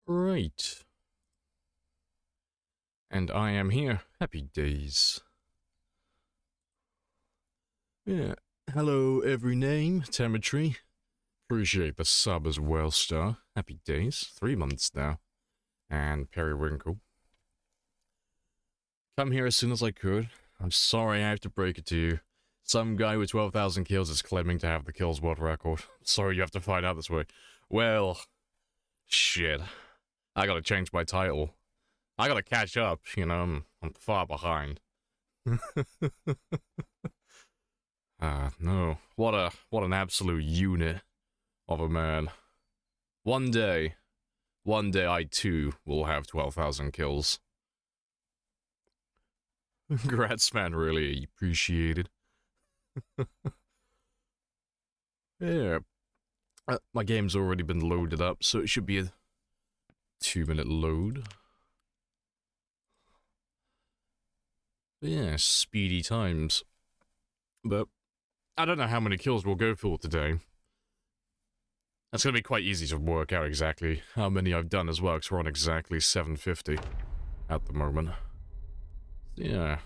Right. And I am here. Happy days. Yeah. Hello, every name. Temetry. Appreciate the sub as well, Star. Happy days. 3 months now. And Periwinkle. Come here as soon as I could. I'm sorry I have to break it to you. Some guy with 12,000 kills is claiming to have the kills world record. Sorry you have to find out this way. Well, shit. I gotta change my title. I gotta catch up, you know, I'm far behind. No. What an absolute unit of a man. One day I too will have 12,000 kills. Congrats, man, really appreciated. Yeah. My game's already been loaded up, so it should be a 2-minute load. But yeah, speedy times. But I don't know how many kills we'll go for today. That's gonna be quite easy to work out exactly how many I've done as well, because we're on exactly 750 at the moment. Yeah.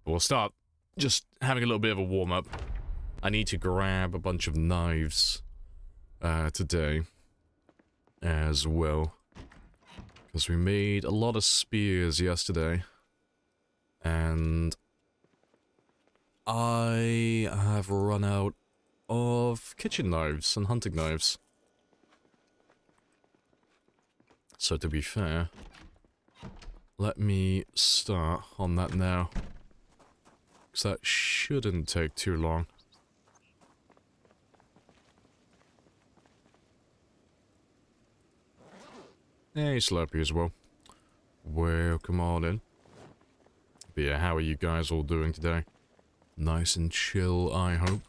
We'll start just having a little bit of a warm-up. I need to grab a bunch of knives today as well, because we made a lot of spears yesterday, and I have run out of kitchen knives and hunting knives. So to be fair, let me start on that now, because that shouldn't take too long. Hey, Slurpee as well. Welcome on in. But yeah, how are you guys all doing today? Nice and chill, I hope.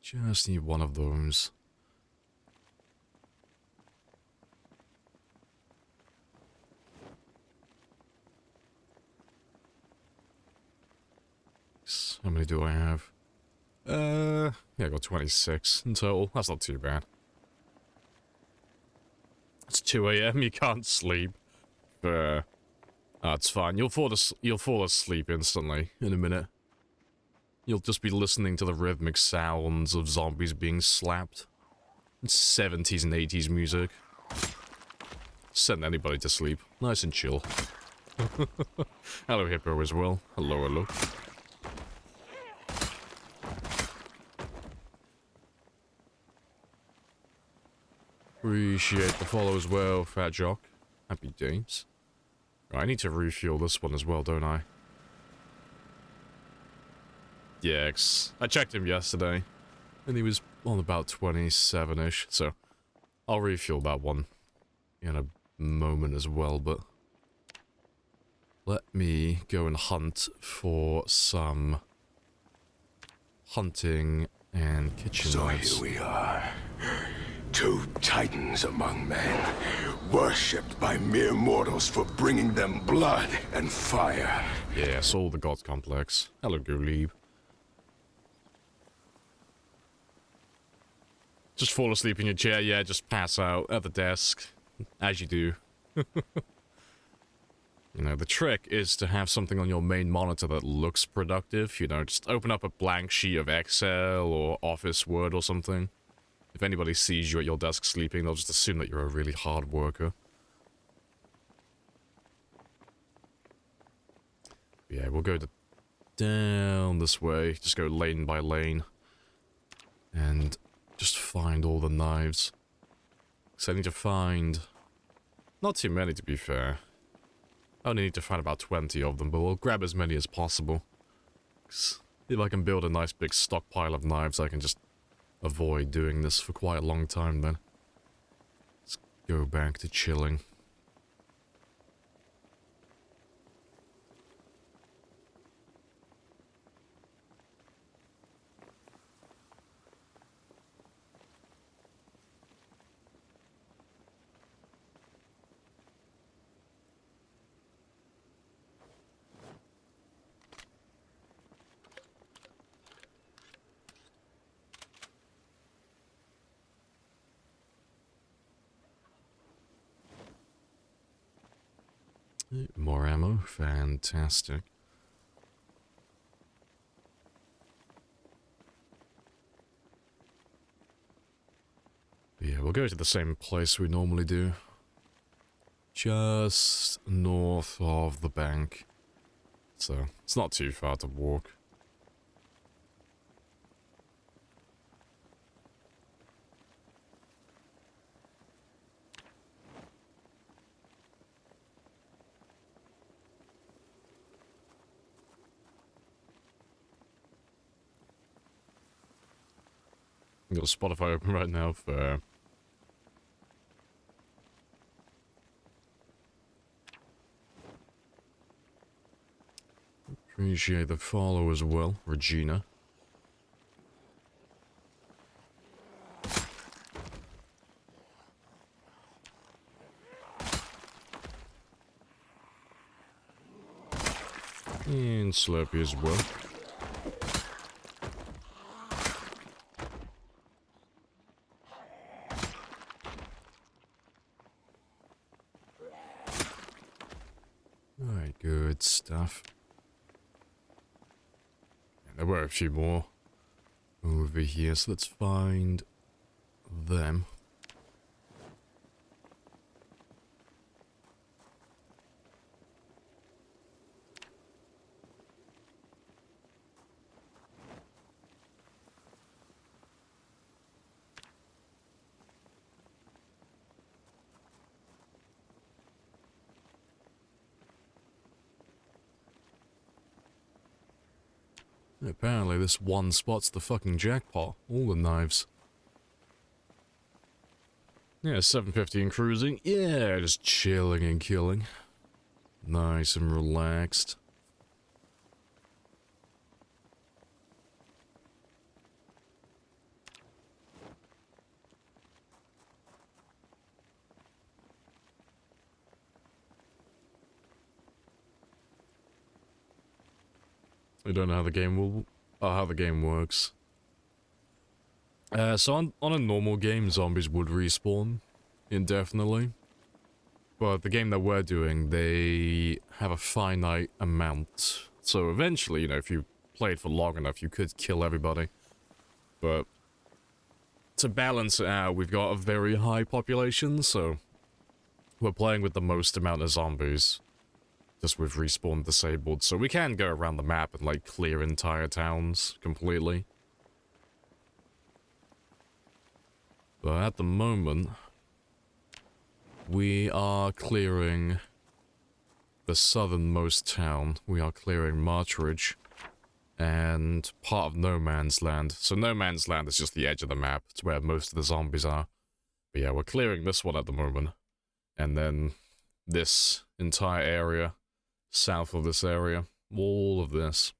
Just need one of those. How many do I have? Yeah, I got 26 in total. That's not too bad. It's 2 AM, you can't sleep. That's fine. You'll fall asleep instantly in a minute. You'll just be listening to the rhythmic sounds of zombies being slapped. It's 70s and 80s music. Send anybody to sleep. Nice and chill. Hello, Hippo, as well. Hello, hello. Appreciate the follow as well, Fat Jock. Happy days. I need to refuel this one as well, don't I? Yeah, I checked him yesterday, and he was on about 27-ish, so I'll refuel that one in a moment as well, but let me go and hunt for some hunting and kitchen knives. So here we are, two titans among men, worshipped by mere mortals for bringing them blood and fire. Yes, all the god complex. Hello, Goleeb. Just fall asleep in your chair, yeah, just pass out at the desk, as you do. You know, the trick is to have something on your main monitor that looks productive. You know, just open up a blank sheet of Excel or Office Word or something. If anybody sees you at your desk sleeping, they'll just assume that you're a really hard worker. Yeah, we'll go down this way. Just go lane by lane. And just find all the knives. So I need to find... not too many, to be fair. I only need to find about 20 of them, but we'll grab as many as possible. 'Cause if I can build a nice big stockpile of knives, I can just avoid doing this for quite a long time then. Let's go back to chilling. More ammo, fantastic. Yeah, we'll go to the same place we normally do. Just north of the bank. So, it's not too far to walk. I've got Spotify open right now for... Appreciate the follow as well, Regina. And Slurpee as well. Alright, good stuff. And there were a few more over here, so let's find them. Apparently this one spot's the fucking jackpot. All the knives. Yeah, 750 and cruising. Yeah, just chilling and killing. Nice and relaxed. I don't know how the game will... how the game works. So on a normal game, zombies would respawn indefinitely. But the game that we're doing, they have a finite amount. So eventually, you know, if you played for long enough, you could kill everybody. But to balance it out, we've got a very high population, so we're playing with the most amount of zombies. Just with respawn disabled, so we can go around the map and, like, clear entire towns completely. But at the moment, we are clearing the southernmost town. We are clearing Marchridge and part of No Man's Land. So No Man's Land is just the edge of the map. It's where most of the zombies are. But yeah, we're clearing this one at the moment. And then this entire area south of this area, all of this.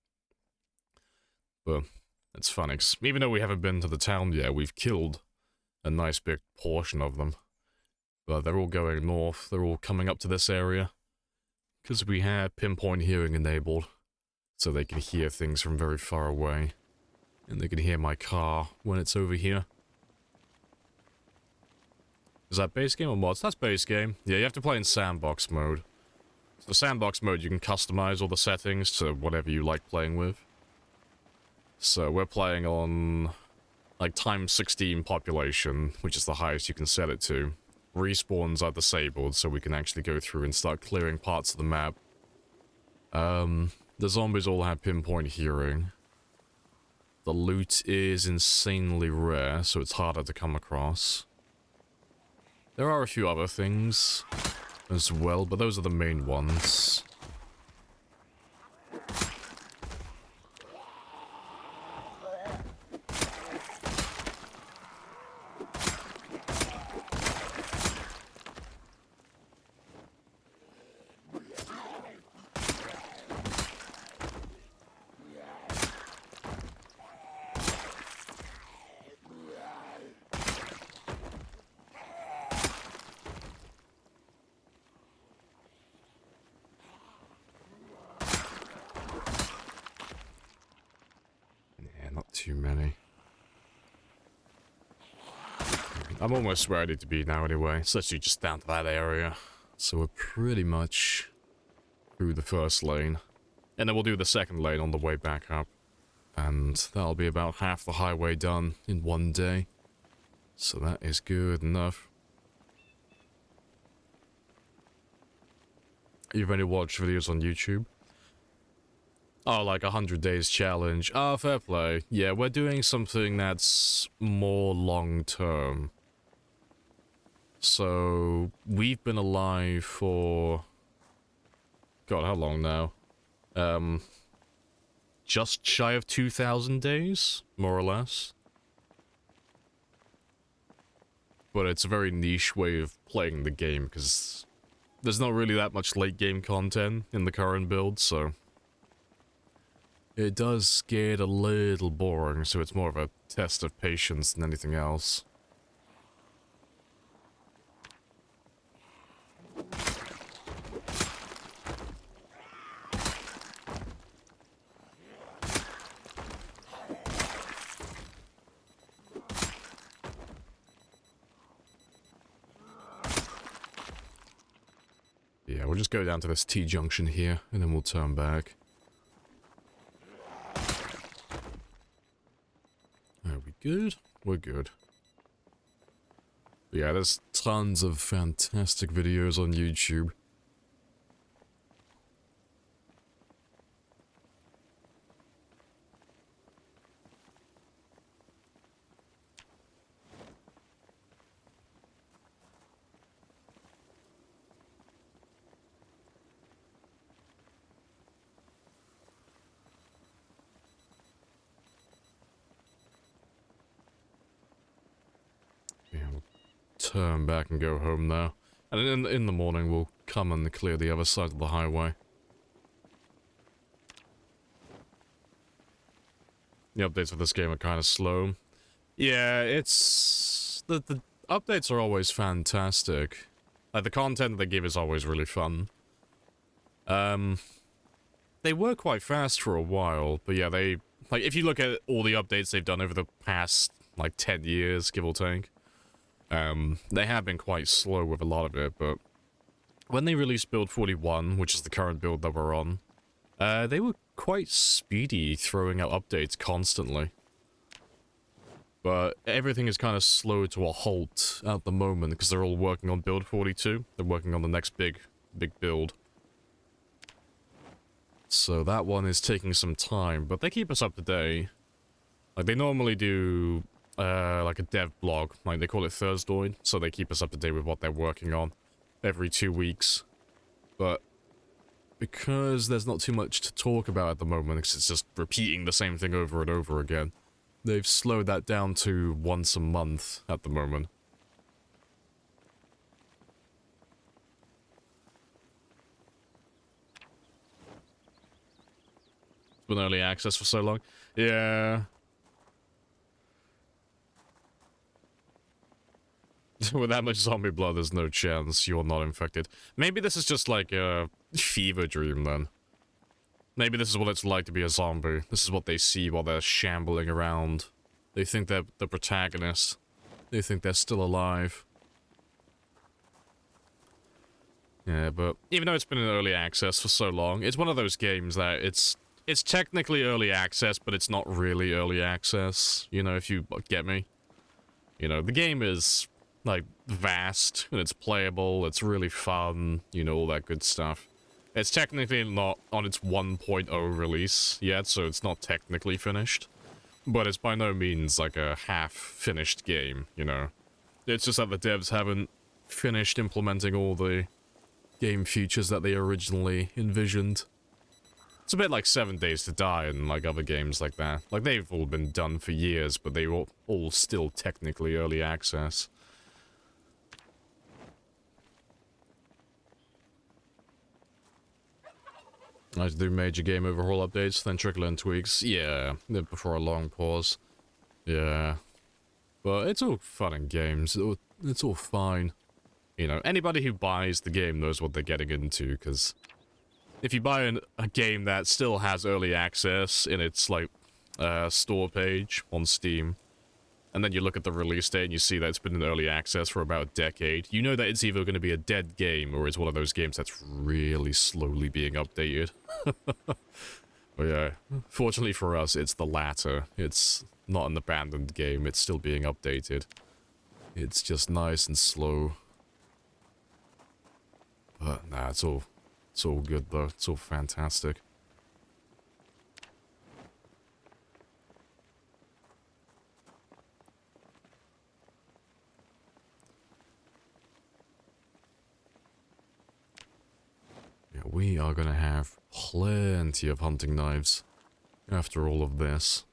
But it's funny, 'cause even though we haven't been to the town yet, we've killed a nice big portion of them. But they're all going north, they're all coming up to this area. Because we have pinpoint hearing enabled, so they can hear things from very far away. And they can hear my car when it's over here. Is that base game or mods? That's base game. Yeah, you have to play in sandbox mode. So the sandbox mode, you can customize all the settings to whatever you like playing with. So we're playing on, like, times 16 population, which is the highest you can set it to. Respawns are disabled, so we can actually go through and start clearing parts of the map. The zombies all have pinpoint hearing. The loot is insanely rare, so it's harder to come across. There are a few other things as well, but those are the main ones. Too many. I'm almost where I need to be now anyway. It's literally just down to that area. So we're pretty much through the first lane. And then we'll do the second lane on the way back up. And that'll be about half the highway done in one day. So that is good enough. You've only watched videos on YouTube? Oh, like 100 days challenge. Ah, fair play. Yeah, we're doing something that's more long-term. So, we've been alive for... God, how long now? Just shy of 2,000 days, more or less. But it's a very niche way of playing the game, because there's not really that much late-game content in the current build, so... It does get a little boring, so it's more of a test of patience than anything else. Yeah, we'll just go down to this T-junction here, and then we'll turn back. Are we good? We're good. But yeah, there's tons of fantastic videos on YouTube. Turn back and go home now. And in the morning, we'll come and clear the other side of the highway. The updates for this game are kind of slow. Yeah, it's... The updates are always fantastic. Like, the content they give is always really fun. They were quite fast for a while, but yeah, they... Like, if you look at all the updates they've done over the past, like, 10 years, give or take, they have been quite slow with a lot of it, but when they released build 41, which is the current build that we're on, they were quite speedy, throwing out updates constantly. But everything is kind of slow to a halt at the moment, because they're all working on build 42. They're working on the next big build. So that one is taking some time, but they keep us up to date. Like, they normally do... like a dev blog, like they call it Thursday, so they keep us up to date with what they're working on every 2 weeks. But because there's not too much to talk about at the moment, because it's just repeating the same thing over and over again, they've slowed that down to once a month at the moment. It's been early access for so long. Yeah. With that much zombie blood, there's no chance you're not infected. Maybe this is just like a fever dream, then. Maybe this is what it's like to be a zombie. This is what they see while they're shambling around. They think they're the protagonist. They think they're still alive. Yeah, but even though it's been in early access for so long, it's one of those games that it's technically early access, but it's not really early access, you know, if you get me. You know, the game is... like, vast, and it's playable, it's really fun, you know, all that good stuff. It's technically not on its 1.0 release yet, so it's not technically finished. But it's by no means, like, a half-finished game, you know. It's just that the devs haven't finished implementing all the game features that they originally envisioned. It's a bit like 7 Days to Die and, like, other games like that. Like, they've all been done for years, but they were all still technically early access. I do major game overhaul updates, then trickle in tweaks. Yeah, before a long pause. Yeah. But it's all fun and games. It's all fine. You know, anybody who buys the game knows what they're getting into, because if you buy a game that still has early access in its, like, store page on Steam, and then you look at the release date and you see that it's been in early access for about a decade, you know that it's either going to be a dead game or it's one of those games that's really slowly being updated. But yeah, fortunately for us, it's the latter. It's not an abandoned game, it's still being updated. It's just nice and slow. But nah, it's all good though. It's all fantastic. Yeah, we are gonna have plenty of hunting knives after all of this.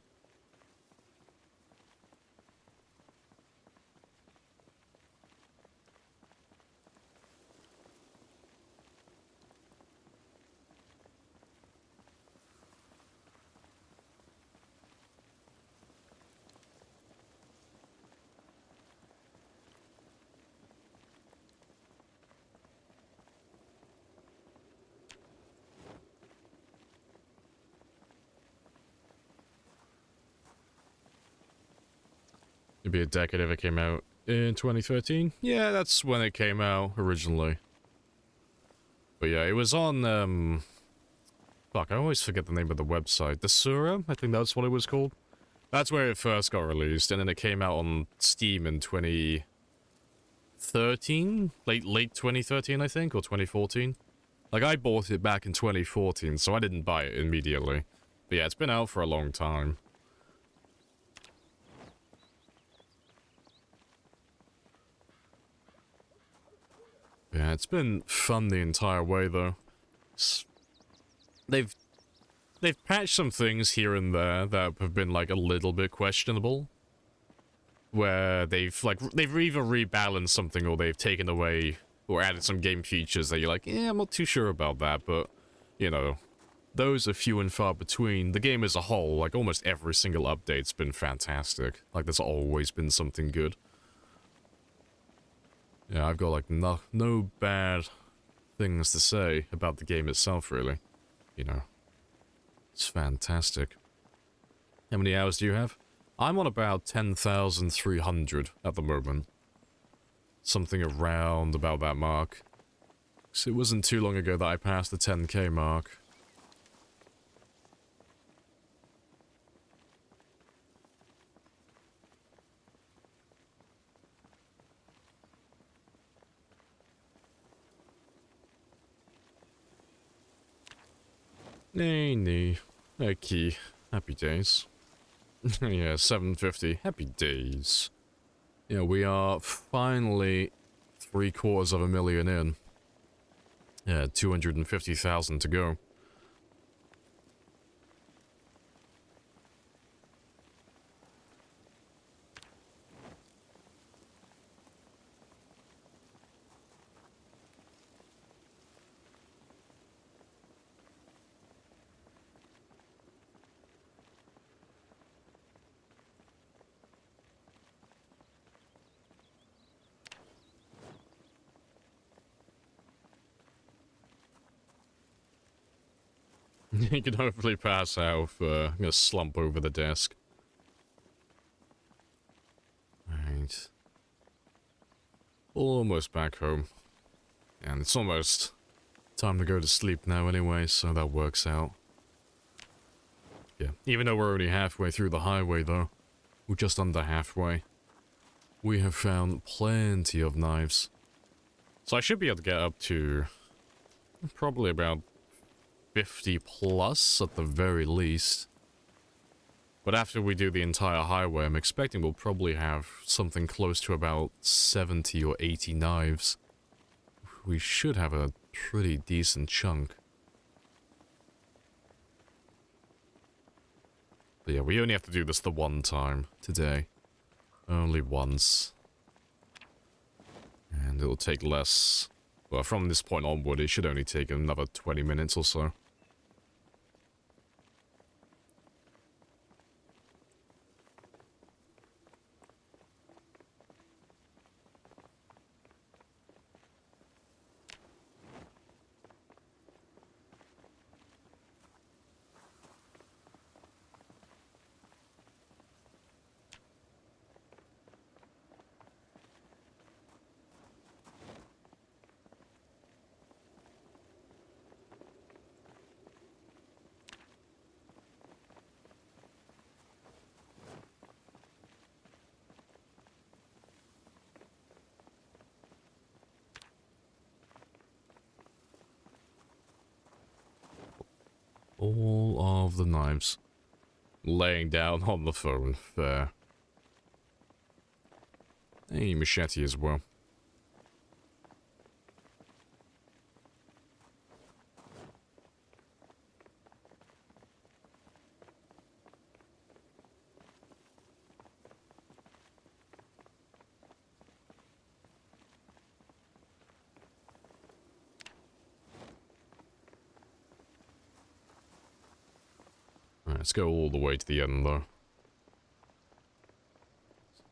It'd be a decade if it came out in 2013. Yeah, that's when it came out originally. But yeah, it was on, fuck, I always forget the name of the website. The Sura? I think that's what it was called. That's where it first got released, and then it came out on Steam in 2013? Late 2013, I think, or 2014. Like, I bought it back in 2014, so I didn't buy it immediately. But yeah, it's been out for a long time. Yeah, it's been fun the entire way, though. They've patched some things here and there that have been, like, a little bit questionable. Where they've either rebalanced something or they've taken away or added some game features that you're like, yeah, I'm not too sure about that, but, you know, those are few and far between. The game as a whole, like, almost every single update's been fantastic. Like, there's always been something good. Yeah, I've got, like, no bad things to say about the game itself, really. You know, it's fantastic. How many hours do you have? I'm on about 10,300 at the moment. Something around about that mark. So it wasn't too long ago that I passed the 10k mark. Nee. Okay. Happy days. Yeah, 750. Happy days. Yeah, we are finally 750,000 in. Yeah, 250,000 to go. You can hopefully pass out if I'm gonna slump over the desk. Right. Almost back home. And it's almost time to go to sleep now anyway, so that works out. Yeah, even though we're only halfway through the highway though, we're just under halfway. We have found plenty of knives. So I should be able to get up to probably about 50 plus at the very least. But after we do the entire highway, I'm expecting we'll probably have something close to about 70 or 80 knives. We should have a pretty decent chunk. But yeah, we only have to do this the one time today. Only once. And it'll take less. Well, from this point onward, it should only take another 20 minutes or so. all of the knives. Laying down on the phone. Fair. A machete as well. Let's go all the way to the end, though.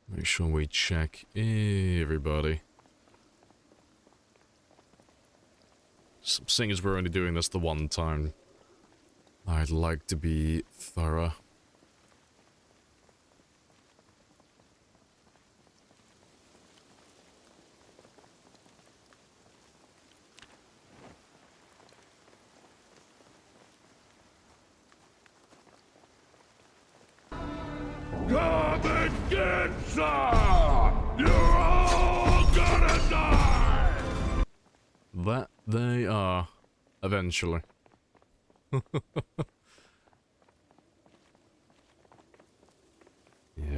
Make sure we check everybody. Seeing as we're only doing this the one time, I'd like to be thorough. Come and get some! You're all gonna die! That they are, eventually. Yeah,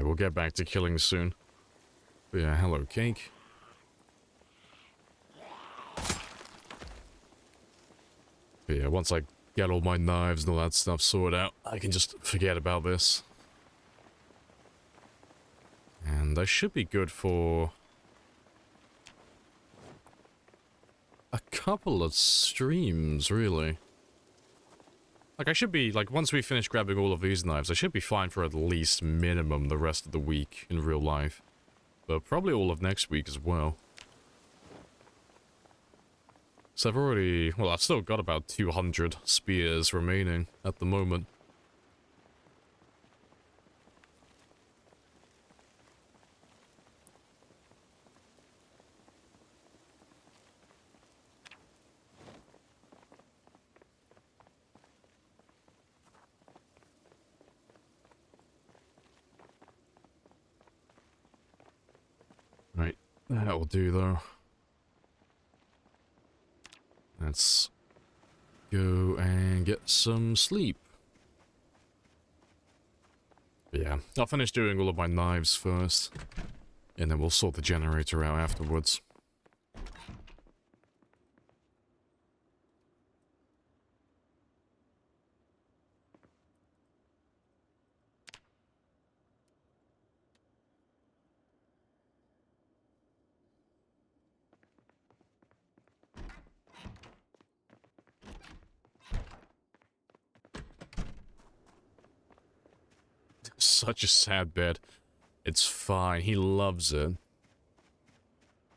we'll get back to killing soon. But yeah, hello, cake. But yeah, once I get all my knives and all that stuff sorted out, I can just forget about this. And I should be good for a couple of streams, really. Like, I should be, like, once we finish grabbing all of these knives, I should be fine for at least minimum the rest of the week in real life. But probably all of next week as well. So I've already, well, I've still got about 200 spears remaining at the moment. Right, that will do though. Let's go and get some sleep. But yeah, I'll finish doing all of my knives first, and then we'll sort the generator out afterwards. Such a sad bed. It's fine. He loves it.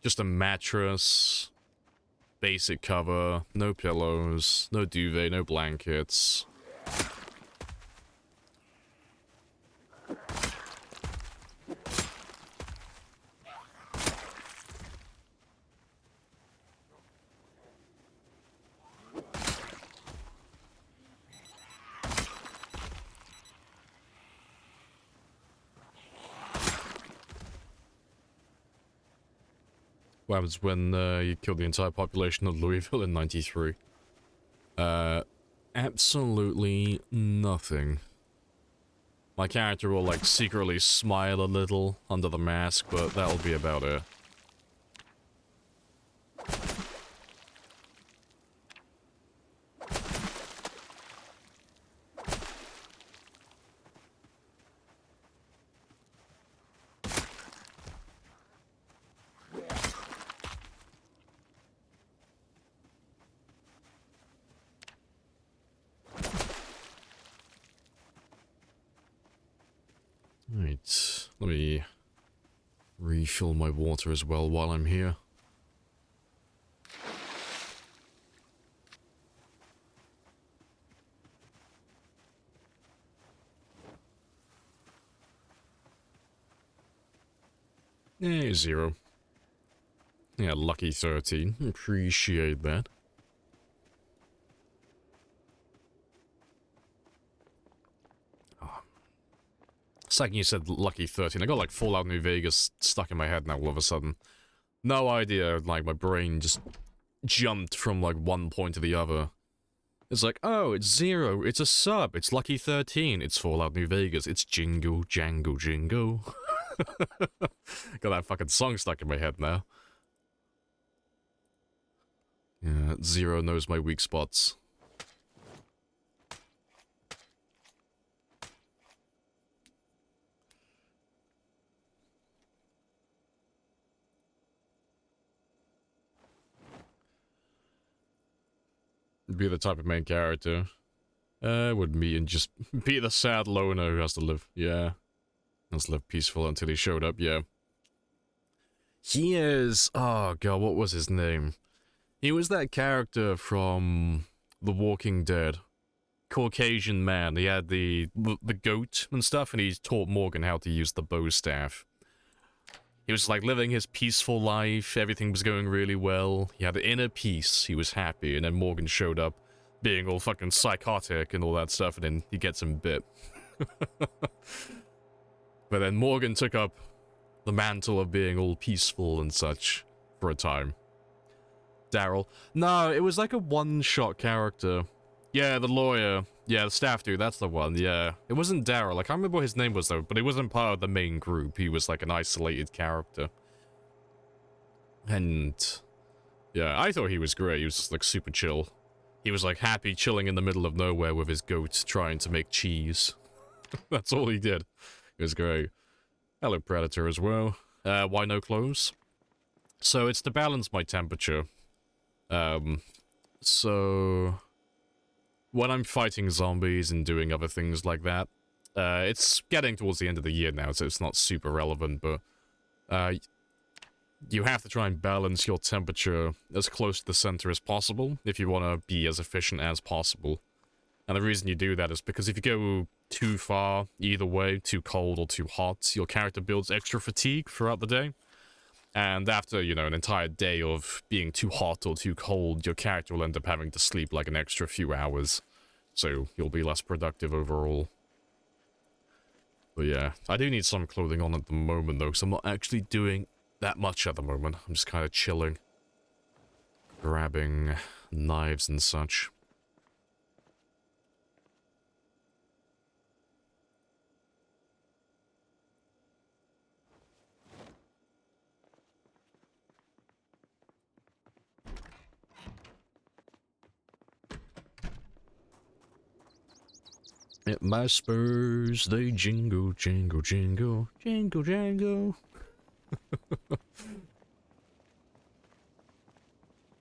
Just a mattress, basic cover, no pillows, no duvet, no blankets. What happens when you kill the entire population of Louisville in '93? Absolutely nothing. My character will, like, secretly smile a little under the mask, but that'll be about it. Right, let me refill my water as well while I'm here. Eh, 0. Yeah, lucky 13. Appreciate that. Second you said lucky 13, I got like Fallout New Vegas stuck in my head now all of a sudden. No idea, like my brain just jumped from like one point to the other. It's like, oh, it's Zero, it's a sub, it's Lucky 13, it's Fallout New Vegas, it's Jingle, Jangle, Jingle. Got that fucking song stuck in my head now. Yeah, Zero knows my weak spots. Be the type of main character. Would me and just be the sad loner who has to live. Yeah. Has to live peaceful until he showed up, yeah. He is... Oh god, what was his name? He was that character from The Walking Dead. Caucasian man. He had the goat and stuff, and he taught Morgan how to use the bow staff. He was like living his peaceful life, everything was going really well, he had inner peace, he was happy, and then Morgan showed up being all fucking psychotic and all that stuff, and then he gets him bit. But then Morgan took up the mantle of being all peaceful and such for a time. Daryl. No, it was like a one-shot character. Yeah, the lawyer. Yeah, the staff dude, that's the one, yeah. It wasn't Daryl, I can't remember what his name was though, but he wasn't part of the main group, he was like an isolated character. And... yeah, I thought he was great, he was just like super chill. He was like happy chilling in the middle of nowhere with his goat trying to make cheese. That's all he did. It was great. Hello Predator as well. Why no clothes? So it's to balance my temperature. So... when I'm fighting zombies and doing other things like that, it's getting towards the end of the year now, so it's not super relevant, but you have to try and balance your temperature as close to the center as possible if you want to be as efficient as possible. And the reason you do that is because if you go too far either way, too cold or too hot, your character builds extra fatigue throughout the day. And after, you know, an entire day of being too hot or too cold, your character will end up having to sleep like an extra few hours. So you'll be less productive overall. But yeah, I do need some clothing on at the moment though, because I'm not actually doing that much at the moment. I'm just kind of chilling. Grabbing knives and such. At my spurs, they jingle, jingle, jingle, jingle, jangle.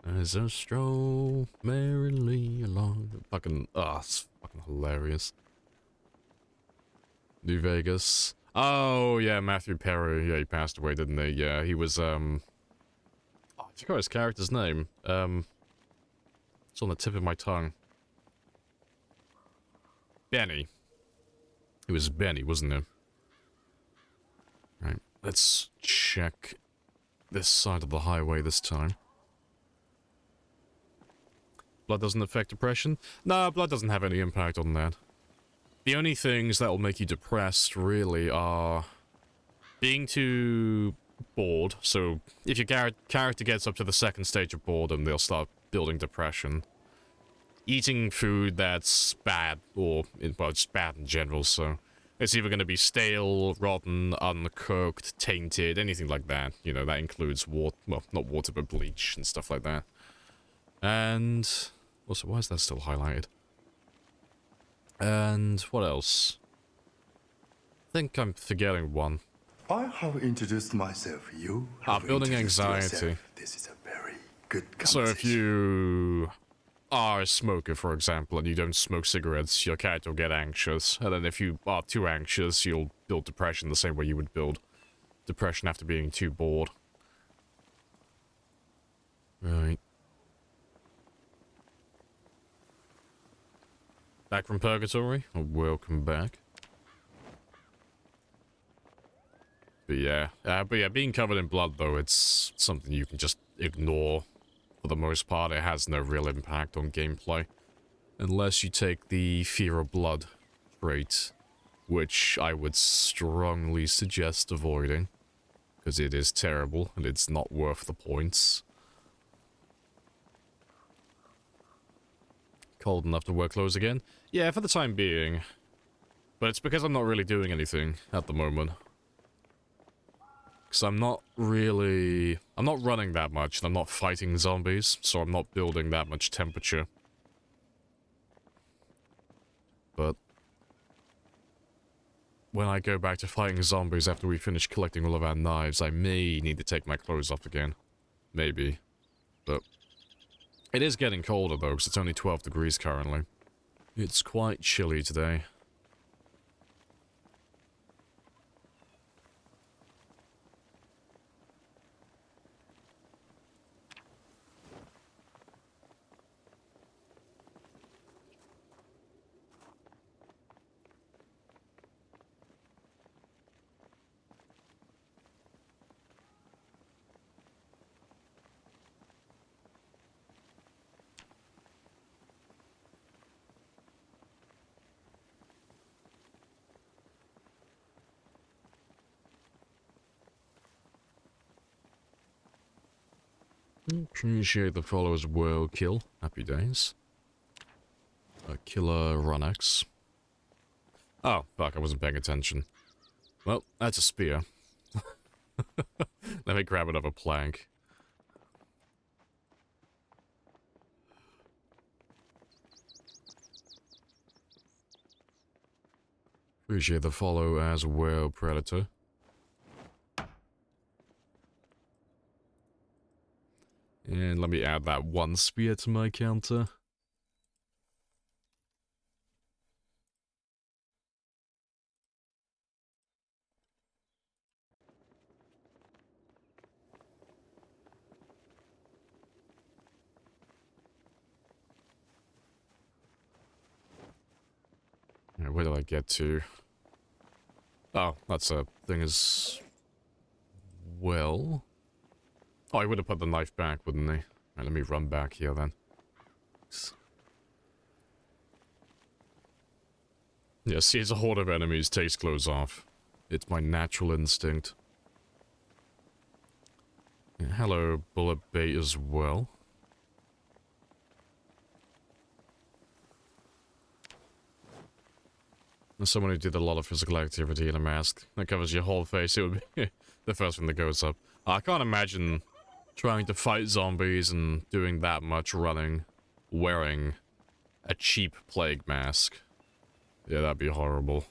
As I stroll merrily along. Fucking, it's fucking hilarious. New Vegas. Oh, yeah, Matthew Perry. Yeah, he passed away, didn't he? Yeah, he was, I forgot his character's name. It's on the tip of my tongue. Benny. It was Benny, wasn't it? Right, let's check this side of the highway this time. Blood doesn't affect depression? No, blood doesn't have any impact on that. The only things that will make you depressed, really, are being too bored. So, if your character gets up to the second stage of boredom, they'll start building depression. Eating food that's bad, or, well, it's bad in general, so it's either going to be stale, rotten, uncooked, tainted, anything like that. You know, that includes water, well, not water, but bleach and stuff like that. And, also, why is that still highlighted? And, what else? I think I'm forgetting one. I have introduced myself, you have building introduced anxiety. yourself. This is a very good So conversation. if you are a smoker, for example, and you don't smoke cigarettes, your character will get anxious. And then if you are too anxious, you'll build depression the same way you would build depression after being too bored. Right. Back from Purgatory? Welcome back. But yeah, being covered in blood, though, it's something you can just ignore. For the most part, it has no real impact on gameplay. Unless you take the Fear of Blood trait, which I would strongly suggest avoiding. Because it is terrible, and it's not worth the points. cold enough to wear clothes again. Yeah, for the time being. But it's because I'm not really doing anything at the moment. Because I'm not running that much, and I'm not fighting zombies, so I'm not building that much temperature. But when I go back to fighting zombies after we finish collecting all of our knives, I may need to take my clothes off again. Maybe. But it is getting colder though, because it's only 12 degrees currently. It's quite chilly today. Appreciate the followers will kill. Happy days. A killer Runex. Oh, fuck, I wasn't paying attention. Well, that's a spear. Let me grab another plank. Appreciate the follow as well, Predator. And let me add that one spear to my counter. Right, where did I get to? Oh, that's a thing as well. Oh, he would have put the knife back, wouldn't he? Right, let me run back here then. Yeah, see, as a horde of enemies takes clothes off. It's my natural instinct. Yeah, hello, bullet bait as well. As someone who did a lot of physical activity in a mask that covers your whole face, it would be the first thing that goes up. I can't imagine trying to fight zombies and doing that much running, wearing a cheap plague mask. Yeah, that'd be horrible.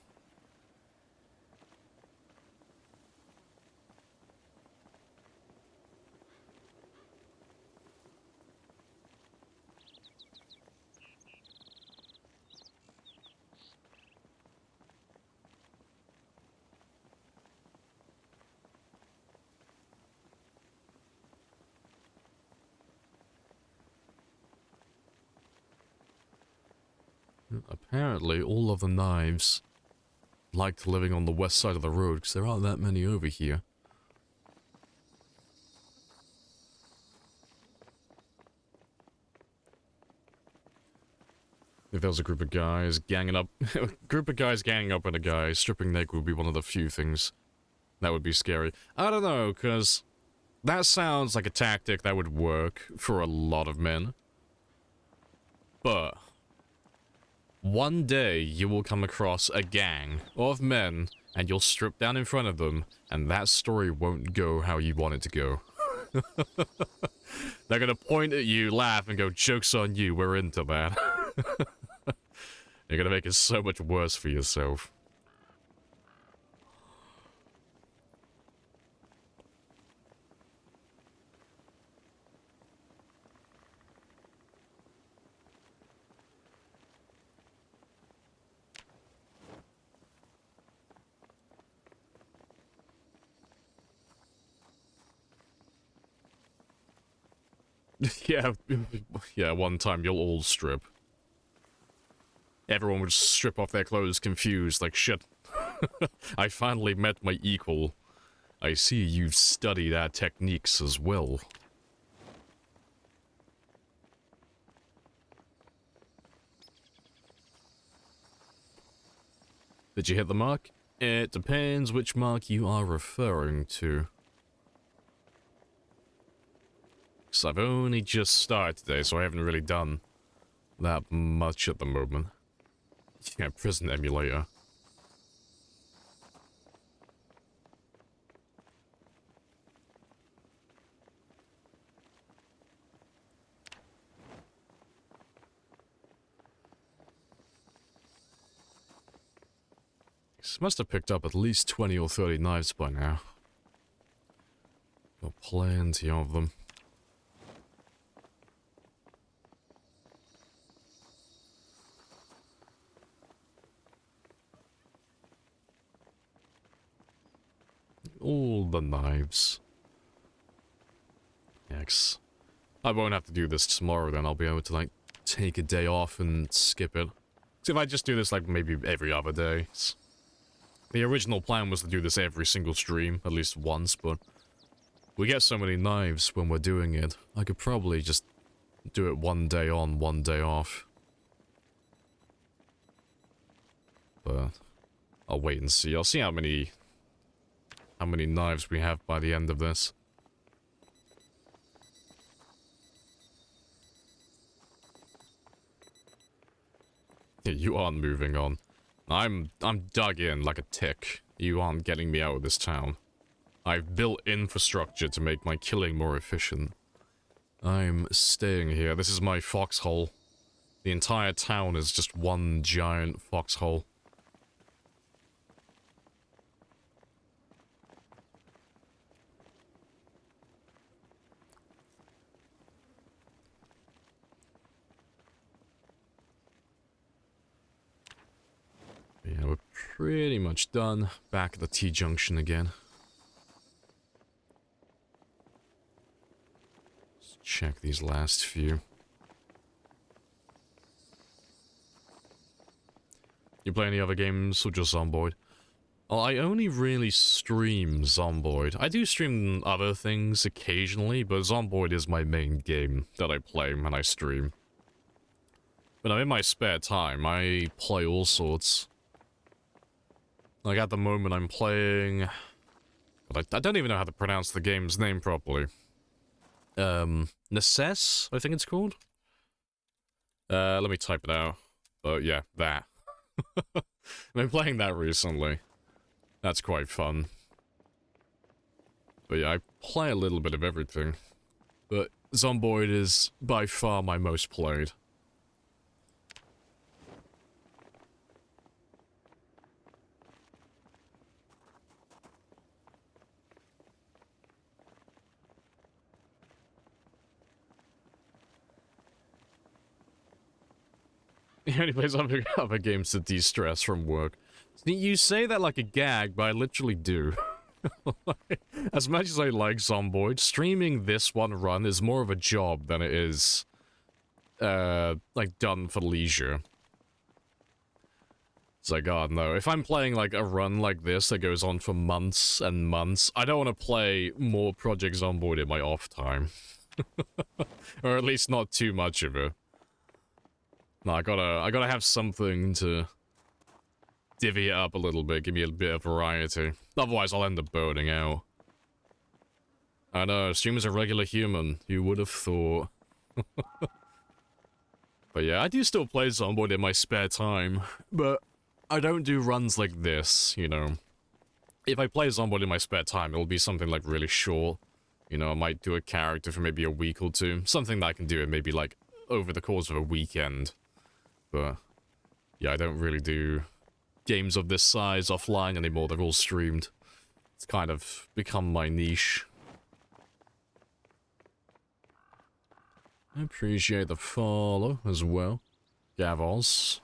Apparently, all of the knives liked living on the west side of the road, because there aren't that many over here. If there was a group of guys ganging up... a group of guys ganging up on a guy, stripping naked would be one of the few things that would be scary. I don't know, because that sounds like a tactic that would work for a lot of men. But one day you will come across a gang of men and you'll strip down in front of them, and that story won't go how you want it to go. They're gonna point at you, laugh, and go, "Joke's on you, we're into that." You're gonna make it so much worse for yourself. Yeah, yeah, one time you'll all strip. Everyone would strip off their clothes confused, like, shit. I finally met my equal. I see you've studied our techniques as well. Did you hit the mark? It depends which mark you are referring to. Because I've only just started today, so I haven't really done that much at the moment. Yeah, prison emulator. This must have picked up at least 20 or 30 knives by now. Got plenty of them. All the knives. Yikes. I won't have to do this tomorrow then, I'll be able to like take a day off and skip it. So if I just do this like maybe every other day. The original plan was to do this every single stream, at least once, but we get so many knives when we're doing it, I could probably just do it one day on, one day off. But I'll wait and see. I'll see how many knives we have by the end of this. Yeah, you aren't moving on. I'm dug in like a tick. You aren't getting me out of this town. I've built infrastructure to make my killing more efficient. I'm staying here. This is my foxhole. The entire town is just one giant foxhole. Yeah, we're pretty much done. Back at the T-junction again. Let's check these last few. You play any other games or just Zomboid? Well, I only really stream Zomboid. I do stream other things occasionally, but Zomboid is my main game that I play when I stream. But in my spare time, I play all sorts. Like, at the moment, I'm playing... I don't even know how to pronounce the game's name properly. Necess, I think it's called? Let me type it out. Yeah, that. I've been playing that recently. That's quite fun. But yeah, I play a little bit of everything. But Zomboid is by far my most played. He only plays other games to de-stress from work. You say that like a gag, but I literally do. As much as I like Zomboid, streaming this one run is more of a job than it is, like, done for leisure. It's like, God, no. If I'm playing, like, a run like this that goes on for months and months, I don't want to play more Project Zomboid in my off time. Or at least not too much of it. No, I gotta have something to divvy it up a little bit, give me a bit of variety. Otherwise, I'll end up burning out. I know, streamer's a regular human. You would have thought. But yeah, I do still play Zomboid in my spare time, but I don't do runs like this, you know. If I play Zomboid in my spare time, it'll be something like really short. You know, I might do a character for maybe a week or two. Something that I can do in maybe like over the course of a weekend. But yeah, I don't really do games of this size offline anymore. They're all streamed. It's kind of become my niche. I appreciate the follow as well. Gavos.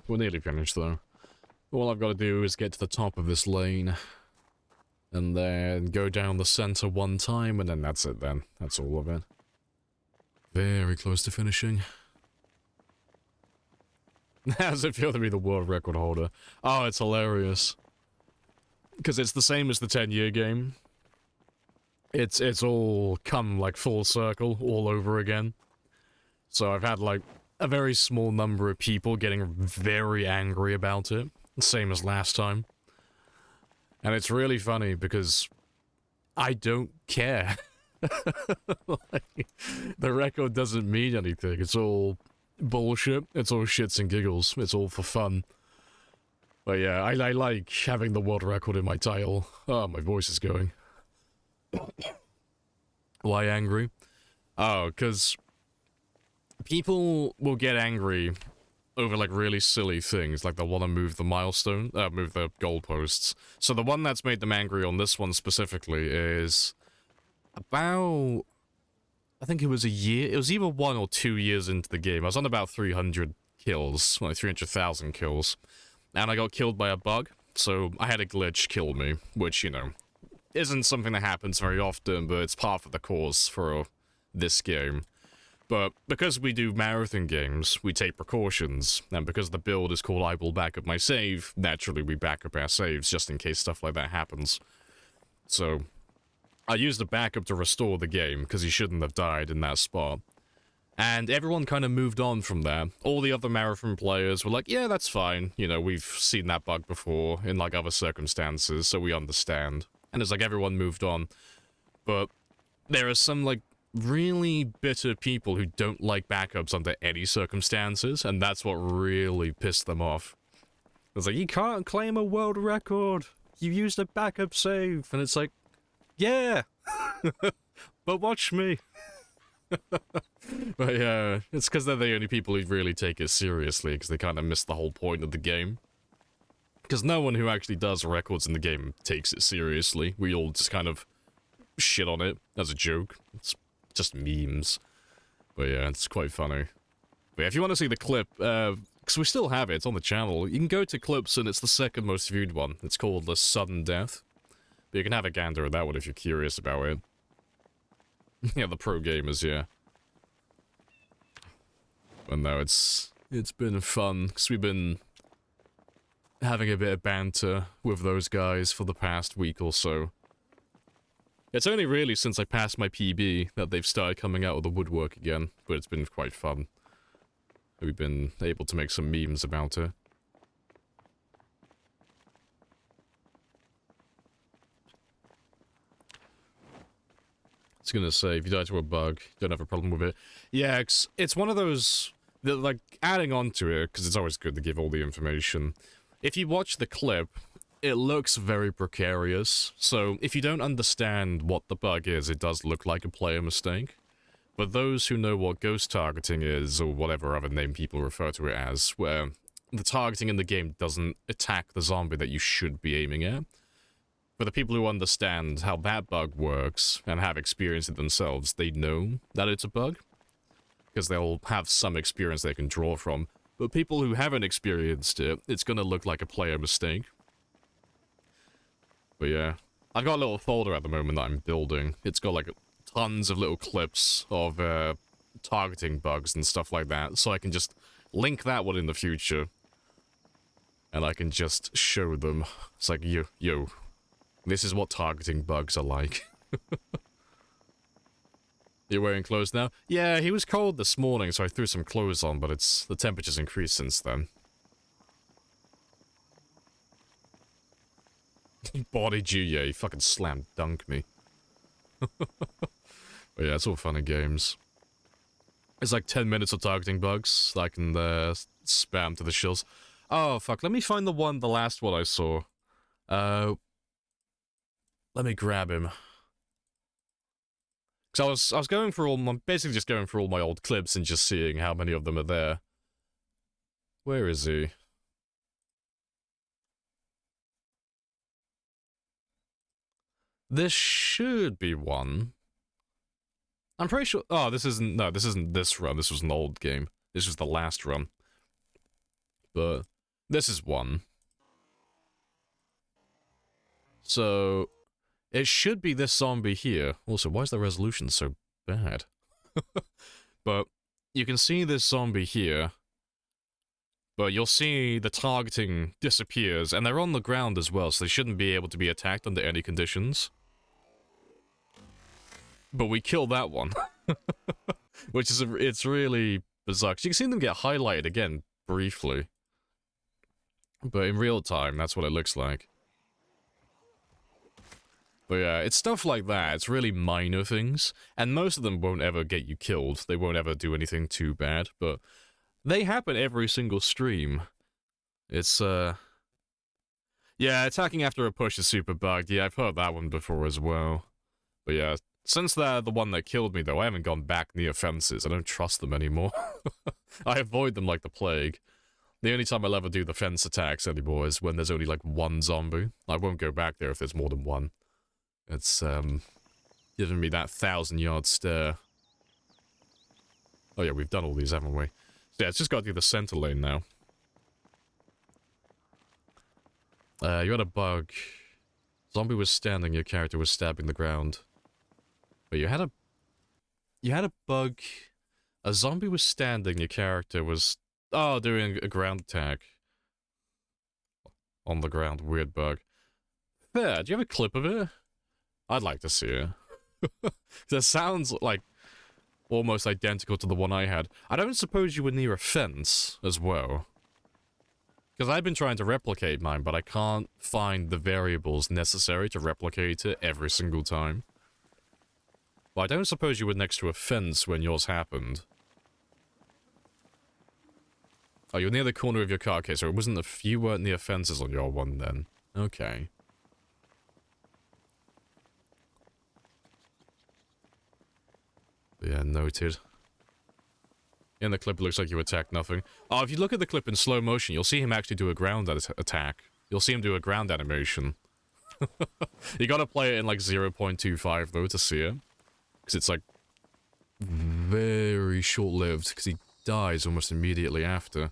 We're nearly finished, though. All I've got to do is get to the top of this lane, and then go down the center one time, and then that's it then. That's all of it. Very close to finishing. How does it feel to be the world record holder? Oh, it's hilarious. Because it's the same as the 10-year game. It's all come, like, full circle all over again. So I've had, like, a very small number of people getting very angry about it. Same as last time. And it's really funny because I don't care. Like, the record doesn't mean anything. It's all bullshit. It's all shits and giggles. It's all for fun. But yeah, I like having the world record in my title. Oh, my voice is going. Why angry? Oh, because people will get angry over, like, really silly things, like they'll want to move the milestone, move the goalposts. So the one that's made them angry on this one specifically is about, I think it was a year, it was either 1 or 2 years into the game. I was on about 300 kills, like 300,000 kills, and I got killed by a bug, so I had a glitch kill me, which, you know, isn't something that happens very often, but it's part of the cause for this game. But because we do marathon games, we take precautions, and because the build is called I will back up my save, naturally we back up our saves just in case stuff like that happens. So I used a backup to restore the game, because he shouldn't have died in that spot. And everyone kind of moved on from there. All the other marathon players were like, yeah, that's fine, you know, we've seen that bug before in, like, other circumstances, so we understand. And it's like everyone moved on. But there are some, like, really bitter people who don't like backups under any circumstances, and that's what really pissed them off. It's like, you can't claim a world record! You used a backup save! And it's like, yeah! But watch me! But yeah, it's because they're the only people who really take it seriously, because they kind of miss the whole point of the game. Because no one who actually does records in the game takes it seriously. We all just kind of shit on it as a joke. It's just memes. But yeah, it's quite funny. But yeah, if you want to see the clip, because we still have it, it's on the channel, you can go to clips and it's the second most viewed one. It's called The Sudden Death. But you can have a gander at that one if you're curious about it. Yeah, the pro gamers, yeah. But no, it's been fun, because we've been having a bit of banter with those guys for the past week or so. It's only really since I passed my PB that they've started coming out of the woodwork again, but it's been quite fun. We've been able to make some memes about it. I was gonna say, if you die to a bug, you don't have a problem with it. Yeah, it's one of those that, like, adding on to it, because it's always good to give all the information. If you watch the clip, it looks very precarious, so if you don't understand what the bug is, it does look like a player mistake. But those who know what ghost targeting is, or whatever other name people refer to it as, where the targeting in the game doesn't attack the zombie that you should be aiming at, for the people who understand how that bug works, and have experienced it themselves, they know that it's a bug, because they'll have some experience they can draw from. But people who haven't experienced it, it's gonna look like a player mistake. But yeah, I've got a little folder at the moment that I'm building. It's got, like, tons of little clips of targeting bugs and stuff like that, so I can just link that one in the future. And I can just show them. It's like, yo, this is what targeting bugs are like. You're wearing clothes now? Yeah, he was cold this morning, so I threw some clothes on, but the temperature's increased since then. He bodied you, yeah, he fucking slam dunked me. But yeah, it's all fun and games. It's like 10 minutes of targeting bugs that I can spam to the shills. Oh, fuck, let me find the last one I saw. Let me grab him. Because I was going for basically just going through all my old clips and just seeing how many of them are there. Where is he? This should be one. I'm pretty sure. Oh, this isn't this run. This was an old game. This was the last run. But this is one. So it should be this zombie here. Also, why is the resolution so bad? But you can see this zombie here, but you'll see the targeting disappears, and they're on the ground as well, so they shouldn't be able to be attacked under any conditions. But we kill that one. Which is, it's really bizarre, 'cause you can see them get highlighted again, briefly. But in real time, that's what it looks like. But yeah, it's stuff like that. It's really minor things. And most of them won't ever get you killed. They won't ever do anything too bad. But they happen every single stream. It's, yeah, attacking after a push is super bugged. Yeah, I've heard that one before as well. But yeah, since they're the one that killed me, though, I haven't gone back near fences. I don't trust them anymore. I avoid them like the plague. The only time I'll ever do the fence attacks anymore is when there's only, like, one zombie. I won't go back there if there's more than one. It's, giving me that 1,000-yard stare. Oh yeah, we've done all these, haven't we? So yeah, it's just got to do the center lane now. You had a bug. Zombie was standing, your character was stabbing the ground. But you had a bug. A zombie was standing, your character was... Oh, doing a ground attack. On the ground, weird bug. Yeah, do you have a clip of it? I'd like to see it. That sounds like almost identical to the one I had. I don't suppose you were near a fence as well. Because I've been trying to replicate mine, but I can't find the variables necessary to replicate it every single time. Well, I don't suppose you were next to a fence when yours happened. Oh, you were near the corner of your car. Okay, so it wasn't you weren't near fences on your one then. Okay. Yeah, noted. In the clip, it looks like you attacked nothing. Oh, if you look at the clip in slow motion, you'll see him actually do a ground attack. You'll see him do a ground animation. You gotta play it in like 0.25 though to see it. Because it's like very short-lived, because he dies almost immediately after.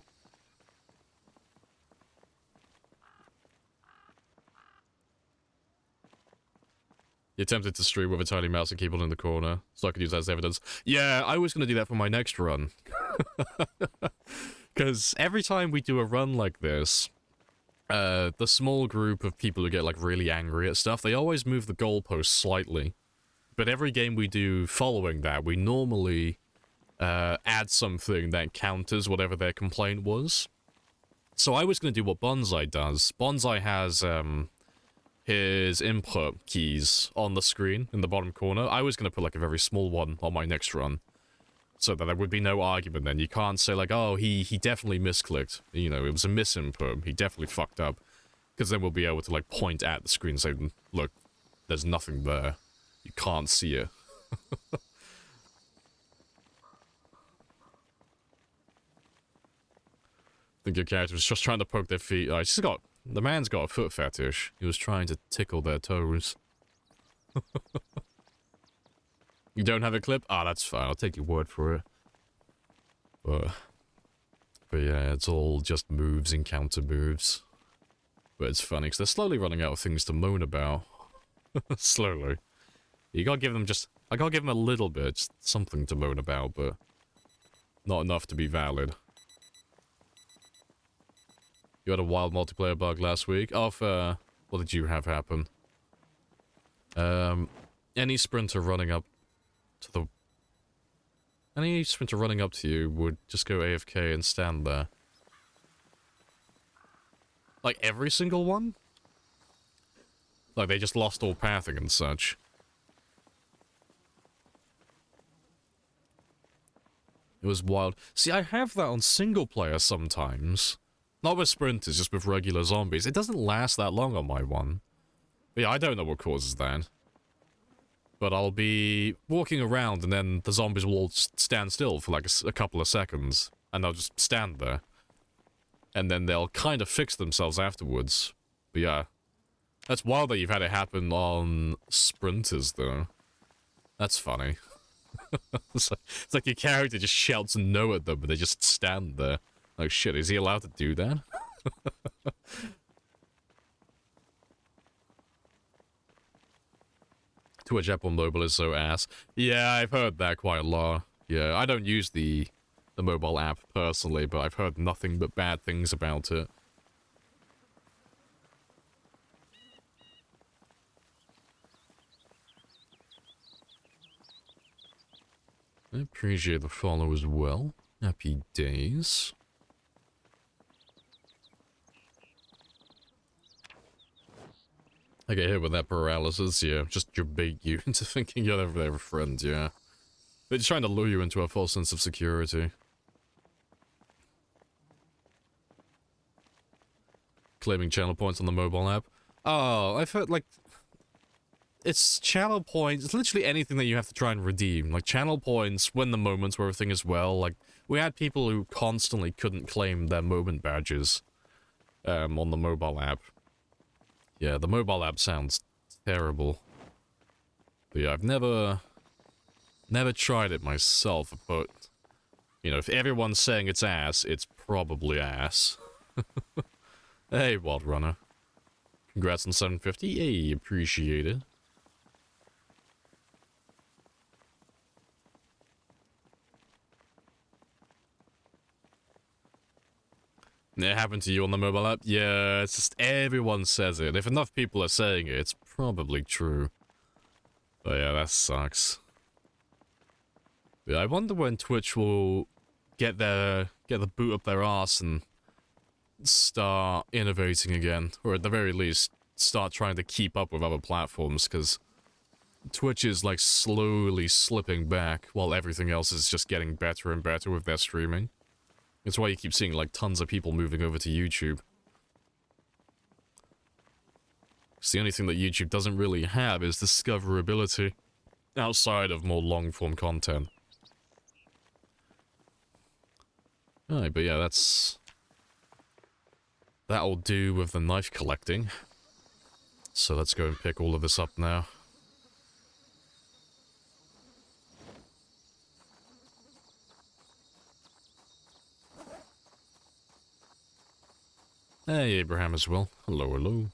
You attempted to stream with a tiny mouse and keyboard in the corner, so I could use that as evidence. Yeah, I was going to do that for my next run. Because every time we do a run like this, the small group of people who get, like, really angry at stuff, they always move the goalposts slightly. But every game we do following that, we normally add something that counters whatever their complaint was. So I was going to do what Bonsai does. Bonsai has, his input keys on the screen in the bottom corner. I was going to put like a very small one on my next run. So that there would be no argument then. You can't say like, oh, he definitely misclicked. You know, it was a misinput. He definitely fucked up. Because then we'll be able to like point at the screen and say, look, there's nothing there. You can't see it. I think your character was just trying to poke their feet. Oh, he's got... The man's got a foot fetish. He was trying to tickle their toes. You don't have a clip? Ah, that's fine. I'll take your word for it. But yeah, it's all just moves and counter moves. But it's funny, because they're slowly running out of things to moan about. Slowly. You gotta give them just... I gotta give them a little bit, just something to moan about, but... not enough to be valid. You had a wild multiplayer bug last week. What did you have happen? Any sprinter running up to you would just go AFK and stand there. Like every single one? Like they just lost all pathing and such. It was wild. See, I have that on single player sometimes. Not with sprinters, just with regular zombies. It doesn't last that long on my one. But yeah, I don't know what causes that. But I'll be walking around and then the zombies will all stand still for like a couple of seconds. And they'll just stand there. And then they'll kind of fix themselves afterwards. But yeah. That's wild that you've had it happen on sprinters, though. That's funny. It's like your character just shouts no at them, but they just stand there. Like, shit, is he allowed to do that? Twitch Apple Mobile is so ass. Yeah, I've heard that quite a lot. Yeah, I don't use the mobile app personally, but I've heard nothing but bad things about it. I appreciate the follow as well. Happy days. I get hit with that paralysis, yeah. Just to bait you into thinking you're their friend, yeah. They're just trying to lure you into a false sense of security. Claiming channel points on the mobile app. Oh, I've heard, like... It's channel points, it's literally anything that you have to try and redeem. Like, channel points, win the moments where everything is well. Like, we had people who constantly couldn't claim their moment badges on the mobile app. Yeah, the mobile app sounds terrible. But yeah, I've never tried it myself, but, you know, if everyone's saying it's ass, it's probably ass. Hey, Wild Runner. Congrats on 750. Hey, appreciate it. It happened to you on the mobile app? Yeah, it's just everyone says it. If enough people are saying it, it's probably true. But yeah, that sucks. Yeah, I wonder when Twitch will get the boot up their ass and start innovating again, or at the very least start trying to keep up with other platforms, because Twitch is like slowly slipping back while everything else is just getting better and better with their streaming. That's why you keep seeing like tons of people moving over to YouTube. It's the only thing that YouTube doesn't really have is discoverability outside of more long-form content. Alright, but yeah, that'll do with the knife collecting. So let's go and pick all of this up now. Hey, Abraham as well. Hello, hello.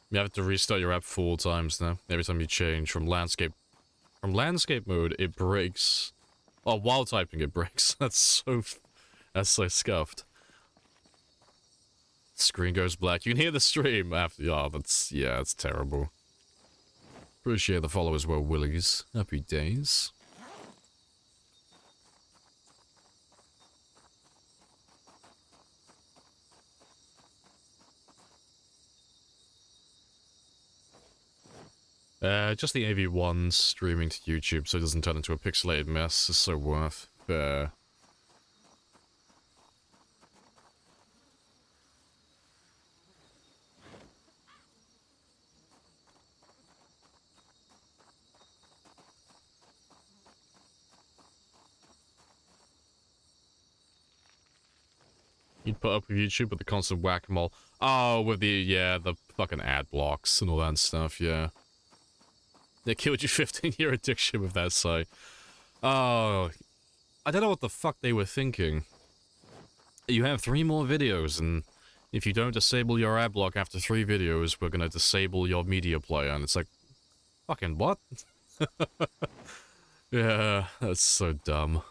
You have to restart your app 4 times now. Every time you change from landscape. From landscape mode, it breaks. Oh, while typing it breaks. That's so scuffed. Screen goes black. You can hear the stream after. Oh, yeah, that's terrible. Appreciate the follow as well, Willies. Happy days. Just the AV1 streaming to YouTube so it doesn't turn into a pixelated mess is so worth. You'd put up with YouTube with the constant whack-a-mole. Oh, with the fucking ad blocks and all that stuff, yeah. They killed your 15-year addiction with that site. Oh, I don't know what the fuck they were thinking. You have 3 more videos, and if you don't disable your ad block after 3 videos, we're gonna disable your media player. And it's like, fucking what? Yeah, that's so dumb.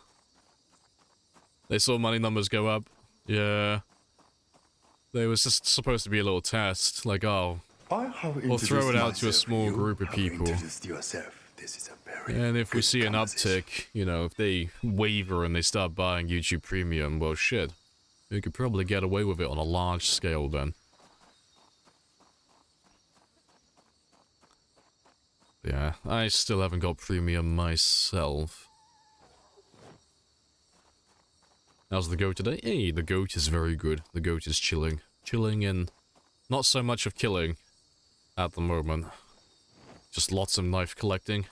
They saw money numbers go up. Yeah. There was just supposed to be a little test, like, oh, we'll throw it out to a small group of people. And if we see an uptick, you know, if they waver and they start buying YouTube Premium, well, shit. We could probably get away with it on a large scale then. Yeah, I still haven't got Premium myself. How's the goat today? Hey, the goat is very good. The goat is chilling. Chilling and not so much of killing at the moment. Just lots of knife collecting.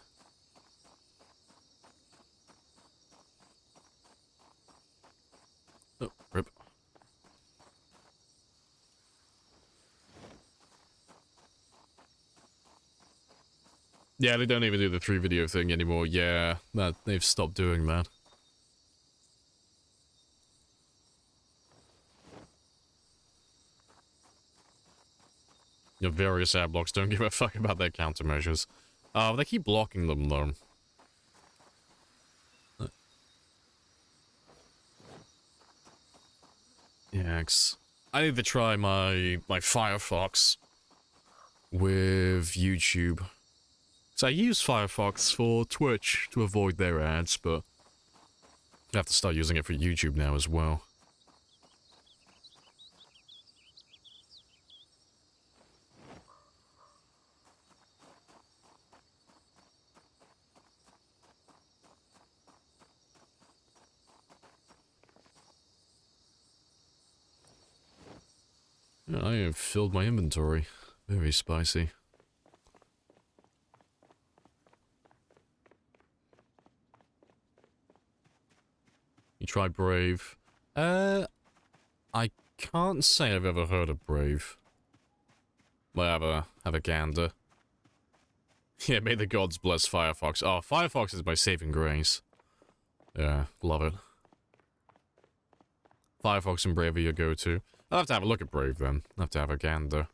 Oh, rip. Yeah, they don't even do the 3 video thing anymore. Yeah, they've stopped doing that. Your various ad blocks don't give a fuck about their countermeasures. They keep blocking them, though. Yeah, I need to try my Firefox with YouTube. So I use Firefox for Twitch to avoid their ads, but I have to start using it for YouTube now as well. Yeah, I have filled my inventory. Very spicy. You try Brave. I can't say I've ever heard of Brave. But have a gander. Yeah, may the gods bless Firefox. Oh, Firefox is my saving grace. Yeah, love it. Firefox and Brave are your go-to. I'll have to have a look at Brave then. I'll have to have a gander.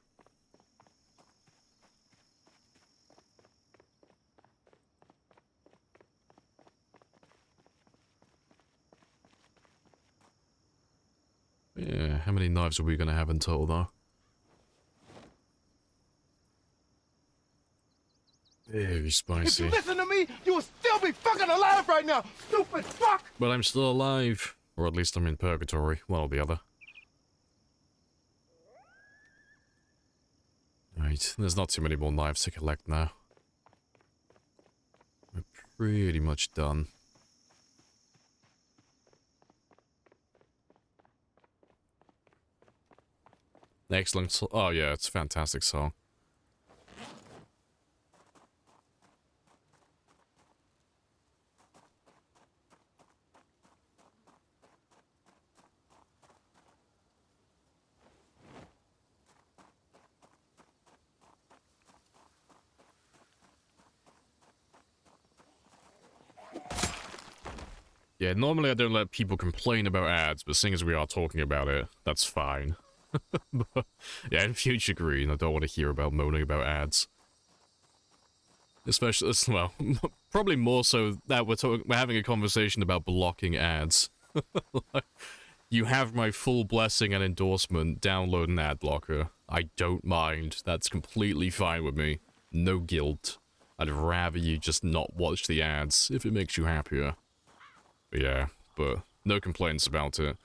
Yeah, how many knives are we gonna have in total though? Very spicy. If you listen to me, you will still be fucking alive right now, stupid fuck! But I'm still alive. Or at least I'm in purgatory, one or the other. Right, there's not too many more knives to collect now. We're pretty much done. Excellent. Oh yeah, it's a fantastic song. Yeah, normally I don't let people complain about ads, but seeing as we are talking about it, that's fine. But, yeah, in future green, I don't want to hear about moaning about ads. Especially, well, probably more so that we're having a conversation about blocking ads. You have my full blessing and endorsement, download an ad blocker. I don't mind, that's completely fine with me. No guilt. I'd rather you just not watch the ads, if it makes you happier. Yeah, but no complaints about it.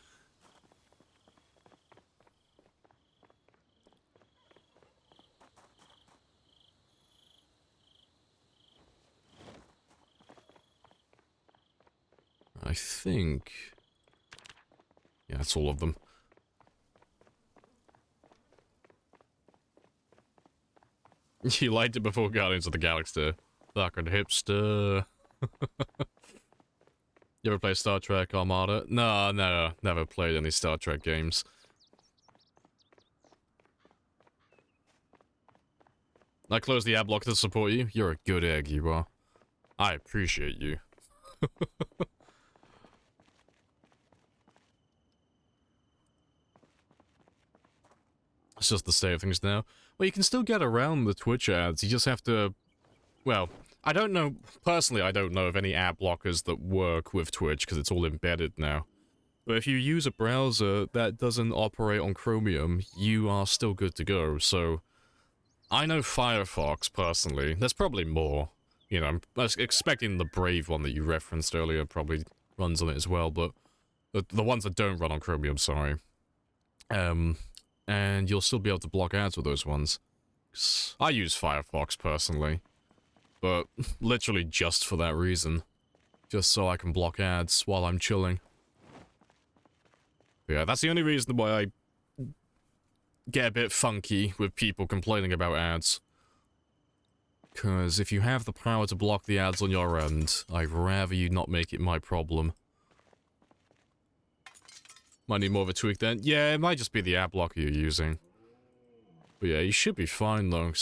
I think... yeah, that's all of them. You liked it before Guardians of the Galaxy. Fucking hipster. You ever play Star Trek Armada? No, never played any Star Trek games. I closed the ad block to support you. You're a good egg, you are. I appreciate you. It's just the state of things now. Well, you can still get around the Twitch ads. You just have to... well, I don't know... personally, I don't know of any ad blockers that work with Twitch, because it's all embedded now. But if you use a browser that doesn't operate on Chromium, you are still good to go, so... I know Firefox, personally. There's probably more. You know, I'm expecting the Brave one that you referenced earlier probably runs on it as well, but... the ones that don't run on Chromium, sorry. And you'll still be able to block ads with those ones. I use Firefox, personally. But literally just for that reason. Just so I can block ads while I'm chilling. But yeah, that's the only reason why I get a bit funky with people complaining about ads. Because if you have the power to block the ads on your end, I'd rather you not make it my problem. Might need more of a tweak then. Yeah, it might just be the ad blocker you're using. But yeah, you should be fine, though.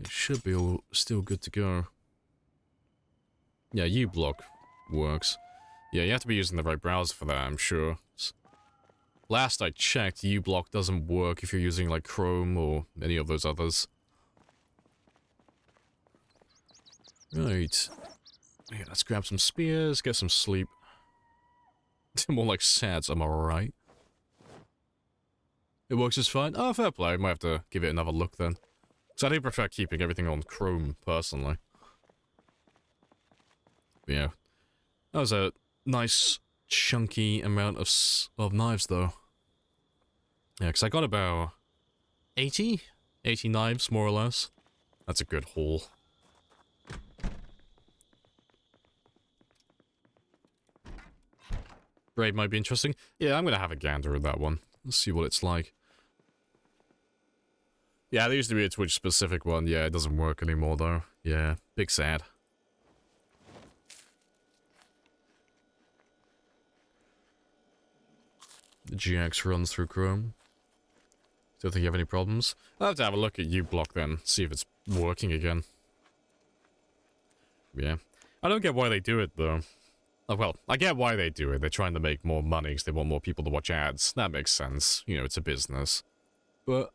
It should be all still good to go. Yeah, uBlock works. Yeah, you have to be using the right browser for that, I'm sure. Last I checked, uBlock doesn't work if you're using like Chrome or any of those others. Right. Yeah, let's grab some spears, get some sleep. More like sads, am I right? It works just fine. Oh, fair play. I might have to give it another look then. Because I do prefer keeping everything on Chrome, personally. But yeah. That was a nice, chunky amount of knives, though. Yeah, because I got about 80 knives, more or less. That's a good haul. Raid might be interesting. Yeah, I'm gonna have a gander at that one. Let's see what it's like. Yeah, there used to be a Twitch-specific one. Yeah, it doesn't work anymore, though. Yeah, big sad. The GX runs through Chrome. Don't think you have any problems. I'll have to have a look at uBlock then, see if it's working again. Yeah. I don't get why they do it, though. Oh, well, I get why they do it. They're trying to make more money because they want more people to watch ads. That makes sense. You know, it's a business. But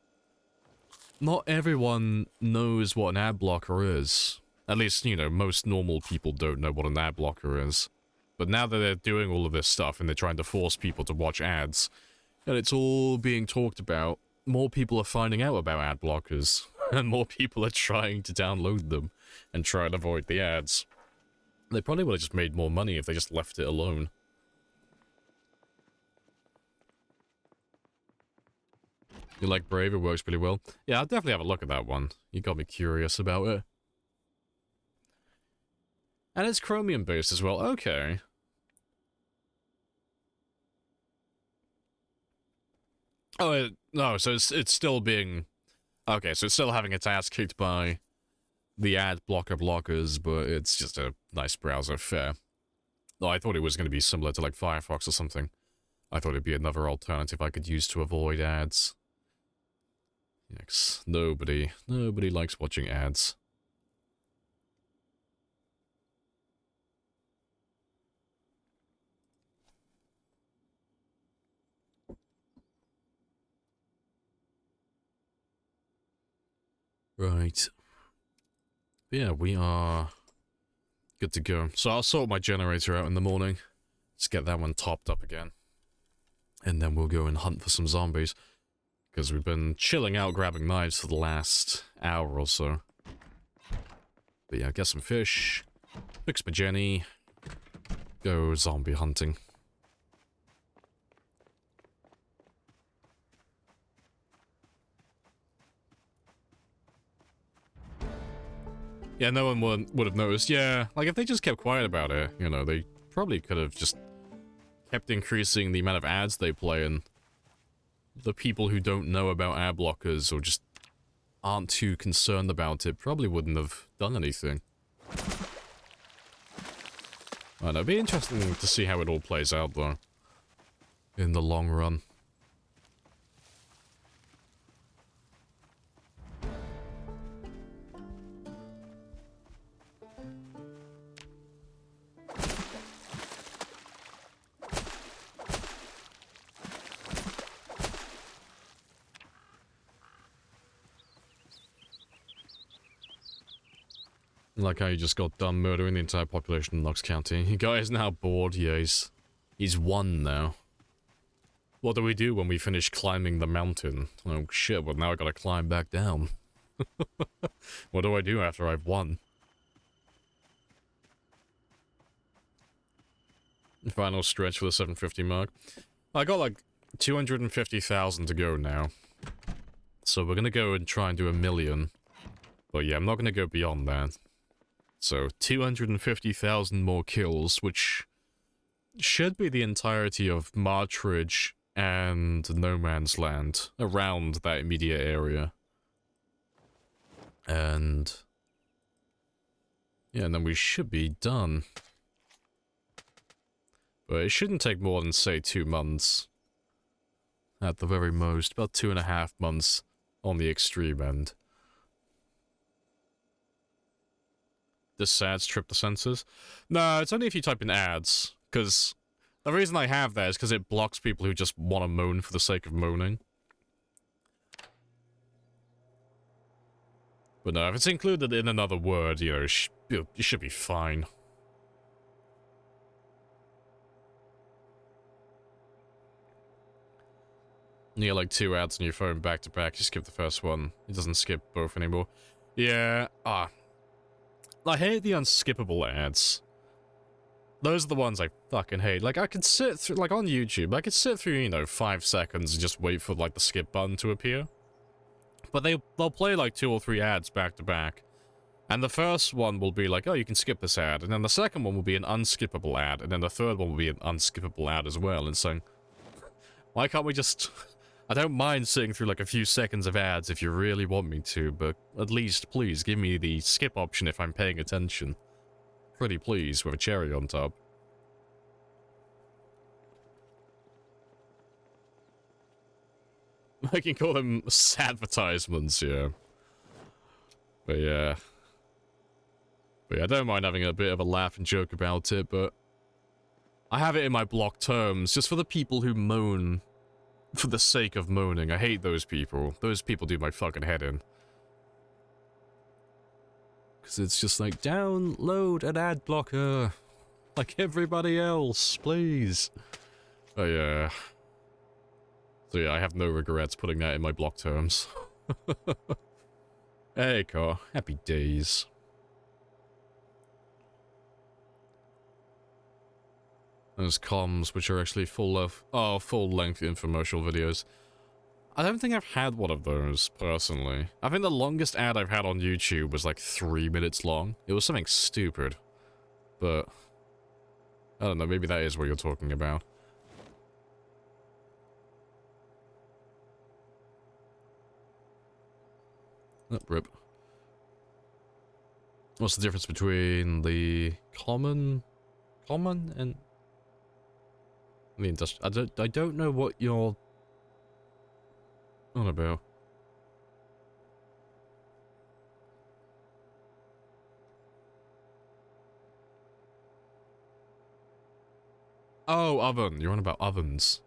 not everyone knows what an ad blocker is. At least, you know, most normal people don't know what an ad blocker is. But now that they're doing all of this stuff and they're trying to force people to watch ads, and it's all being talked about, more people are finding out about ad blockers, and more people are trying to download them and try and avoid the ads. They probably would have just made more money if they just left it alone. You like Brave? It works pretty well. Yeah, I'll definitely have a look at that one. You got me curious about it. And it's Chromium based as well. Okay. Oh, no, so it's still being... Okay, so it's still having its ass kicked by the ad blockers, but it's just a nice browser, fair. No, I thought it was going to be similar to like Firefox or something. I thought it'd be another alternative I could use to avoid ads. Yikes. Nobody likes watching ads. Right. Yeah, we are good to go. So I'll sort my generator out in the morning. Let's get that one topped up again. And then we'll go and hunt for some zombies. Because we've been chilling out grabbing knives for the last hour or so. But yeah, get some fish. Fix my Jenny. Go zombie hunting. Yeah, no one would have noticed. Yeah, like if they just kept quiet about it, you know, they probably could have just kept increasing the amount of ads they play, and the people who don't know about ad blockers or just aren't too concerned about it probably wouldn't have done anything. I don't know, it'd be interesting to see how it all plays out, though, in the long run. Like how you just got done murdering the entire population in Knox County. You guys now bored? Yeah, he's won now. What do we do when we finish climbing the mountain? Oh shit, well now I gotta climb back down. What do I do after I've won? Final stretch for the 750 mark. I got like 250,000 to go now. So we're gonna go and try and do 1 million. But yeah, I'm not gonna go beyond that. So 250,000 more kills, which should be the entirety of Martridge and No Man's Land around that immediate area. And yeah, and then we should be done. But it shouldn't take more than, say, 2 months. At the very most, about 2.5 months on the extreme end. Does ads trip the sensors? No, it's only if you type in ads, because The reason I have that is because it blocks people who just want to moan for the sake of moaning. But no, if it's included in another word, you know, it should be fine. You get like 2 ads on your phone back to back, you skip the first one. It doesn't skip both anymore. Yeah, I hate the unskippable ads. Those are the ones I fucking hate. Like, I could sit through, like on YouTube, I could sit through, you know, 5 seconds and just wait for, like, the skip button to appear. But they'll play, like, 2 or 3 ads back to back. And the first one will be like, oh, you can skip this ad. And then the second one will be an unskippable ad. And then the third one will be an unskippable ad as well. And saying, why can't we just... I don't mind sitting through, like, a few seconds of ads if you really want me to, but at least, please, give me the skip option if I'm paying attention. Pretty please, with a cherry on top. I can call them advertisements, yeah. But yeah, I don't mind having a bit of a laugh and joke about it, but I have it in my block terms, just for the people who moan for the sake of moaning. I hate those people. Those people do my fucking head in. Because it's just like, download an ad blocker. Like everybody else, please. Oh yeah. So yeah, I have no regrets putting that in my block terms. Hey, car. Happy days. There's comms, which are actually full-length infomercial videos. I don't think I've had one of those, personally. I think the longest ad I've had on YouTube was like 3 minutes long. It was something stupid. But... I don't know, maybe that is what you're talking about. Oh, rip. What's the difference between the common and the industrial? I don't know what you're on about. Oh, oven. You're on about ovens.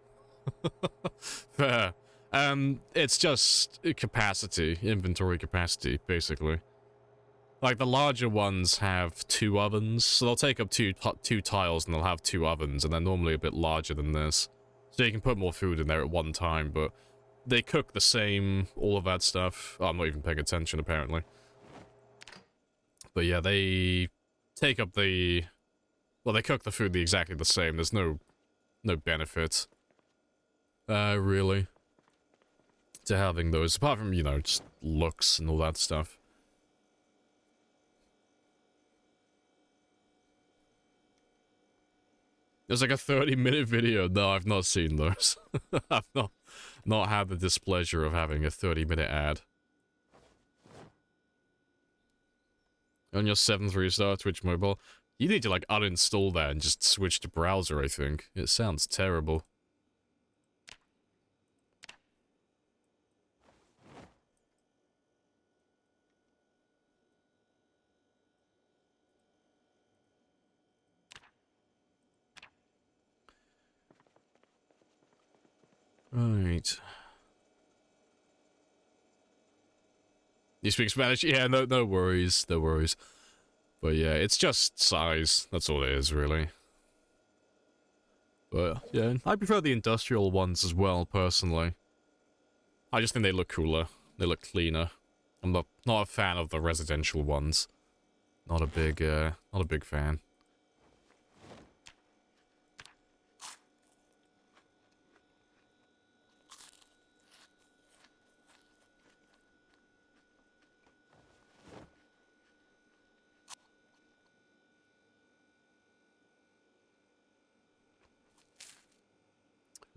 Fair. It's just capacity, inventory capacity, basically. Like, the larger ones have 2 ovens, so they'll take up two tiles and they'll have 2 ovens, and they're normally a bit larger than this. So you can put more food in there at one time, but they cook the same, all of that stuff. Oh, I'm not even paying attention, apparently. But yeah, they take up the... Well, they cook the food exactly the same. There's no benefit, really, to having those, apart from, you know, just looks and all that stuff. There's like a 30-minute video. No, I've not seen those. I've not had the displeasure of having a 30-minute ad. On your 7th restart, Twitch Mobile, you need to, like, uninstall that and just switch to browser, I think. It sounds terrible. Right. You speak Spanish? Yeah, no worries, no worries. But yeah, it's just size. That's all it is, really. But yeah, I prefer the industrial ones as well, personally. I just think they look cooler. They look cleaner. I'm not a fan of the residential ones. Not a big fan.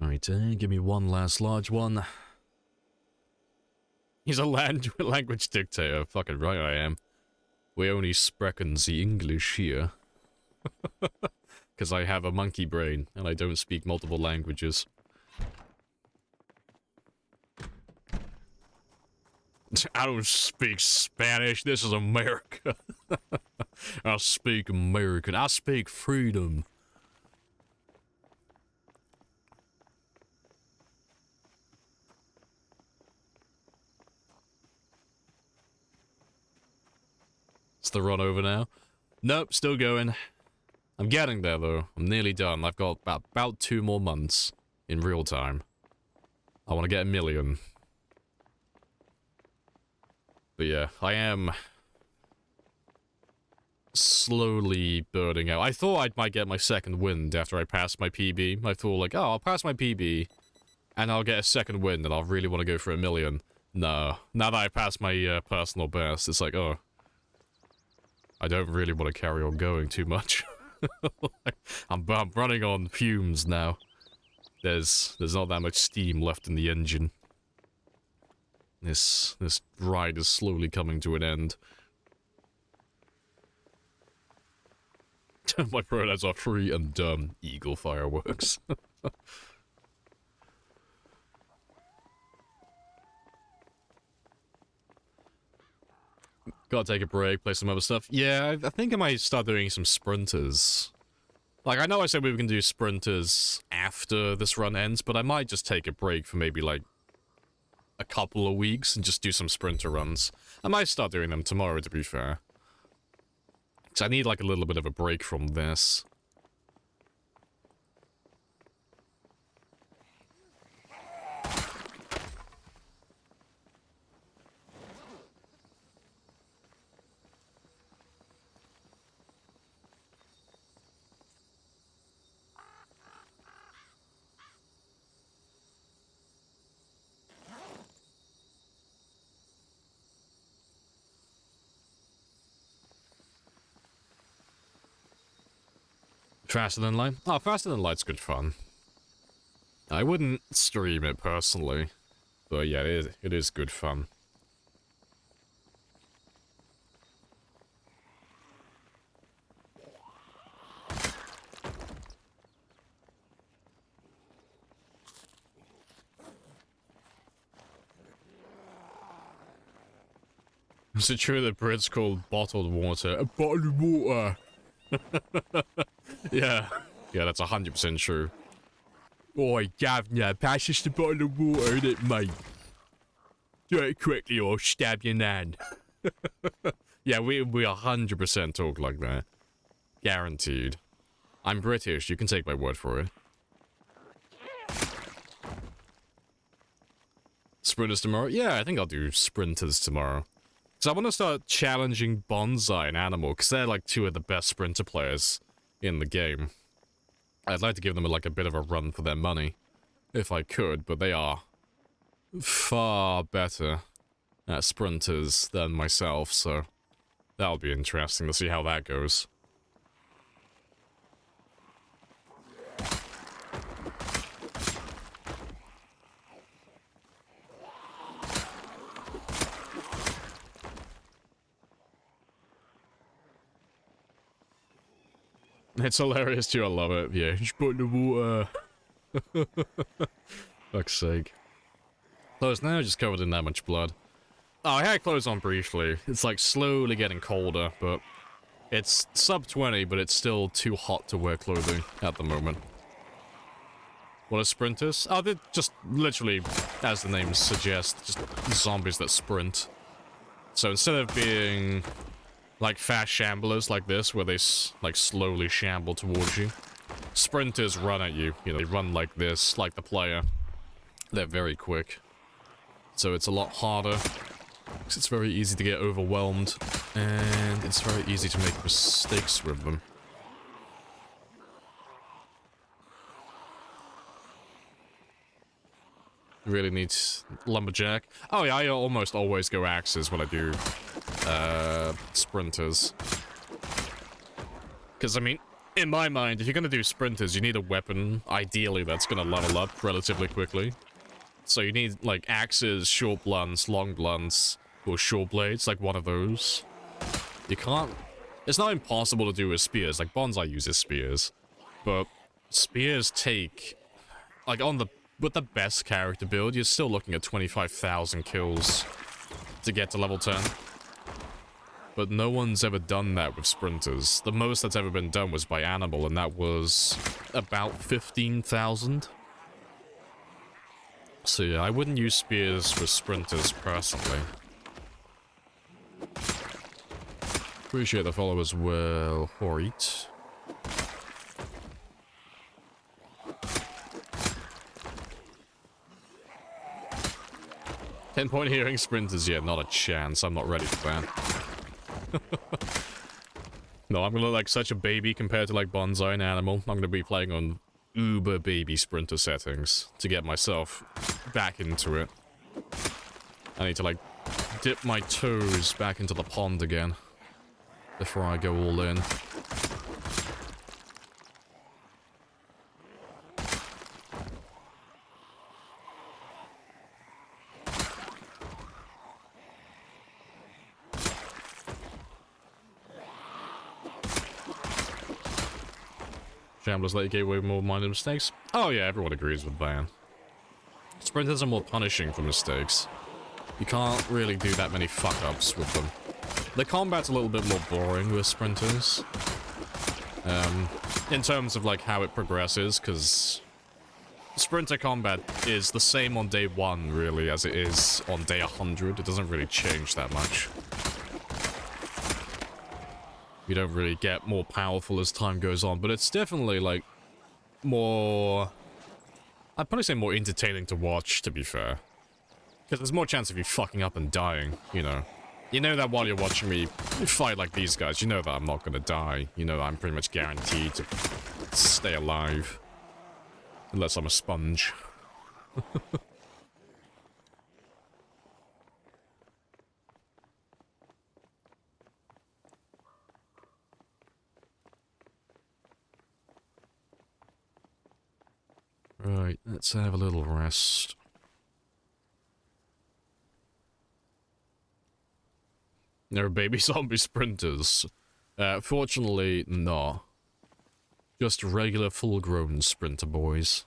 Alright, give me one last large one. He's a language dictator. Fucking right I am. We only sprechen the English here. Because I have a monkey brain, and I don't speak multiple languages. I don't speak Spanish. This is America. I speak American. I speak freedom. the run over now. Nope, still going. I'm getting there, though. I'm nearly done. I've got about 2 more months in real time. I want to get 1 million. But yeah, I am slowly burning out. I thought I might get my second wind after I passed my PB. I thought, like, oh, I'll pass my PB, and I'll get a second wind, and I'll really want to go for 1 million. No. Now that I passed my personal best, it's like, oh, I don't really want to carry on going too much. I'm running on fumes now. There's not that much steam left in the engine. This ride is slowly coming to an end. My pronouns are free and dumb. Eagle fireworks. Gotta take a break, play some other stuff. Yeah, I think I might start doing some sprinters. Like, I know I said we were gonna do sprinters after this run ends, but I might just take a break for maybe, like, a couple of weeks and just do some sprinter runs. I might start doing them tomorrow, to be fair. So I need, like, a little bit of a break from this. Faster than Light? Oh, Faster than Light's good fun. I wouldn't stream it personally, but yeah, it is good fun. Is it true that Brits call bottled water a bottled water? Yeah, that's 100% true. Oi, Governor, pass us the bottle of water, innit, mate? Do it quickly or I'll stab your nan. Yeah, we 100% talk like that. Guaranteed. I'm British, you can take my word for it. Sprinters tomorrow? Yeah, I think I'll do sprinters tomorrow. So I want to start challenging Bonsai and Animal, because they're like 2 of the best sprinter players in the game. I'd like to give them like a bit of a run for their money, if I could, but they are far better at sprinters than myself, so that'll be interesting to see how that goes. It's hilarious too, I love it. Yeah, just put in the water. Fuck's sake. Clothes now just covered in that much blood. Oh, I had clothes on briefly. It's like slowly getting colder, but it's sub 20, but it's still too hot to wear clothing at the moment. What are sprinters? Oh, they're just literally, as the name suggests, just zombies that sprint. So instead of being like fast shamblers like this, where they like slowly shamble towards you, sprinters run at you. You know, they run like this, like the player. They're very quick. So it's a lot harder, because it's very easy to get overwhelmed, and it's very easy to make mistakes with them. Really needs lumberjack. Oh yeah, I almost always go axes when I do sprinters. Because I mean, in my mind, if you're gonna do sprinters, you need a weapon, ideally, that's gonna level up relatively quickly. So you need like axes, short blunts, long blunts, or short blades, like one of those. You can't... It's not impossible to do with spears, like Bonsai uses spears. But spears take... Like on the... With the best character build, you're still looking at 25,000 kills to get to level 10. But no one's ever done that with sprinters. The most that's ever been done was by Animal, and that was about 15,000. So yeah, I wouldn't use spears for sprinters personally. Appreciate the follow as well, Horit. Ten-point hearing sprinters, yeah, not a chance. I'm not ready for that. No, I'm gonna look like such a baby compared to like Bonsai and Animal. I'm gonna be playing on uber baby sprinter settings to get myself back into it. I need to like dip my toes back into the pond again before I go all in. Shamblers let you get away with more minor mistakes. Oh yeah, everyone agrees with that. Sprinters are more punishing for mistakes. You can't really do that many fuck-ups with them. The combat's a little bit more boring with sprinters. In terms of like how it progresses, because sprinter combat is the same on day 1 really as it is on day 100. It doesn't really change that much. You don't really get more powerful as time goes on, but it's definitely, like, more... I'd probably say more entertaining to watch, to be fair. Because there's more chance of you fucking up and dying, you know. You know that while you're watching me fight like these guys, you know that I'm not gonna die. You know that I'm pretty much guaranteed to stay alive. Unless I'm a sponge. Right, let's have a little rest. There are baby zombie sprinters. Fortunately, no. Just regular full-grown sprinter boys.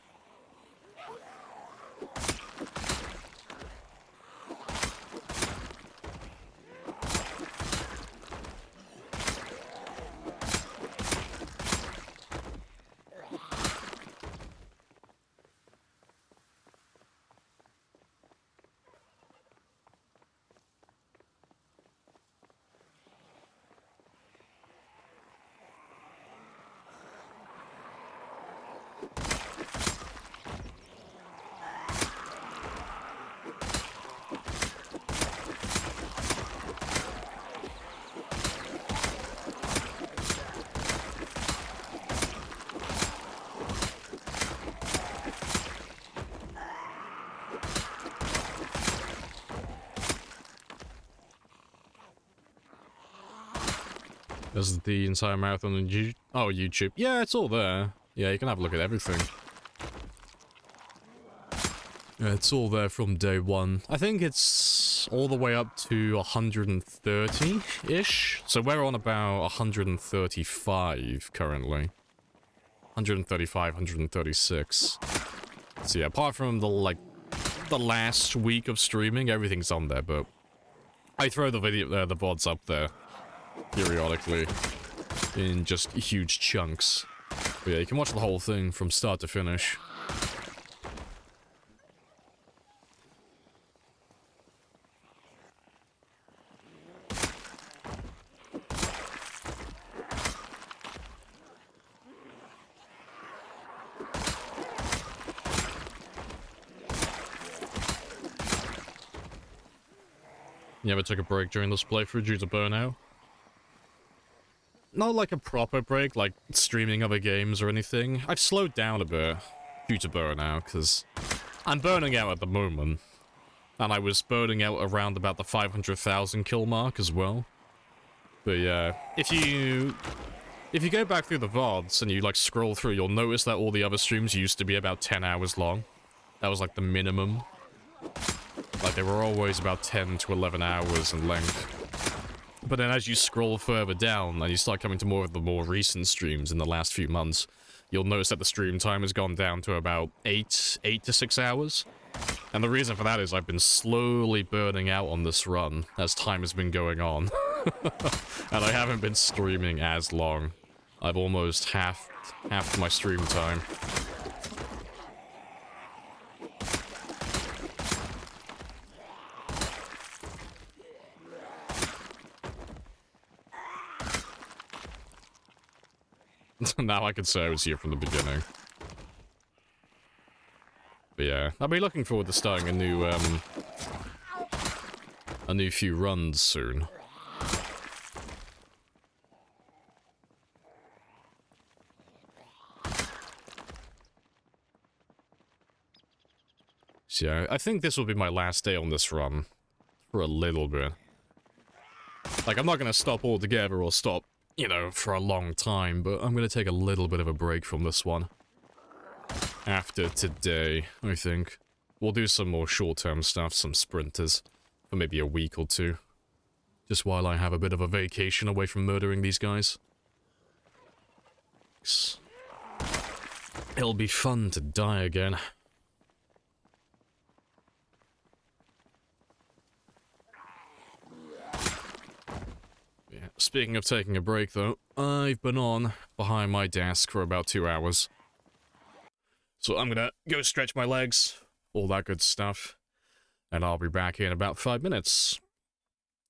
There's the entire marathon on YouTube. Yeah, it's all there. Yeah, you can have a look at everything. Yeah, it's all there from day 1. I think it's all the way up to 130-ish. So we're on about 135 currently. 135, 136. So yeah, apart from the last week of streaming, everything's on there, but I throw the VODs up there periodically in just huge chunks. But yeah, you can watch the whole thing from start to finish. You ever took a break during this playthrough due to burnout? Not like a proper break, like streaming other games or anything. I've slowed down a bit due to burnout, because I'm burning out at the moment. And I was burning out around about the 500,000 kill mark as well. But yeah, if you go back through the VODs and you like scroll through, you'll notice that all the other streams used to be about 10 hours long. That was like the minimum. Like they were always about 10 to 11 hours in length. But then as you scroll further down and you start coming to more of the more recent streams in the last few months, you'll notice that the stream time has gone down to about 8 to 6 hours. And the reason for that is I've been slowly burning out on this run as time has been going on. And I haven't been streaming as long. I've almost halved my stream time. Now I could say I was here from the beginning. But yeah, I'll be looking forward to starting a new few runs soon. So yeah, I think this will be my last day on this run. For a little bit. Like, I'm not gonna stop altogether or stop, you know, for a long time, but I'm gonna take a little bit of a break from this one. After today, I think. We'll do some more short-term stuff, some sprinters, for maybe a week or two. Just while I have a bit of a vacation away from murdering these guys. It'll be fun to die again. Yeah. Speaking of taking a break, though, I've been on behind my desk for about 2 hours. So I'm gonna go stretch my legs, all that good stuff, and I'll be back in about 5 minutes.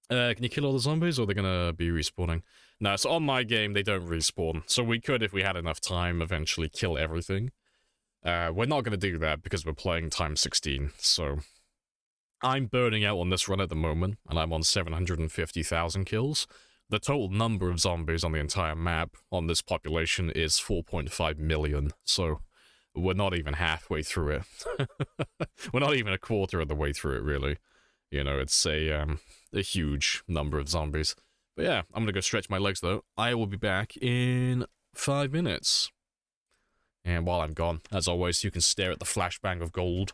Can you kill all the zombies, or are they gonna be respawning? No, so on my game, they don't respawn, so we could, if we had enough time, eventually kill everything. We're not gonna do that because we're playing times 16, so... I'm burning out on this run at the moment, and I'm on 750,000 kills. The total number of zombies on the entire map on this population is 4.5 million, so we're not even halfway through it. We're not even a quarter of the way through it, really. You know, it's a huge number of zombies. But yeah, I'm gonna go stretch my legs, though. I will be back in 5 minutes. And while I'm gone, as always, you can stare at the flashbang of gold.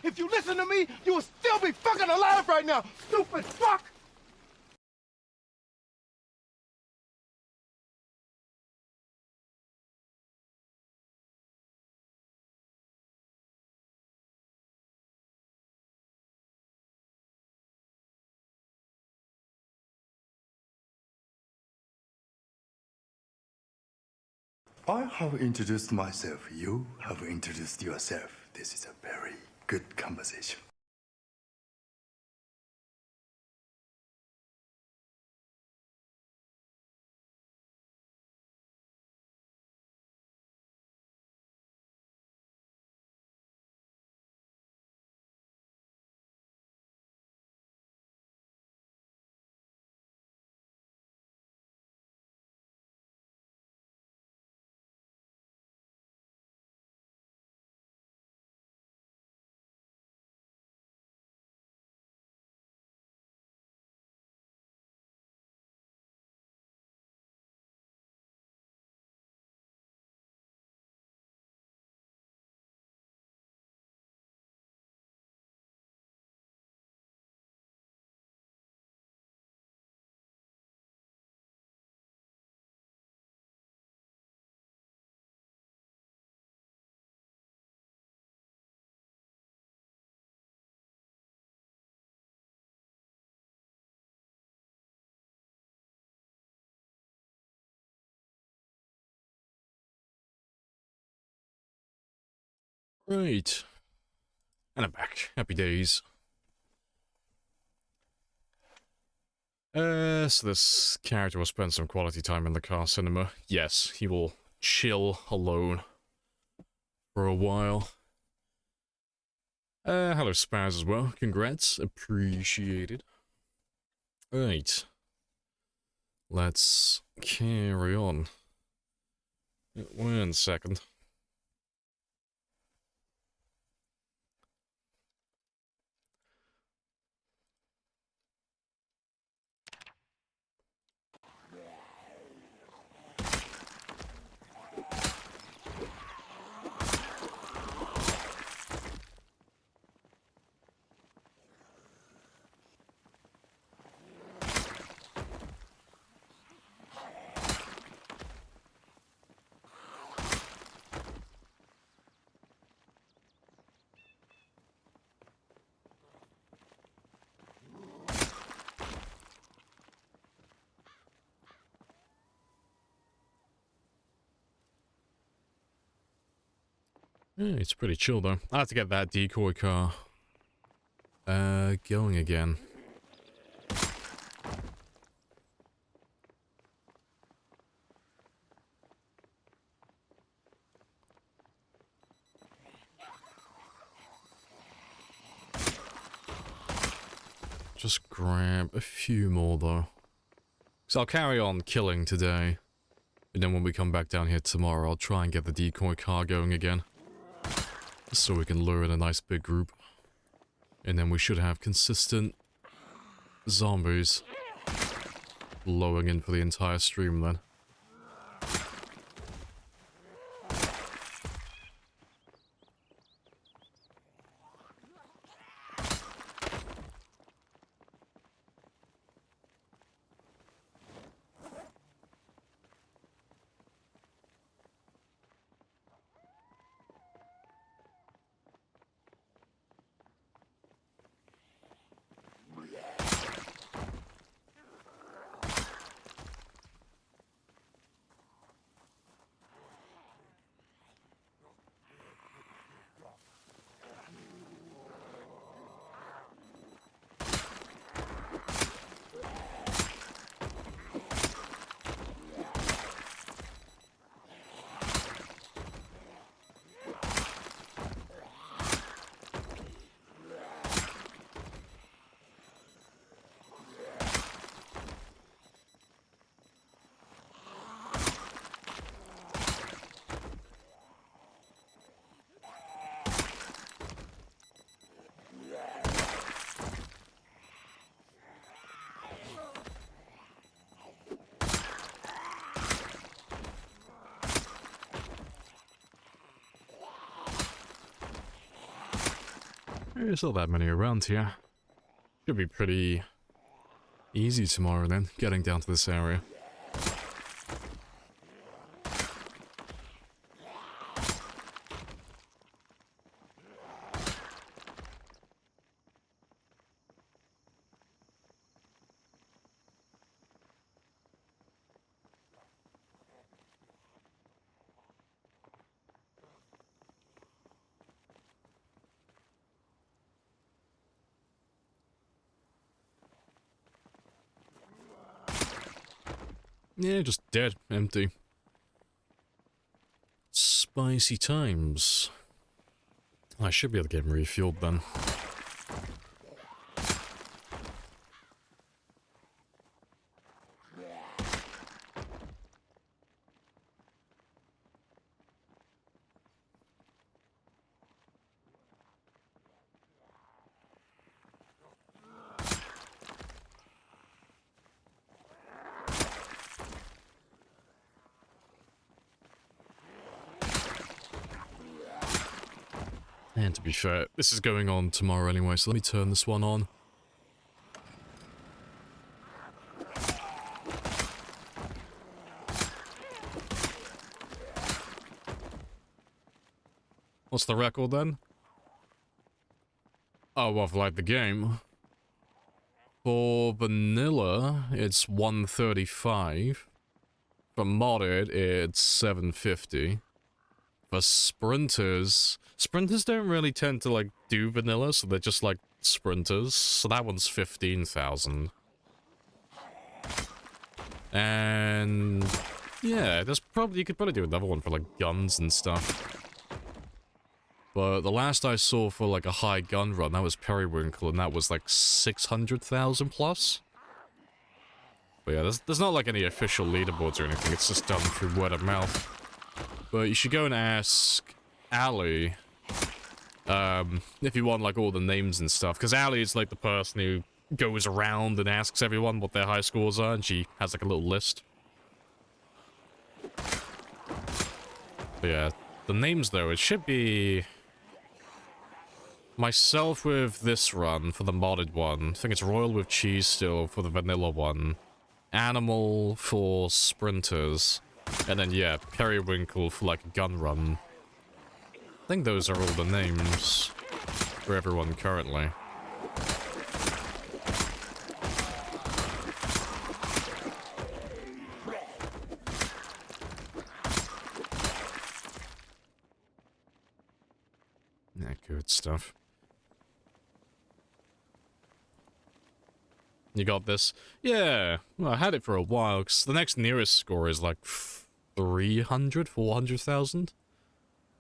If you listen to me, you will still be fucking alive right now, stupid fuck! I have introduced myself. You have introduced yourself. This is a very good conversation. Right. And I'm back. Happy days. So this character will spend some quality time in the car cinema. Yes, he will chill alone for a while. Hello Spaz as well. Congrats. Appreciated. Right. Let's carry on. 1 second. Yeah, it's pretty chill though. I have to get that decoy car going again. Just grab a few more though. So I'll carry on killing today. And then when we come back down here tomorrow, I'll try and get the decoy car going again. So we can lure in a nice big group. And then we should have consistent zombies blowing in for the entire stream then. There's not that many around here. Should be pretty easy tomorrow then, getting down to this area. Yeah, just dead, empty. Spicy times. I should be able to get him refueled then. And to be fair, this is going on tomorrow anyway, so let me turn this one on. What's the record then? Oh, well, for like the game. For vanilla, it's 135. For modded, it's 750. For sprinters don't really tend to like do vanilla, so they're just like sprinters. So that one's 15,000. And yeah, you could probably do another one for like guns and stuff. But the last I saw for like a high gun run, that was Periwinkle, and that was like 600,000 plus. But yeah, there's not like any official leaderboards or anything, it's just done through word of mouth. But you should go and ask Ali, if you want like all the names and stuff, because Ali is like the person who goes around and asks everyone what their high scores are, and she has like a little list. But yeah, the names though, it should be myself with this run for the modded one. I think it's Royal with Cheese still for the vanilla one. Animal for sprinters. And then yeah, Periwinkle for like a gun run. I think those are all the names for everyone currently. Yeah, good stuff. You got this? Yeah, well, I had it for a while, because the next nearest score is like 300, 400,000?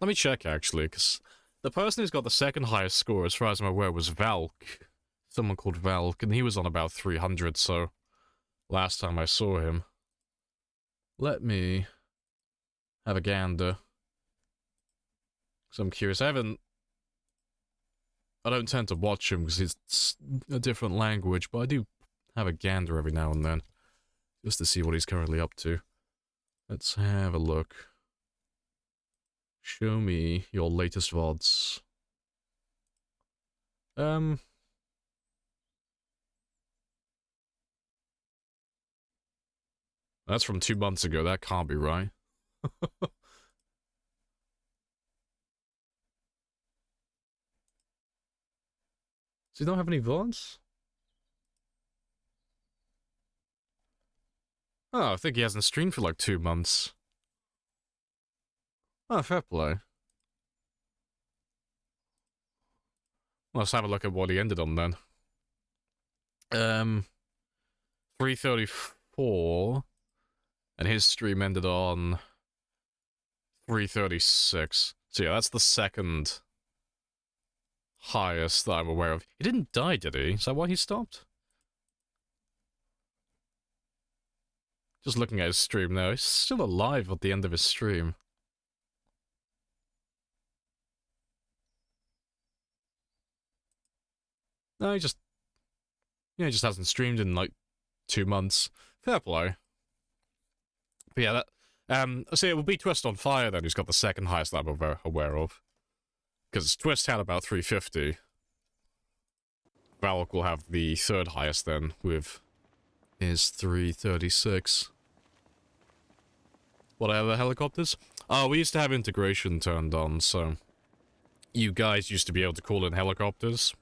Let me check, actually, because the person who's got the second highest score, as far as I'm aware, was Valk. Someone called Valk, and he was on about 300, so last time I saw him. Let me have a gander. Because I'm curious. I don't tend to watch him because it's a different language, but I do have a gander every now and then, just to see what he's currently up to. Let's have a look. Show me your latest VODs. That's from 2 months ago, that can't be right. Does he not have any VODs? Oh, I think he hasn't streamed for like 2 months. Oh, fair play. Let's have a look at what he ended on then. 334, and his stream ended on 336. So yeah, that's the second highest that I'm aware of. He didn't die, did he? Is that why he stopped? Just looking at his stream now, he's still alive at the end of his stream. No, he just hasn't streamed in like 2 months. Fair play. But yeah, so it will be Twist on Fire then, who's got the second highest that I'm aware of. Because Twist had about 350. Valk will have the third highest then, with his 336. What other helicopters? Oh, we used to have integration turned on, so you guys used to be able to call in helicopters.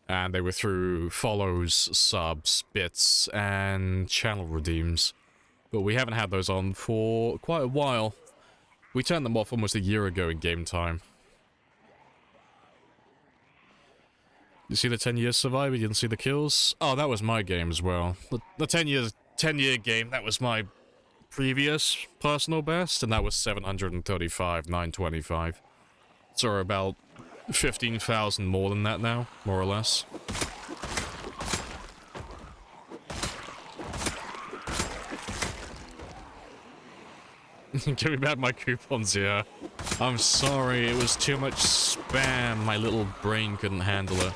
And they were through follows, subs, bits, and channel redeems. But we haven't had those on for quite a while. We turned them off almost a year ago in game time. You see the 10 years survivor? You didn't see the kills? Oh, that was my game as well. The 10 year game, that was my previous personal best, and that was 735, 925. So we're about 15,000 more than that now, more or less. Give me back my coupons, yeah. I'm sorry, it was too much spam. My little brain couldn't handle it.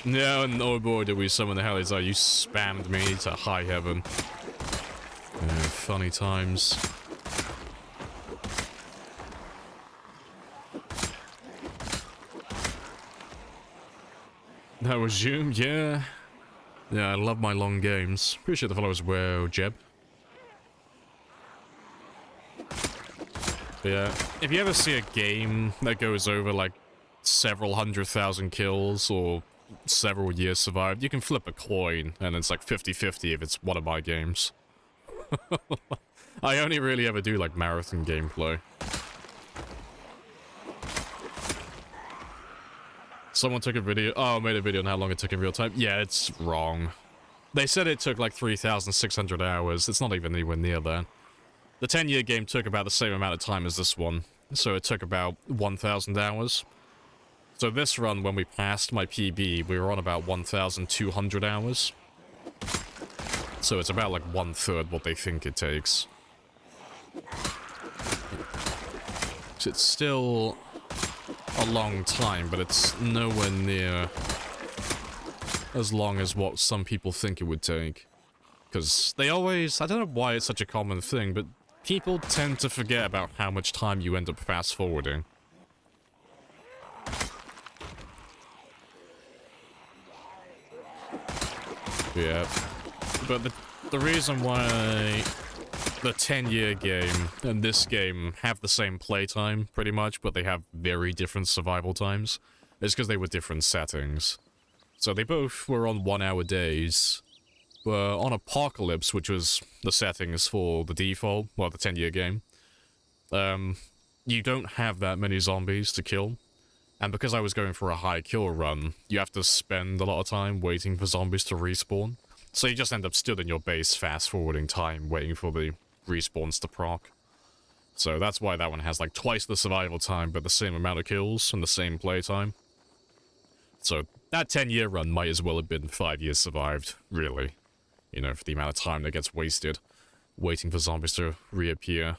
No, and oh boy, did we summon the hellies. You spammed me to high heaven. Yeah, funny times. That was you? Yeah. Yeah, I love my long games. Appreciate the follow as well, Jeb. But yeah, if you ever see a game that goes over like several 100,000 kills or several years survived, you can flip a coin and it's like 50-50 if it's one of my games. I only really ever do like marathon gameplay. Someone took a video. Oh, made a video on how long it took in real time. Yeah, it's wrong. They said it took like 3,600 hours. It's not even anywhere near that. The 10-year game took about the same amount of time as this one. So it took about 1,000 hours. So this run, when we passed my PB, we were on about 1,200 hours. So it's about like 1/3 what they think it takes. So it's still a long time, but it's nowhere near as long as what some people think it would take. Because they always, I don't know why it's such a common thing, but people tend to forget about how much time you end up fast forwarding. Yeah, but the reason why the 10-year game and this game have the same playtime, pretty much, but they have very different survival times, is because they were different settings. So they both were on 1-hour days, but on Apocalypse, which was the settings for the default, well, the 10-year game, you don't have that many zombies to kill. And because I was going for a high kill run, you have to spend a lot of time waiting for zombies to respawn. So you just end up stood in your base fast-forwarding time, waiting for the respawns to proc. So that's why that one has like twice the survival time, but the same amount of kills and the same playtime. So that 10-year run might as well have been 5 years survived, really. You know, for the amount of time that gets wasted, waiting for zombies to reappear.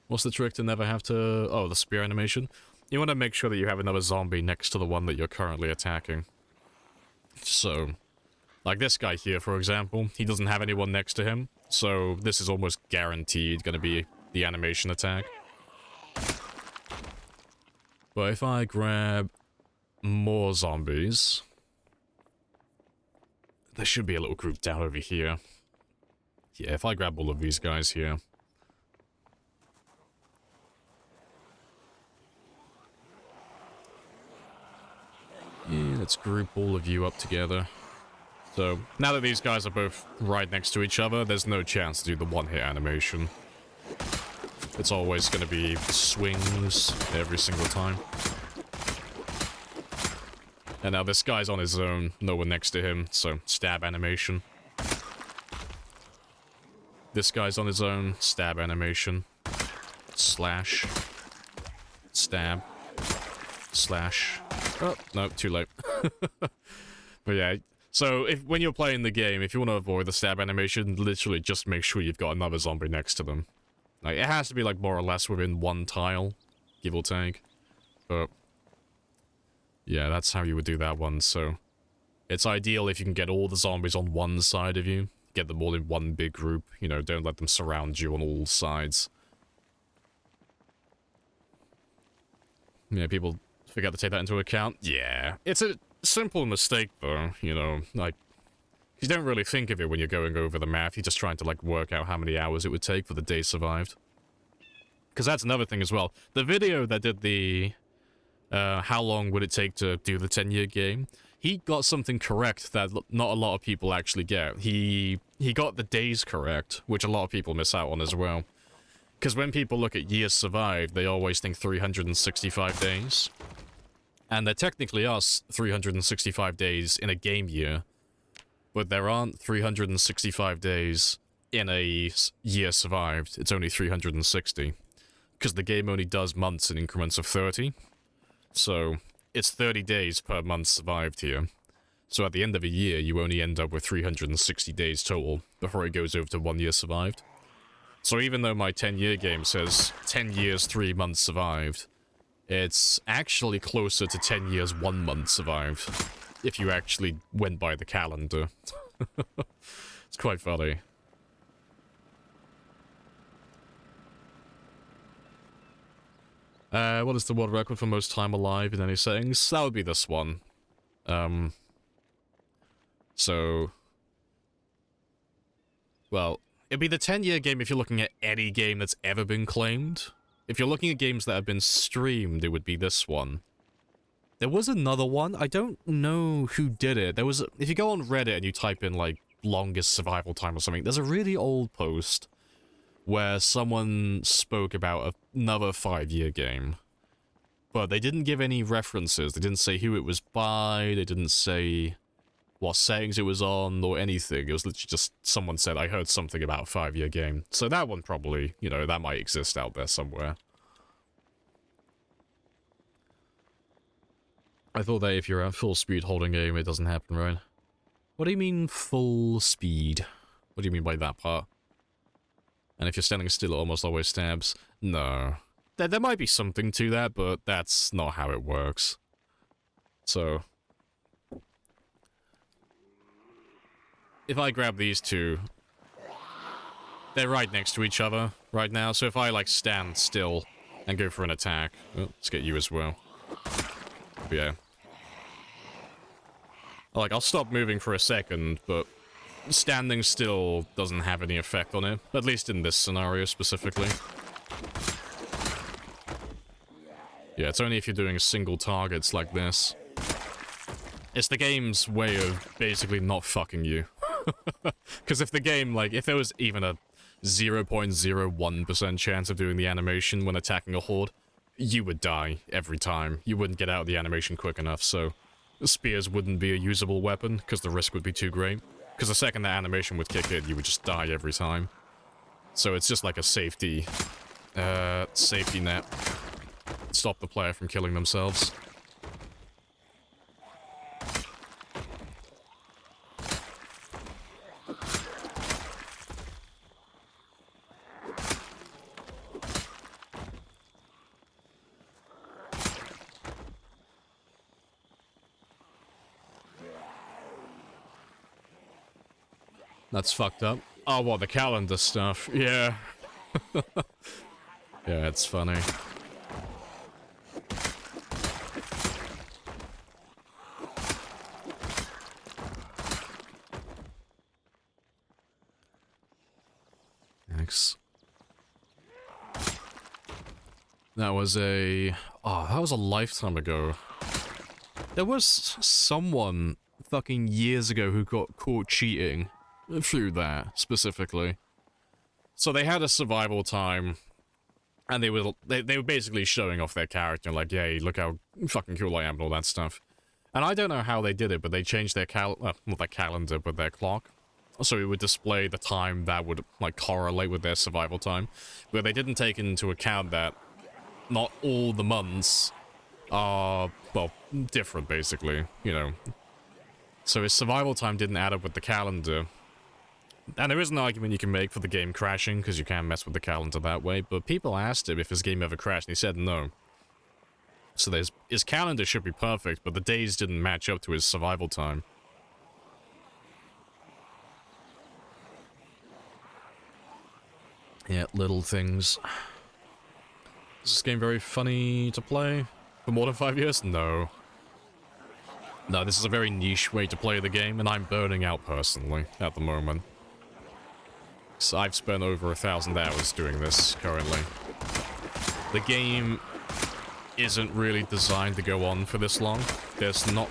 What's the trick to never have to... Oh, the spear animation? You want to make sure that you have another zombie next to the one that you're currently attacking. So, like this guy here, for example, he doesn't have anyone next to him, so this is almost guaranteed going to be the animation attack. But if I grab more zombies... There should be a little group down over here. Yeah, if I grab all of these guys here... Yeah, let's group all of you up together. So, now that these guys are both right next to each other, there's no chance to do the one-hit animation. It's always going to be swings every single time. And now this guy's on his own, no one next to him, so stab animation. This guy's on his own, stab animation. Slash. Stab. Slash. Oh, no, too late. But yeah, so when you're playing the game, if you want to avoid the stab animation, literally just make sure you've got another zombie next to them. Like, it has to be like more or less within one tile, give or take. But yeah, that's how you would do that one, so it's ideal if you can get all the zombies on one side of you, get them all in one big group, you know, don't let them surround you on all sides. Yeah, people forget to take that into account. Yeah, it's a simple mistake though, you know, like, you don't really think of it when you're going over the math, you're just trying to like work out how many hours it would take for the day survived. Because that's another thing as well. The video that did the, how long would it take to do the 10-year game, he got something correct that not a lot of people actually get. He got the days correct, which a lot of people miss out on as well. Because when people look at years survived, they always think 365 days. And there technically are 365 days in a game year, but there aren't 365 days in a year survived. It's only 360. Because the game only does months in increments of 30. So, it's 30 days per month survived here. So at the end of a year, you only end up with 360 days total before it goes over to 1 year survived. So even though my 10-year game says 10 years, 3 months survived, it's actually closer to 10 years, 1 month survived, if you actually went by the calendar. It's quite funny. What is the world record for most time alive in any settings? That would be this one. So... Well, it'd be the 10-year game if you're looking at any game that's ever been claimed. If you're looking at games that have been streamed, it would be this one. There was another one. I don't know who did it. There was... If you go on Reddit and you type in, like, longest survival time or something, there's a really old post where someone spoke about another 5-year game. But they didn't give any references. They didn't say who it was by. They didn't say what settings it was on or anything. It was literally just someone said, I heard something about a 5-year game. So that one probably, you know, that might exist out there somewhere. I thought that if you're at full speed holding aim, it doesn't happen, right? What do you mean full speed? What do you mean by that part? And if you're standing still, it almost always stabs. No. There might be something to that, but that's not how it works. So... If I grab these two... They're right next to each other right now, so if I, like, stand still and go for an attack... Oh, let's get you as well. But yeah. Like, I'll stop moving for a second, but... Standing still doesn't have any effect on it, at least in this scenario specifically. Yeah, it's only if you're doing single targets like this. It's the game's way of basically not fucking you. Because if the game, like, if there was even a 0.01% chance of doing the animation when attacking a horde, you would die every time. You wouldn't get out of the animation quick enough, so spears wouldn't be a usable weapon, because the risk would be too great. Because the second that animation would kick in, you would just die every time. So it's just like a safety net. Stop the player from killing themselves. That's fucked up. Oh, what, the calendar stuff? Yeah. Yeah, it's funny. Thanks. That was a... Oh, that was a lifetime ago. There was someone fucking years ago who got caught cheating through that, specifically. So they had a survival time, and they were basically showing off their character, like, yay, look how fucking cool I am and all that stuff. And I don't know how they did it, but they changed their not their calendar, but their clock. So it would display the time that would, like, correlate with their survival time. But they didn't take into account that not all the months are, well, different, basically, you know. So his survival time didn't add up with the calendar. And there is an argument you can make for the game crashing, because you can't mess with the calendar that way, but people asked him if his game ever crashed, and he said no. So his calendar should be perfect, but the days didn't match up to his survival time. Yeah, little things. Is this game very funny to play? For more than 5 years? No. No, this is a very niche way to play the game, and I'm burning out personally at the moment. So I've spent over 1,000 hours doing this currently. The game isn't really designed to go on for this long. There's not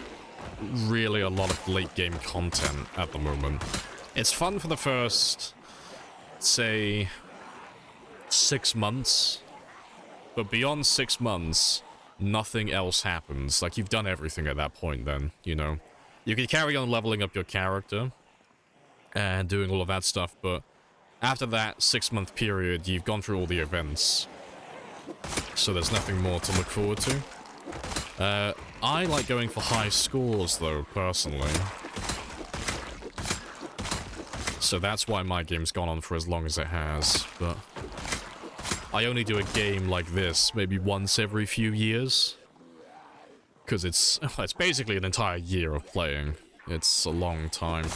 really a lot of late game content at the moment. It's fun for the first, say, 6 months, but beyond 6 months, nothing else happens. Like, you've done everything at that point then, you know? You can carry on leveling up your character, and doing all of that stuff, but after that 6-month period, you've gone through all the events. So there's nothing more to look forward to. I like going for high scores, though, personally. So that's why my game's gone on for as long as it has, but I only do a game like this maybe once every few years. Because it's basically an entire year of playing. It's a long time.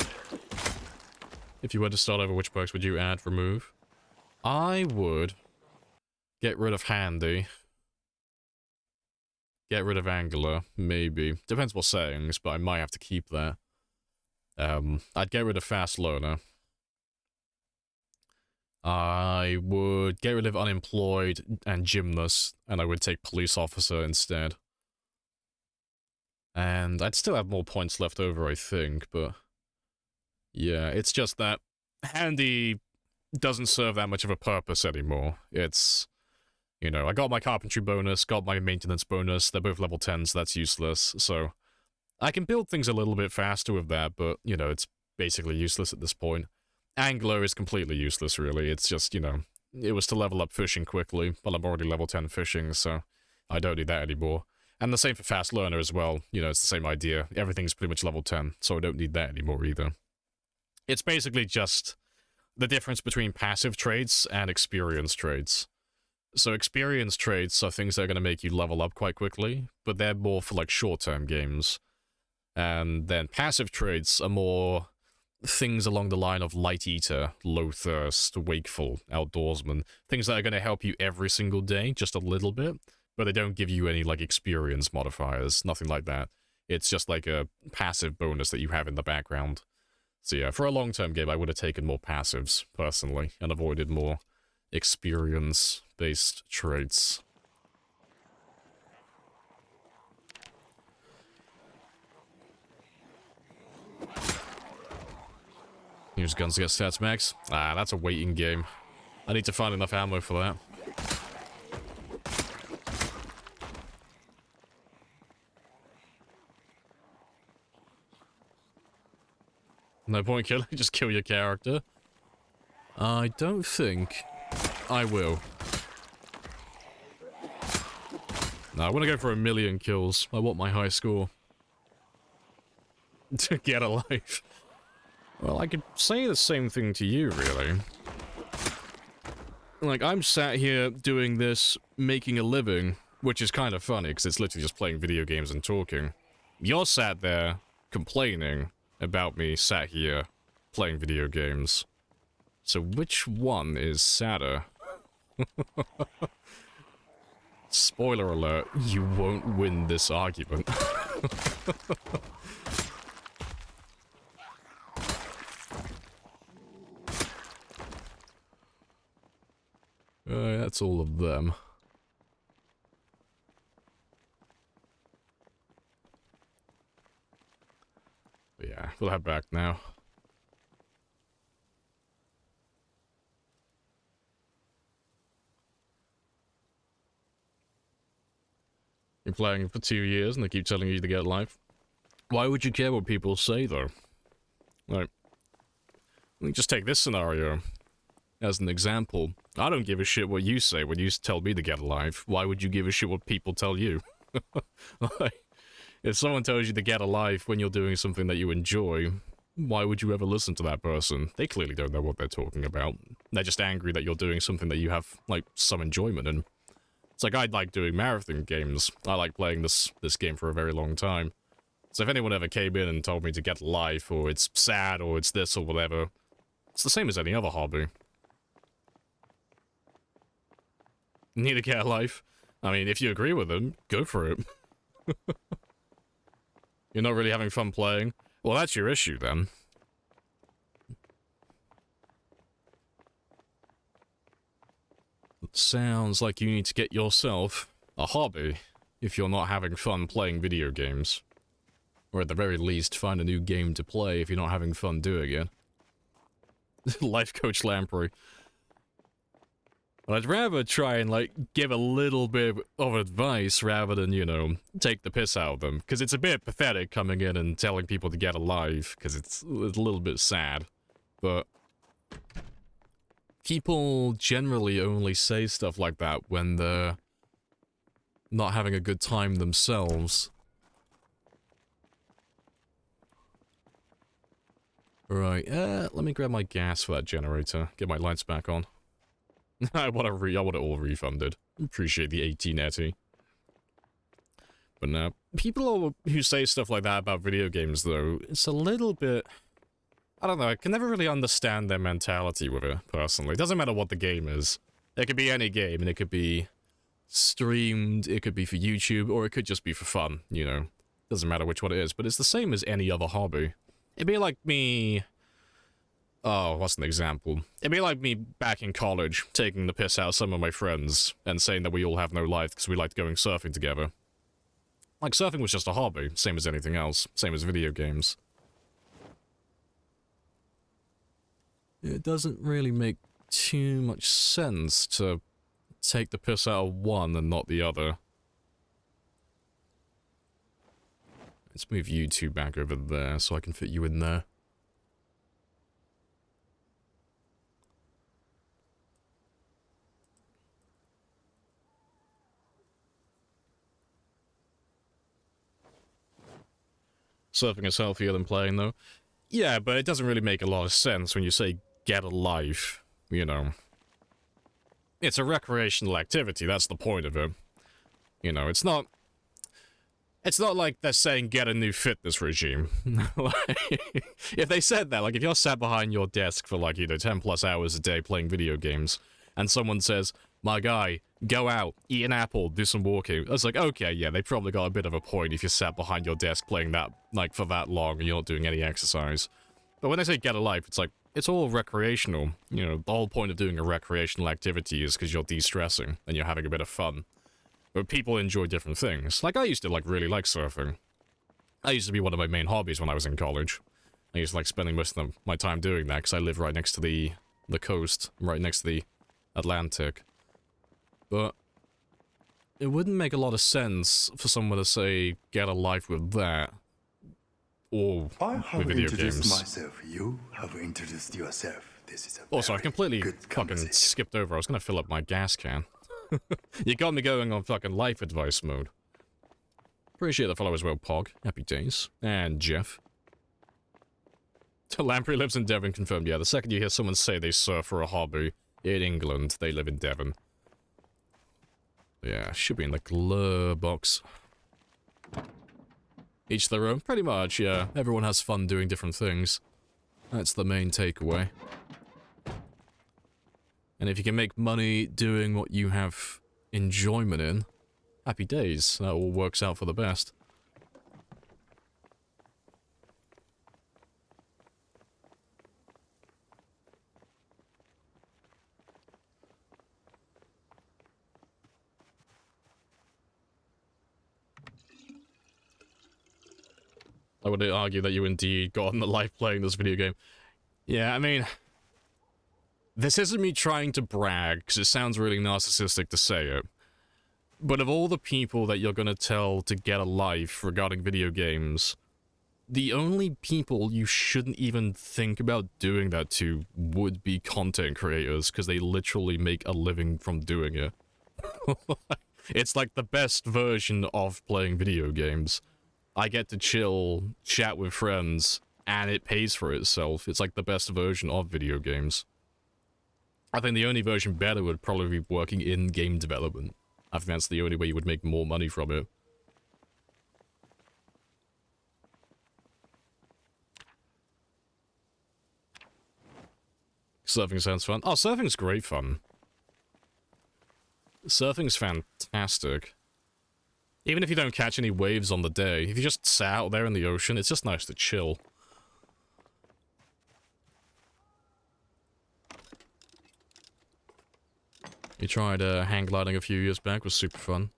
If you were to start over, which perks would you add, remove? I would get rid of Handy. Get rid of Angular, maybe. Depends what settings, but I might have to keep that. I'd get rid of Fast Learner. I would get rid of Unemployed and Gymnast, and I would take Police Officer instead. And I'd still have more points left over, I think, but... yeah, it's just that Handy doesn't serve that much of a purpose anymore. It's... you know, I got my Carpentry bonus, got my Maintenance bonus, they're both level 10s, so that's useless, so... I can build things a little bit faster with that, but, you know, it's basically useless at this point. Angler is completely useless, really. It's just, you know, it was to level up fishing quickly, but I'm already level 10 fishing, so I don't need that anymore. And the same for Fast Learner as well. You know, it's the same idea. Everything's pretty much level 10, so I don't need that anymore either. It's basically just the difference between passive traits and experience traits. So experience traits are things that are going to make you level up quite quickly, but they're more for, like, short-term games. And then passive traits are more things along the line of Light Eater, Low Thirst, Wakeful, Outdoorsman. Things that are going to help you every single day, just a little bit, but they don't give you any, like, experience modifiers, nothing like that. It's just like a passive bonus that you have in the background. So yeah, for a long-term game, I would have taken more passives, personally, and avoided more experience-based traits. Use guns to get stats max. Ah, that's a waiting game. I need to find enough ammo for that. No point killing, just kill your character. I don't think I will. No, I want to go for 1,000,000 kills. I want my high score. To get a life. Well, I could say the same thing to you, really. Like, I'm sat here doing this, making a living, which is kind of funny, because it's literally just playing video games and talking. You're sat there, complaining about me sat here, playing video games. So which one is sadder? Spoiler alert, you won't win this argument. That's all of them. But yeah, we'll head back now. You're playing for 2 years and they keep telling you to get life. Why would you care what people say, though? Like, just take this scenario as an example. I don't give a shit what you say when you tell me to get alive. Why would you give a shit what people tell you? Like, if someone tells you to get alive when you're doing something that you enjoy, why would you ever listen to that person? They clearly don't know what they're talking about. They're just angry that you're doing something that you have, like, some enjoyment in. It's like, I like doing marathon games. I like playing this game for a very long time. So if anyone ever came in and told me to get life, or it's sad, or it's this, or whatever, it's the same as any other hobby. Need to get a life? I mean, if you agree with them, go for it. You're not really having fun playing? Well, that's your issue, then. It sounds like you need to get yourself a hobby if you're not having fun playing video games. Or at the very least, find a new game to play if you're not having fun doing it. Life Coach Lamprey. But I'd rather try and, like, give a little bit of advice rather than, you know, take the piss out of them. Because it's a bit pathetic coming in and telling people to get alive, because it's a little bit sad. but people generally only say stuff like that when they're not having a good time themselves. Right, let me grab my gas for that generator. Get my lights back on. I want it all refunded. Appreciate the 18 etty. But no, people who say stuff like that about video games, though, it's a little bit... I don't know, I can never really understand their mentality with it, personally. It doesn't matter what the game is. It could be any game, and it could be streamed, it could be for YouTube, or it could just be for fun, you know. Doesn't matter which one it is, but it's the same as any other hobby. It'd be like me... Oh, what's an example? It'd be like me back in college, taking the piss out of some of my friends, and saying that we all have no life because we liked going surfing together. Like, surfing was just a hobby, same as anything else, same as video games. It doesn't really make too much sense to take the piss out of one and not the other. Let's move you two back over there so I can fit you in there. Surfing is healthier than playing, though. Yeah, but it doesn't really make a lot of sense when you say get a life, you know. It's a recreational activity, that's the point of it. You know, it's not like they're saying get a new fitness regime. If they said that, like if you're sat behind your desk for like, you know, 10 plus hours a day playing video games, and someone says, my guy, go out, eat an apple, do some walking. I was like, okay, yeah, they probably got a bit of a point if you sat behind your desk playing that, like, for that long and you're not doing any exercise. But when they say get a life, it's like, it's all recreational. You know, the whole point of doing a recreational activity is because you're de-stressing and you're having a bit of fun. But people enjoy different things. Like, I used to, like, really like surfing. That used to be one of my main hobbies when I was in college. I used to like spending most of my time doing that because I live right next to the coast, right next to the Atlantic. But it wouldn't make a lot of sense for someone to say, get a life with that, or with video games. Myself. You have introduced yourself. This is a also, I completely fucking skipped over. I was gonna fill up my gas can. You got me going on fucking life advice mode. Appreciate the follow as well, Pog. Happy days. And Jeff. Lamprey lives in Devon, confirmed. Yeah, the second you hear someone say they surf for a hobby in England, they live in Devon. Yeah, should be in the glur box. Each their own, pretty much, yeah. Everyone has fun doing different things. That's the main takeaway. And if you can make money doing what you have enjoyment in, happy days. That all works out for the best. I would argue that you indeed got on the life playing this video game. Yeah, I mean, this isn't me trying to brag, because it sounds really narcissistic to say it. But of all the people that you're gonna tell to get a life regarding video games, the only people you shouldn't even think about doing that to would be content creators, because they literally make a living from doing it. It's like the best version of playing video games. I get to chill, chat with friends, and it pays for itself. It's like the best version of video games. I think the only version better would probably be working in game development. I think that's the only way you would make more money from it. Surfing sounds fun. Oh, surfing's great fun. Surfing's fantastic. Even if you don't catch any waves on the day, if you just sat out there in the ocean, it's just nice to chill. You tried hang gliding a few years back, was super fun.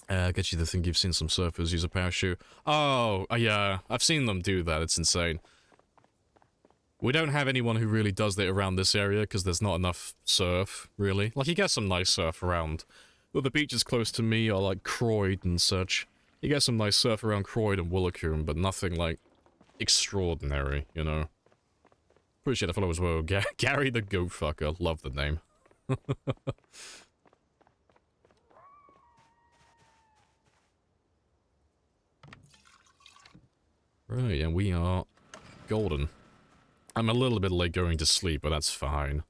I get you to think you've seen some surfers use a parachute. Oh, yeah, I've seen them do that, it's insane. We don't have anyone who really does that around this area, because there's not enough surf, really. Like, you get some nice surf around. Well, the beaches close to me are like Croyd and such. You get some nice surf around Croyd and Woolacombe, but nothing like extraordinary, you know. Appreciate the follow as well. Gary the Goat Fucker. Love the name. Right, and we are golden. I'm a little bit late going to sleep, but that's fine.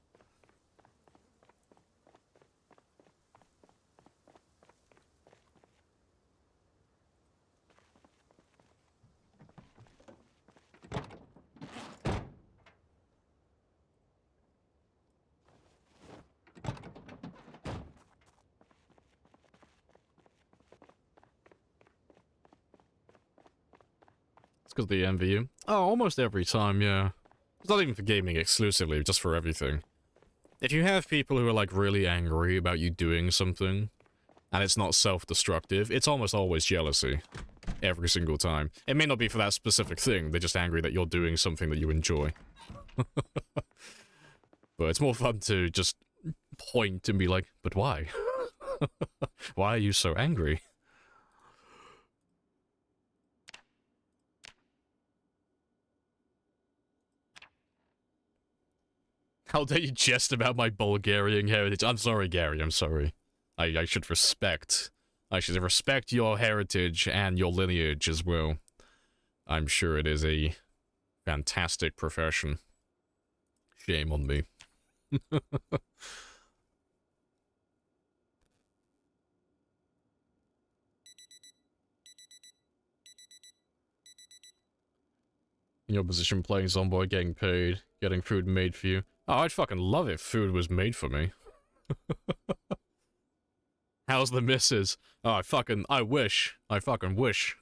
It's because they envy you. Oh, almost every time, yeah. It's not even for gaming exclusively, just for everything. If you have people who are like really angry about you doing something, and it's not self-destructive, it's almost always jealousy. Every single time. It may not be for that specific thing, they're just angry that you're doing something that you enjoy. But it's more fun to just point and be like, but why? Why are you so angry? How dare you jest about my Bulgarian heritage? I'm sorry, Gary, I'm sorry. I should respect. I should respect your heritage and your lineage as well. I'm sure it is a fantastic profession. Shame on me. In your position, playing Zomboid, getting paid, getting food made for you. Oh, I'd fucking love it if food was made for me. How's the missus? Oh, I wish. I fucking wish.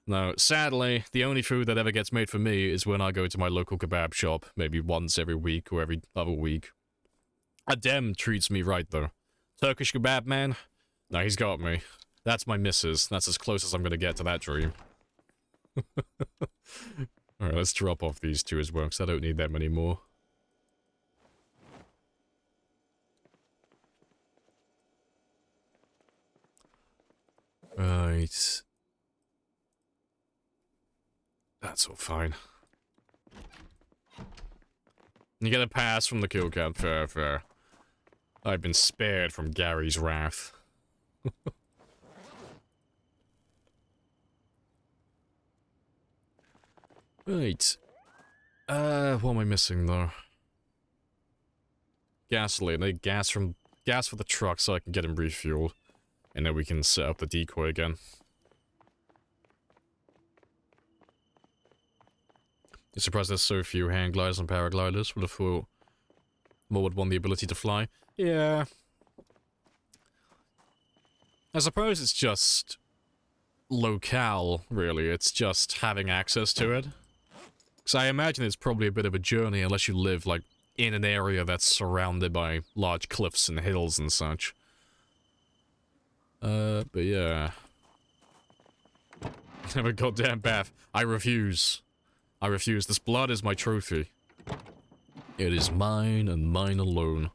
No, sadly, the only food that ever gets made for me is when I go to my local kebab shop, maybe once every week or every other week. Adem treats me right, though. Turkish kebab man? No, he's got me. That's my missus. That's as close as I'm gonna get to that dream. Alright, let's drop off these two as well, because I don't need them anymore. Right. That's all fine. You get a pass from the kill cam, fair, fair. I've been spared from Gary's wrath. Right. What am I missing though? Gasoline. I need gas for the truck so I can get him refueled. And then we can set up the decoy again. You're surprised there's so few hang gliders and paragliders? Would have thought more would want the ability to fly. Yeah. I suppose it's just locale, really. It's just having access to it. Because I imagine it's probably a bit of a journey unless you live, like, in an area that's surrounded by large cliffs and hills and such. But yeah. Have a goddamn bath. I refuse. I refuse. This blood is my trophy. It is mine and mine alone.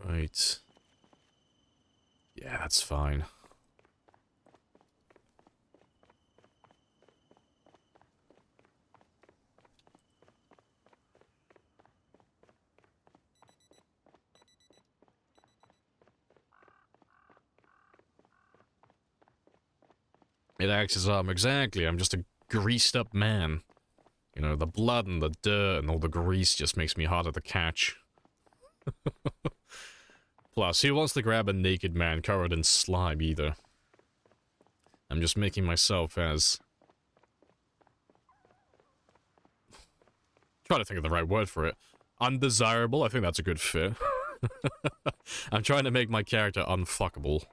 Right. Yeah, that's fine. It acts as exactly. I'm just a greased up man. You know, the blood and the dirt and all the grease just makes me harder to catch. Plus, who wants to grab a naked man covered in slime either? I'm just making myself as... trying to think of the right word for it. Undesirable, I think that's a good fit. I'm trying to make my character unfuckable.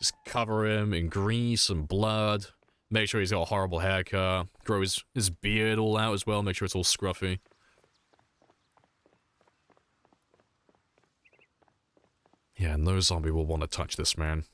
Just cover him in grease and blood. Make sure he's got a horrible haircut. Grow his beard all out as well, make sure it's all scruffy. Yeah, no zombie will want to touch this man.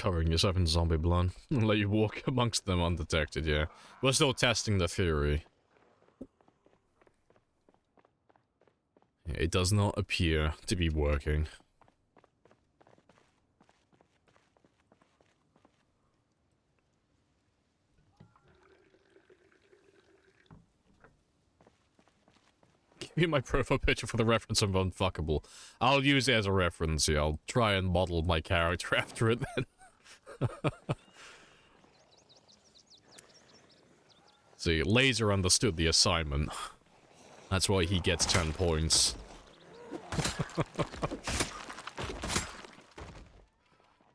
covering yourself in zombie blood and let you walk amongst them undetected, yeah. We're still testing the theory. It does not appear to be working. Give me my profile picture for the reference of Unfuckable. I'll use it as a reference, yeah. I'll try and model my character after it then. See, Laser understood the assignment. That's why he gets 10 points.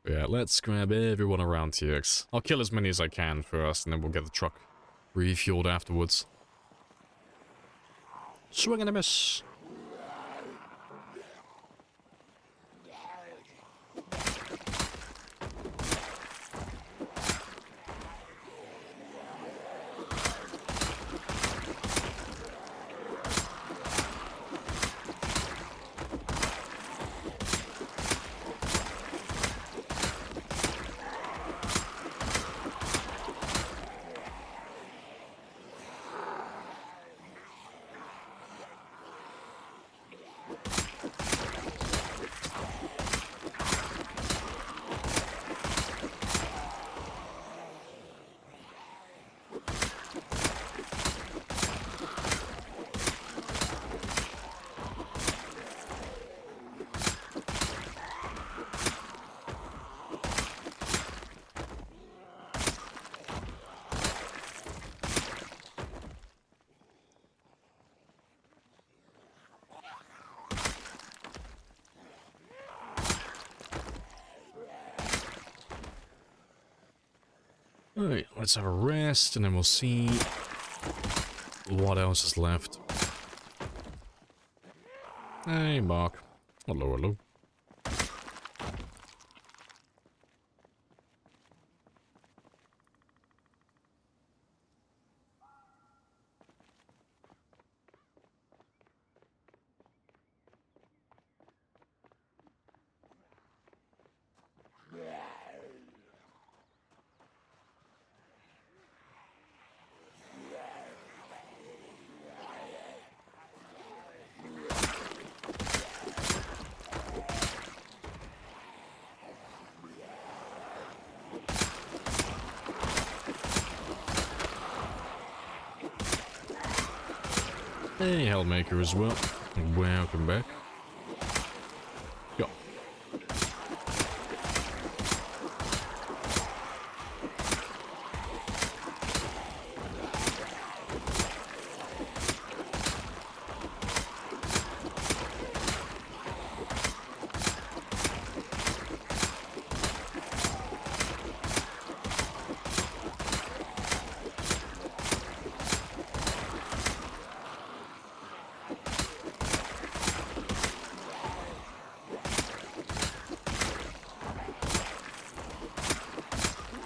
Yeah, let's grab everyone around TX. I'll kill as many as I can first, and then we'll get the truck refueled afterwards. Swing and a miss. Alright, let's have a rest, and then we'll see what else is left. Hey, Mark. Hello, hello. Hey, Hellmaker as well. Welcome back. Go.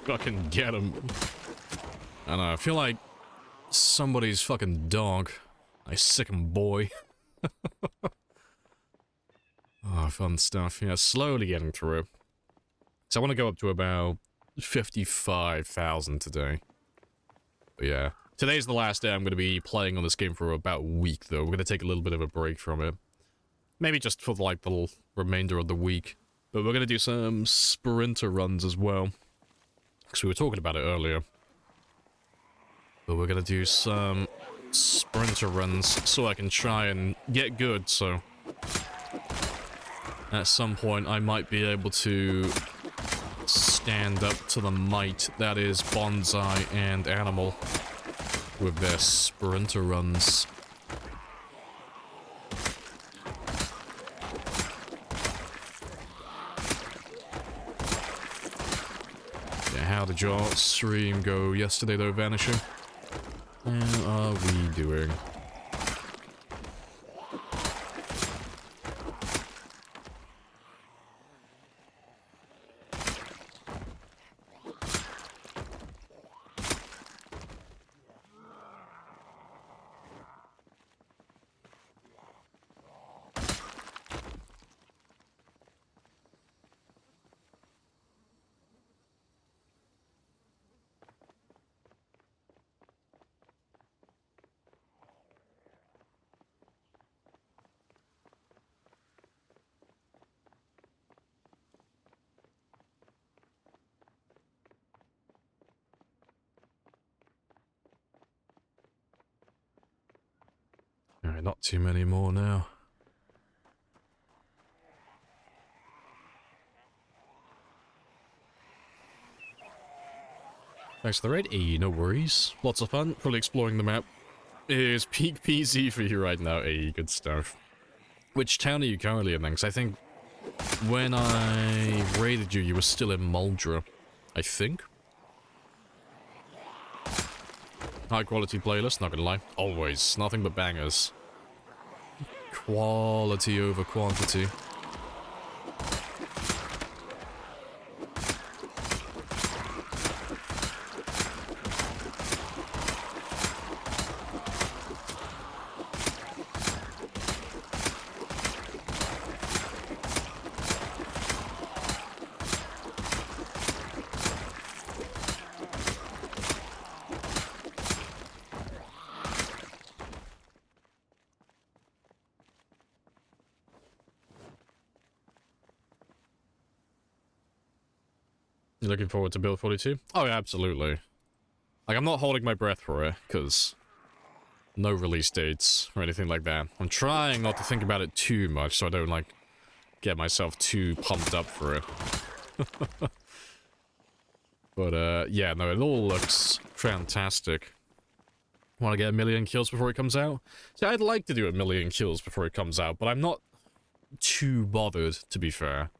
Fucking get him. I don't know, I feel like somebody's fucking dog. I sick 'em, boy. Oh, fun stuff. Yeah, slowly getting through. So I want to go up to about 55,000 today. But yeah. Today's the last day I'm going to be playing on this game for about a week, though. We're going to take a little bit of a break from it. Maybe just for, like, the remainder of the week. But we're going to do some sprinter runs as well. Because we were talking about it earlier. But we're going to do some sprinter runs so I can try and get good, so... At some point, I might be able to stand up to the might that is Bonsai and Animal with their sprinter runs. Yeah, how did your stream go yesterday, though, Vanishing? How are we doing? Alright, not too many more now. Thanks for the raid. No worries. Lots of fun. Fully exploring the map. It is peak PZ for you right now. Good stuff. Which town are you currently in then? Because I think when I raided you, you were still in Muldra. I think. High quality playlist, not gonna lie. Always. Nothing but bangers. Quality over quantity. You looking forward to Build 42? Oh, yeah, absolutely. Like, I'm not holding my breath for it, because no release dates or anything like that. I'm trying not to think about it too much so I don't, like, get myself too pumped up for it. But, yeah, no, it all looks fantastic. Want to get 1,000,000 kills before it comes out? See, I'd like to do 1,000,000 kills before it comes out, but I'm not too bothered, to be fair.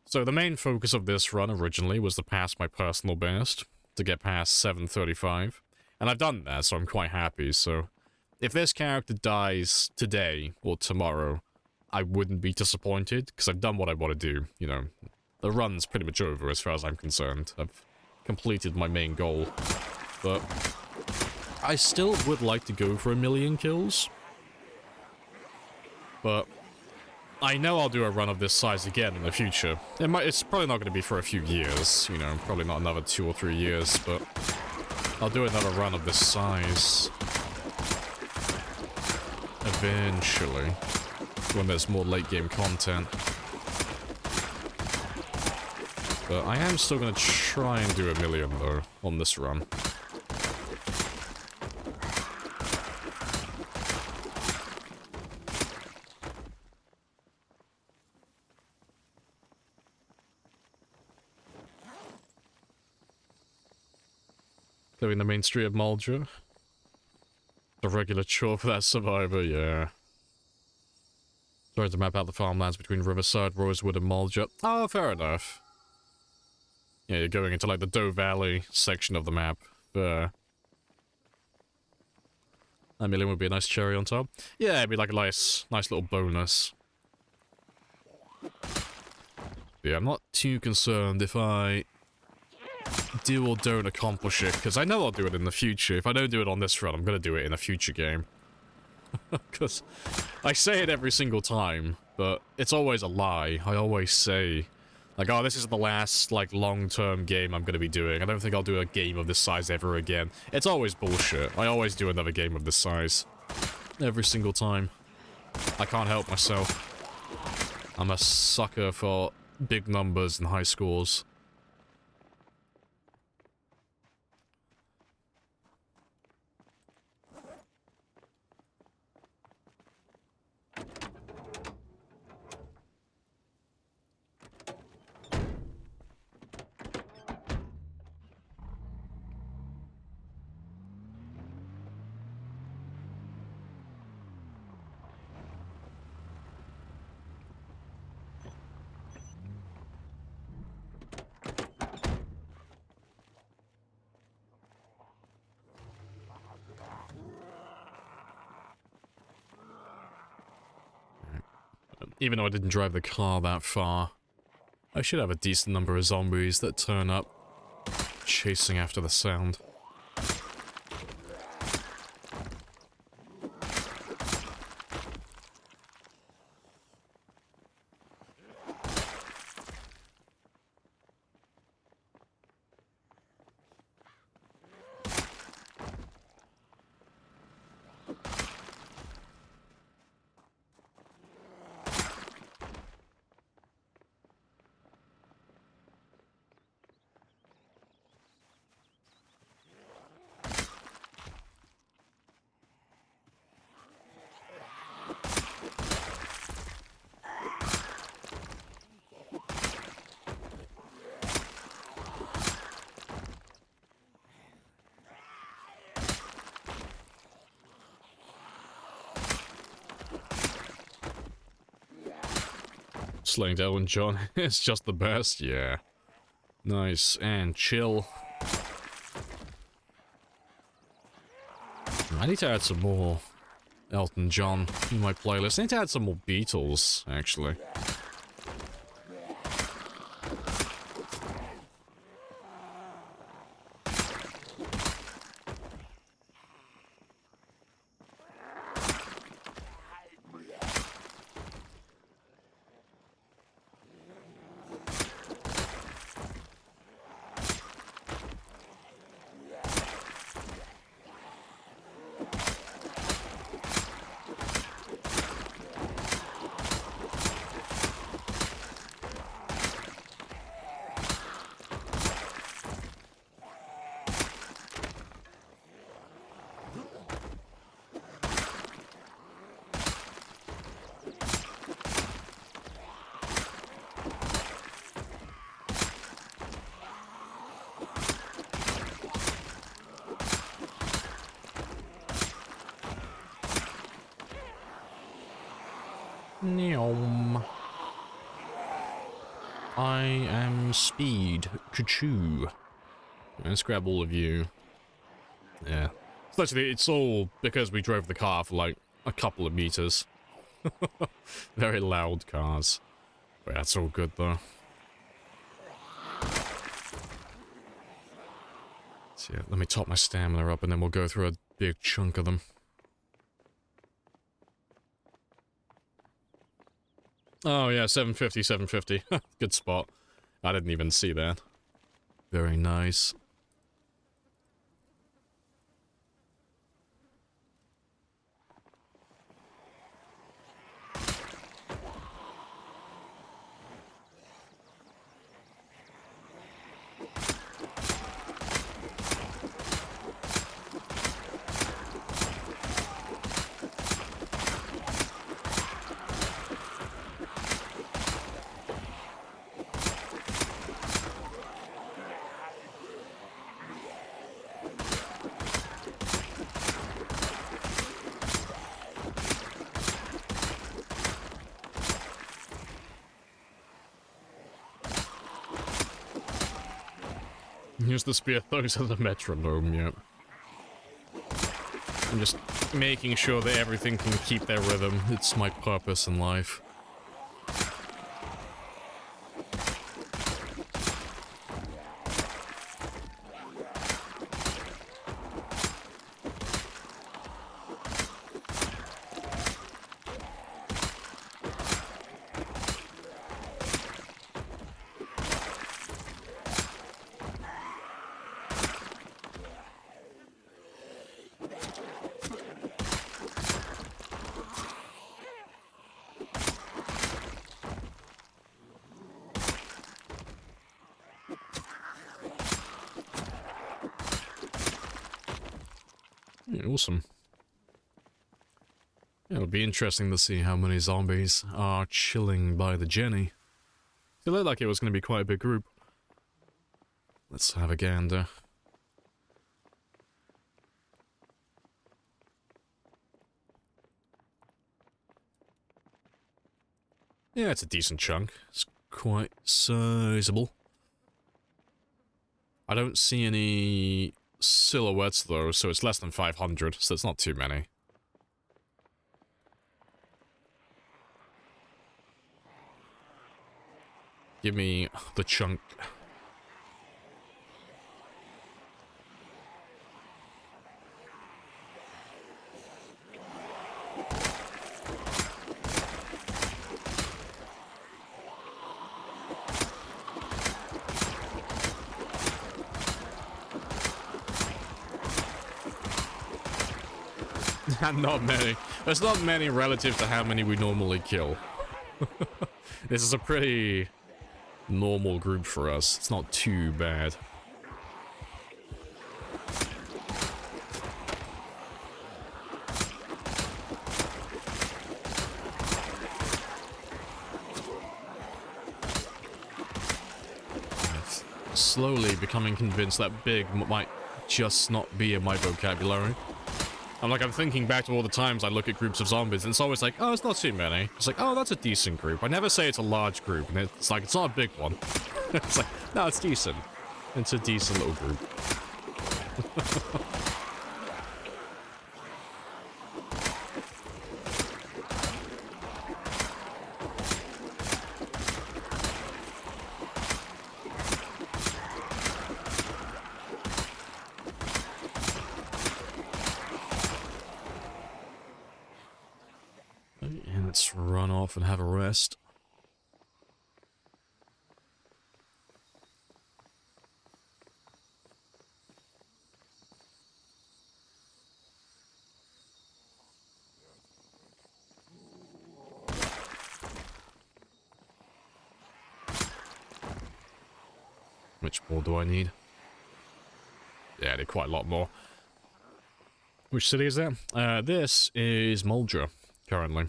So the main focus of this run originally was to pass my personal best, to get past 735, and I've done that, so I'm quite happy. So if this character dies today or tomorrow, I wouldn't be disappointed, because I've done what I want to do, you know. The run's pretty much over as far as I'm concerned. I've completed my main goal, but I still would like to go for 1,000,000 kills, but I know I'll do a run of this size again in the future. It's probably not going to be for a few years, you know, probably not another 2 or 3 years, but I'll do another run of this size eventually, when there's more late game content. But I am still going to try and do 1,000,000 though, on this run. Clearing the main street of Muldra. A regular chore for that survivor, yeah. Trying to map out the farmlands between Riverside, Rosewood, and Muldra. Oh, fair enough. Yeah, you're going into like the Doe Valley section of the map. Fair. 1,000,000 would be a nice cherry on top. Yeah, it'd be like a nice little bonus. But yeah, I'm not too concerned if I do or don't accomplish it, because I know I'll do it in the future. If I don't do it on this run, I'm going to do it in a future game. Because I say it every single time, but it's always a lie. I always say, like, oh, this is the last, like, long-term game I'm going to be doing. I don't think I'll do a game of this size ever again. It's always bullshit. I always do another game of this size. Every single time. I can't help myself. I'm a sucker for big numbers and high scores. Even though I didn't drive the car that far, I should have a decent number of zombies that turn up, chasing after the sound. Slaying Elton John is just the best, yeah. Nice, and chill. I need to add some more Elton John in my playlist. I need to add some more Beatles, actually. Neom. I am Speed. Ka-choo. Let's grab all of you. Yeah. So actually, it's all because we drove the car for like a couple of meters. Very loud cars. But that's all good though. So yeah, let me top my stamina up and then we'll go through a big chunk of them. Oh yeah, 750, 750. Good spot. I didn't even see that. Very nice. Use the spear thugs as a metronome, yep. I'm just making sure that everything can keep their rhythm. It's my purpose in life. Yeah, awesome. Yeah, it'll be interesting to see how many zombies are chilling by the Jenny. It looked like it was going to be quite a big group. Let's have a gander. Yeah, it's a decent chunk. It's quite sizable. I don't see any silhouettes though, so it's less than 500, so it's not too many. Give me the chunk. Not many. There's not many relative to how many we normally kill. This is a pretty normal group for us. It's not too bad. Slowly becoming convinced that big might just not be in my vocabulary. I'm thinking back to all the times I look at groups of zombies, and it's always like, oh, it's not too many. It's like, oh, that's a decent group. I never say it's a large group, and it's like, it's not a big one. It's like, no, it's decent. It's a decent little group. And let's run off and have a rest. Which more do I need? Yeah, I need quite a lot more. Which city is that? This is Muldra, currently.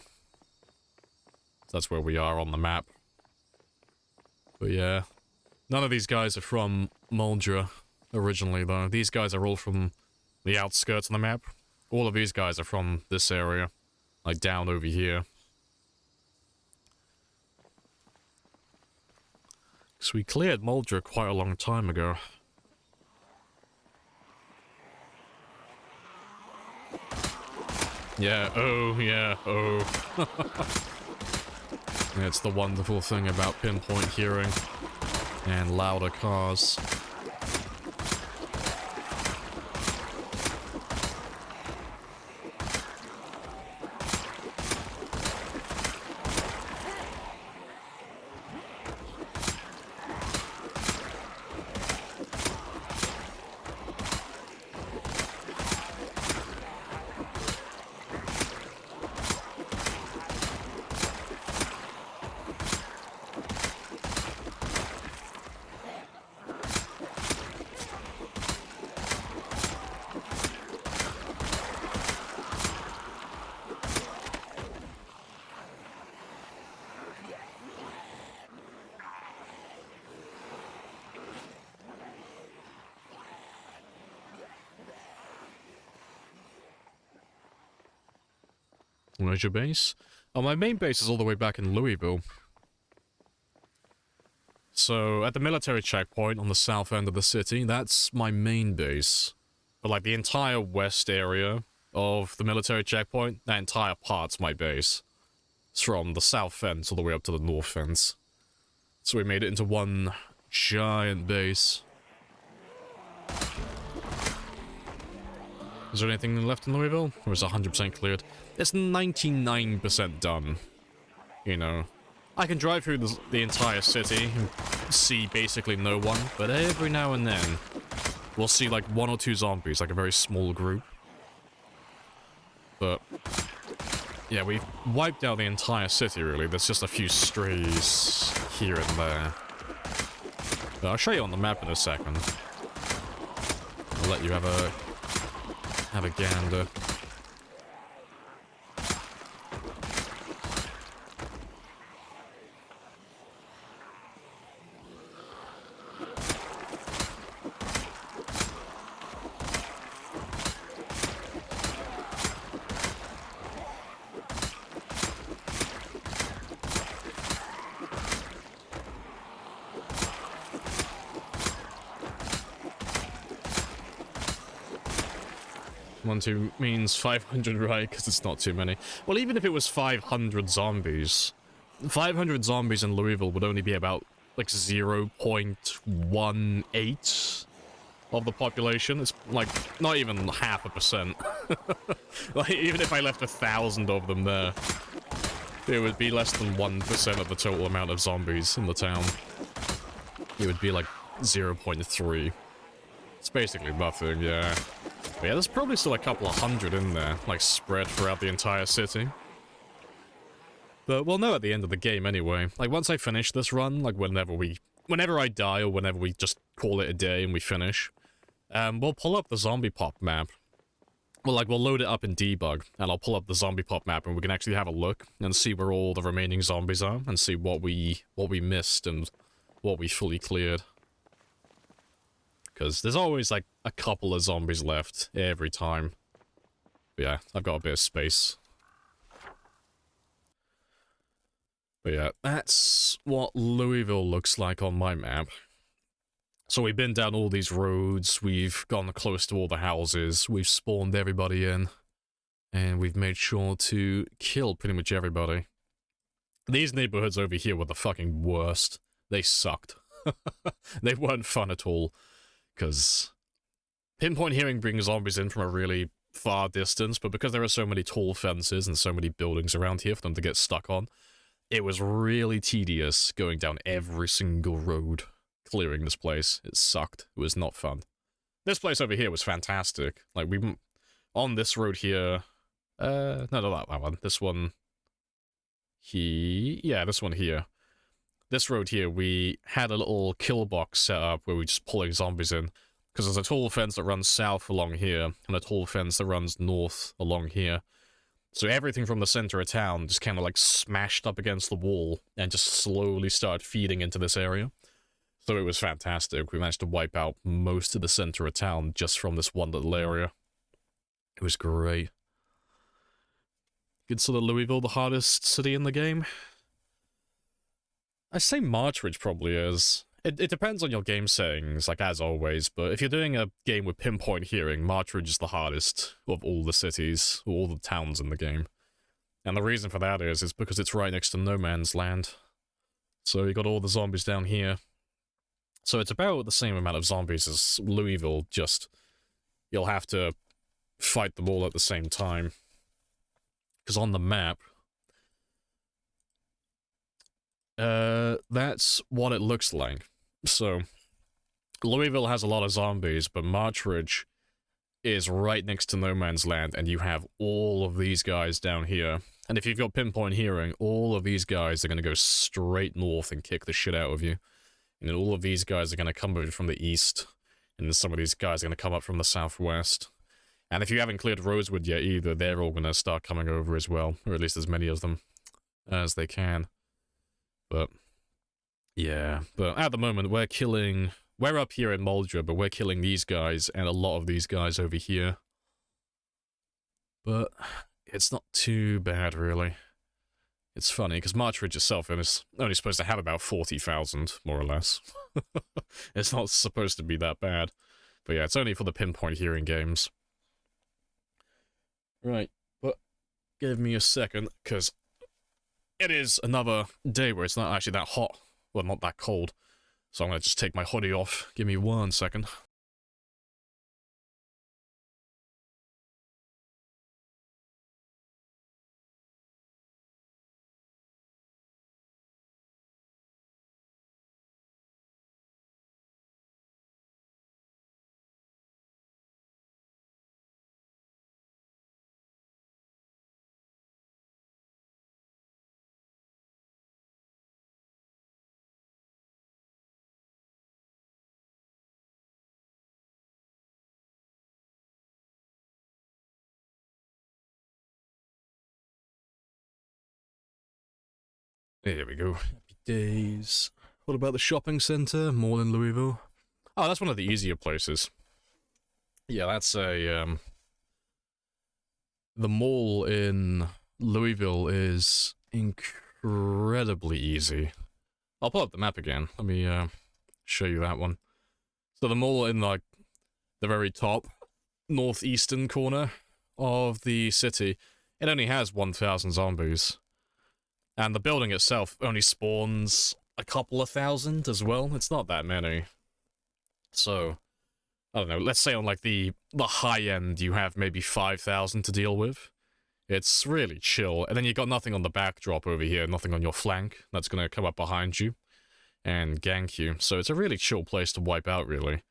That's where we are on the map. But yeah, none of these guys are from Muldra originally, though. These guys are all from the outskirts of the map. All of these guys are from this area, like down over here. So we cleared Muldra quite a long time ago. Yeah, oh, yeah, oh. Yeah, it's the wonderful thing about pinpoint hearing and louder cars. Where's your base? Oh, my main base is all the way back in Louisville. So, at the military checkpoint on the south end of the city, that's my main base. But, like, the entire west area of the military checkpoint, that entire part's my base. It's from the south fence all the way up to the north fence. So we made it into one giant base. Is there anything left in Louisville? Or is it 100% cleared? It's 99% done. You know. I can drive through the entire city and see basically no one, but every now and then we'll see like one or two zombies, like a very small group. But yeah, we've wiped out the entire city really. There's just a few strays here and there. But I'll show you on the map in a second. I'll let you have a gander. One, two means 500, right? Because it's not too many. Well, even if it was 500 zombies, 500 zombies in Louisville would only be about, like, 0.18 of the population. It's, like, not even 0.5%. Like, even if I left 1,000 of them there, it would be less than 1% of the total amount of zombies in the town. It would be, like, 0.3. It's basically nothing, yeah. But yeah, there's probably still a couple of hundred in there, like, spread throughout the entire city. But we'll know at the end of the game anyway. Like, once I finish this run, like, whenever I die, or whenever we just call it a day and we finish, we'll pull up the zombie pop map. Well, like, we'll load it up in debug, and I'll pull up the zombie pop map, and we can actually have a look, and see where all the remaining zombies are, and see what we missed, and what we fully cleared. Because there's always, like, a couple of zombies left every time. But yeah, I've got a bit of space. But yeah, that's what Louisville looks like on my map. So we've been down all these roads, we've gone close to all the houses, we've spawned everybody in, and we've made sure to kill pretty much everybody. These neighborhoods over here were the fucking worst. They sucked. They weren't fun at all, because pinpoint hearing brings zombies in from a really far distance, but because there are so many tall fences and so many buildings around here for them to get stuck on, it was really tedious going down every single road, clearing this place. It sucked. It was not fun. This place over here was fantastic. Like, we... On this road here... no, not that one. This one... Yeah, this one here. This road here, we had a little kill box set up where we just pulling zombies in. Because there's a tall fence that runs south along here, and a tall fence that runs north along here. So everything from the center of town just kind of like smashed up against the wall and just slowly started feeding into this area. So it was fantastic. We managed to wipe out most of the center of town just from this one little area. It was great. Consider Louisville the hardest city in the game? I say Marchridge probably is. It depends on your game settings, like as always, but if you're doing a game with pinpoint hearing, Marchridge is the hardest of all the cities, or all the towns in the game. And the reason for that is because it's right next to no man's land. So you got all the zombies down here. So it's about the same amount of zombies as Louisville, just you'll have to fight them all at the same time. Because on the map, that's what it looks like. So, Louisville has a lot of zombies, but Marchridge is right next to no man's land, and you have all of these guys down here. And if you've got pinpoint hearing, all of these guys are going to go straight north and kick the shit out of you. And then all of these guys are going to come over from the east, and then some of these guys are going to come up from the southwest. And if you haven't cleared Rosewood yet either, they're all going to start coming over as well, or at least as many of them as they can. But, yeah. But at the moment, we're up here in Muldra, but we're killing these guys and a lot of these guys over here. But it's not too bad, really. It's funny, because Marchridge itself is only supposed to have about 40,000, more or less. It's not supposed to be that bad. But yeah, it's only for the pinpoint hearing games. Right, but give me a second, because it is another day where it's not actually that hot. Well, not that cold. So I'm going to just take my hoodie off. Give me 1 second. There we go. Happy days. What about the shopping center? Mall in Louisville? Oh, that's one of the easier places. Yeah, that's a, the mall in Louisville is incredibly easy. I'll pull up the map again. Let me, show you that one. So the mall in, like, the very top northeastern corner of the city, it only has 1,000 zombies. And the building itself only spawns a couple of thousand as well. It's not that many. So, I don't know, let's say on like the high end you have maybe 5,000 to deal with. It's really chill. And then you got nothing on the backdrop over here, nothing on your flank that's gonna come up behind you and gank you. So it's a really chill place to wipe out, really.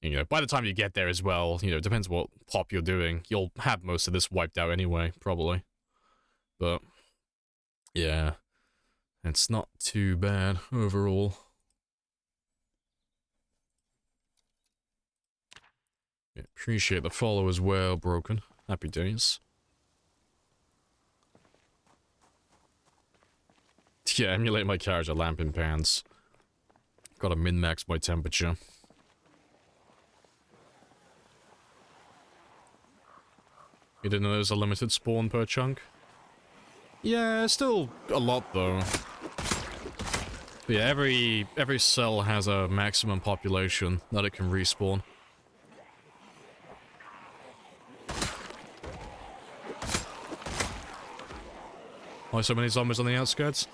You know, by the time you get there as well, you know, it depends what pop you're doing. You'll have most of this wiped out anyway, probably. But yeah, it's not too bad overall. Yeah, appreciate the follow as well, Broken. Happy days. Yeah, emulate my character lamp in pants. Gotta min-max my temperature. You didn't know there's a limited spawn per chunk? Yeah, it's still a lot though. But yeah, every cell has a maximum population that it can respawn. Why so many zombies on the outskirts?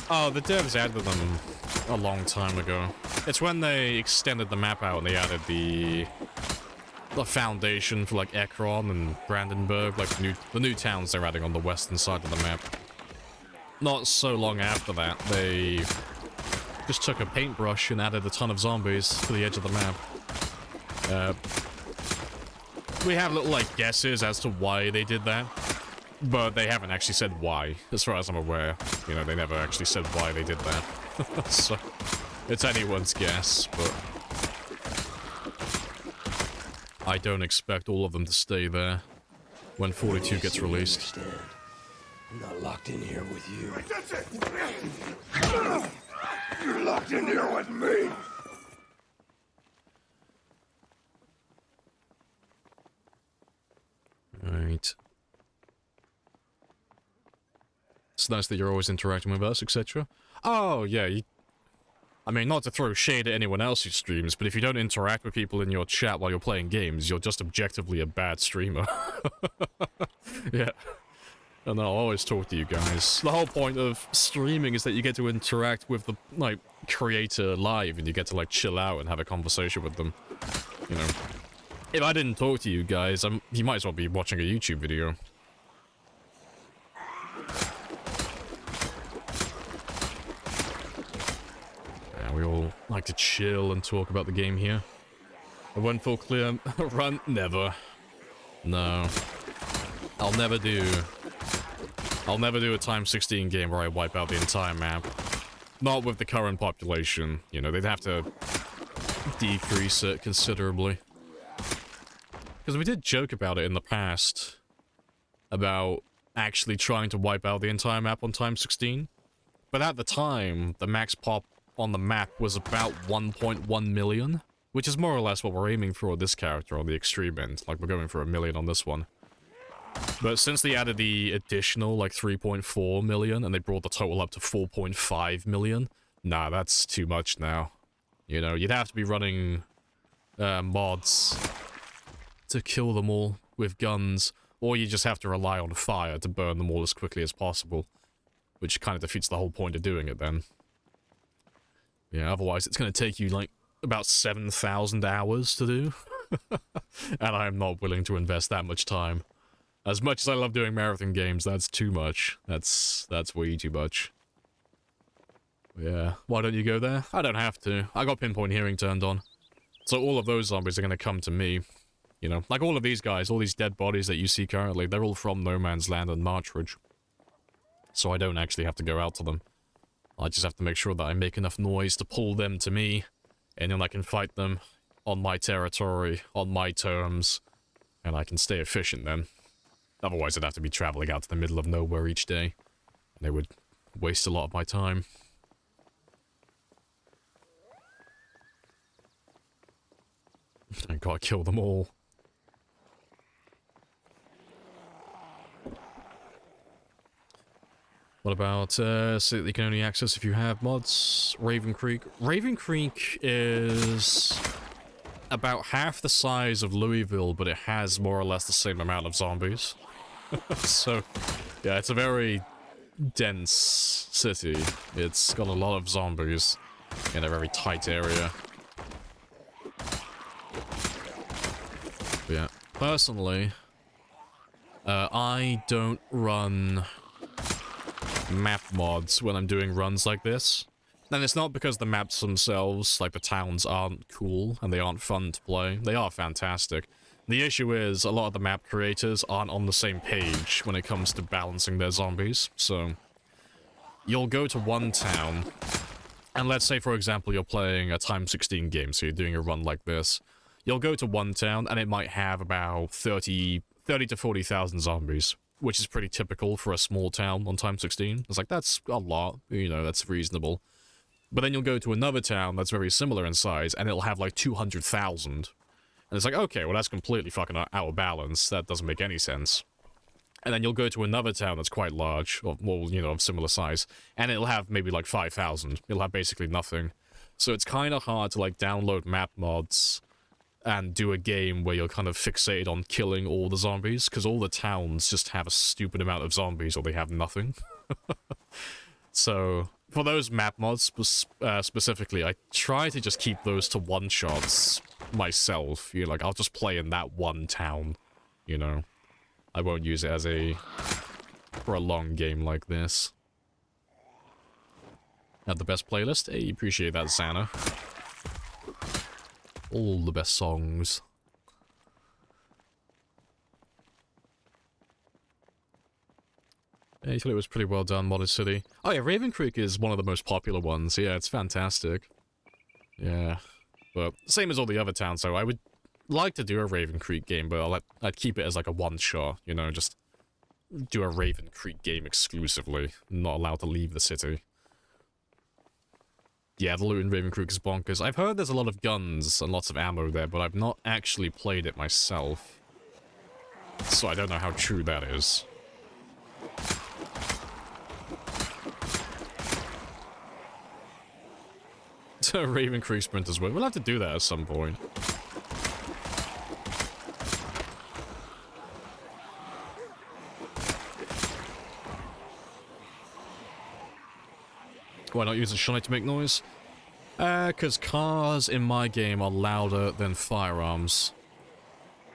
Oh, the devs added them a long time ago. It's when they extended the map out and they added the foundation for like Ekron and Brandenburg, like the new towns they're adding on the western side of the map. Not so long after that, they just took a paintbrush and added a ton of zombies to the edge of the map. We have little like guesses as to why they did that, but they haven't actually said why, as far as I'm aware. You know, they never actually said why they did that. So, it's anyone's guess, but I don't expect all of them to stay there when 42 gets released. I'm not locked in here with you. You're locked in here with me. Right. It's nice that you're always interacting with us, etc. Oh, yeah, I mean, not to throw shade at anyone else who streams, but if you don't interact with people in your chat while you're playing games, you're just objectively a bad streamer. Yeah. And I'll always talk to you guys. The whole point of streaming is that you get to interact with the, like, creator live, and you get to, like, chill out and have a conversation with them. You know. If I didn't talk to you guys, you might as well be watching a YouTube video. We all like to chill and talk about the game here. A one full clear run? Never. No. I'll never do a time 16 game where I wipe out the entire map. Not with the current population. You know, they'd have to decrease it considerably. Because we did joke about it in the past. About actually trying to wipe out the entire map on time 16. But at the time, the max pop on the map was about 1.1 million, which is more or less what we're aiming for with this character on the extreme end. Like, we're going for 1 million on this one. But since they added the additional, like, 3.4 million, and they brought the total up to 4.5 million, nah, that's too much now. You know, you'd have to be running mods to kill them all with guns, or you just have to rely on fire to burn them all as quickly as possible, which kind of defeats the whole point of doing it then. Yeah, otherwise it's going to take you, like, about 7,000 hours to do. And I'm not willing to invest that much time. As much as I love doing marathon games, that's too much. That's way too much. Yeah, why don't you go there? I don't have to. I got pinpoint hearing turned on. So all of those zombies are going to come to me. You know, like all of these guys, all these dead bodies that you see currently, they're all from No Man's Land and Marchridge. So I don't actually have to go out to them. I just have to make sure that I make enough noise to pull them to me, and then I can fight them on my territory, on my terms, and I can stay efficient then. Otherwise I'd have to be traveling out to the middle of nowhere each day, and it would waste a lot of my time. I gotta kill them all. What about, so that you can only access if you have mods? Raven Creek. Raven Creek is about half the size of Louisville, but it has more or less the same amount of zombies. So, yeah, it's a very dense city. It's got a lot of zombies in a very tight area. But yeah, personally, I don't run map mods when I'm doing runs like this. And it's not because the maps themselves, like the towns, aren't cool and they aren't fun to play. They are fantastic. The issue is a lot of the map creators aren't on the same page when it comes to balancing their zombies. So you'll go to one town, and let's say, for example, you're playing a time 16 game, so you're doing a run like this. You'll go to one town, and it might have about 30 to 40,000 zombies, which is pretty typical for a small town on time 16. It's like, that's a lot, you know, that's reasonable. But then you'll go to another town that's very similar in size, and it'll have like 200,000. And And it's like, okay, well, that's completely fucking out of balance. That doesn't make any sense. And then you'll go to another town that's quite large, or, well, you know, of similar size, and it'll have maybe like 5,000. It'll have basically nothing. So it's kind of hard to, like, download map mods and do a game where you're kind of fixated on killing all the zombies, because all the towns just have a stupid amount of zombies, or they have nothing. So, for those map mods specifically, I try to just keep those to one-shots myself. You know, like, I'll just play in that one town, you know. I won't use it as for a long game like this. Have the best playlist? Hey, appreciate that, Santa. All the best songs. Yeah, I thought it was pretty well done, Modded City. Oh yeah, Raven Creek is one of the most popular ones. Yeah, it's fantastic. Yeah. But same as all the other towns, so I would like to do a Raven Creek game, but I'd keep it as like a one-shot, you know, just do a Raven Creek game exclusively, not allowed to leave the city. Yeah, the loot in Raven Creek is bonkers. I've heard there's a lot of guns and lots of ammo there, but I've not actually played it myself. So I don't know how true that is. Raven Creek Sprinters win. We'll have to do that at some point. Why not use a shite to make noise? Because cars in my game are louder than firearms.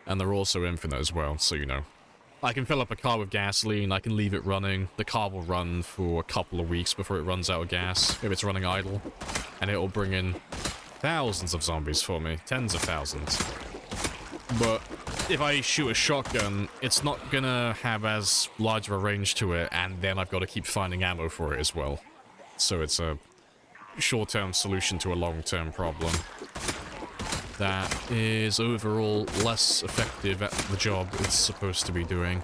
And they're also infinite as well, so you know. I can fill up a car with gasoline, I can leave it running. The car will run for a couple of weeks before it runs out of gas, if it's running idle. And it'll bring in thousands of zombies for me. Tens of thousands. But if I shoot a shotgun, it's not gonna have as large of a range to it, and then I've got to keep finding ammo for it as well. So it's a short-term solution to a long-term problem that is overall less effective at the job it's supposed to be doing.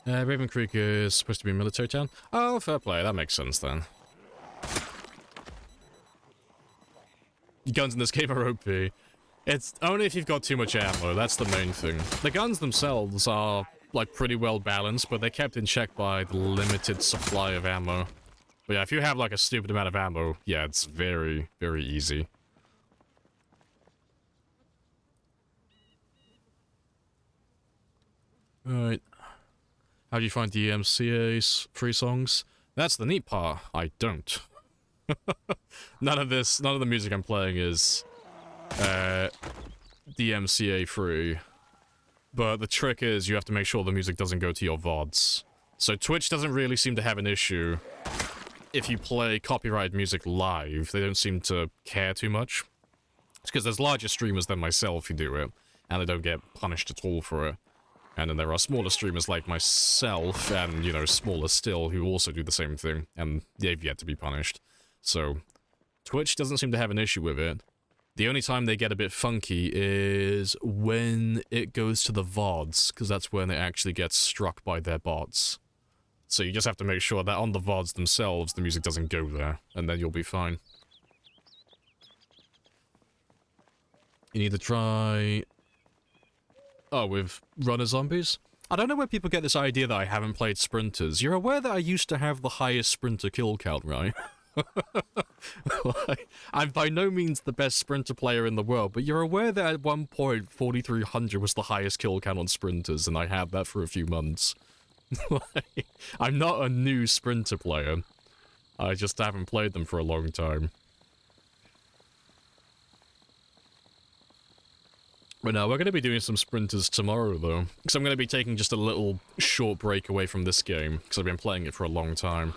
Raven Creek is supposed to be a military town. Oh, fair play. That makes sense then. Guns in this game are OP. It's only if you've got too much ammo, that's the main thing. The guns themselves are, like, pretty well balanced, but they're kept in check by the limited supply of ammo. But yeah, if you have, like, a stupid amount of ammo, yeah, it's very, very easy. Alright. How do you find DMCA's free songs? That's the neat part. I don't. None of the music I'm playing is DMCA free. But the trick is you have to make sure the music doesn't go to your VODs. So Twitch doesn't really seem to have an issue if you play copyrighted music live. They don't seem to care too much. It's because there's larger streamers than myself who do it, and they don't get punished at all for it. And then there are smaller streamers like myself, and, you know, smaller still, who also do the same thing, and they've yet to be punished. So, Twitch doesn't seem to have an issue with it. The only time they get a bit funky is when it goes to the VODs, because that's when it actually gets struck by their bots. So you just have to make sure that on the VODs themselves, the music doesn't go there, and then you'll be fine. You need to try... Oh, with runner zombies? I don't know where people get this idea that I haven't played sprinters. You're aware that I used to have the highest sprinter kill count, right? Like, I'm by no means the best sprinter player in the world, but you're aware that at one point 4,300 was the highest kill count on sprinters, and I had that for a few months. Like, I'm not a new sprinter player. I just haven't played them for a long time. But no, we're going to be doing some sprinters tomorrow, though. Because I'm going to be taking just a little short break away from this game, because I've been playing it for a long time.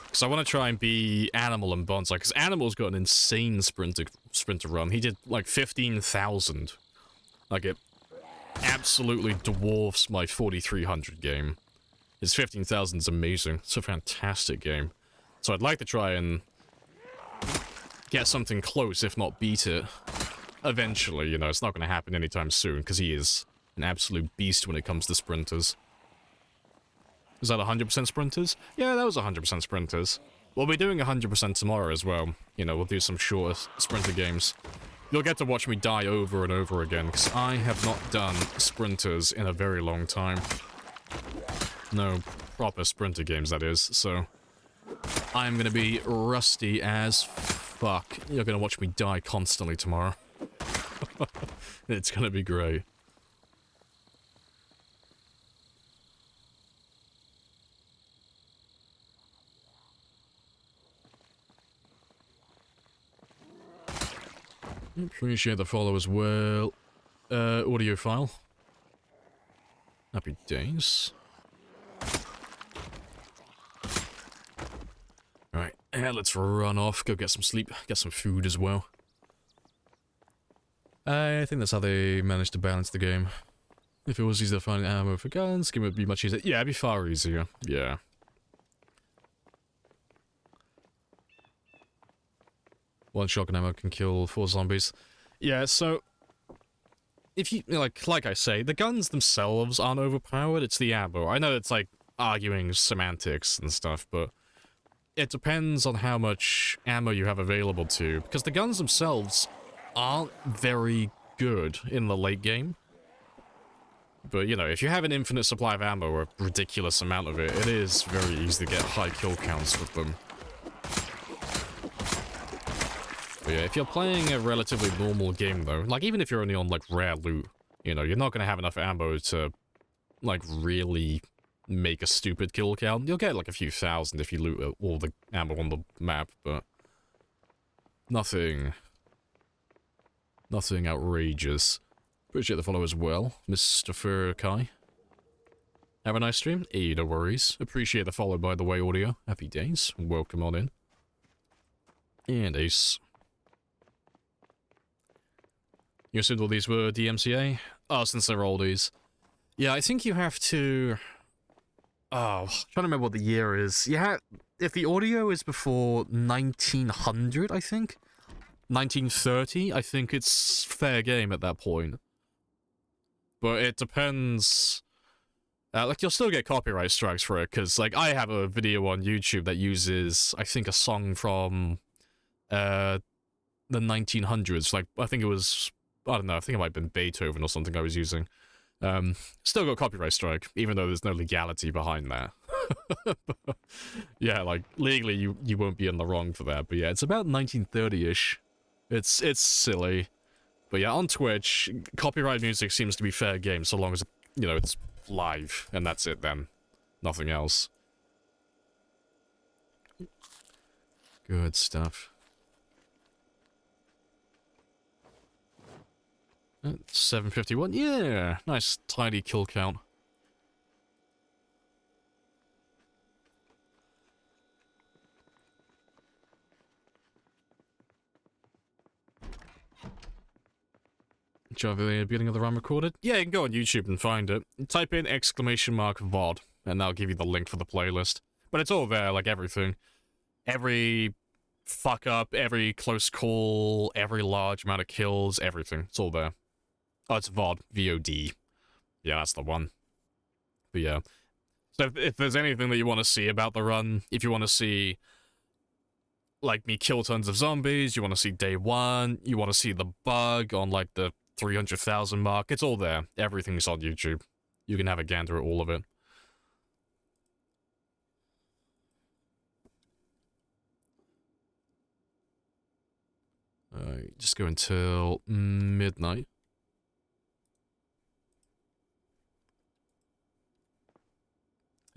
Because I want to try and be Animal and Bonsai, because Animal's got an insane sprinter run. He did, like, 15,000. Like, it absolutely dwarfs my 4,300 game. His 15,000 is amazing. It's a fantastic game. So I'd like to try and get something close, if not beat it. Eventually, you know, it's not going to happen anytime soon, because he is an absolute beast when it comes to sprinters. Is that 100% sprinters? Yeah, that was 100% sprinters. We'll be doing 100% tomorrow as well. You know, we'll do some shorter sprinter games. You'll get to watch me die over and over again, because I have not done sprinters in a very long time. No proper sprinter games, that is, so... I'm gonna be rusty as fuck. You're gonna watch me die constantly tomorrow. It's gonna be great. Appreciate the follow as well. Audio file. Happy days. Alright, let's run off, go get some sleep, get some food as well. I think that's how they managed to balance the game. If it was easier to find ammo for guns, the game would be much easier. Yeah, it'd be far easier. Yeah. One shotgun ammo can kill 4 zombies. Yeah, so... If you... Like I say, the guns themselves aren't overpowered, it's the ammo. I know it's like arguing semantics and stuff, but... It depends on how much ammo you have available to, because the guns themselves aren't very good in the late game. But, you know, if you have an infinite supply of ammo, or a ridiculous amount of it, it is very easy to get high kill counts with them. But yeah, if you're playing a relatively normal game, though, like, even if you're only on, like, rare loot, you know, you're not gonna have enough ammo to, like, really make a stupid kill count. You'll get, like, a few thousand if you loot all the ammo on the map, but... Nothing outrageous. Appreciate the follow as well, Mr. Furkai. Have a nice stream. No worries. Appreciate the follow, by the way, audio. Happy days. Welcome on in. And Ace. You assumed all these were DMCA? Oh, since they're oldies. Yeah, I think you have to... Oh, I'm trying to remember what the year is. Yeah, if the audio is before 1900, I think? 1930, I think it's fair game at that point. But it depends... like, you'll still get copyright strikes for it, because, like, I have a video on YouTube that uses, I think, a song from, the 1900s. Like, I think it was... I don't know, I think it might have been Beethoven or something I was using. Still got copyright strike, even though there's no legality behind that. Yeah, like, legally you won't be in the wrong for that, but yeah, it's about 1930-ish. It's silly. But yeah, on Twitch, copyright music seems to be fair game, so long as, you know, it's live, and that's it then. Nothing else. Good stuff. 751, yeah! Nice, tidy kill count. Do you have the beginning of the run recorded? Yeah, you can go on YouTube and find it. Type in !VOD, and that'll give you the link for the playlist. But it's all there, like everything. Every fuck up, every close call, every large amount of kills, everything. It's all there. Oh, it's VOD. VOD. Yeah, that's the one. But yeah. So if there's anything that you want to see about the run, if you want to see, like, me kill tons of zombies, you want to see day one, you want to see the bug on, like, the 300,000 mark, it's all there. Everything's on YouTube. You can have a gander at all of it. Just go until midnight.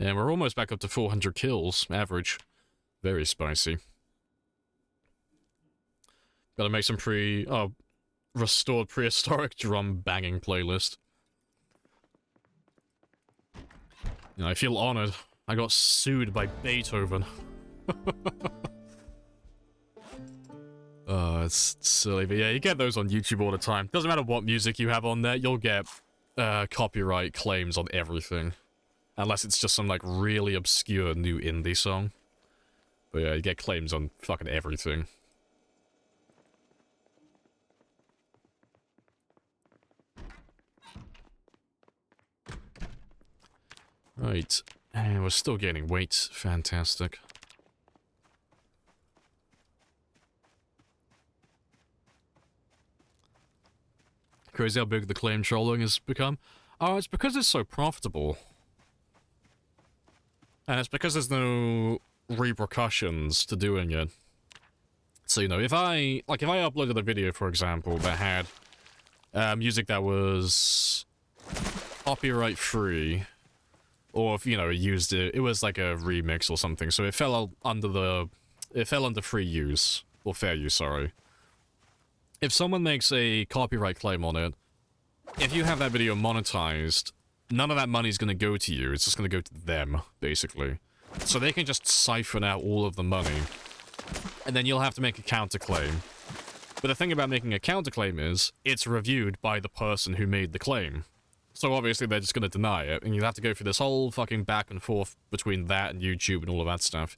And we're almost back up to 400 kills, average. Very spicy. Gotta make some restored prehistoric drum banging playlist. You know, I feel honored. I got sued by Beethoven. It's silly, but yeah, you get those on YouTube all the time. Doesn't matter what music you have on there, you'll get copyright claims on everything. Unless it's just some, like, really obscure new indie song. But yeah, you get claims on fucking everything. Right, and we're still gaining weight. Fantastic. Crazy how big the claim trolling has become. Oh, it's because it's so profitable. And it's because there's no repercussions to doing it. So, you know, if I uploaded a video, for example, that had music that was copyright free, or if, you know, it was like a remix or something, so it fell under free use, or fair use, sorry. If someone makes a copyright claim on it, if you have that video monetized, none of that money is going to go to you, it's just going to go to them, basically. So they can just siphon out all of the money, and then you'll have to make a counterclaim. But the thing about making a counterclaim is, it's reviewed by the person who made the claim. So obviously they're just going to deny it, and you have to go through this whole fucking back and forth between that and YouTube and all of that stuff.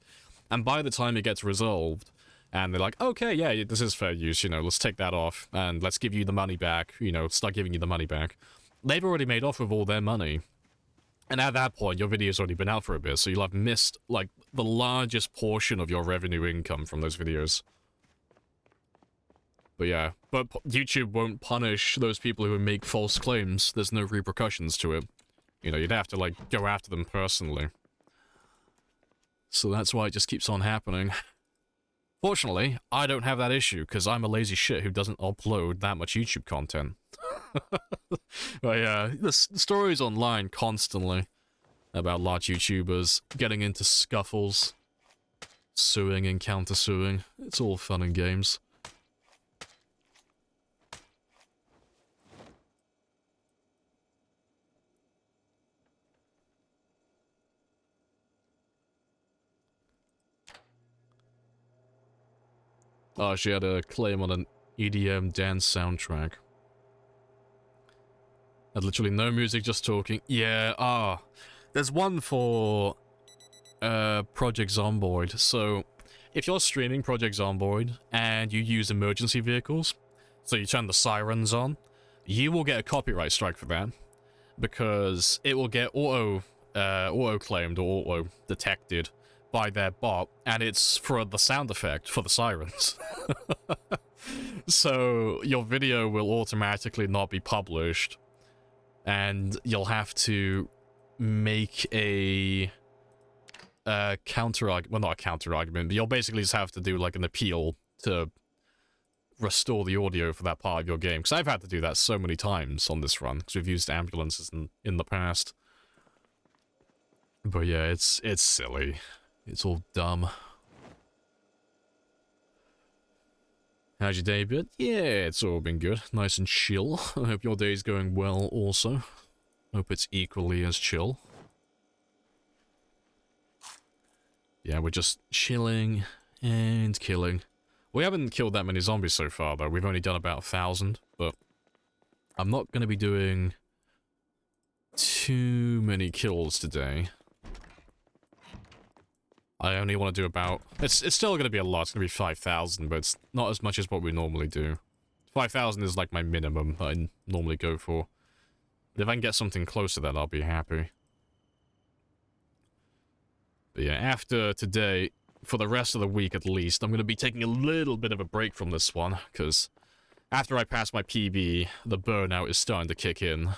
And by the time it gets resolved, and they're like, okay, yeah, this is fair use, you know, let's take that off, and let's give you the money back, you know, start giving you the money back. They've already made off with all their money. And at that point, your video's already been out for a bit, so you'll have missed, like, the largest portion of your revenue income from those videos. But yeah, but YouTube won't punish those people who make false claims. There's no repercussions to it. You know, you'd have to, like, go after them personally. So that's why it just keeps on happening. Fortunately, I don't have that issue, because I'm a lazy shit who doesn't upload that much YouTube content. But yeah, the stories online constantly about large YouTubers getting into scuffles, suing and counter-suing. It's all fun and games. Oh, she had a claim on an EDM dance soundtrack. Had literally no music, just talking. Yeah, there's one for Project Zomboid. So, if you're streaming Project Zomboid and you use emergency vehicles, so you turn the sirens on, you will get a copyright strike for that, because it will get auto-claimed or auto-detected by their bot, and it's for the sound effect for the sirens. So your video will automatically not be published, and you'll have to make a counter-argument, well, not a counter-argument, but you'll basically just have to do like an appeal to restore the audio for that part of your game, because I've had to do that so many times on this run, because we've used ambulances in the past. But yeah, it's silly. It's all dumb. How's your day been? Yeah, it's all been good. Nice and chill. I hope your day's going well also. Hope it's equally as chill. Yeah, we're just chilling and killing. We haven't killed that many zombies so far, though. We've only done about 1,000, but I'm not going to be doing too many kills today. I only want to do about... It's still going to be a lot. It's going to be 5,000, but it's not as much as what we normally do. 5,000 is like my minimum that I normally go for. But if I can get something close to that, I'll be happy. But yeah, after today, for the rest of the week at least, I'm going to be taking a little bit of a break from this one, because after I pass my PB, the burnout is starting to kick in.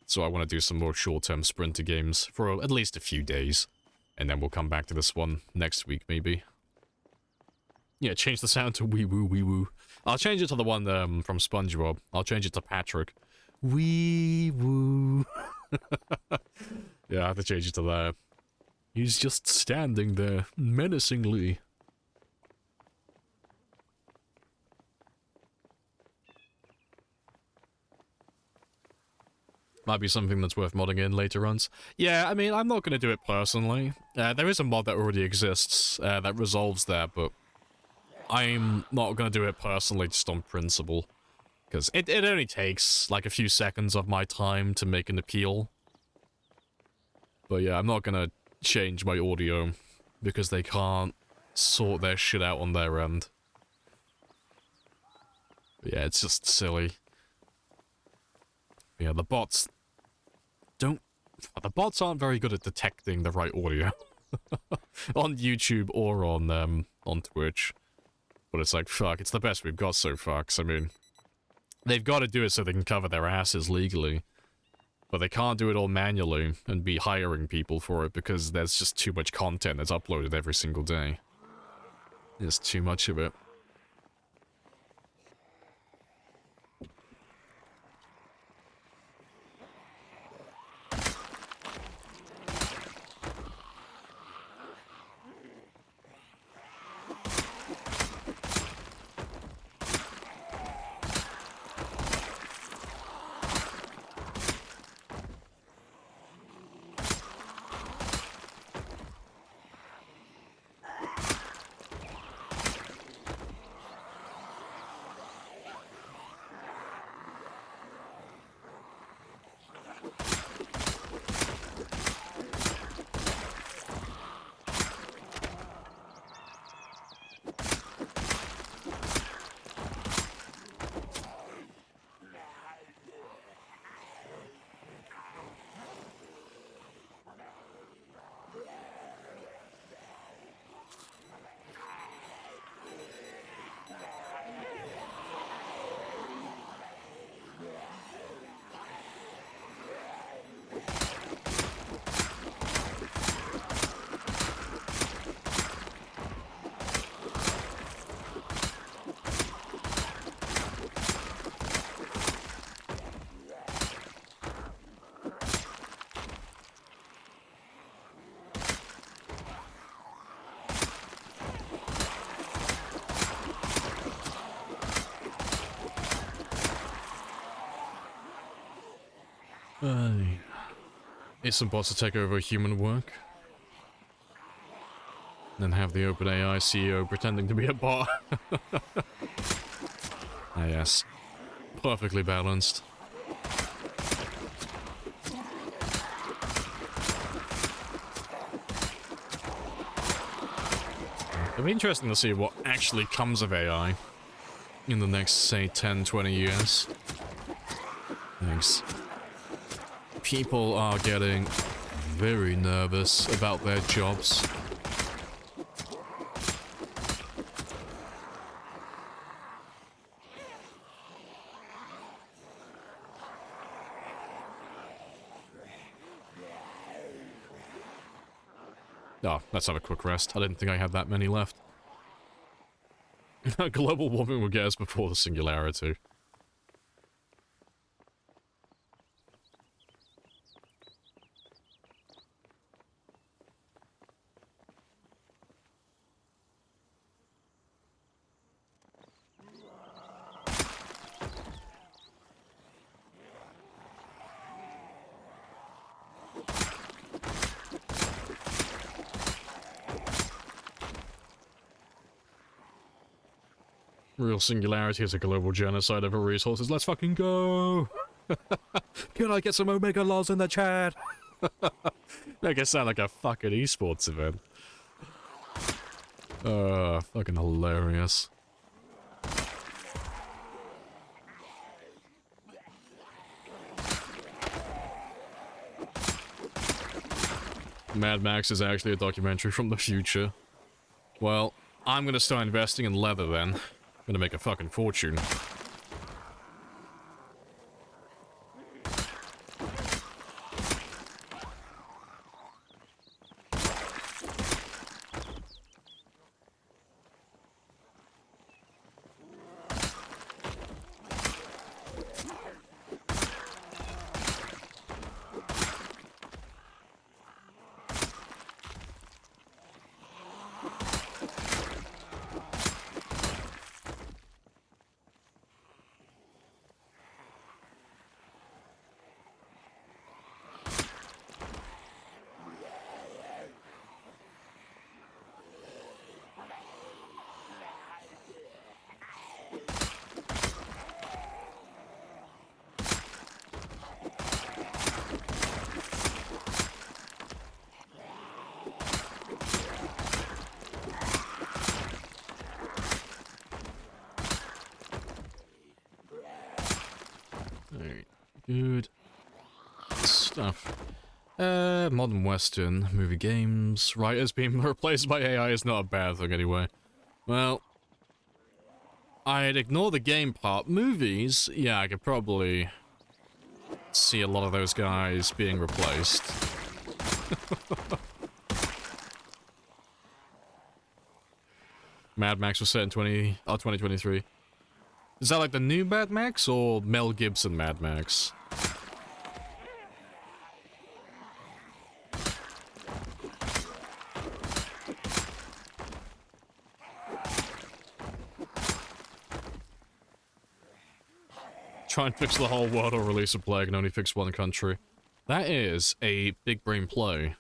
So I want to do some more short-term sprinter games for at least a few days. And then we'll come back to this one next week, maybe. Yeah, change the sound to wee woo, wee woo. I'll change it to the one from SpongeBob. I'll change it to Patrick. Wee woo. Yeah, I have to change it to that. He's just standing there, menacingly. Might be something that's worth modding in later runs. Yeah, I mean, I'm not going to do it personally. There is a mod that already exists that resolves that, but I'm not going to do it personally just on principle. Because it only takes like a few seconds of my time to make an appeal. But yeah, I'm not going to change my audio because they can't sort their shit out on their end. But yeah, it's just silly. Yeah, the bots don't... The bots aren't very good at detecting the right audio. On YouTube or on Twitch. But it's like, fuck, it's the best we've got so far, 'cause I mean... They've got to do it so they can cover their asses legally. But they can't do it all manually and be hiring people for it because there's just too much content that's uploaded every single day. There's too much of it. Is some bots to take over human work? Then have the OpenAI CEO pretending to be a bot. Ah yes. Perfectly balanced. It'll be interesting to see what actually comes of AI in the next, say, 10, 20 years. Thanks. People are getting very nervous about their jobs. Oh, let's have a quick rest. I didn't think I had that many left. Global warming will get us before the singularity. Real singularity is a global genocide of our resources. Let's fucking go! Can I get some Omega laws in the chat? Make it sound like a fucking esports event. Fucking hilarious. Mad Max is actually a documentary from the future. Well, I'm gonna start investing in leather then. I'm gonna make a fucking fortune. Good stuff. Modern Western, movie games, writers being replaced by AI is not a bad thing anyway. Well, I'd ignore the game part. Movies, yeah, I could probably see a lot of those guys being replaced. Mad Max was set in 2023. Is that like the new Mad Max or Mel Gibson Mad Max? Try and fix the whole world or release a plague and only fix one country. That is a big brain play.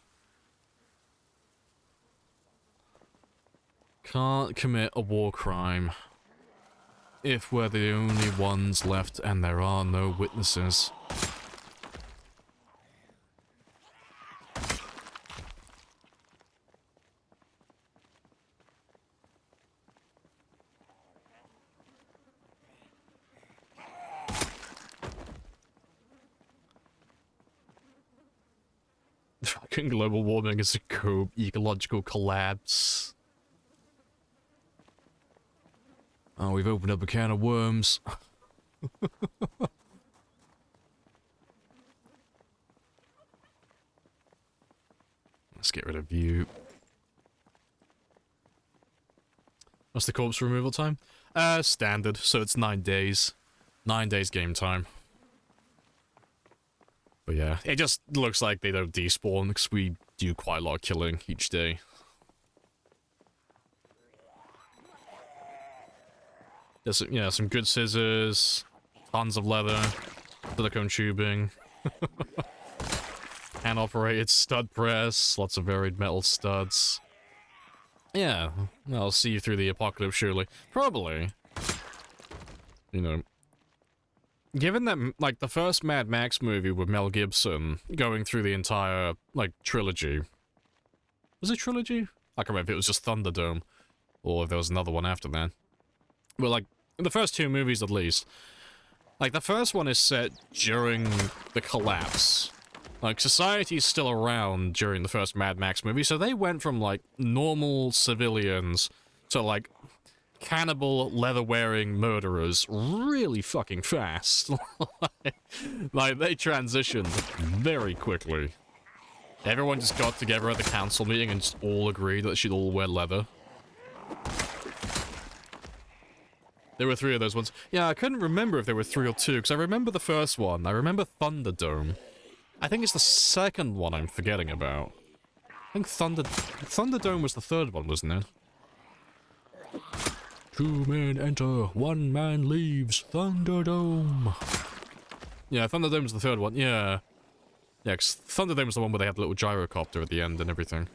Can't commit a war crime if we're the only ones left and there are no witnesses. Fucking global warming is a ecological collapse. Oh, we've opened up a can of worms. Let's get rid of you. What's the corpse removal time? Standard, so it's 9 days. 9 days game time. But yeah, it just looks like they don't despawn because we do quite a lot of killing each day. There's some good scissors, tons of leather, silicone tubing, hand-operated stud press, lots of varied metal studs. Yeah, I'll see you through the apocalypse surely. Probably. You know. Given that, like, the first Mad Max movie with Mel Gibson going through the entire, like, trilogy. Was it trilogy? I can't remember if it was just Thunderdome, or if there was another one after that. But, like, the first two movies at least. Like, the first one is set during the collapse. Like, society's still around during the first Mad Max movie, so they went from, like, normal civilians to, like, cannibal, leather-wearing murderers really fucking fast. Like, they transitioned very quickly. Everyone just got together at the council meeting and just all agreed that they should all wear leather. There were 3 of those ones. Yeah, I couldn't remember if there were 3 or 2, because I remember the first one. I remember Thunderdome. I think it's the second one I'm forgetting about. I think Thunderdome was the third one, wasn't it? 2 men enter, 1 man leaves. Thunderdome. Yeah, Thunderdome was the third one. Yeah. Yeah, because Thunderdome was the one where they had the little gyrocopter at the end and everything.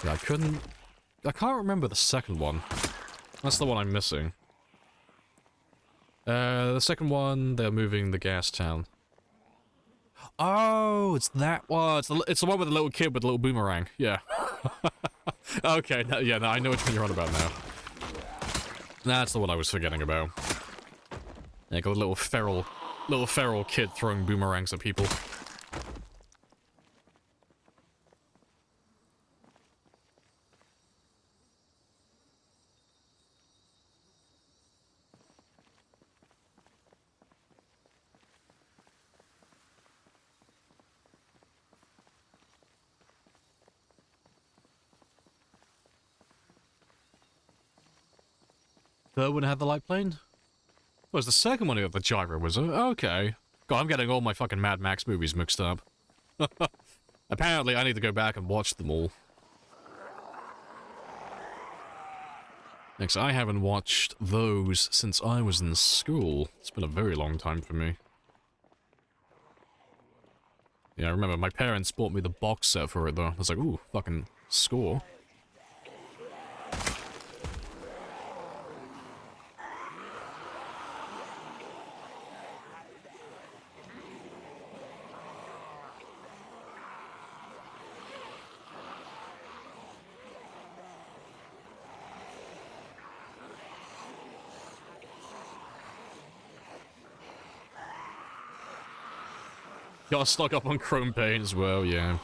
Yeah, I can't remember the second one. That's the one I'm missing. The second one, they're moving the gas town. Oh, it's that one. It's the one with the little kid with the little boomerang. Yeah. Okay, no, I know which one you're on about now. That's the one I was forgetting about. Yeah, got a little feral kid throwing boomerangs at people. Third one had the light plane? Was the second one who had the gyro, was it? Okay. God, I'm getting all my fucking Mad Max movies mixed up. Apparently, I need to go back and watch them all. Next, I haven't watched those since I was in school. It's been a very long time for me. Yeah, I remember my parents bought me the box set for it, though. I was like, ooh, fucking score. Gotta stock up on chrome paint as well, yeah.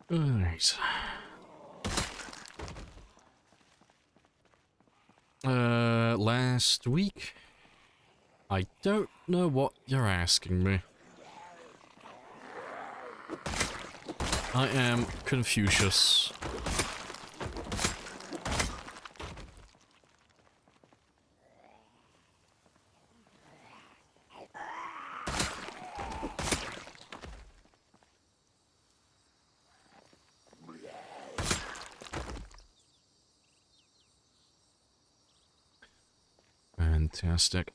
Alright. Last week? I don't know what you're asking me. I am Confucius. Fantastic.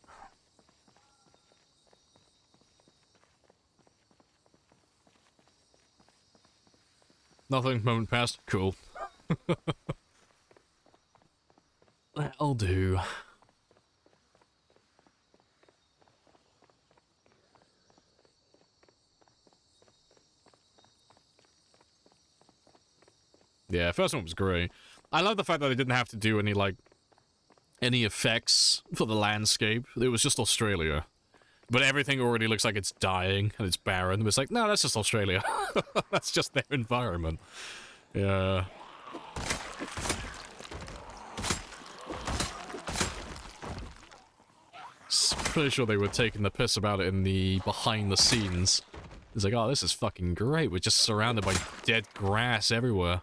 Nothing, moment passed. Cool. That'll do. Yeah, first one was great. I love the fact that they didn't have to do any, like, any effects for the landscape. It was just Australia. But everything already looks like it's dying and it's barren. It was like, no, that's just Australia. That's just their environment. Yeah. Pretty sure they were taking the piss about it in the behind the scenes. It's like, oh, this is fucking great. We're just surrounded by dead grass everywhere.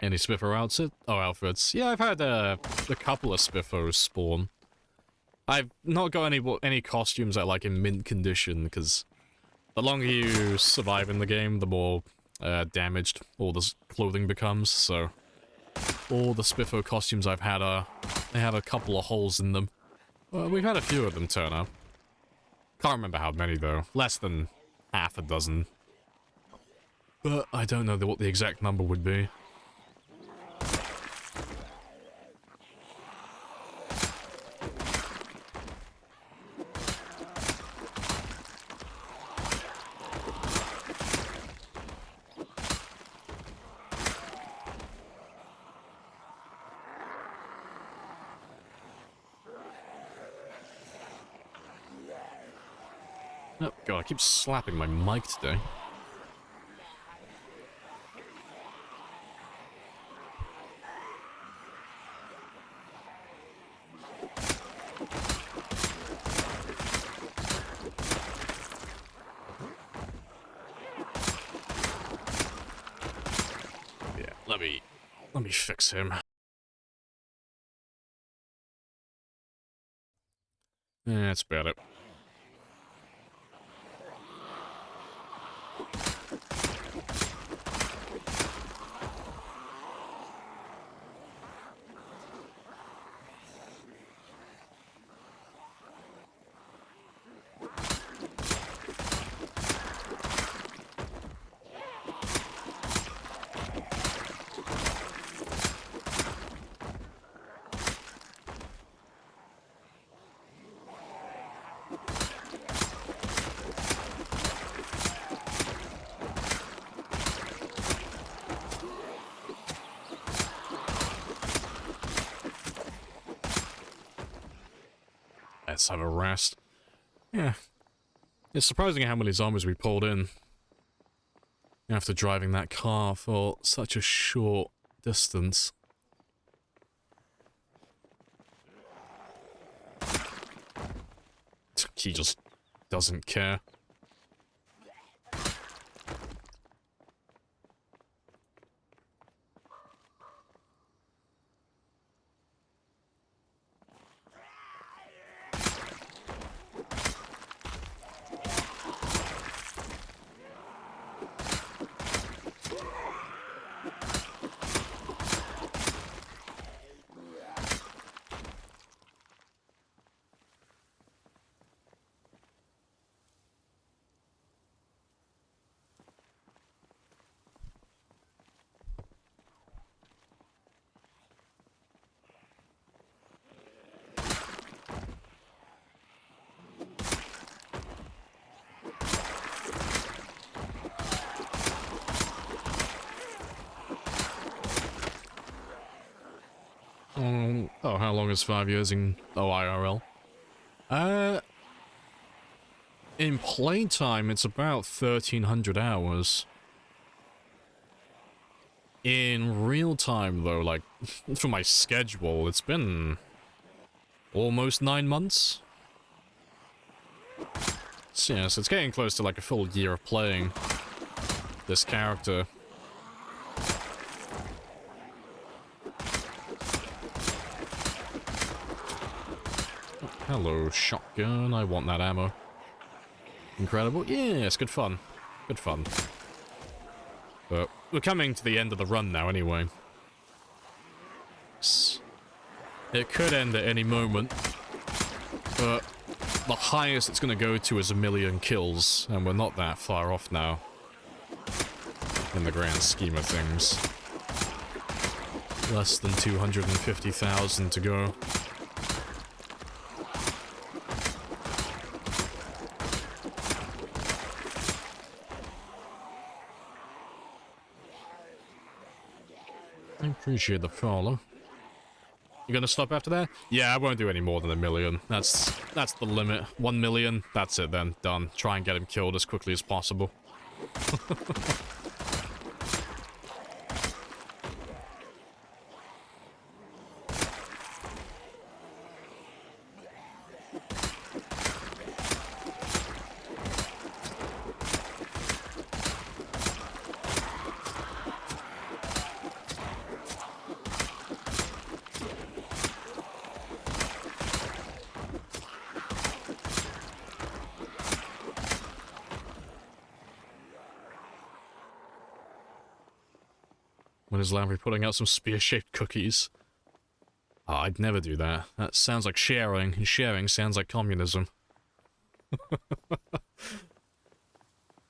Any Spiffo outfit? Oh, outfits. Yeah, I've had a couple of Spiffos spawn. I've not got any costumes that are like in mint condition, because the longer you survive in the game, the more damaged all the clothing becomes, so all the Spiffo costumes I've had they have a couple of holes in them. Well, we've had a few of them turn up. Can't remember how many though. Less than half a dozen. But I don't know what the exact number would be. Oh god, I keep slapping my mic today. Yeah, let me fix him. That's about it. Let's have a rest. Yeah. It's surprising how many zombies we pulled in after driving that car for such a short distance. he just doesn't care. Oh, how long is 5 years in IRL? In playtime, it's about 1,300 hours. In real time, though, like, for my schedule, it's been almost 9 months. So, yeah, so it's getting close to, like, a full year of playing this character. Hello, shotgun. I want that ammo. Incredible. Yes, good fun. Good fun. But we're coming to the end of the run now, anyway. It could end at any moment. But the highest it's going to go to is 1 million kills. And we're not that far off now. In the grand scheme of things. Less than 250,000 to go. I appreciate the follow. You gonna stop after that? Yeah, I won't do any more than 1 million. That's the limit. 1 million, that's it then. Done. Try and get him killed as quickly as possible. When is Lamprey putting out some spear-shaped cookies? Oh, I'd never do that. That sounds like sharing, and sharing sounds like communism.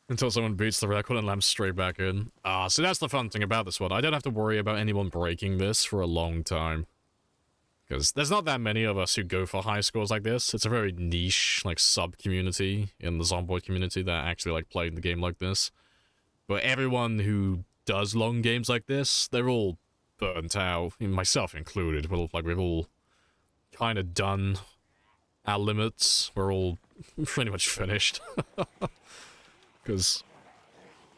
Until someone beats the record and lamps straight back in. So that's the fun thing about this one. I don't have to worry about anyone breaking this for a long time. Because there's not that many of us who go for high scores like this. It's a very niche, like, sub-community in the Zomboid community that actually, like, playing the game like this. But everyone who does long games like this, they're all burnt out, myself included. We've all kind of done our limits. We're all pretty much finished. Because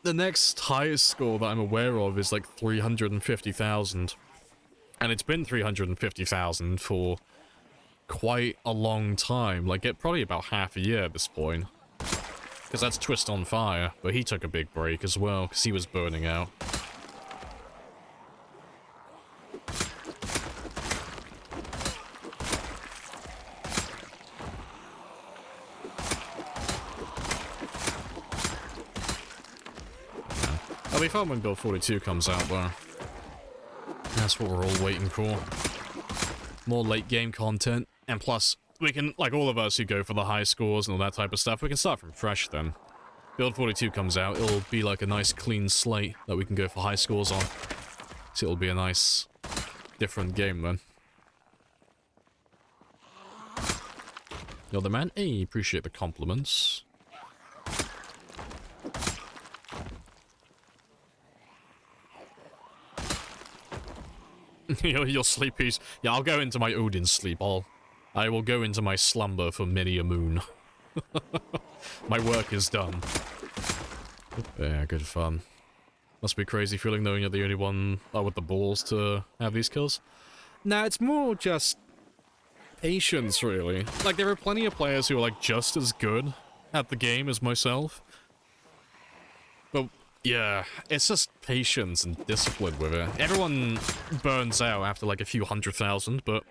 the next highest score that I'm aware of is like 350,000. And it's been 350,000 for quite a long time. Like, probably about half a year at this point. Because that's Twist on Fire, but he took a big break as well, because he was burning out. It'll be fun when Build 42 comes out, though. That's what we're all waiting for. More late game content, and plus, we can, like all of us who go for the high scores and all that type of stuff, we can start from fresh then. Build 42 comes out, it'll be like a nice clean slate that we can go for high scores on. So it'll be a nice, different game then. You're the man? Hey, appreciate the compliments. Your sleepies. Yeah, I'll go into my Odin sleep. I will go into my slumber for many a moon. My work is done. Yeah, good fun. Must be crazy feeling knowing you're the only one with the balls to have these kills. Nah, it's more just patience, really. Like, there are plenty of players who are, like, just as good at the game as myself. But, yeah, it's just patience and discipline with it. Everyone burns out after, like, a few 100,000, but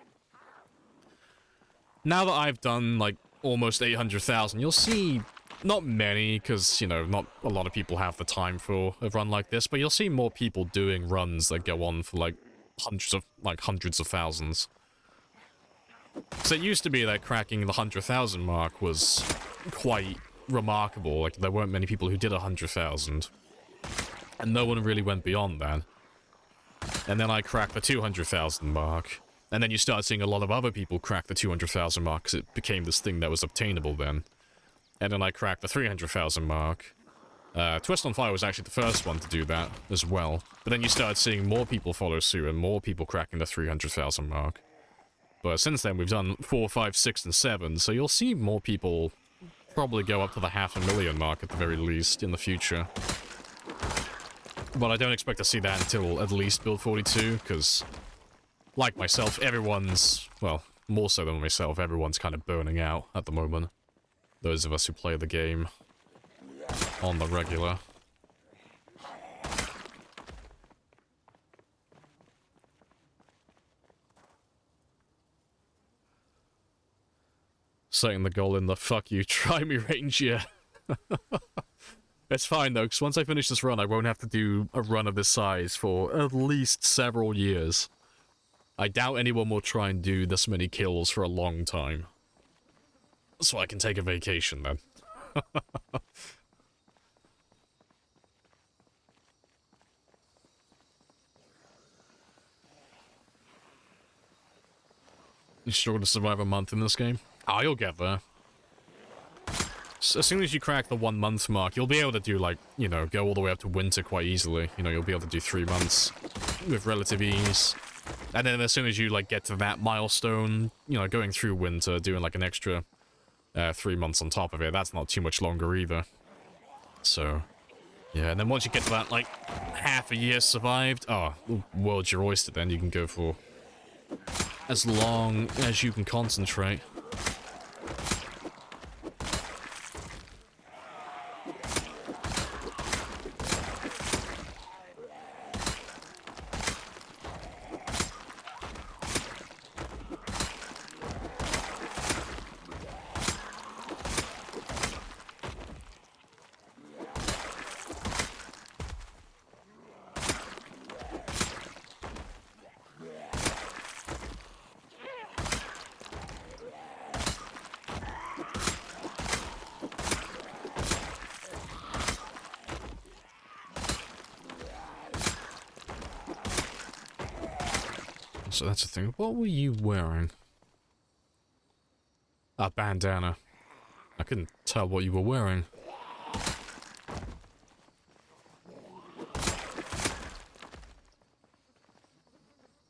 now that I've done, like, almost 800,000, you'll see not many, because, you know, not a lot of people have the time for a run like this, but you'll see more people doing runs that go on for, like, hundreds of thousands. So it used to be that cracking the 100,000 mark was quite remarkable. Like, there weren't many people who did 100,000. And no one really went beyond that. And then I cracked the 200,000 mark. And then you start seeing a lot of other people crack the 200,000 mark, because it became this thing that was obtainable then. And then I cracked the 300,000 mark. Twist on Fire was actually the first one to do that as well. But then you started seeing more people follow suit and more people cracking the 300,000 mark. But since then, we've done 4, 5, 6, and 7, so you'll see more people probably go up to the 500,000 mark at the very least in the future. But I don't expect to see that until at least build 42, because, like myself, everyone's, well, more so than myself, everyone's kind of burning out at the moment. Those of us who play the game on the regular. Setting the goal in the fuck you, try me range, yeah. It's fine though, because once I finish this run, I won't have to do a run of this size for at least several years. I doubt anyone will try and do this many kills for a long time. So I can take a vacation then. You struggle to survive a month in this game? Ah, you'll get there. So as soon as you crack the 1 month mark, you'll be able to do, like, you know, go all the way up to winter quite easily. You know, you'll be able to do 3 months with relative ease. And then as soon as you, like, get to that milestone, you know, going through winter, doing, like, an extra 3 months on top of it, that's not too much longer either. So, yeah, and then once you get to that, like, half a year survived, oh, world's your oyster then. You can go for as long as you can concentrate. So that's the thing. What were you wearing? A bandana. I couldn't tell what you were wearing.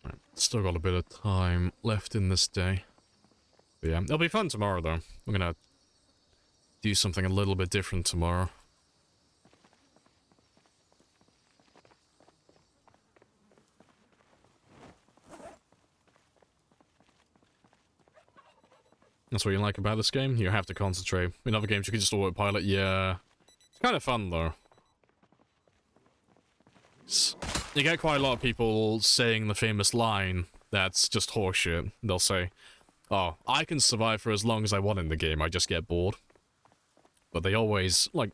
Right, still got a bit of time left in this day. But yeah, it'll be fun tomorrow though. I'm gonna do something a little bit different tomorrow. That's what you like about this game? You have to concentrate. In other games you can just autopilot, yeah. It's kind of fun though. You get quite a lot of people saying the famous line that's just horseshit. They'll say, oh, I can survive for as long as I want in the game, I just get bored. But they always, like,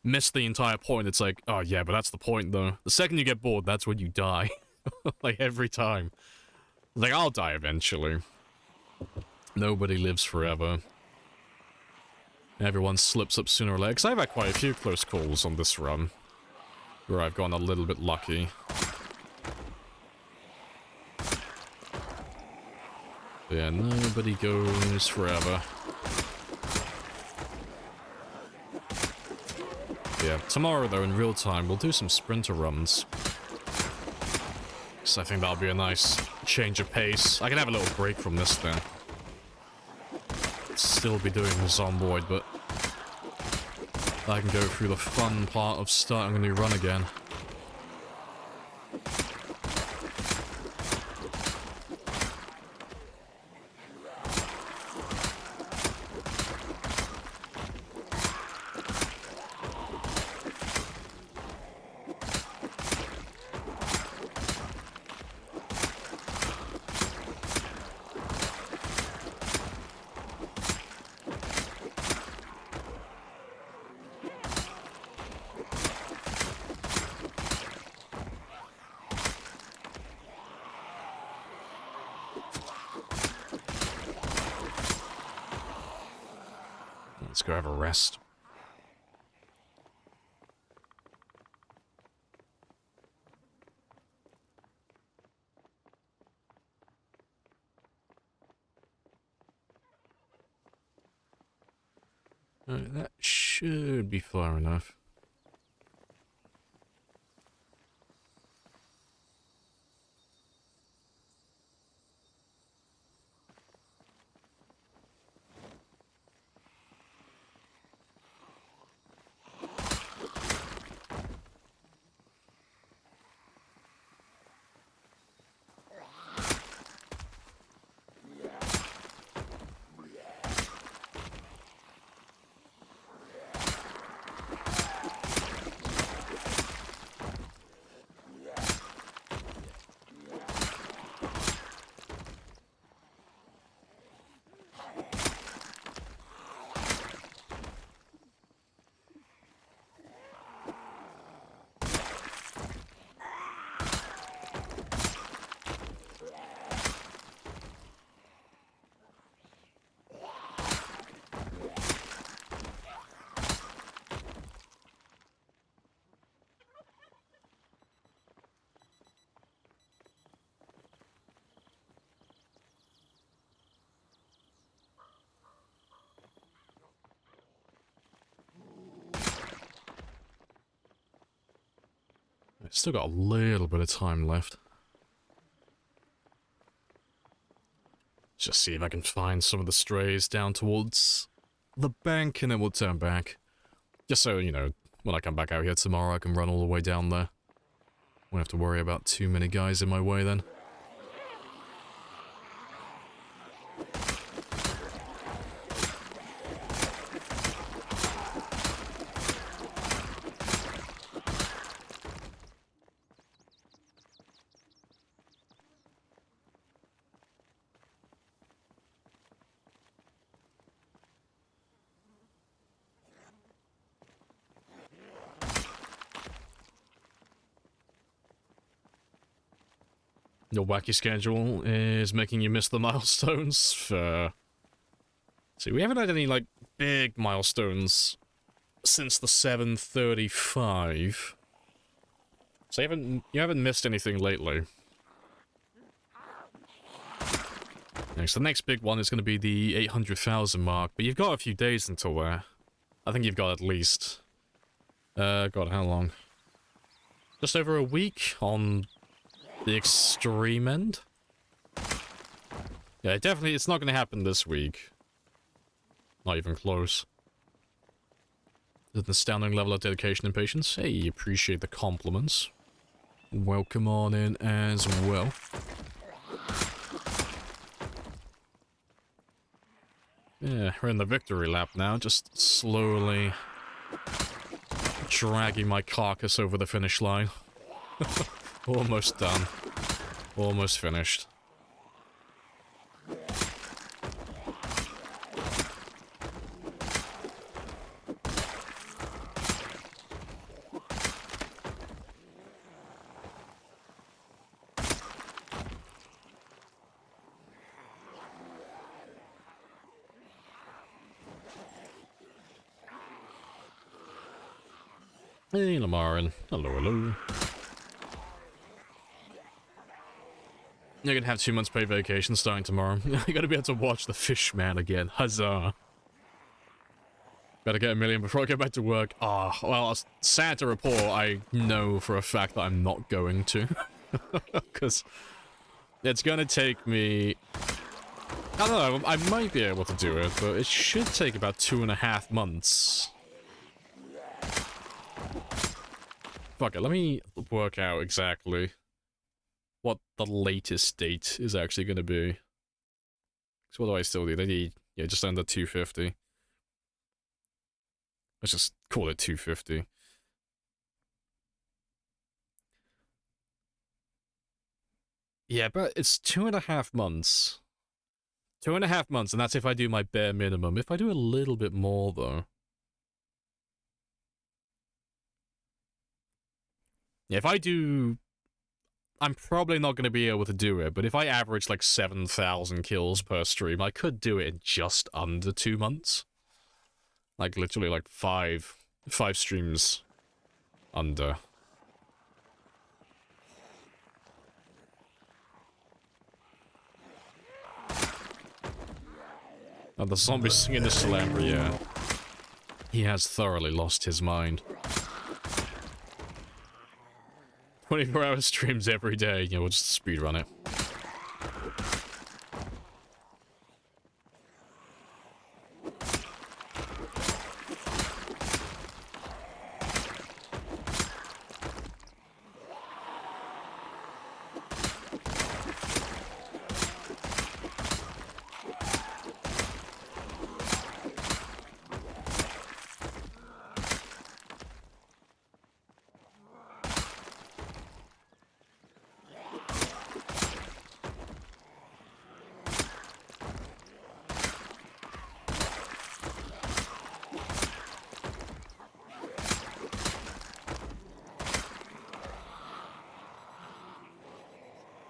miss the entire point. It's like, oh yeah, but that's the point though. The second you get bored, that's when you die. Like, every time. Like, I'll die eventually. Nobody lives forever. Everyone slips up sooner or later. Because I've had quite a few close calls on this run, where I've gone a little bit lucky. But yeah, nobody goes forever. Yeah, tomorrow though, in real time, we'll do some sprinter runs. Because I think that'll be a nice change of pace. I can have a little break from this then. Still be doing the Zomboid, but I can go through the fun part of starting a new run again. go have a rest. That should be far enough. I've still got a little bit of time left. Just see if I can find some of the strays down towards the bank, and then we'll turn back. Just so, you know, when I come back out here tomorrow, I can run all the way down there. Won't have to worry about too many guys in my way then. Your wacky schedule is making you miss the milestones for... See, we haven't had any, like, big milestones since the 735. So you haven't missed anything lately. So the next big one is going to be the 800,000 mark, but you've got a few days until there. I think you've got at least... God, how long? Just over a week on... the extreme end? Yeah, definitely, it's not going to happen this week. Not even close. An astounding level of dedication and patience. Hey, appreciate the compliments. Welcome on in as well. Yeah, we're in the victory lap now, just slowly dragging my carcass over the finish line. Almost done. Almost finished. Hey, Lamarin. Hello, hello. You're gonna have 2 months paid vacation starting tomorrow. You're gonna be able to watch The Fishman again. Huzzah. Better get a million before I go back to work. Ah, well, sad to report, I know for a fact that I'm not going to. Because it's gonna take me... I don't know, I might be able to do it, but it should take about 2.5 months. Fuck it, let me work out exactly what the latest date is actually going to be. So what do I still need? I need, yeah, just under 250. Let's just call it 250. Yeah, but it's 2.5 months. 2.5 months, and that's if I do my bare minimum. If I do a little bit more, though... Yeah, if I do... I'm probably not going to be able to do it, but if I average like 7,000 kills per stream, I could do it in just under 2 months. Like, literally, like, five streams under. Oh, the zombie singing this to Lamprey, yeah. He has thoroughly lost his mind. 24-hour streams every day. Yeah, we'll just speedrun it.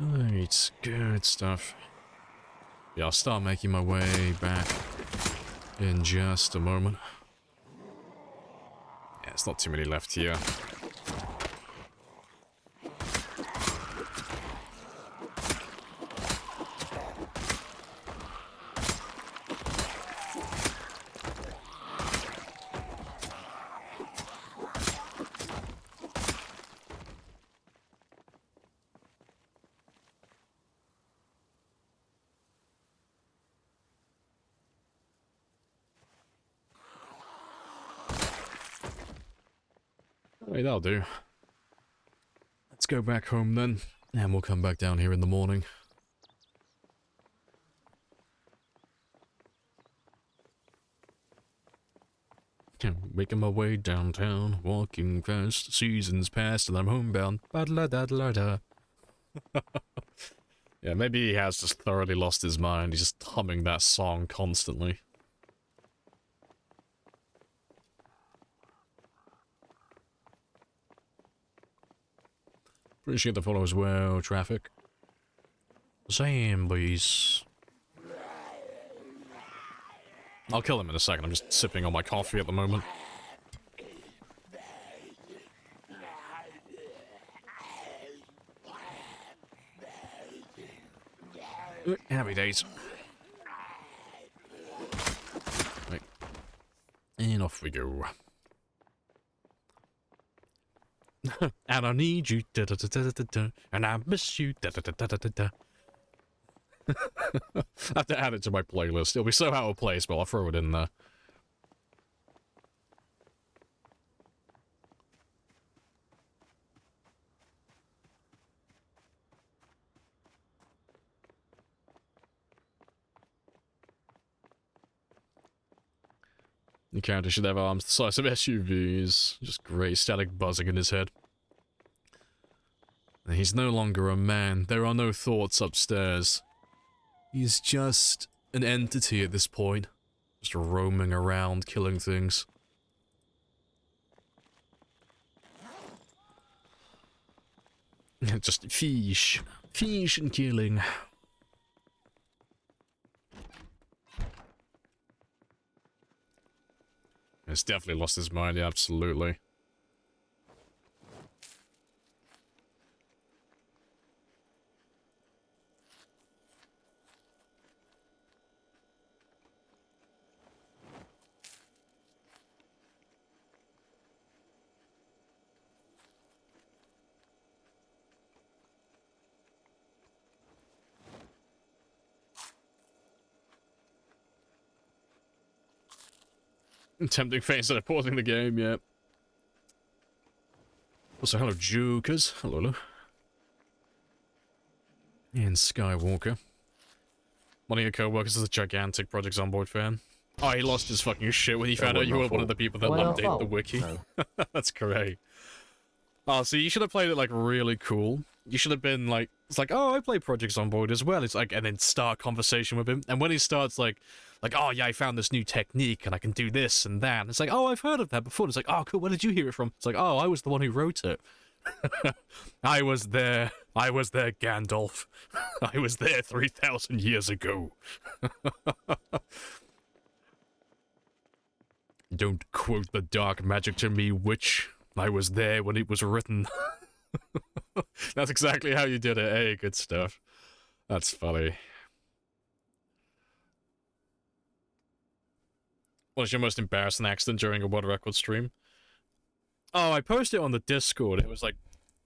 Right, good stuff. Yeah, I'll start making my way back in just a moment. Yeah, it's not too many left here. Hey, that'll do. Let's go back home then, and we'll come back down here in the morning. Making my way downtown, walking fast, seasons past, and I'm homebound. Ba-da-da-da-da. Yeah, maybe he has just thoroughly lost his mind. He's just humming that song constantly. Appreciate the follow as well, traffic. Same, boys. I'll kill him in a second. I'm just sipping on my coffee at the moment. Happy days. Right. And off we go. And I need you, da da da da da da, and I miss you, da da da da da da. I have to add it to my playlist. It'll be so out of place, but I'll throw it in there. The character should have arms the size of SUVs. Just grey static buzzing in his head. He's no longer a man. There are no thoughts upstairs. He's just an entity at this point. Just roaming around, killing things. Just fish. Fish and killing. He's definitely lost his mind, yeah, absolutely. Tempting face at pausing the game, yeah. Also, hello, Jokers. Hello, hello. And Skywalker. One of your co-workers is a gigantic Project Zomboid fan. Oh, he lost his fucking shit when he found out you were one of the people that updated the wiki. That's great. Oh, so you should have played it, like, really cool. You should have been, like, it's like, oh, I play Project Zomboid as well. It's like, and then start a conversation with him. And when he starts, like, oh, yeah, I found this new technique, and I can do this and that. And it's like, oh, I've heard of that before. It's like, oh, cool, where did you hear it from? It's like, oh, I was the one who wrote it. I was there. I was there, Gandalf. I was there 3,000 years ago. Don't quote the dark magic to me, witch. I was there when it was written. That's exactly how you did it. Hey, good stuff. That's funny. What was your most embarrassing accident during a world record stream? Oh, I posted it on the Discord. It was like,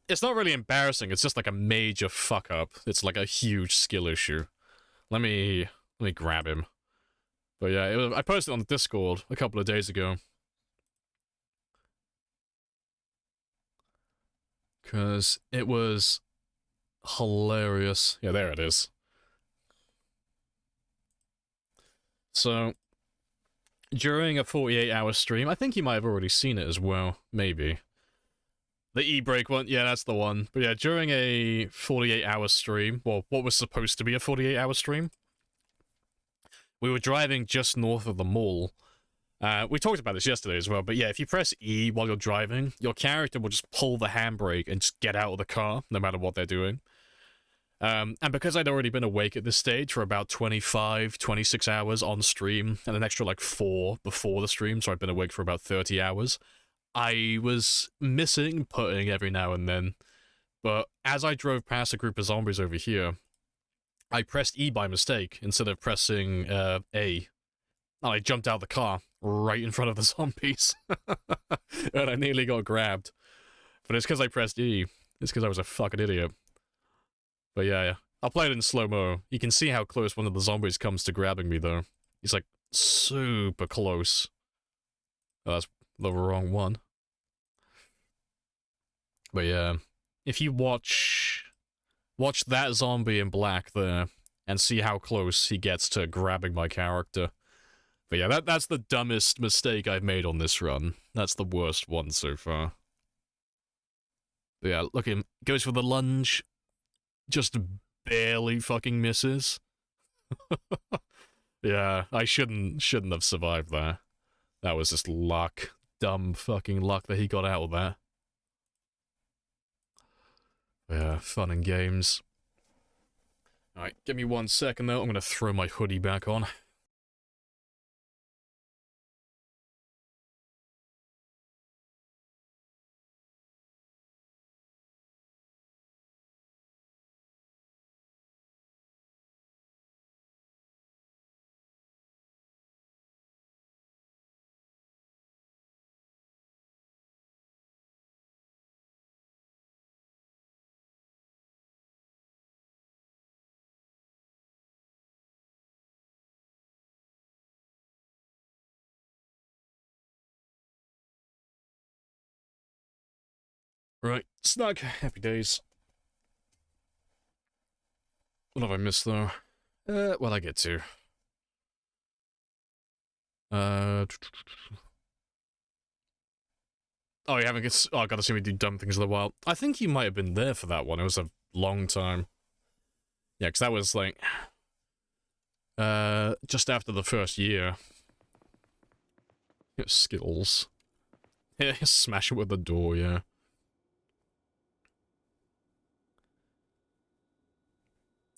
it's not really embarrassing. It's just like a major fuck up. It's like a huge skill issue. Let me grab him. But yeah, I posted it on the Discord a couple of days ago. Because it was hilarious. Yeah, there it is. So, during a 48-hour stream, I think you might have already seen it as well, maybe. The e-brake one, yeah, that's the one. But yeah, during a 48-hour stream, well, what was supposed to be a 48-hour stream, we were driving just north of the mall. We talked about this yesterday as well, but yeah, if you press E while you're driving, your character will just pull the handbrake and just get out of the car, no matter what they're doing. And because I'd already been awake at this stage for about 25, 26 hours on stream, and an extra like 4 before the stream, so I'd been awake for about 30 hours, I was missing putting every now and then. But as I drove past a group of zombies over here, I pressed E by mistake instead of pressing A. And I jumped out of the car right in front of the zombies. And I nearly got grabbed. But it's because I pressed E. It's because I was a fucking idiot. But yeah, I'll play it in slow-mo. You can see how close one of the zombies comes to grabbing me, though. He's, like, super close. Oh, that's the wrong one. But yeah, if you watch that zombie in black there, and see how close he gets to grabbing my character. But yeah, that's the dumbest mistake I've made on this run. That's the worst one so far. But yeah, look at him. Goes for the lunge. Just barely fucking misses. Yeah, I shouldn't have survived that. That was just luck. Dumb fucking luck that he got out of that. Yeah, fun and games. Alright, give me 1 second though. I'm gonna throw my hoodie back on. Right, snug, happy days. What have I missed though? What I get to? Oh, you haven't get. Oh, I gotta see me do dumb things in a while. I think you might have been there for that one. It was a long time. Yeah, because that was like just after the first year. Skills. Yeah, smash it with the door. Yeah.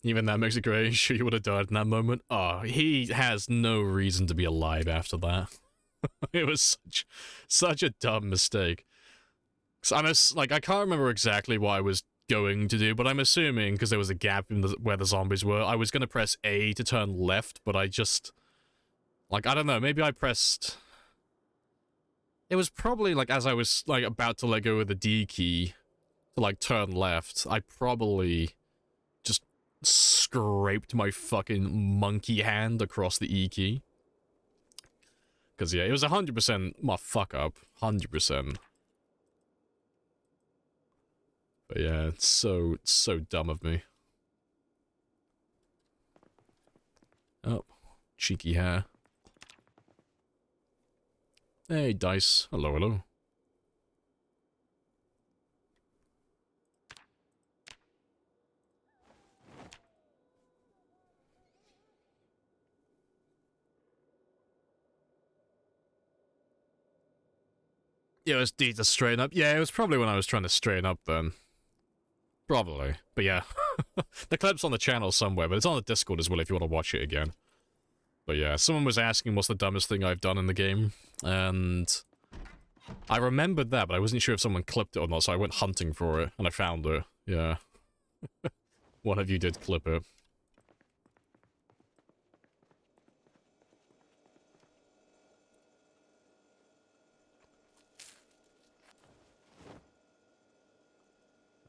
Even that makes it great. Sure, you would have died in that moment. Oh, he has no reason to be alive after that. It was such a dumb mistake. So I can't remember exactly what I was going to do, but I'm assuming, because there was a gap in where the zombies were, I was going to press A to turn left, but I just... Like, I don't know, maybe I pressed... It was probably, like, as I was, like, about to let go of the D key to, like, turn left, I probably just scraped my fucking monkey hand across the E key. Because, yeah, it was 100% my fuck-up. 100%. But yeah, it's so dumb of me. Oh, cheeky hair. Hey, Dice. Hello, hello. Yeah, it was D to straighten up. Yeah, it was probably when I was trying to straighten up then. Probably. But yeah. The clip's on the channel somewhere, but it's on the Discord as well if you want to watch it again. But yeah, someone was asking what's the dumbest thing I've done in the game. And I remembered that, but I wasn't sure if someone clipped it or not, so I went hunting for it, and I found it. Yeah. One of you did clip it.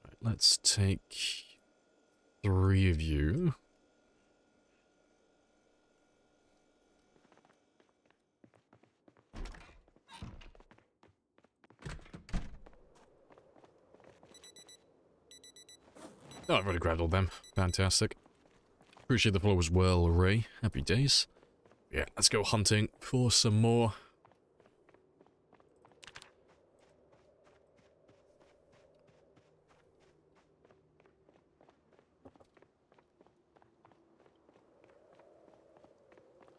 Right, let's take 3 of you. Oh, I've already grabbed all them. Fantastic. Appreciate the follow as well, Ray. Happy days. Yeah, let's go hunting for some more.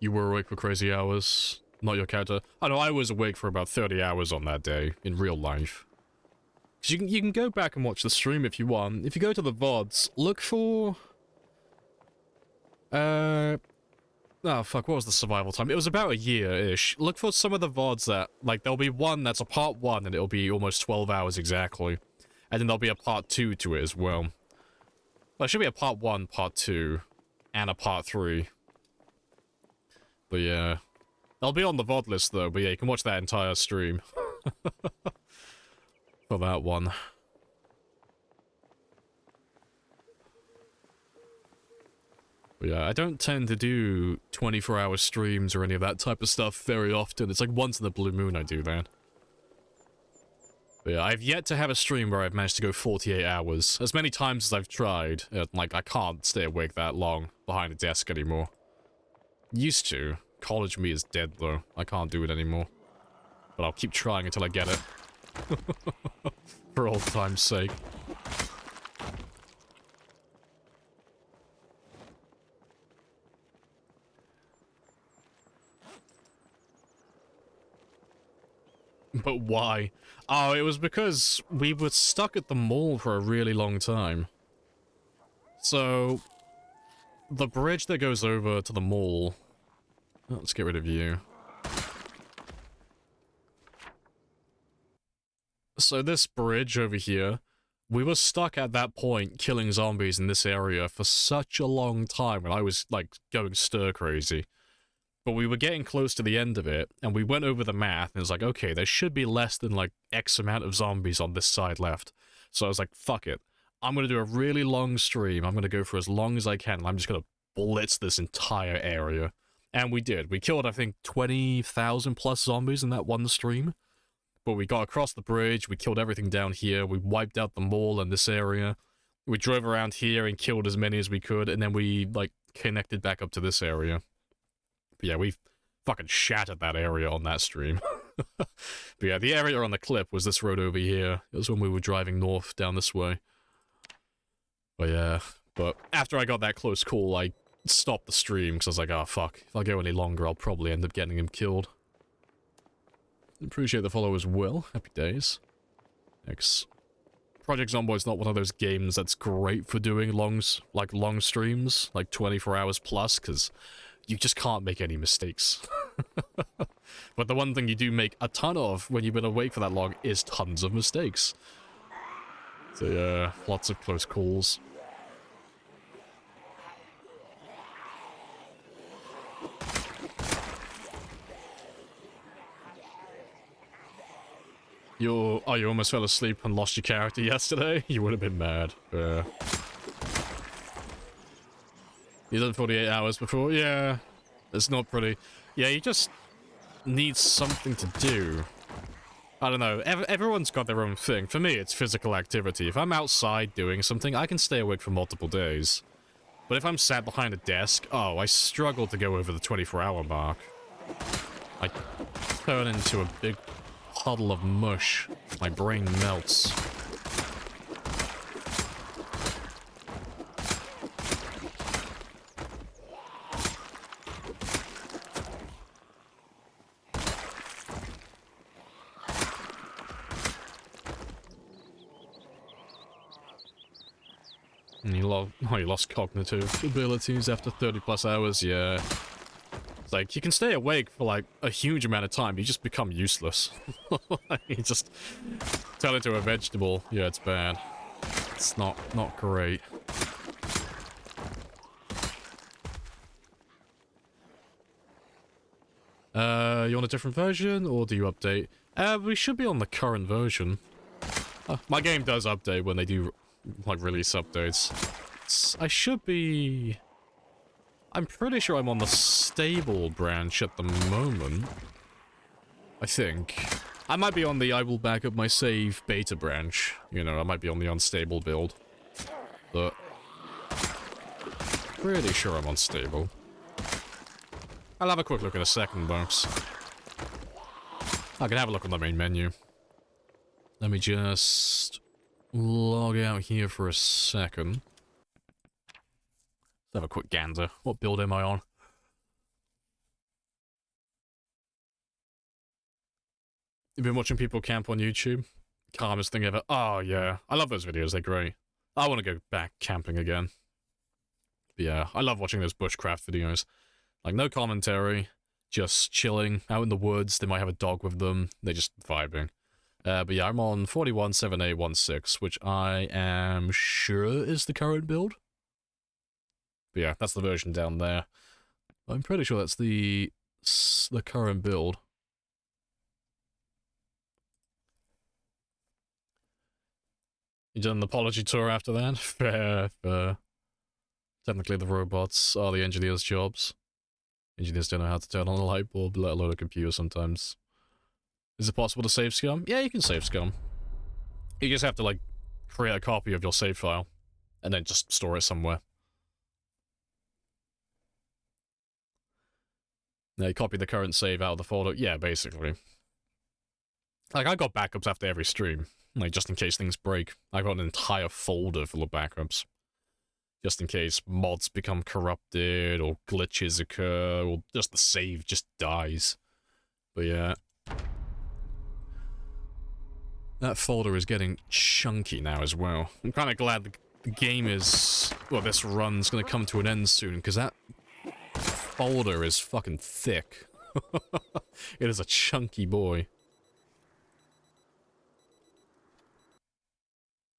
You were awake for crazy hours. Not your character. I know I was awake for about 30 hours on that day, in real life. Because you can go back and watch the stream if you want. If you go to the VODs, look for... Oh, fuck, what was the survival time? It was about a year-ish. Look for some of the VODs that... Like, there'll be one that's a part 1, and it'll be almost 12 hours exactly. And then there'll be a part 2 to it as well. Well, there should be a part 1, part 2, and a part 3. But yeah. I'll be on the VOD list, though, but yeah, you can watch that entire stream. For that one. But yeah, I don't tend to do 24-hour streams or any of that type of stuff very often. It's like once in the blue moon I do that. But yeah, I've yet to have a stream where I've managed to go 48 hours. As many times as I've tried, like, I can't stay awake that long behind a desk anymore. Used to. College me is dead, though. I can't do it anymore. But I'll keep trying until I get it. For old time's sake. But why? Oh, it was because we were stuck at the mall for a really long time. So, the bridge that goes over to the mall... Oh, let's get rid of you. So this bridge over here, we were stuck at that point killing zombies in this area for such a long time, and I was, like, going stir-crazy. But we were getting close to the end of it, and we went over the math, and it was like, okay, there should be less than, like, X amount of zombies on this side left. So I was like, fuck it. I'm gonna do a really long stream, I'm gonna go for as long as I can, and I'm just gonna blitz this entire area. And we did. We killed, I think, 20,000 plus zombies in that one stream. But we got across the bridge, we killed everything down here, we wiped out the mall in this area. We drove around here and killed as many as we could, and then we, like, connected back up to this area. But yeah, we fucking shattered that area on that stream. But yeah, the area on the clip was this road over here. It was when we were driving north down this way. But yeah, but after I got that close call, I stopped the stream, because I was like, oh fuck, if I go any longer, I'll probably end up getting him killed. Appreciate the follow as well. Happy days. Thanks. Project Zomboid's not one of those games that's great for doing long streams, like 24 hours plus, because you just can't make any mistakes. But the one thing you do make a ton of when you've been awake for that long is tons of mistakes. So yeah, lots of close calls. You almost fell asleep and lost your character yesterday? You would have been mad. Yeah. You done 48 hours before? Yeah. It's not pretty. Yeah, you just need something to do. I don't know. Everyone's got their own thing. For me, it's physical activity. If I'm outside doing something, I can stay awake for multiple days. But if I'm sat behind a desk, oh, I struggle to go over the 24-hour mark. I turn into a big puddle of mush. My brain melts. And you lost cognitive abilities after 30 plus hours, yeah. Like, you can stay awake for, like, a huge amount of time, but you just become useless. You just turn into a vegetable. Yeah, it's bad. It's not great. You want a different version, or do you update? We should be on the current version. My game does update when they do, like, release updates. I should be... I'm pretty sure I'm on the stable branch at the moment. I think. I might be on the I will back up my save beta branch. You know, I might be on the unstable build. But... pretty sure I'm on stable. I'll have a quick look in a second, box. I can have a look on the main menu. Let me just log out here for a second. Let's have a quick gander. What build am I on? You've been watching people camp on YouTube? Calmest thing ever. Oh, yeah. I love those videos. They're great. I want to go back camping again. But yeah, I love watching those bushcraft videos. Like, no commentary. Just chilling out in the woods. They might have a dog with them. They're just vibing. But yeah, I'm on 417816, which I am sure is the current build. But yeah, that's the version down there. I'm pretty sure that's the current build. You done the apology tour after that? Fair. Technically the robots are the engineers' jobs. Engineers don't know how to turn on a light bulb, let alone a computer sometimes. Is it possible to save scum? Yeah, you can save scum. You just have to, like, create a copy of your save file, and then just store it somewhere. Now, you copy the current save out of the folder. Yeah, basically. Like, I got backups after every stream. Like, just in case things break. I got an entire folder full of backups. Just in case mods become corrupted, or glitches occur, or just the save just dies. But yeah. That folder is getting chunky now as well. I'm kind of glad the game is... well, this run's gonna come to an end soon, because that folder is fucking thick. It is a chunky boy.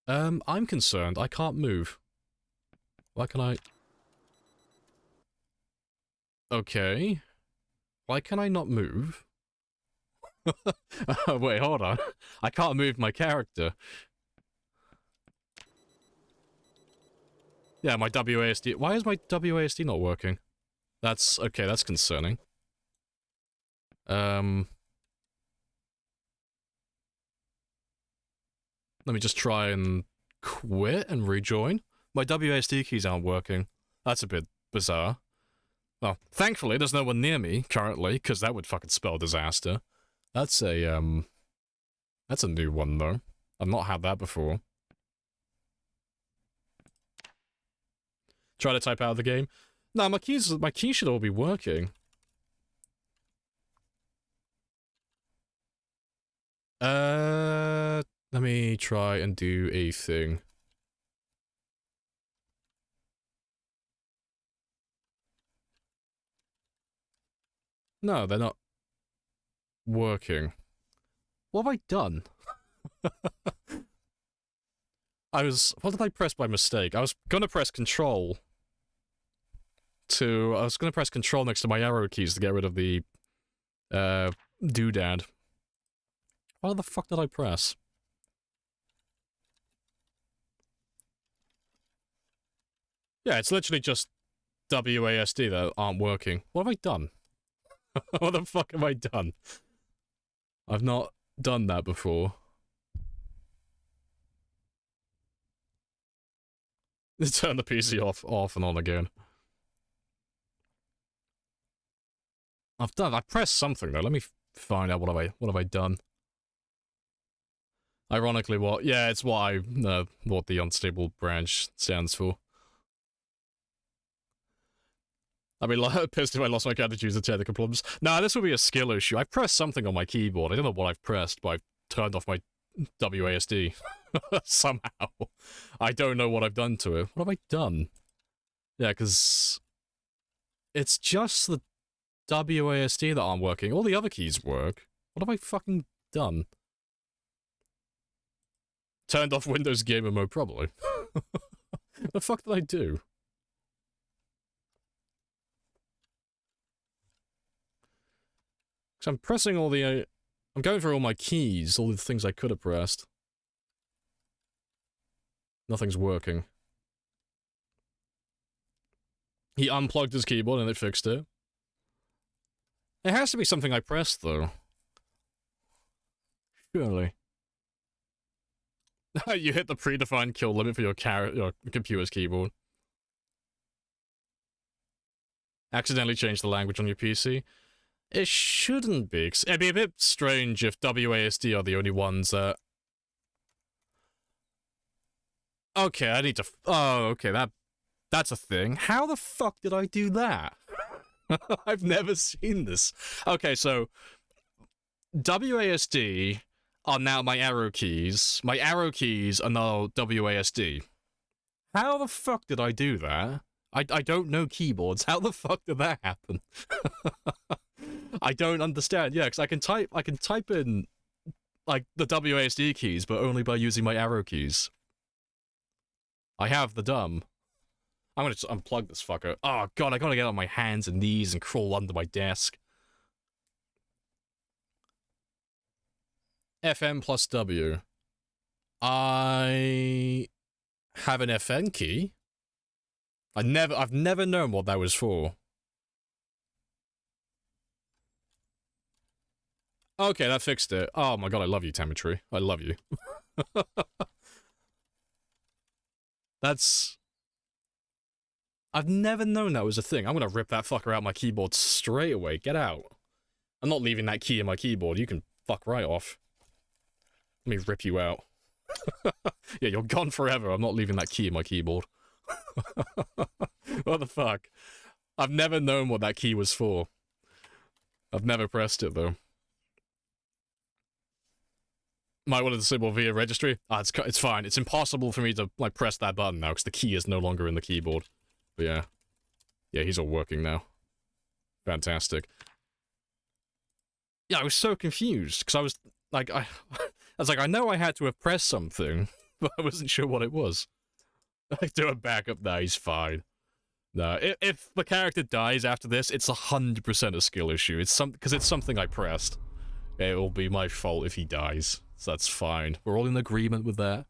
I'm concerned. I can't move. Why can I... okay. Why can I not move? Wait, hold on. I can't move my character. Yeah, my WASD... why is my WASD not working? That's... okay, that's concerning. Let me just try and quit and rejoin. My WASD keys aren't working. That's a bit bizarre. Well, thankfully, there's no one near me currently, because that would fucking spell disaster. That's a new one, though. I've not had that before. Try to type out of the game. No, my keys should all be working. Let me try and do a thing. No, they're not working. What have I done? What did I press by mistake? I was gonna press control next to my arrow keys to get rid of the, doodad. What the fuck did I press? Yeah, it's literally just WASD that aren't working. What have I done? What the fuck have I done? I've not done that before. Turn the PC off and on again. I pressed something though. Let me find out what have I done. Ironically, yeah, it's what the unstable branch stands for. I mean, like, pissed if I lost my cat to choose the technical problems. Nah, this will be a skill issue. I pressed something on my keyboard. I don't know what I've pressed, but I've turned off my WASD. Somehow. I don't know what I've done to it. What have I done? Yeah, because... it's just the WASD that aren't working. All the other keys work. What have I fucking done? Turned off Windows Gamer Mode, probably. The fuck did I do? So I'm pressing all the... I'm going through all my keys, all the things I could have pressed. Nothing's working. He unplugged his keyboard and it fixed it. It has to be something I pressed, though. Surely. You hit the predefined kill limit for your computer's keyboard. Accidentally changed the language on your PC. It shouldn't be. It'd be a bit strange if WASD are the only ones that... Okay, I need to... Oh, okay, that's a thing. How the fuck did I do that? I've never seen this. Okay, so... WASD are now my arrow keys. My arrow keys are now WASD. How the fuck did I do that? I don't know keyboards. How the fuck did that happen? I don't understand. Yeah, because I can type in like the WASD keys, but only by using my arrow keys. I have the dumb. I'm gonna just unplug this fucker. Oh god, I gotta get on my hands and knees and crawl under my desk. FM plus W. I have an FN key. I've never known what that was for. Okay, that fixed it. Oh my god, I love you, Telemetry. I love you. That's... I've never known that was a thing. I'm gonna rip that fucker out my keyboard straight away. Get out. I'm not leaving that key in my keyboard. You can fuck right off. Let me rip you out. Yeah, you're gone forever. I'm not leaving that key in my keyboard. What the fuck? I've never known what that key was for. I've never pressed it, though. Might want to disable via registry. Ah, it's fine. It's impossible for me to, like, press that button now, because the key is no longer in the keyboard. But yeah. Yeah, he's all working now. Fantastic. Yeah, I was so confused, because I was, like, I was like, I know I had to have pressed something, but I wasn't sure what it was. I do a backup. No, he's fine. No, if the character dies after this, it's 100% a skill issue. It's because it's something I pressed. It will be my fault if he dies. So that's fine. We're all in agreement with that.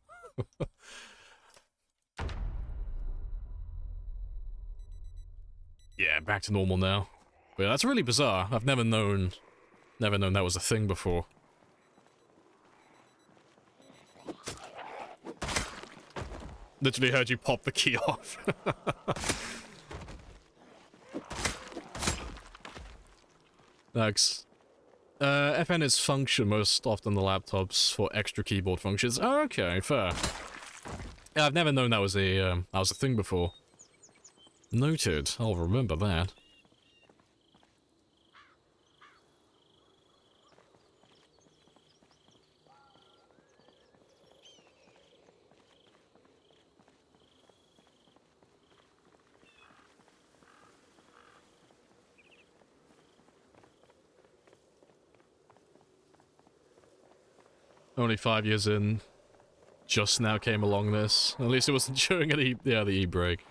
Yeah, back to normal now. But yeah, that's really bizarre. I've never known that was a thing before. Literally heard you pop the key off. Thanks. FN is function most often on the laptops for extra keyboard functions. Oh, okay, fair. Yeah, I've never known that was a thing before. Noted. I'll remember that. Only 5 years in. Just now came along this. At least it wasn't during the e-break.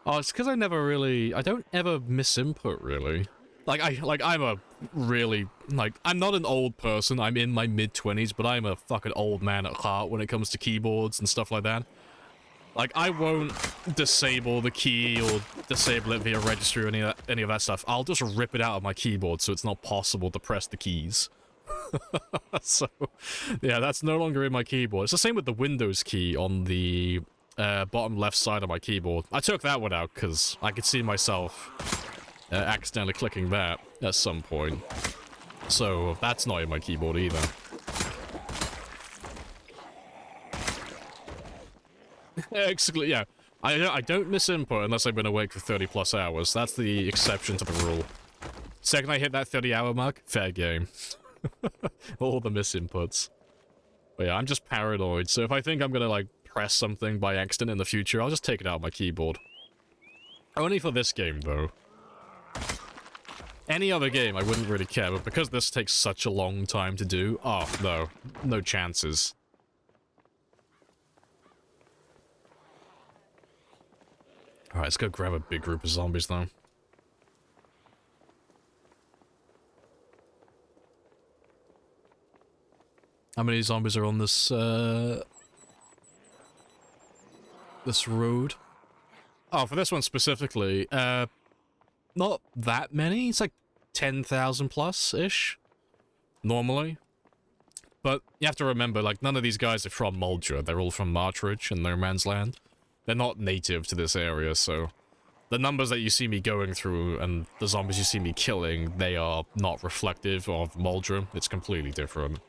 Oh, it's because I don't ever misinput, really. I'm a really, I'm not an old person, I'm in my mid-20s, but I'm a fucking old man at heart when it comes to keyboards and stuff like that. Like, I won't disable the key or disable it via registry or any of that stuff. I'll just rip it out of my keyboard so it's not possible to press the keys. So, yeah, that's no longer in my keyboard. It's the same with the Windows key on the bottom left side of my keyboard. I took that one out because I could see myself accidentally clicking that at some point. So that's not in my keyboard either. Yeah, I don't miss input unless I've been awake for 30 plus hours. That's the exception to the rule. Second I hit that 30-hour mark, fair game. All the misinputs. But yeah, I'm just paranoid, so if I think I'm gonna, like, press something by accident in the future, I'll just take it out of my keyboard. Only for this game, though. Any other game, I wouldn't really care, but because this takes such a long time to do, oh, no. No chances. Alright, let's go grab a big group of zombies, though. How many zombies are on this, this road? Oh, for this one specifically, not that many. It's like 10,000 plus-ish, normally. But you have to remember, like, none of these guys are from Muldra. They're all from Martridge and No Man's Land. They're not native to this area, so the numbers that you see me going through and the zombies you see me killing, they are not reflective of Muldra. It's completely different.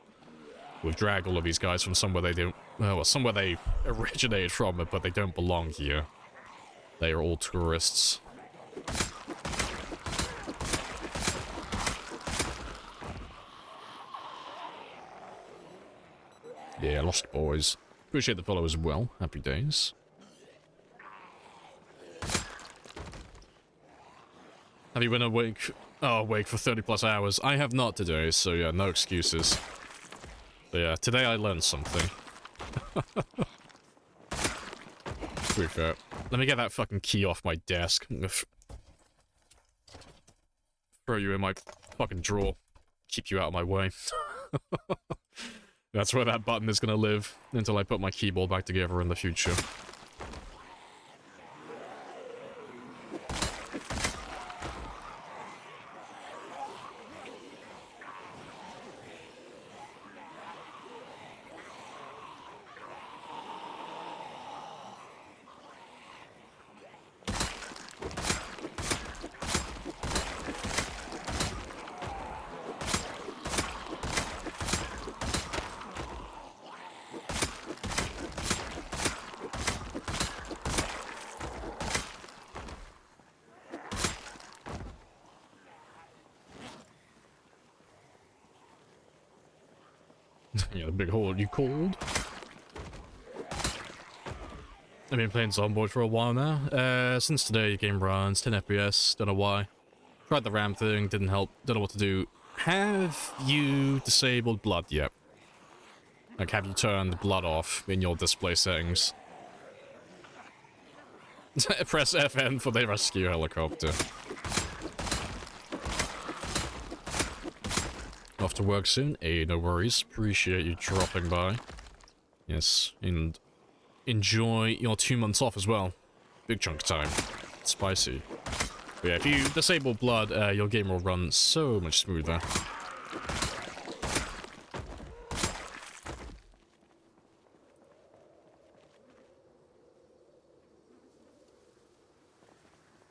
We've dragged all of these guys from somewhere they don't... well, somewhere they originated from, but they don't belong here. They are all tourists. Yeah, Lost Boys. Appreciate the follow as well. Happy days. Have you been awake? Oh, awake for 30 plus hours. I have not today, so yeah, no excuses. But yeah, today I learned something. To be fair. Let me get that fucking key off my desk. I'm gonna throw you in my fucking drawer. Keep you out of my way. That's where that button is gonna live until I put my keyboard back together in the future. Yeah, the big hole. You cold? I've been playing Zomboid for a while now. Since today, game runs 10 FPS. Don't know why. Tried the RAM thing, didn't help. Don't know what to do. Have you disabled blood yet? Like, have you turned blood off in your display settings? Press FN for the rescue helicopter. Off to work soon? Hey, no worries. Appreciate you dropping by. Yes, and enjoy your 2 months off as well. Big chunk of time. Spicy. But yeah, if you disable blood, your game will run so much smoother.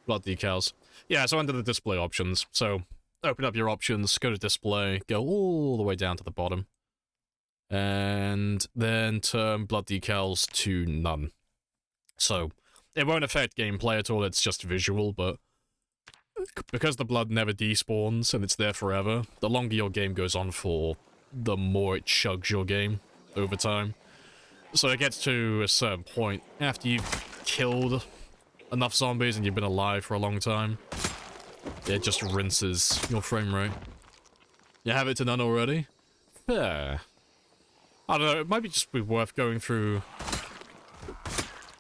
Blood decals. Yeah, so under the display options. So, open up your options, go to display, go all the way down to the bottom. And then turn blood decals to none. So, it won't affect gameplay at all, it's just visual, but because the blood never despawns and it's there forever, the longer your game goes on for, the more it chugs your game over time. So it gets to a certain point, after you've killed enough zombies and you've been alive for a long time, it just rinses your frame rate. You have it to none already? Fair. I don't know, it might just be worth going through.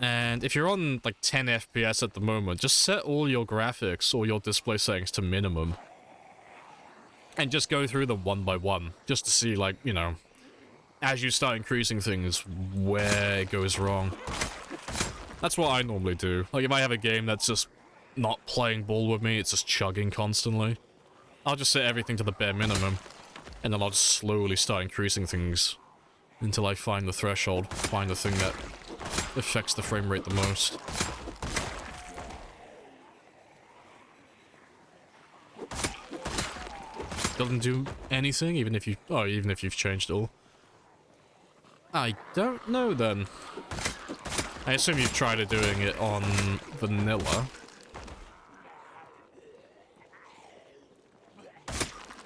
And if you're on like 10 FPS at the moment, just set all your graphics or your display settings to minimum. And just go through them one by one, just to see, like, you know, as you start increasing things, where it goes wrong. That's what I normally do. Like, if I have a game that's just not playing ball with me, it's just chugging constantly, I'll just set everything to the bare minimum, and then I'll just slowly start increasing things until I find the threshold, find the thing that affects the frame rate the most. Doesn't do anything, even if you... oh, even if you've changed it all. I don't know, then. I assume you've tried doing it on vanilla.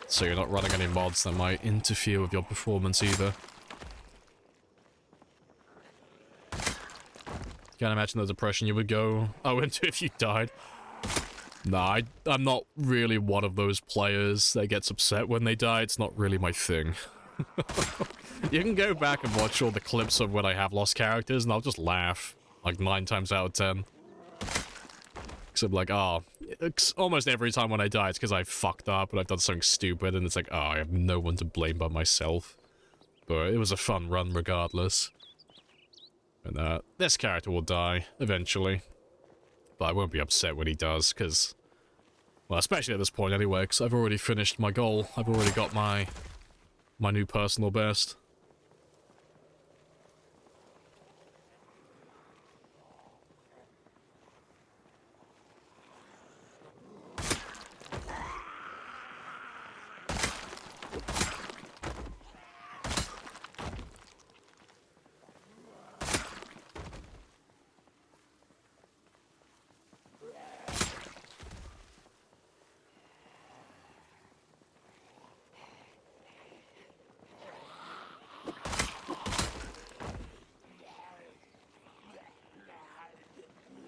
So you're not running any mods that might interfere with your performance either. Can't imagine the depression you would go into if you died. Nah, I'm not really one of those players that gets upset when they die. It's not really my thing. You can go back and watch all the clips of when I have lost characters, and I'll just laugh. Like 9 times out of 10. Because I'm like, oh, it's almost every time when I die, it's because I fucked up and I've done something stupid, and it's like, oh, I have no one to blame but myself. But it was a fun run regardless. And this character will die, eventually. But I won't be upset when he does, because... Well, especially at this point anyway, because I've already finished my goal. I've already got my new personal best.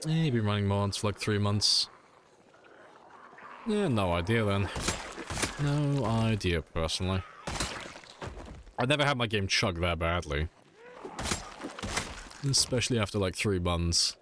You've been running mods for like 3 months. Yeah, no idea then. No idea, personally. I never had my game chug that badly. Especially after like 3 months.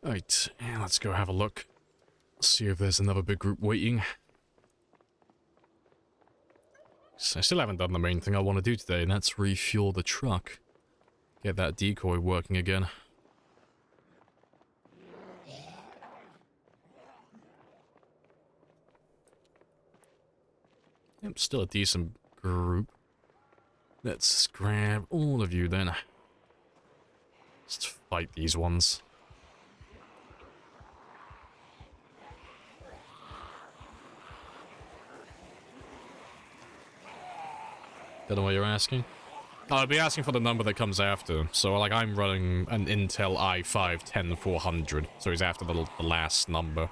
Right, and let's go have a look. See if there's another big group waiting. So I still haven't done the main thing I want to do today, and that's refuel the truck. Get that decoy working again. Yep, still a decent group. Let's grab all of you then. Let's fight these ones. Don't know what you're asking. Oh, I'll be asking for the number that comes after. So, like, I'm running an Intel i5-10400. So he's after the last number.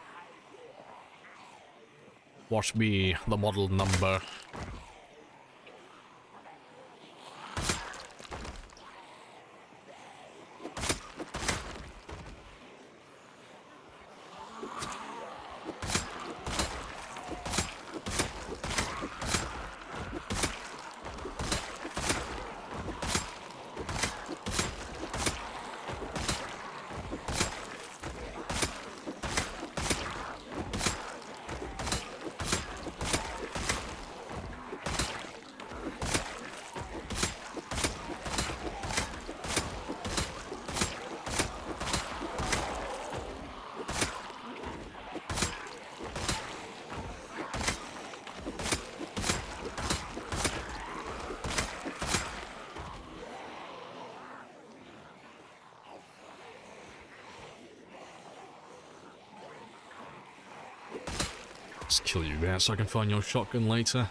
Watch me, the model number. Just kill you there so I can find your shotgun later.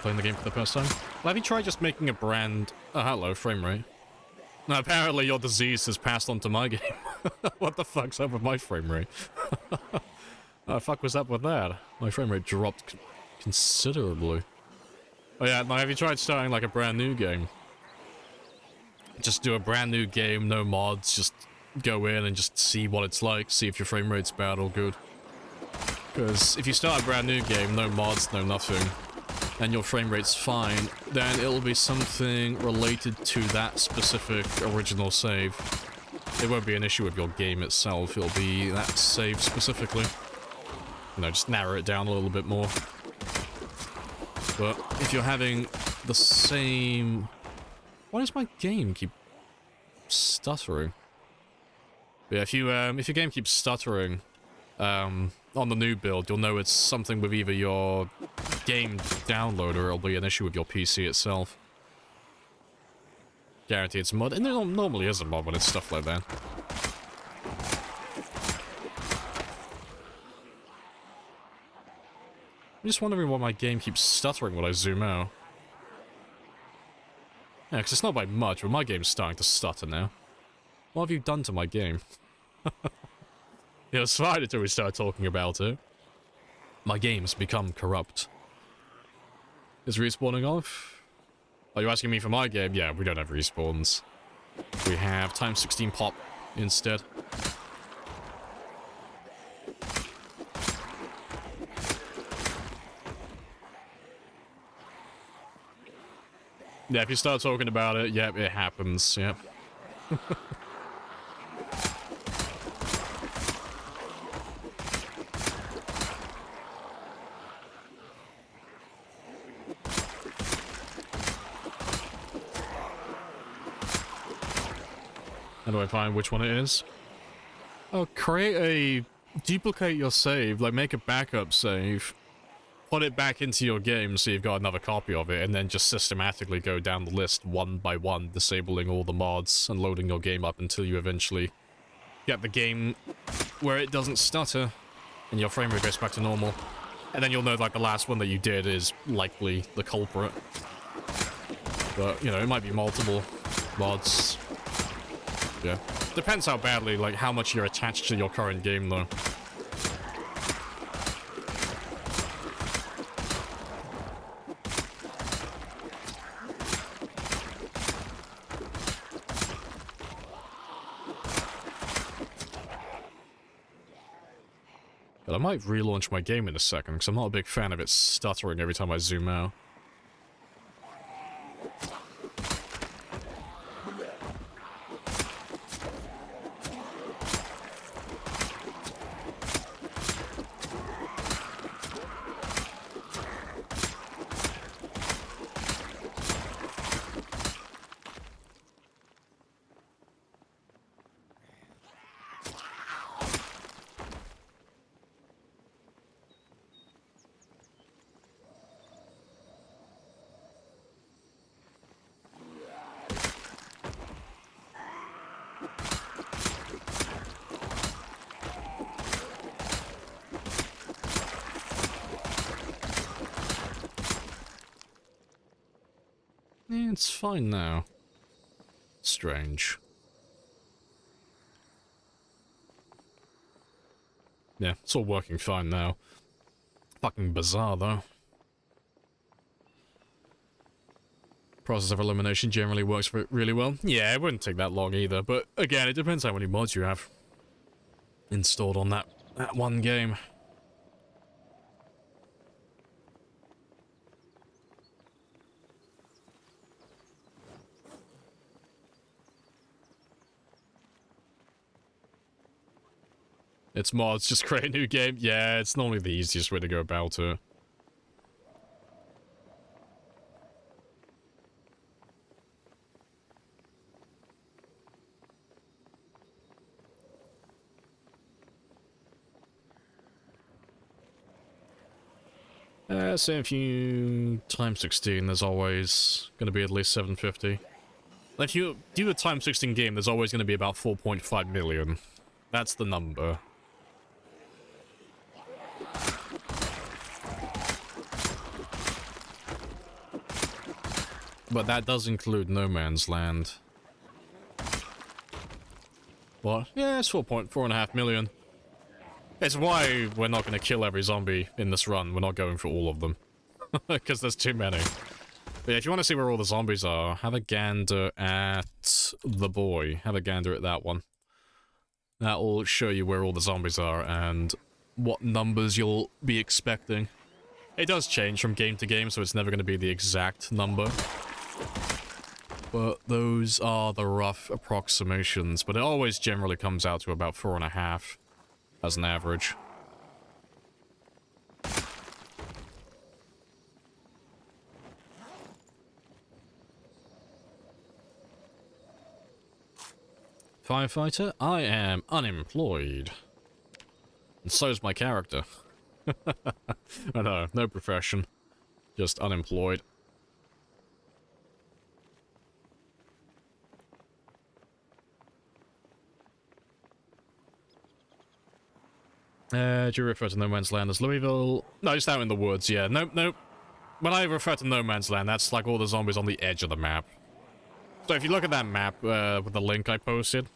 playing the game for the first time. Well, have you tried just making a brand... Oh, hello, frame rate. No, apparently your disease has passed on to my game. What the fuck's up with my frame rate? Oh, fuck was up with that? My frame rate dropped considerably. Oh yeah, now have you tried starting like a brand new game? Just do a brand new game, no mods, just go in and just see what it's like, see if your frame rate's bad or good. Because if you start a brand new game, no mods, no nothing, and your frame rate's fine, then it'll be something related to that specific original save. It won't be an issue with your game itself, it'll be that save specifically. You know, just narrow it down a little bit more. But if you're having the same... Why does my game keep stuttering? Yeah, if your game keeps stuttering on the new build, you'll know it's something with either your game downloader or it'll be an issue with your PC itself. Guarantee it's a mod, and there normally is a mod when it's stuff like that. I'm just wondering why my game keeps stuttering when I zoom out. Yeah, because it's not by much, but my game's starting to stutter now. What have you done to my game? It was fine until we started talking about it. My game's become corrupt. Is respawning off? Are you asking me for my game? Yeah, we don't have respawns. We have times 16 pop instead. Yeah, if you start talking about it, yep, it happens, yep. How do I find which one it is? Oh, duplicate your save, like make a backup save. Put it back into your game so you've got another copy of it, and then just systematically go down the list one by one, disabling all the mods and loading your game up until you eventually get the game where it doesn't stutter and your frame rate goes back to normal. And then you'll know like the last one that you did is likely the culprit. But, you know, it might be multiple mods. Yeah. Depends how badly, like how much you're attached to your current game though. But I might relaunch my game in a second, because I'm not a big fan of it stuttering every time I zoom out. It's fine now. Strange. Yeah, it's all working fine now. Fucking bizarre, though. Process of elimination generally works really well. Yeah, it wouldn't take that long either, but again, it depends how many mods you have installed on that one game. It's mods, just create a new game. Yeah, it's normally the easiest way to go about it. So if you times 16, there's always going to be at least 750. If you do a times 16 game, there's always going to be about 4.5 million. That's the number. But that does include No Man's Land. What? Yeah, it's 4.5 million. It's why we're not going to kill every zombie in this run. We're not going for all of them. Because there's too many. But yeah, if you want to see where all the zombies are, have a gander at the boy. Have a gander at that one. That will show you where all the zombies are and what numbers you'll be expecting. It does change from game to game, so it's never going to be the exact number. But those are the rough approximations. But it always generally comes out to about 4.5 as an average. Firefighter, I am unemployed. And so's my character. I know, no profession. Just unemployed. Do you refer to No Man's Land as Louisville? No, just out in the woods, yeah. Nope, nope. When I refer to No Man's Land, that's like all the zombies on the edge of the map. So if you look at that map with the link I posted,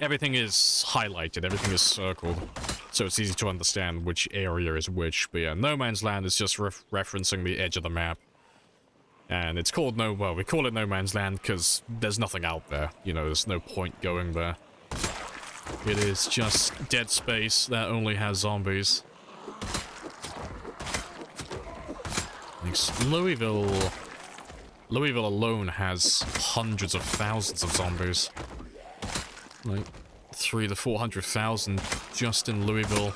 everything is highlighted, everything is circled, so it's easy to understand which area is which. But yeah, No Man's Land is just referencing the edge of the map. And it's called well, we call it No Man's Land because there's nothing out there. You know, there's no point going there. It is just dead space that only has zombies. Louisville alone has hundreds of thousands of zombies. Like 300,000 to 400,000 just in Louisville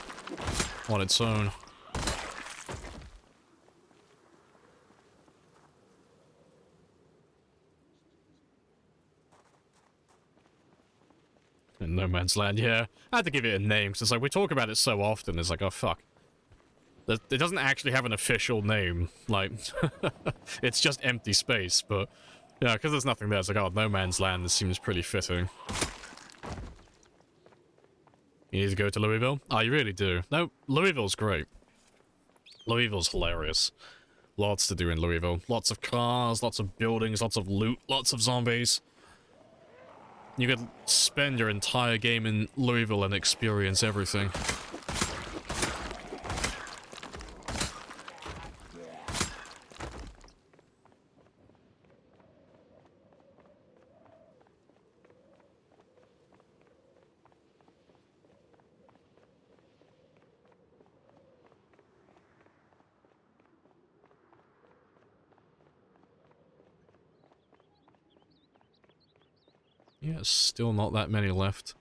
on its own. In No Man's Land, yeah. I had to give it a name, because it's like, we talk about it so often, it's like, oh fuck. It doesn't actually have an official name, like, it's just empty space, but, yeah, because there's nothing there, it's like, oh, No Man's Land, this seems pretty fitting. You need to go to Louisville? Oh, you really do. No, Louisville's great. Louisville's hilarious. Lots to do in Louisville. Lots of cars, lots of buildings, lots of loot, lots of zombies. You could spend your entire game in Louisville and experience everything. Yeah, still not that many left.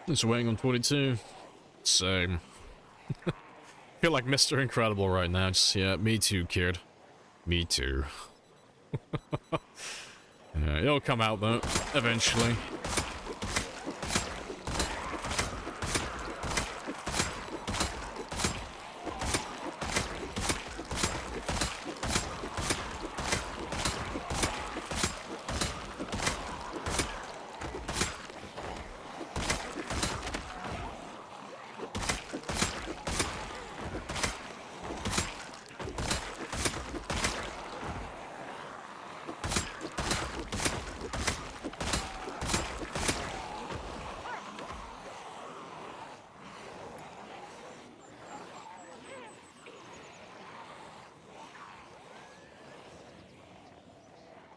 Just waiting on 22. Same. Feel like Mr. Incredible right now. Just, yeah, me too, kid. Me too. Yeah, it'll come out though, eventually.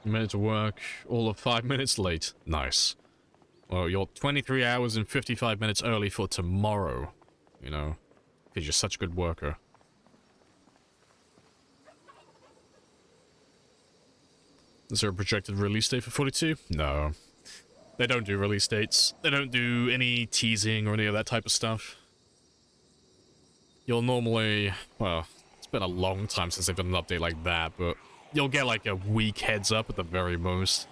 Minute to work, all of 5 minutes late. Nice. Well, you're 23 hours and 55 minutes early for tomorrow, you know, because you're such a good worker. Is there a projected release date for 42? No. They don't do release dates. They don't do any teasing or any of that type of stuff. You'll normally, well, it's been a long time since they've done an update like that, but you'll get like a week heads up at the very most.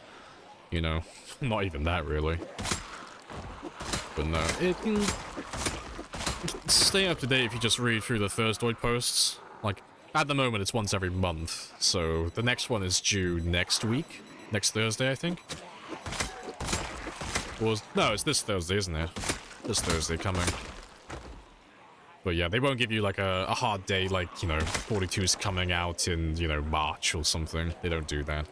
You know, not even that really. But no, it can stay up to date if you just read through the Thursday posts. Like, At the moment, it's once every month, so the next one is due next week. Next Thursday, I think. No, it's this Thursday, isn't it? This Thursday coming. But yeah, they won't give you like a hard day like, you know, 42's coming out in, you know, March or something. They don't do that.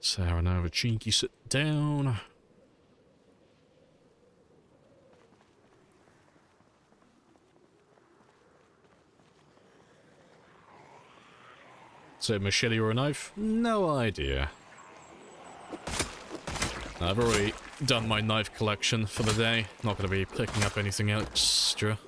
Sarah, now have a cheeky sit down. So, machete or a knife? No idea. I've already done my knife collection for the day. Not going to be picking up anything extra.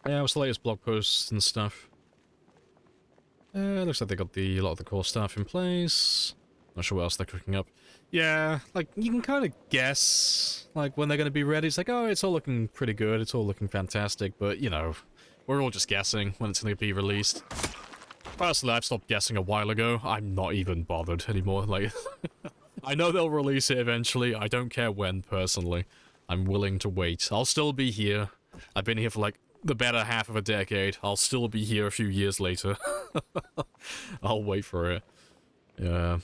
Yeah, what's the latest blog posts and stuff? Looks like they got a lot of the core stuff in place. Not sure what else they're cooking up. Yeah, like, you can kind of guess, like, when they're going to be ready. It's like, oh, it's all looking pretty good, it's all looking fantastic, but, you know, we're all just guessing when it's going to be released. Personally, I've stopped guessing a while ago. I'm not even bothered anymore, like, I know they'll release it eventually. I don't care when, personally. I'm willing to wait. I'll still be here. I've been here for, like, the better half of a decade. I'll still be here a few years later. I'll wait for it. Yeah.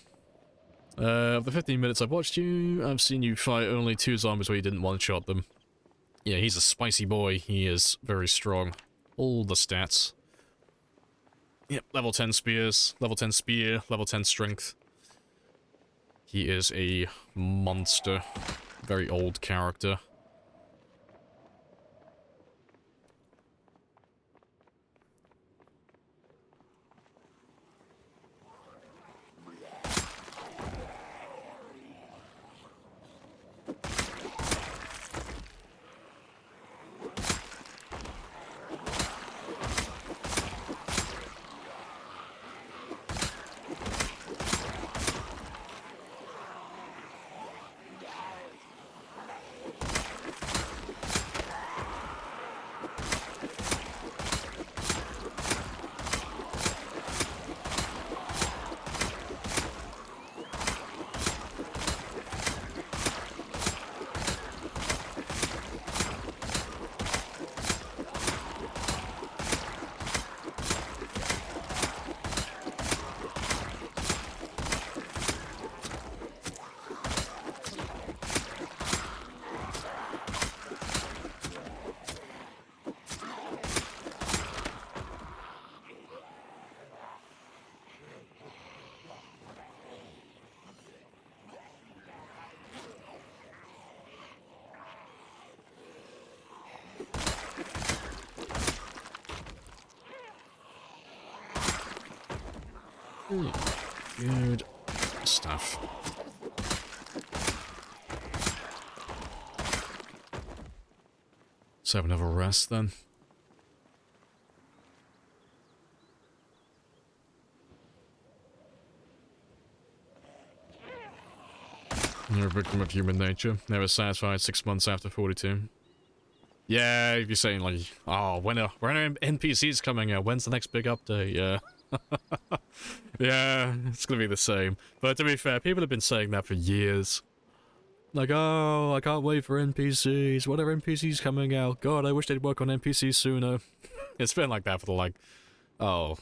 Of the 15 minutes I've watched you, I've seen you fight only 2 zombies where you didn't one-shot them. Yeah, he's a spicy boy. He is very strong. All the stats. Yep, level 10 spears, level 10 spear, level 10 strength. He is a monster. Very old character. Good stuff. Let's have another rest then. You're a victim of human nature. Never satisfied 6 months after 42. Yeah, if you're saying like, oh, when are NPCs coming out? When's the next big update? Yeah. Yeah, it's gonna be the same. But to be fair, people have been saying that for years. Like, oh, I can't wait for NPCs. What are NPCs coming out? God, I wish they'd work on NPCs sooner. It's been like that for the, like, oh,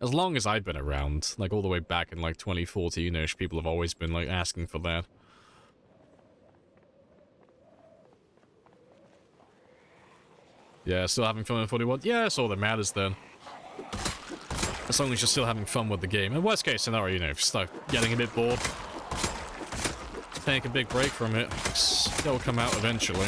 as long as I've been around. Like, all the way back in, like, 2014-ish, people have always been, like, asking for that. Yeah, still having fun in 41? Yeah, that's all that matters then. As long as you're still having fun with the game. And worst case scenario, you know, if you start getting a bit bored, take a big break from it. It'll come out eventually.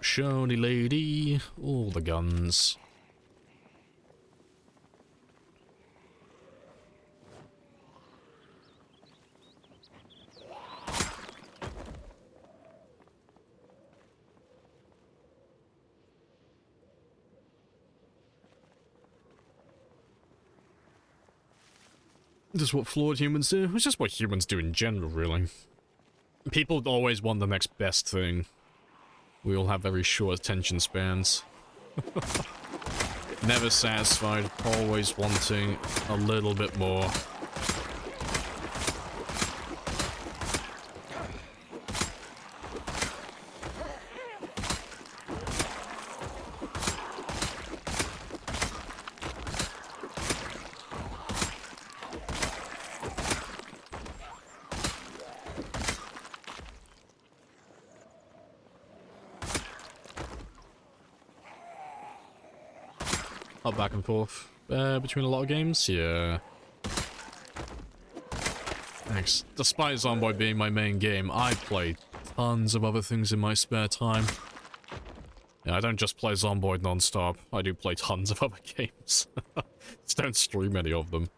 Shiny lady, all the guns. This is what flawed humans do. It's just what humans do in general, really. People always want the next best thing. We all have very short attention spans. Never satisfied, always wanting a little bit more. Up back and forth between a lot of games, yeah. Thanks. Despite Zomboid being my main game, I play tons of other things in my spare time. Yeah, I don't just play Zomboid non-stop. I do play tons of other games. Just don't stream any of them.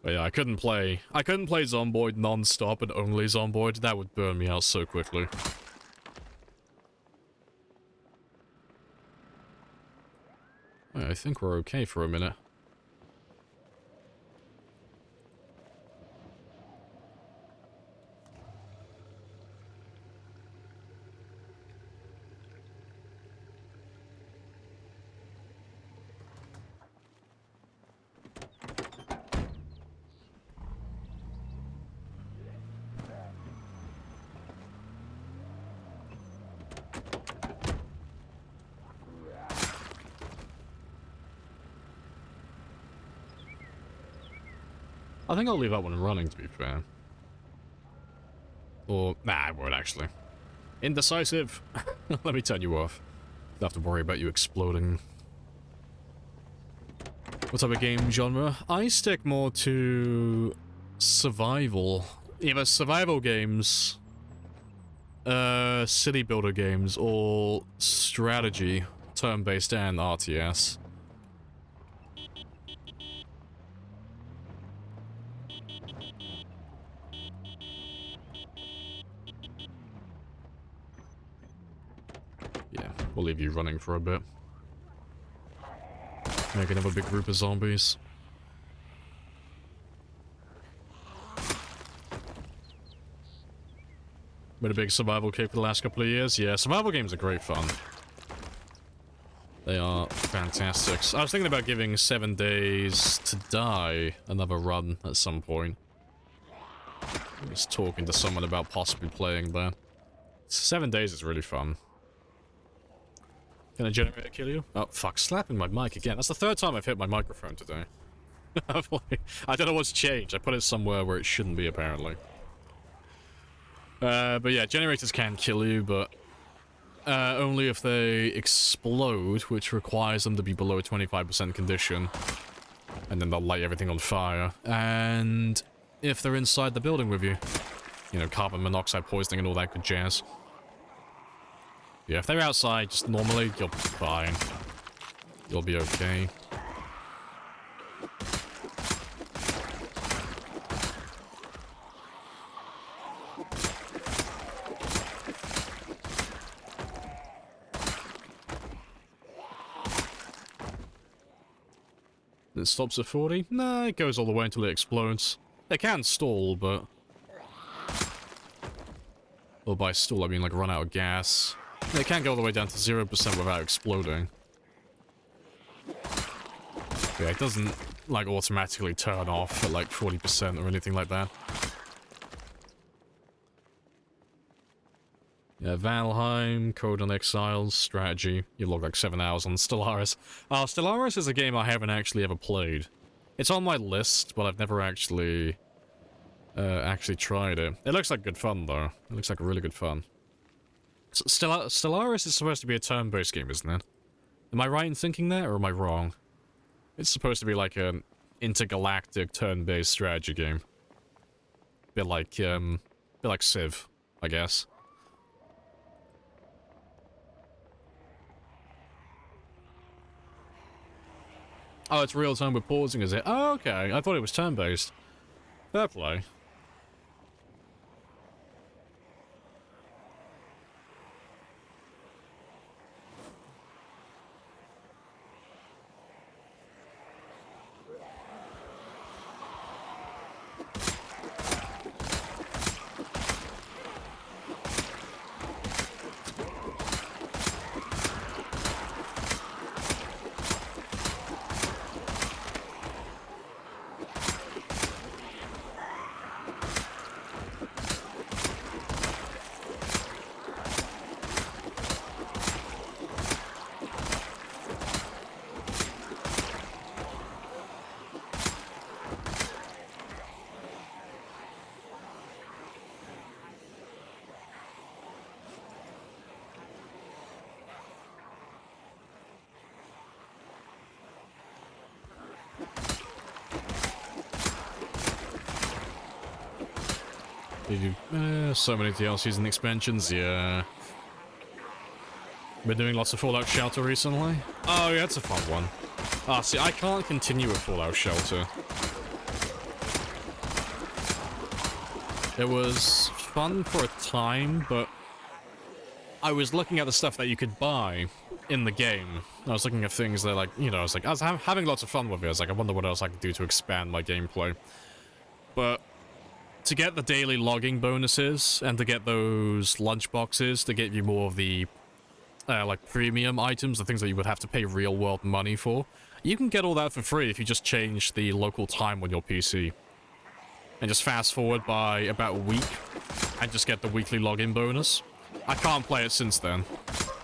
But yeah, I couldn't play Zomboid non-stop and only Zomboid. That would burn me out so quickly. I think we're okay for a minute. I think I'll leave that one running, to be fair. Or, nah, I won't actually. Indecisive. Let me turn you off. Don't have to worry about you exploding. What type of game genre? I stick more to survival. Either survival games, city builder games, or strategy, turn-based and RTS. Yeah, we'll leave you running for a bit. Make another big group of zombies. Been a big survival kick for the last couple of years. Yeah, survival games are great fun. They are fantastic. So I was thinking about giving 7 Days to Die another run at some point. I was talking to someone about possibly playing that. 7 Days is really fun. Can a generator kill you? Oh, fuck. Slapping my mic again. That's the third time I've hit my microphone today. I don't know what's changed. I put it somewhere where it shouldn't be, apparently. But yeah, generators can kill you, but only if they explode, which requires them to be below a 25% condition. And then they'll light everything on fire. And if they're inside the building with you. You know, carbon monoxide poisoning and all that good jazz. Yeah, if they're outside, just normally, you'll be fine. You'll be okay. It stops at 40? Nah, it goes all the way until it explodes. They can stall, but... Well, by stall, I mean, like, run out of gas. They can't go all the way down to 0% without exploding. Yeah, it doesn't, like, automatically turn off at, like, 40% or anything like that. Yeah, Valheim, Code on Exiles, Strategy. You log like 7 hours on Stellaris. Stellaris is a game I haven't actually ever played. It's on my list, but I've never actually tried it. It looks like good fun, though. It looks like really good fun. Stellaris is supposed to be a turn-based game, isn't it? Am I right in thinking that, or am I wrong? It's supposed to be like an intergalactic turn-based strategy game. Bit like Civ, I guess. Oh, it's real time with pausing, is it? Oh, okay. I thought it was turn-based. Fair play. So many DLCs and expansions, yeah. Been doing lots of Fallout Shelter recently. Oh, yeah, it's a fun one. Ah, see, I can't continue with Fallout Shelter. It was fun for a time, but I was looking at the stuff that you could buy in the game. I was looking at things that, like, you know, I was having lots of fun with it. I was like, I wonder what else I could do to expand my gameplay. But to get the daily logging bonuses and to get those lunchboxes to get you more of the like premium items, the things that you would have to pay real world money for, you can get all that for free if you just change the local time on your PC and just fast forward by about a week and just get the weekly login bonus. I can't play it since then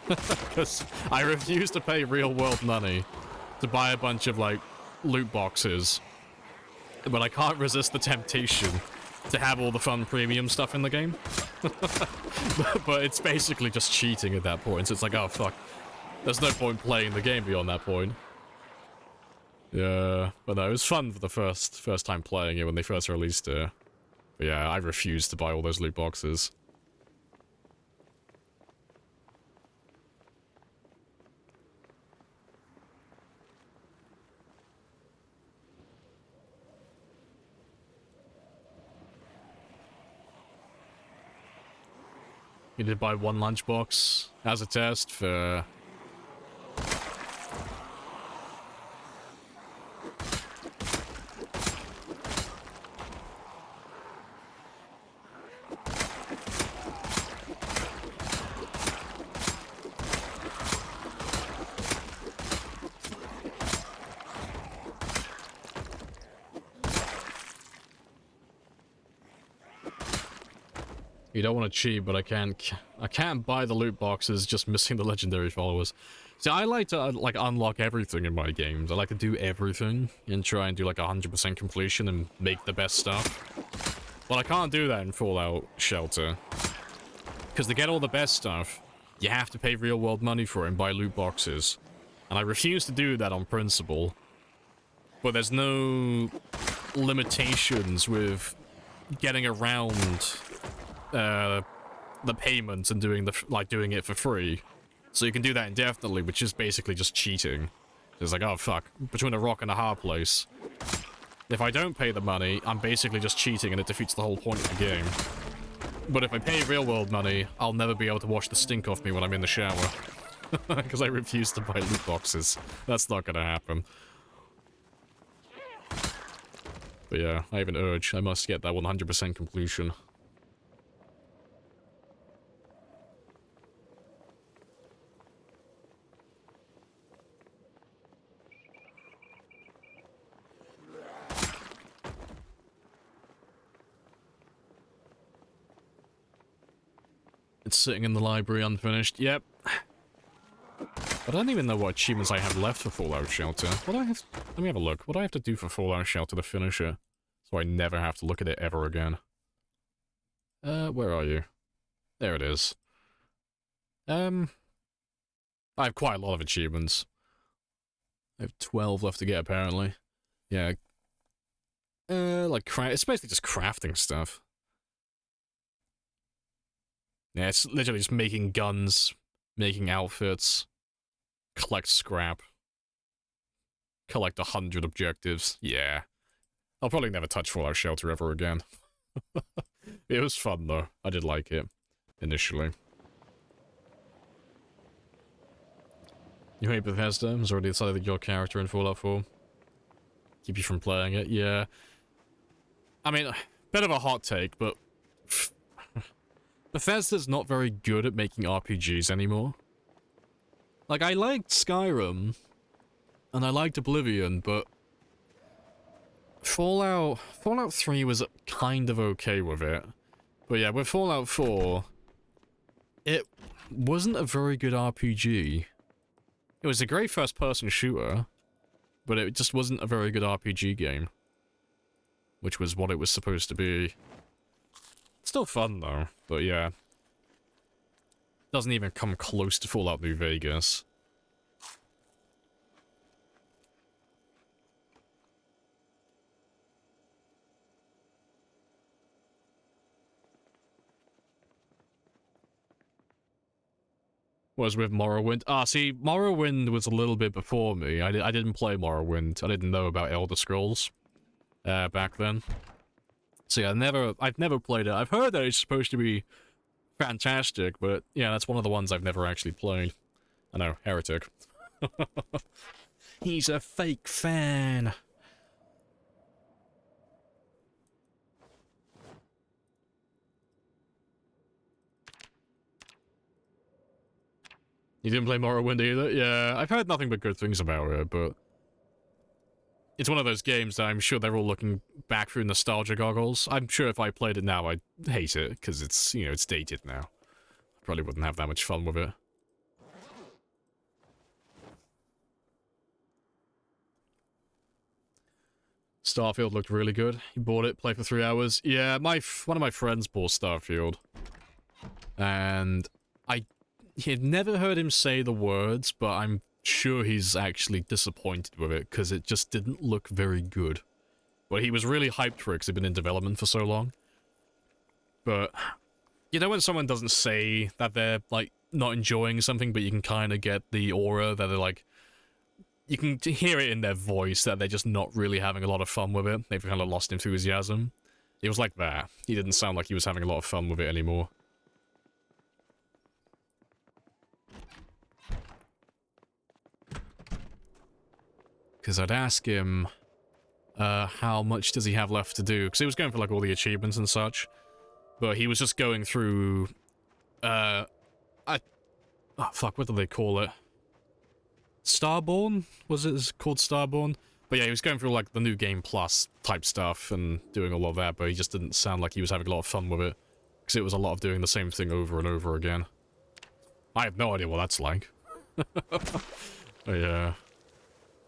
because I refuse to pay real world money to buy a bunch of like loot boxes, but I can't resist the temptation to have all the fun premium stuff in the game. But it's basically just cheating at that point, so it's like, oh fuck, there's no point playing the game beyond that point. Yeah, but no, it was fun for the first time playing it when they first released it. But yeah, I refused to buy all those loot boxes. You did buy one lunchbox as a test for... You don't want to cheat, but I can't buy the loot boxes, just missing the legendary followers. See, I like to like unlock everything in my games. I like to do everything and try and do like 100% completion and make the best stuff. Well, I can't do that in Fallout Shelter. Because to get all the best stuff, you have to pay real world money for it and buy loot boxes. And I refuse to do that on principle. But there's no limitations with getting around the payments and doing it for free. So you can do that indefinitely, which is basically just cheating. It's like, oh fuck, between a rock and a hard place. If I don't pay the money, I'm basically just cheating and it defeats the whole point of the game. But if I pay real world money, I'll never be able to wash the stink off me when I'm in the shower. Because I refuse to buy loot boxes. That's not gonna happen. But yeah, I have an urge. I must get that 100% completion. It's sitting in the library unfinished. Yep. I don't even know what achievements I have left for Fallout Shelter. What do I have... Let me have a look. What do I have to do for Fallout Shelter to finish it? So I never have to look at it ever again. Where are you? There it is. I have quite a lot of achievements. I have 12 left to get, apparently. Yeah. Like, it's basically just crafting stuff. Yeah, it's literally just making guns, making outfits, collect scrap, collect 100 objectives. Yeah. I'll probably never touch Fallout Shelter ever again. It was fun, though. I did like it, initially. You hate Bethesda? Has already decided that your character in Fallout 4 keep you from playing it? Yeah. I mean, bit of a hot take, but Bethesda's not very good at making RPGs anymore. Like, I liked Skyrim, and I liked Oblivion, but Fallout 3 was kind of okay with it. But yeah, with Fallout 4, it wasn't a very good RPG. It was a great first-person shooter, but it just wasn't a very good RPG game. Which was what it was supposed to be. Still fun, though, but yeah. Doesn't even come close to Fallout New Vegas. Was with Morrowind. Ah, see, Morrowind was a little bit before me. I didn't play Morrowind. I didn't know about Elder Scrolls back then. So yeah, I've never played it. I've heard that it's supposed to be fantastic, but yeah, that's one of the ones I've never actually played. I know, heretic. He's a fake fan. You didn't play Morrowind either? Yeah, I've heard nothing but good things about it, but it's one of those games that I'm sure they're all looking back through nostalgia goggles. I'm sure if I played it now, I'd hate it, because it's, you know, it's dated now. I probably wouldn't have that much fun with it. Starfield looked really good. He bought it, played for 3 hours. Yeah, one of my friends bought Starfield. And he'd never heard him say the words, but I'm sure he's actually disappointed with it, because it just didn't look very good. But he was really hyped for it, because it'd been in development for so long. But, you know when someone doesn't say that they're, like, not enjoying something, but you can kind of get the aura that they're, like... You can hear it in their voice that they're just not really having a lot of fun with it. They've kind of lost enthusiasm. It was like that. He didn't sound like he was having a lot of fun with it anymore. Because I'd ask him, how much does he have left to do? Because he was going for, like, all the achievements and such. But he was just going through, oh, fuck, what do they call it? Starborn? Was it called Starborn? But yeah, he was going through, like, the New Game Plus type stuff and doing all of that, but he just didn't sound like he was having a lot of fun with it. Because it was a lot of doing the same thing over and over again. I have no idea what that's like. But yeah.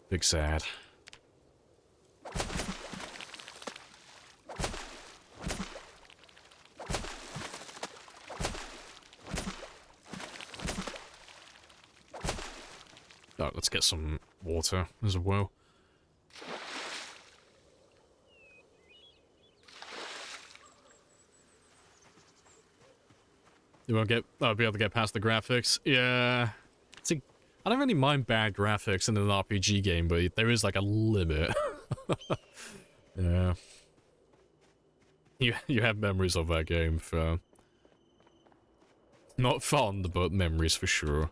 Big sad. Oh, let's get some water as well. You won't be able to get past the graphics? Yeah. See, I don't really mind bad graphics in an RPG game, but there is like a limit. Yeah. You have memories of that game, for... Not fond, but memories for sure.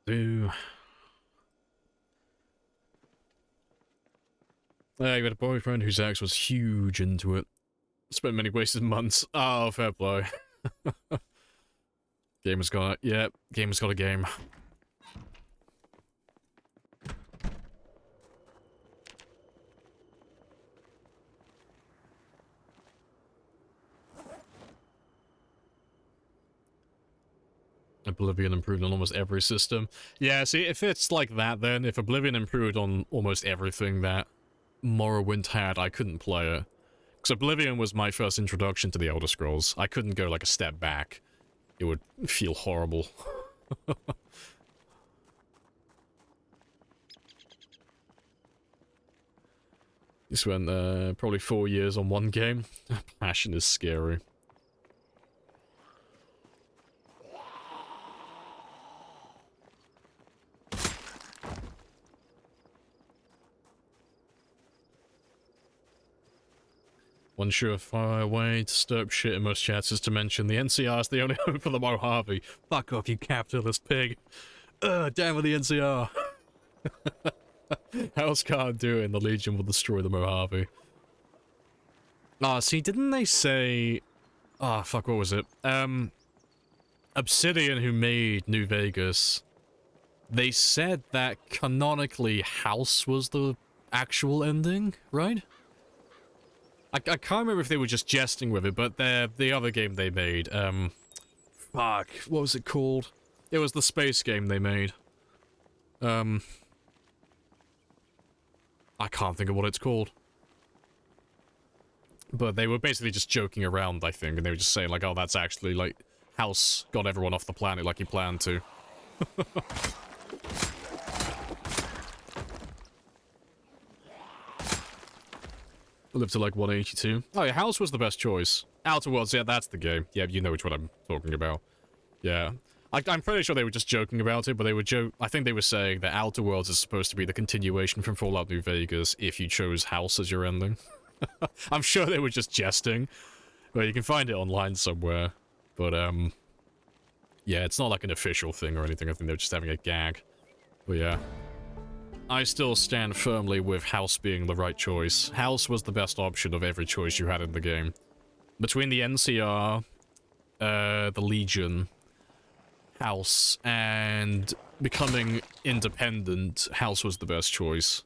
Yeah, you had a boyfriend whose ex was huge into it. Spent many wasted months. Oh, fair play. Gamer's got it. Yeah, gamer's got a game. Oblivion improved on almost every system. Yeah, see, if it's like that then, if Oblivion improved on almost everything that Morrowind had, I couldn't play it. Because Oblivion was my first introduction to the Elder Scrolls. I couldn't go like a step back. It would feel horrible. You spent probably 4 years on one game. Passion is scary. One surefire way to stir up shit in most chats is to mention the NCR is the only hope for the Mojave. Fuck off, you capitalist pig. Damn with the NCR. How else can't do it and the Legion will destroy the Mojave. Ah, see, didn't they say... Ah, fuck, what was it? Obsidian, who made New Vegas, they said that canonically House was the actual ending, right? I can't remember if they were just jesting with it, but the other game they made, fuck, what was it called? It was the space game they made. I can't think of what it's called. But they were basically just joking around, I think, and they were just saying, like, oh, that's actually, like, House got everyone off the planet like he planned to. Lived to like 182. Oh yeah, House was the best choice. Outer Worlds, yeah, that's the game. Yeah, you know which one I'm talking about. Yeah. I'm pretty sure they were just joking about it, but they were I think they were saying that Outer Worlds is supposed to be the continuation from Fallout New Vegas if you chose House as your ending. I'm sure they were just jesting. Well, you can find it online somewhere. But, yeah, it's not like an official thing or anything. I think they're just having a gag. But yeah. I still stand firmly with House being the right choice. House was the best option of every choice you had in the game. Between the NCR, the Legion, House, and becoming independent, House was the best choice.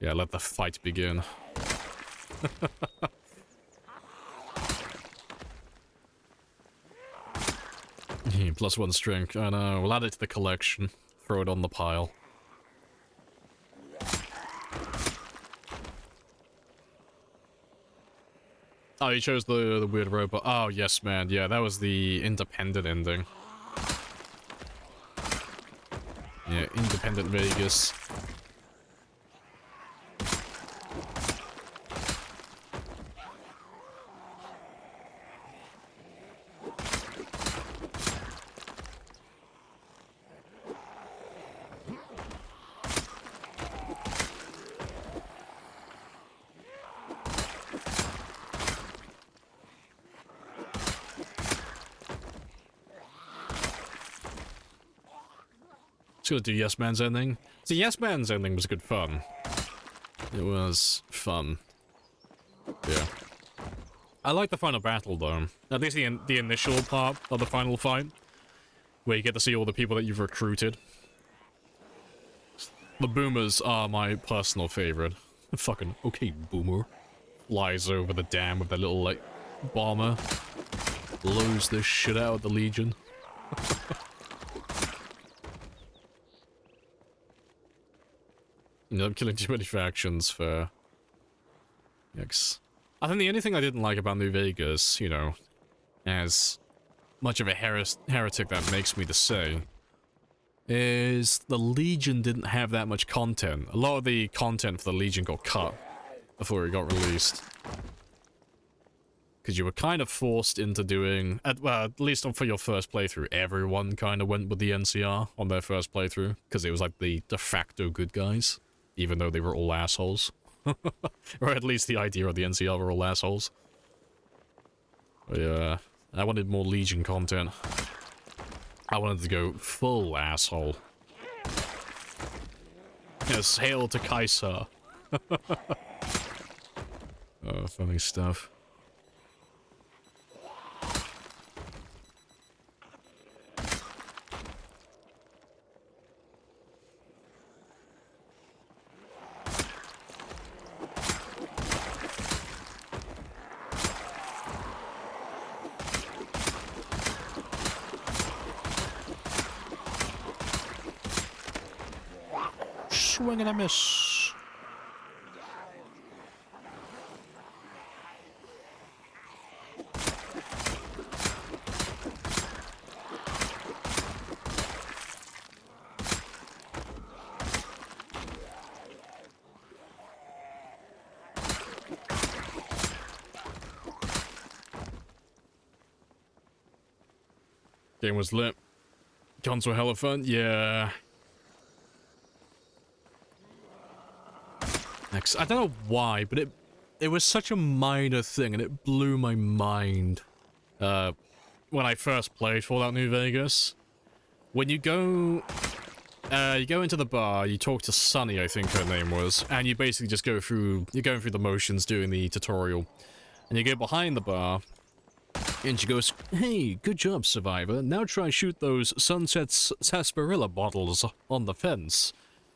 Yeah, let the fight begin. +1 strength. I know. We'll add it to the collection. Throw it on the pile. Oh, you chose the weird robot. Oh, yes, man. Yeah, that was the independent ending. Yeah, independent Vegas. Gonna do Yes Man's ending. So Yes Man's ending was good fun. It was fun. Yeah. I like the final battle though. At least the initial part of the final fight. Where you get to see all the people that you've recruited. The boomers are my personal favorite. Fucking okay, boomer. Flies over the dam with their little, like, bomber. Blows the shit out of the Legion. You know, I'm killing too many factions for... Yikes. I think the only thing I didn't like about New Vegas, you know, as much of a heretic that makes me to say, is the Legion didn't have that much content. A lot of the content for the Legion got cut before it got released. Because you were kind of forced into doing, at least for your first playthrough, everyone kind of went with the NCR on their first playthrough, because it was like the de facto good guys. Even though they were all assholes. Or at least the idea of the NCR were all assholes. But yeah, I wanted more Legion content. I wanted to go full asshole. Yes, hail to Kaiser. Oh, funny stuff. Swing and a miss. Game was lit. Guns were hella fun. Yeah. I don't know why, but it was such a minor thing, and it blew my mind. When I first played Fallout New Vegas, when you go into the bar, you talk to Sunny, I think her name was, and you basically just you're going through the motions doing the tutorial, and you go behind the bar, and she goes, "Hey, good job, Survivor. Now try shoot those Sunset Sarsaparilla bottles on the fence."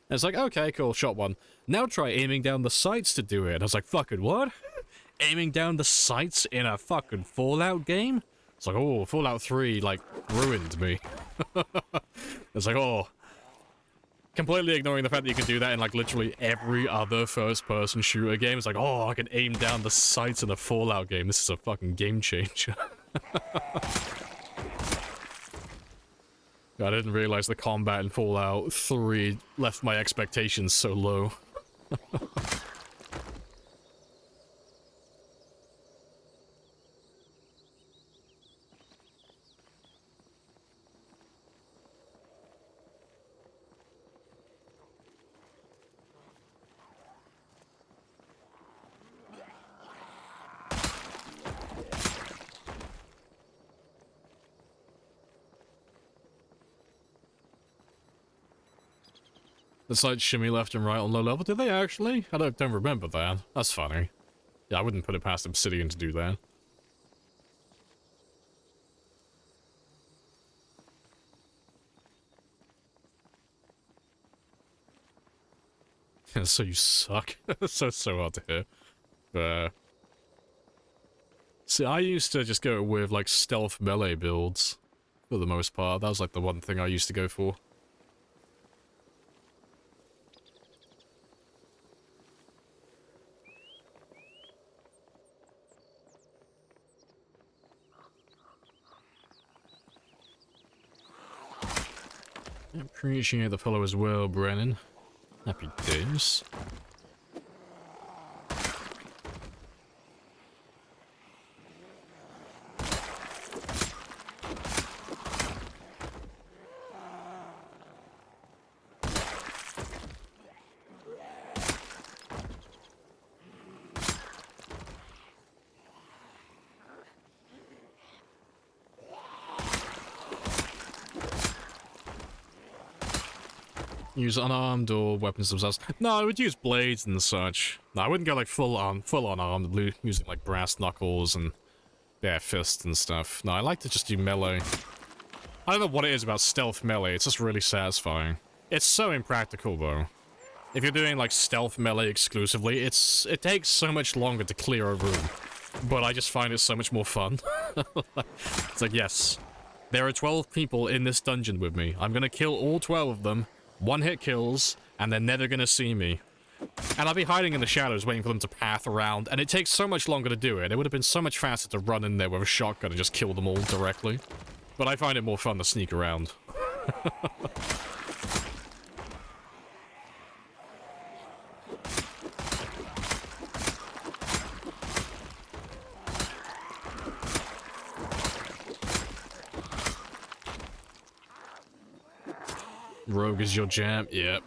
And it's like, okay, cool, shot one. Now try aiming down the sights to do it. I was like, fucking what? Aiming down the sights in a fucking Fallout game? It's like, oh, Fallout 3, like, ruined me. It's like, oh. Completely ignoring the fact that you can do that in, like, literally every other first-person shooter game. It's like, oh, I can aim down the sights in a Fallout game. This is a fucking game changer. I didn't realize the combat in Fallout 3 left my expectations so low. The sights shimmy left and right on low level. Did they actually? I don't remember that. That's funny. Yeah, I wouldn't put it past Obsidian to do that. So you suck. so hard to hear. See, I used to just go with, like, stealth melee builds, for the most part. That was, like, the one thing I used to go for. Appreciate the follow as well, Brennan. Happy days. Use unarmed or weapons themselves. No, I would use blades and such. No, I wouldn't go like full on armed, using like brass knuckles and bare fists and stuff. No, I like to just do melee. I don't know what it is about stealth melee, it's just really satisfying. It's so impractical though. If you're doing like stealth melee exclusively, it takes so much longer to clear a room. But I just find it so much more fun. It's like, yes, there are 12 people in this dungeon with me. I'm gonna kill all 12 of them. One-hit kills, and they're never gonna see me. And I'll be hiding in the shadows waiting for them to path around, and it takes so much longer to do it. It would have been so much faster to run in there with a shotgun and just kill them all directly. But I find it more fun to sneak around. Rogue is your jam? Yep.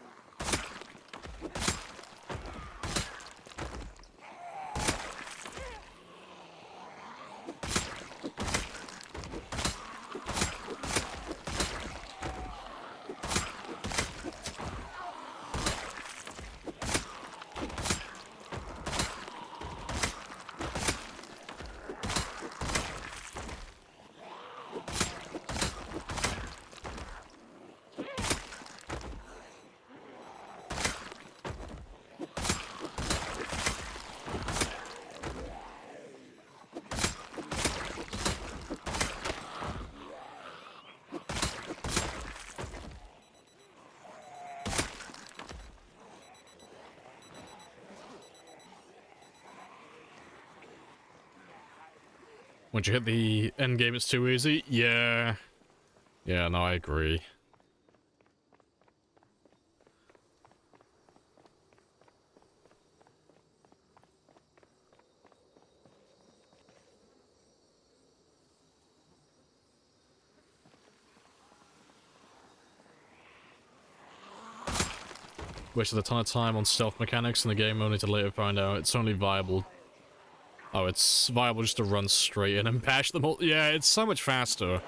Once you hit the end game, it's too easy. Yeah. Yeah, no, I agree. Wasted a ton of time on stealth mechanics in the game, only to later find out it's only viable. Oh, it's viable just to run straight in and bash them all. Yeah, it's so much faster.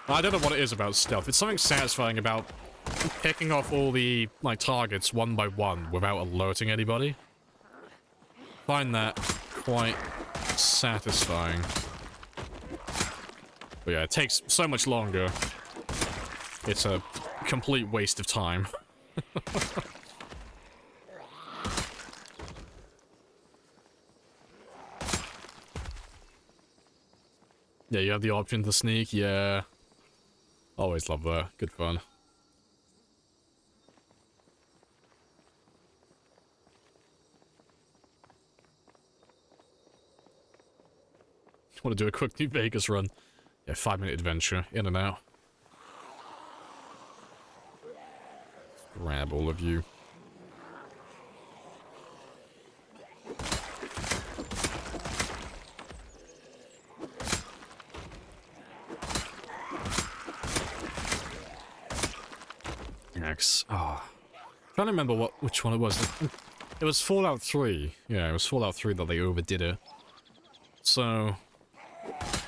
I don't know what it is about stealth. It's something satisfying about picking off all the, like, targets one by one without alerting anybody. Find that quite satisfying. But yeah, it takes so much longer. It's a complete waste of time. Yeah, you have the option to sneak, yeah. Always love that. Good fun. Want to do a quick New Vegas run. Yeah, 5-minute adventure. In and out. Grab all of you. X. Oh. Trying to remember which one it was. It was Fallout 3. Yeah, it was Fallout 3 that they overdid it. So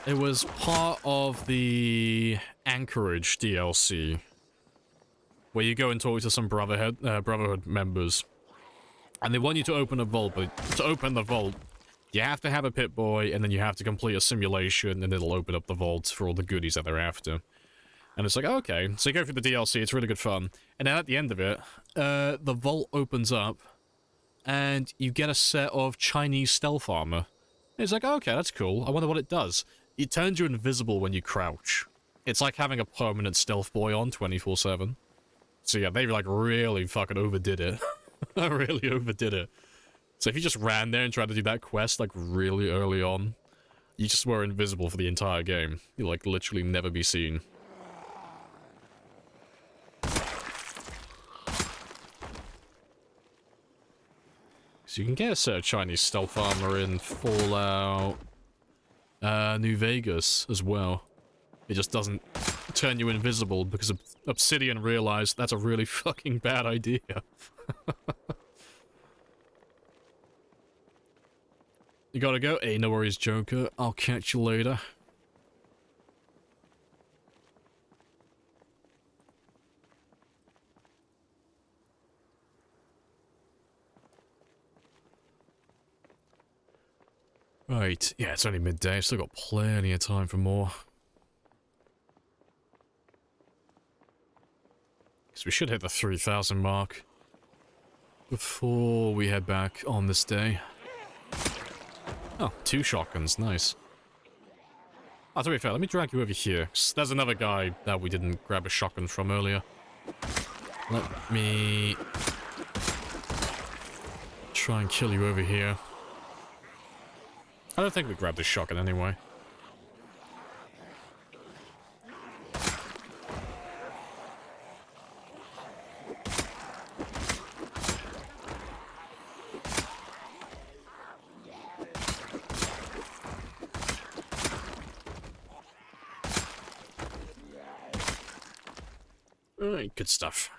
it was part of the Anchorage DLC, where you go and talk to some Brotherhood members, and they want you to open a vault, but to open the vault, you have to have a Pip-Boy, and then you have to complete a simulation, and it'll open up the vault for all the goodies that they're after. And it's like, okay, so you go through the DLC, it's really good fun, and then at the end of it, the vault opens up, and you get a set of Chinese stealth armor. And it's like, okay, that's cool, I wonder what it does. It turns you invisible when you crouch. It's like having a permanent stealth boy on 24/7. So yeah, they like really fucking overdid it. Really overdid it. So if you just ran there and tried to do that quest like really early on, you just were invisible for the entire game. You'll like literally never be seen. So you can get a set of Chinese stealth armor in Fallout New Vegas as well. It just doesn't turn you invisible because Obsidian realized that's a really fucking bad idea. You gotta go? Hey, no worries, Joker. I'll catch you later. Right, yeah, it's only midday. I've still got plenty of time for more. So we should hit the 3,000 mark before we head back on this day. Oh, 2 shotguns, nice. Oh, to be fair, let me drag you over here. There's another guy that we didn't grab a shotgun from earlier. Let me try and kill you over here. I don't think we grabbed the shotgun anyway. Alright, good stuff.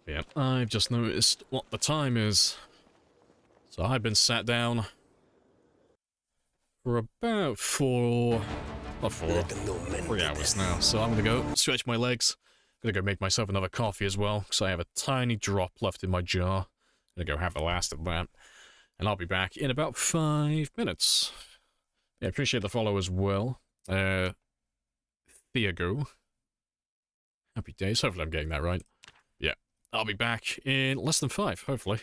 Yep, I've just noticed what the time is. So I've been sat down for about 3 hours now. So I'm gonna go stretch my legs. Gonna go make myself another coffee as well, because I have a tiny drop left in my jar. Gonna go have the last of that. And I'll be back in about 5 minutes. Yeah, appreciate the follow as well. Thiago. Happy days. Hopefully I'm getting that right. Yeah. I'll be back in less than 5, hopefully.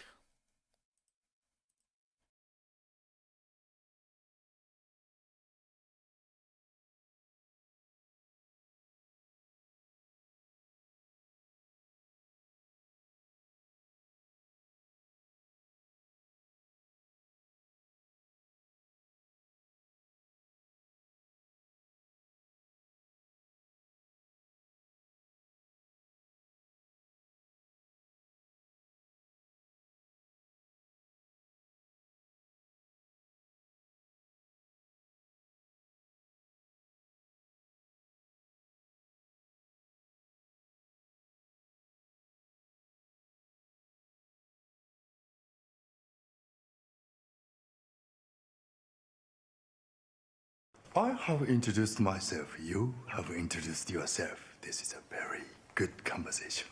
I have introduced myself. You have introduced yourself. This is a very good conversation.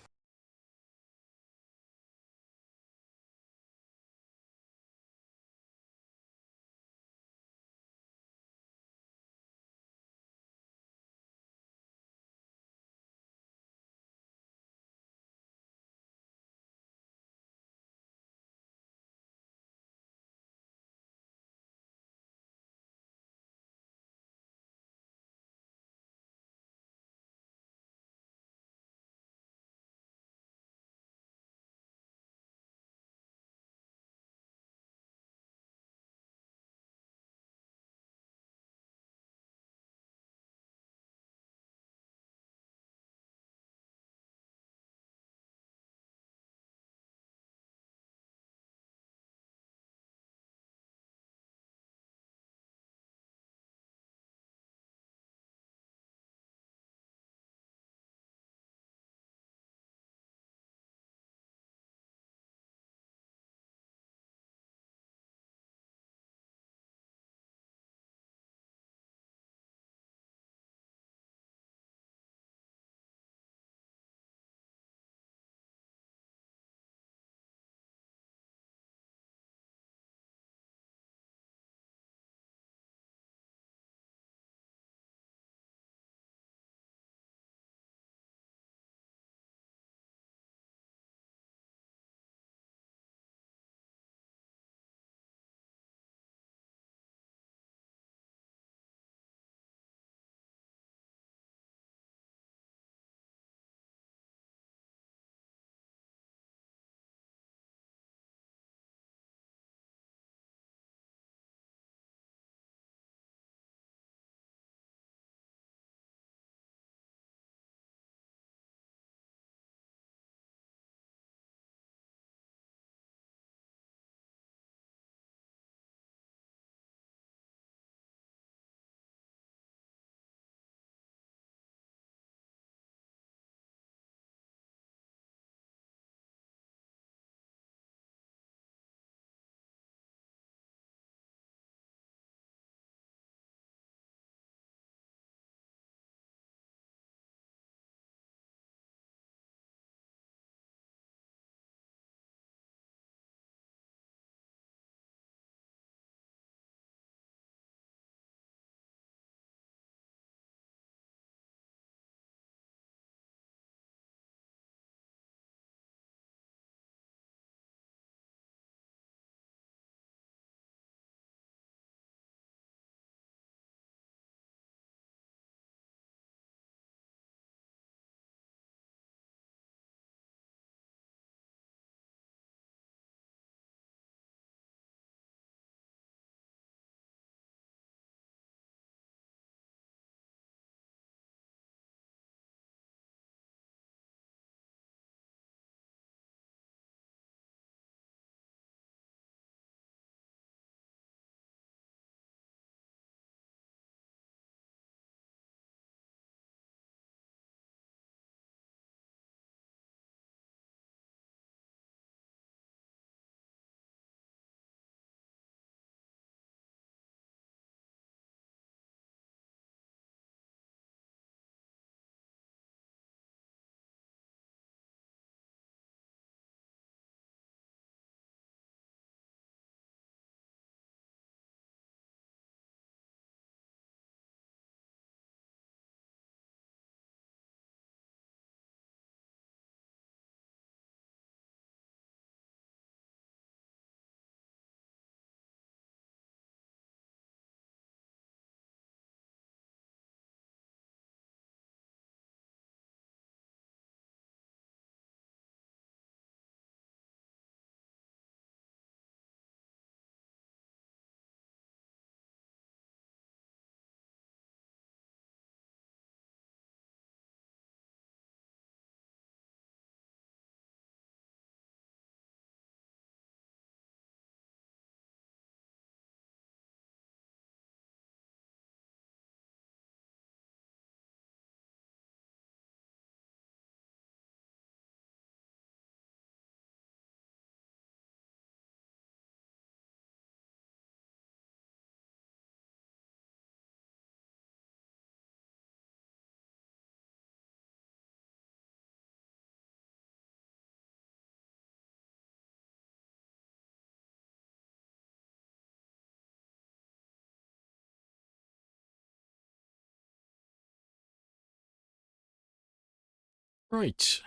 Right.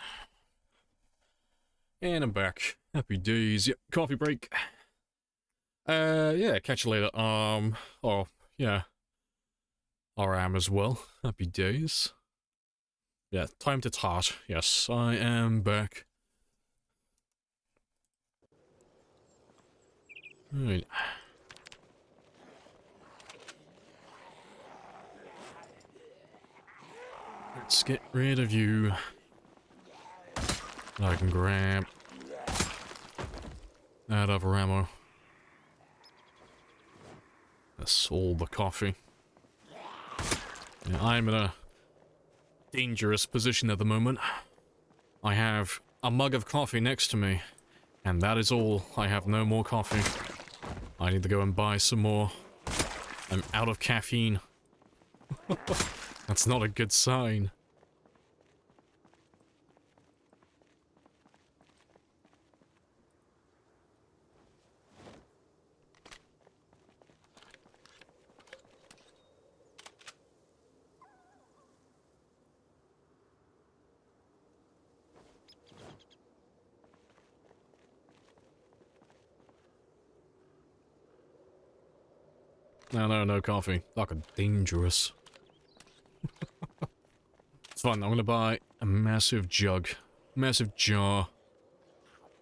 And I'm back. Happy days. Yep, coffee break. Yeah, catch you later. Oh, yeah. RM as well. Happy days. Yeah, time to tart. Yes, I am back. Right. Let's get rid of you. I can grab that other ammo. That's all the coffee. Yeah, I'm in a dangerous position at the moment. I have a mug of coffee next to me, and that is all. I have no more coffee. I need to go and buy some more. I'm out of caffeine. That's not a good sign. No coffee. Fucking dangerous. It's fine, I'm gonna buy a massive jug. Massive jar.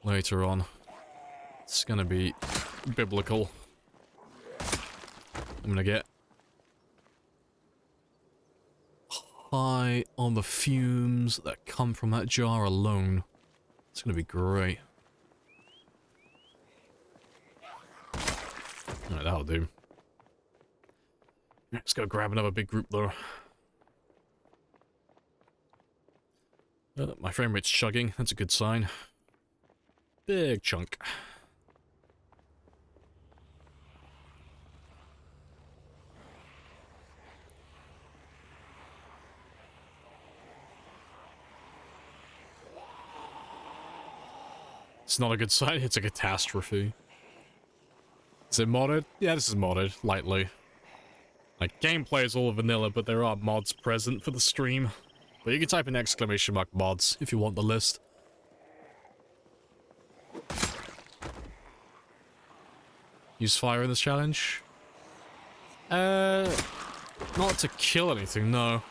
Later on. It's gonna be biblical. I'm gonna get high on the fumes that come from that jar alone. It's gonna be great. Alright, that'll do. Let's go grab another big group though. My frame rate's chugging, that's a good sign. Big chunk. It's not a good sign, it's a catastrophe. Is it modded? Yeah, this is modded, lightly. Like, gameplay is all vanilla, but there are mods present for the stream. But you can type in exclamation mark mods if you want the list. Use fire in this challenge? Not to kill anything, no.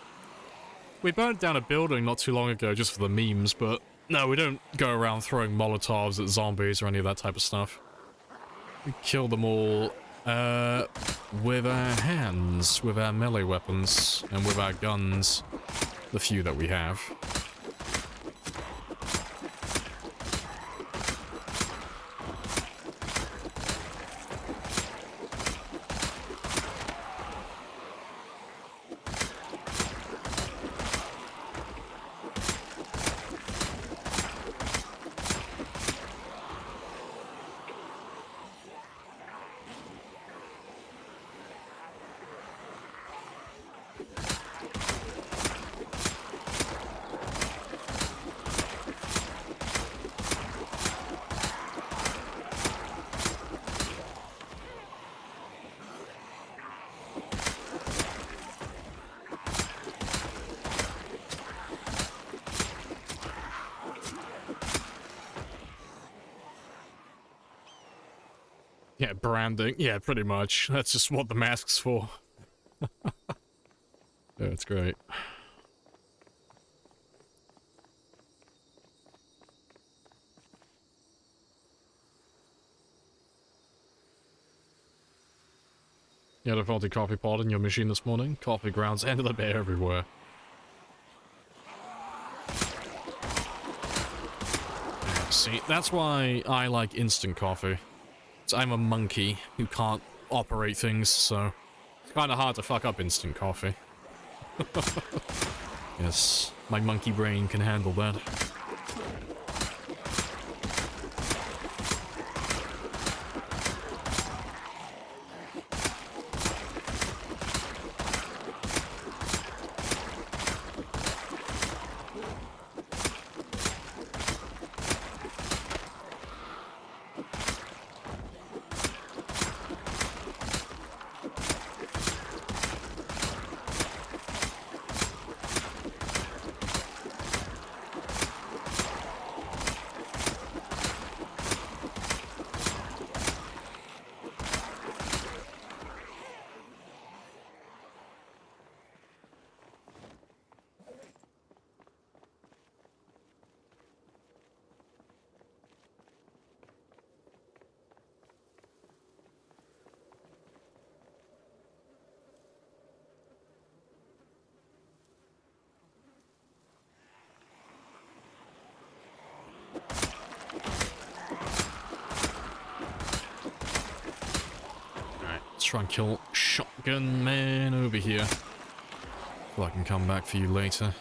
We burned down a building not too long ago just for the memes, but no, we don't go around throwing Molotovs at zombies or any of that type of stuff. We kill them all, with our hands, with our melee weapons, and with our guns. The few that we have. Yeah, branding. Yeah, pretty much. That's just what the mask's for. Yeah, it's great. You had a faulty coffee pot in your machine this morning? Coffee grounds ended up everywhere. See, that's why I like instant coffee. I'm a monkey who can't operate things, so it's kind of hard to fuck up instant coffee. Yes, my monkey brain can handle that. let's try and kill Shotgun Man over here. So I can come back for you later.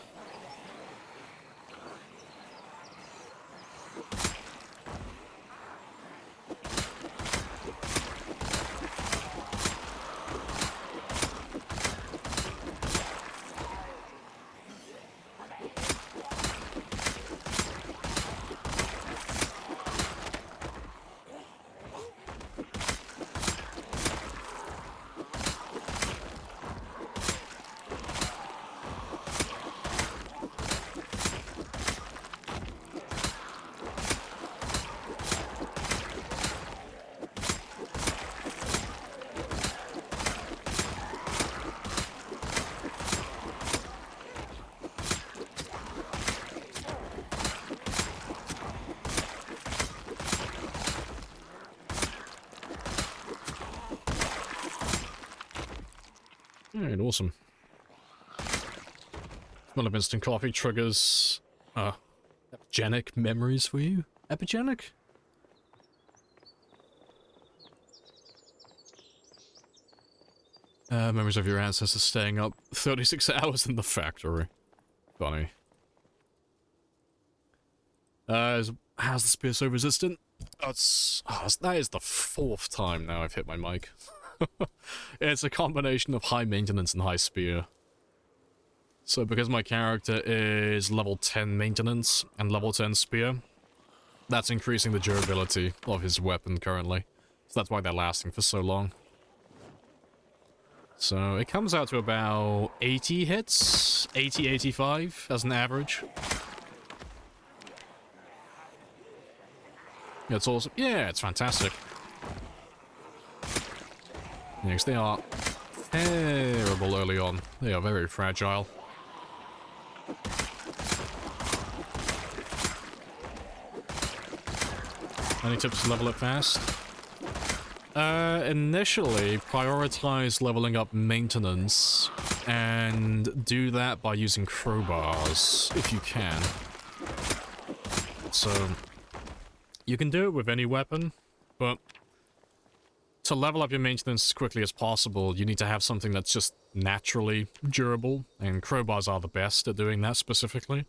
Alright, awesome. Smell of instant coffee triggers epigenic memories for you? Epigenic? Memories of your ancestors staying up 36 hours in the factory. Funny. How's the spear so resistant? That is the 4th time now I've hit my mic. It's a combination of high maintenance and high spear. So because my character is level 10 maintenance and level 10 spear, that's increasing the durability of his weapon currently. So that's why they're lasting for so long. So it comes out to about 80 hits, 80, 85 as an average. It's awesome. Yeah, it's fantastic. Yes, they are terrible early on. They are very fragile. Any tips to level it fast? Initially, prioritize leveling up maintenance, and do that by using crowbars, if you can. So, you can do it with any weapon, but to level up your maintenance as quickly as possible, you need to have something that's just naturally durable, and crowbars are the best at doing that specifically.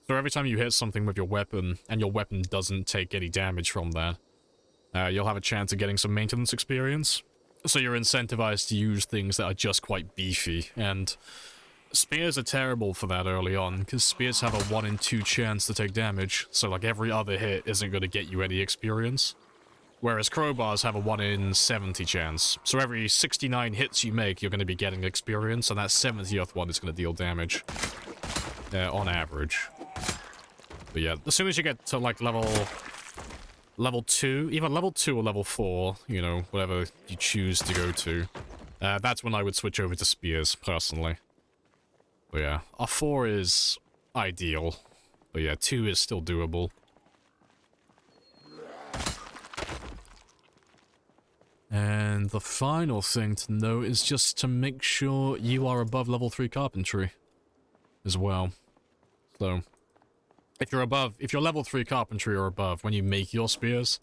So every time you hit something with your weapon, and your weapon doesn't take any damage from that, you'll have a chance of getting some maintenance experience. So you're incentivized to use things that are just quite beefy, and spears are terrible for that early on, because spears have a 1 in 2 chance to take damage, so like every other hit isn't going to get you any experience. Whereas crowbars have a 1 in 70 chance. So every 69 hits you make, you're going to be getting experience, and that 70th one is going to deal damage. On average. But yeah, as soon as you get to like level 2, either level 2 or level 4, you know, whatever you choose to go to, that's when I would switch over to spears, personally. But yeah, a 4 is ideal. But yeah, 2 is still doable. And the final thing to note is just to make sure you are above level 3 carpentry as well. So, if you're level 3 carpentry or above, when you make your spears,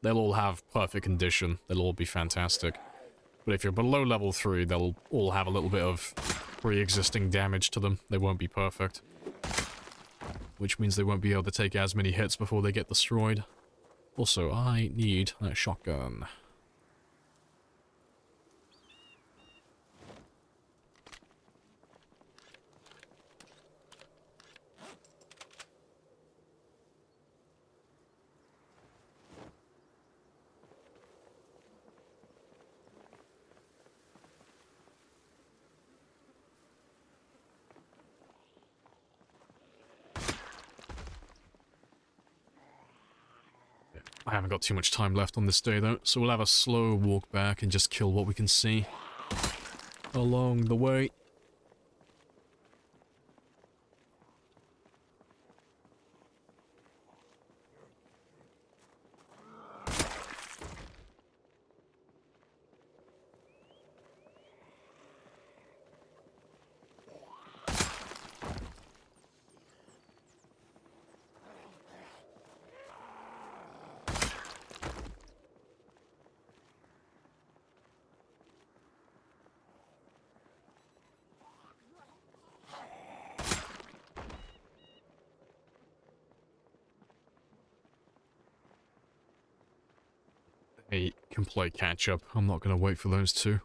they'll all have perfect condition. They'll all be fantastic. But if you're below level 3, they'll all have a little bit of pre-existing damage to them. They won't be perfect. Which means they won't be able to take as many hits before they get destroyed. Also, I need that shotgun. I haven't got too much time left on this day though, so we'll have a slow walk back and just kill what we can see along the way. can play catch up. I'm not going to wait for those two.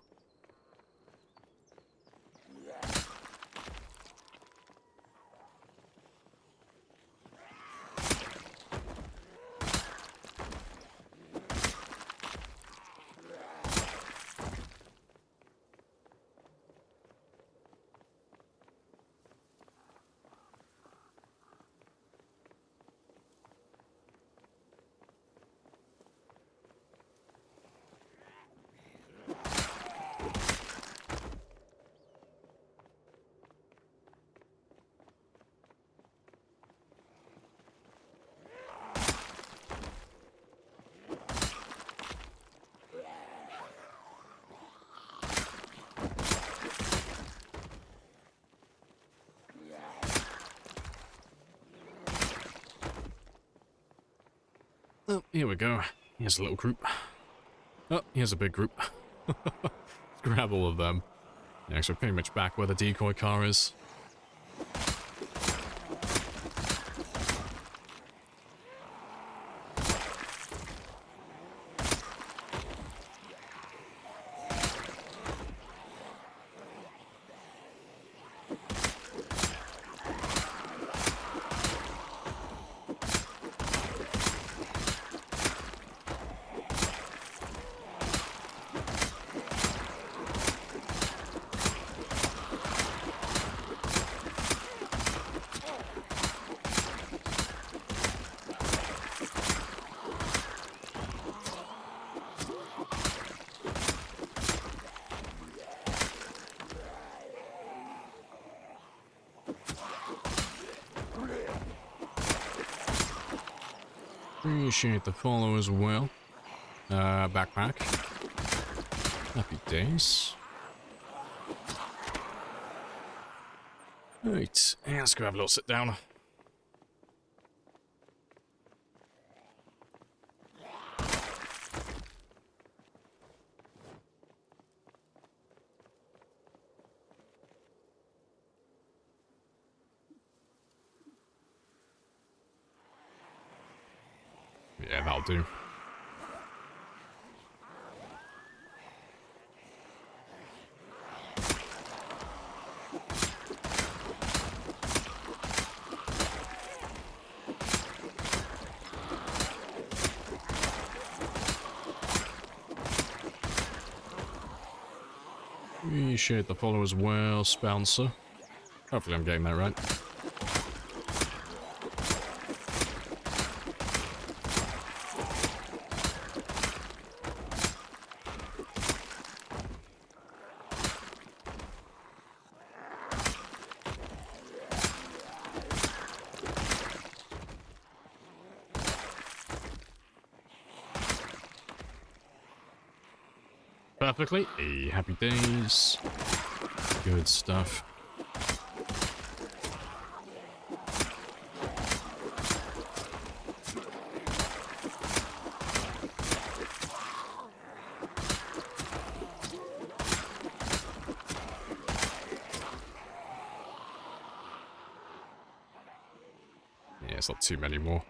Oh, here we go. Here's a little group. Oh, here's a big group. Let's grab all of them. Yeah, so we're pretty much back where the decoy car is. Appreciate the follow as well. Backpack. Happy days. Right, let's go have a little sit down. Yeah, that'll do. Appreciate the follow as well, Spouncer. Hopefully I'm getting that right. Perfectly. Hey, happy days. Good stuff. Yeah, it's not too many more.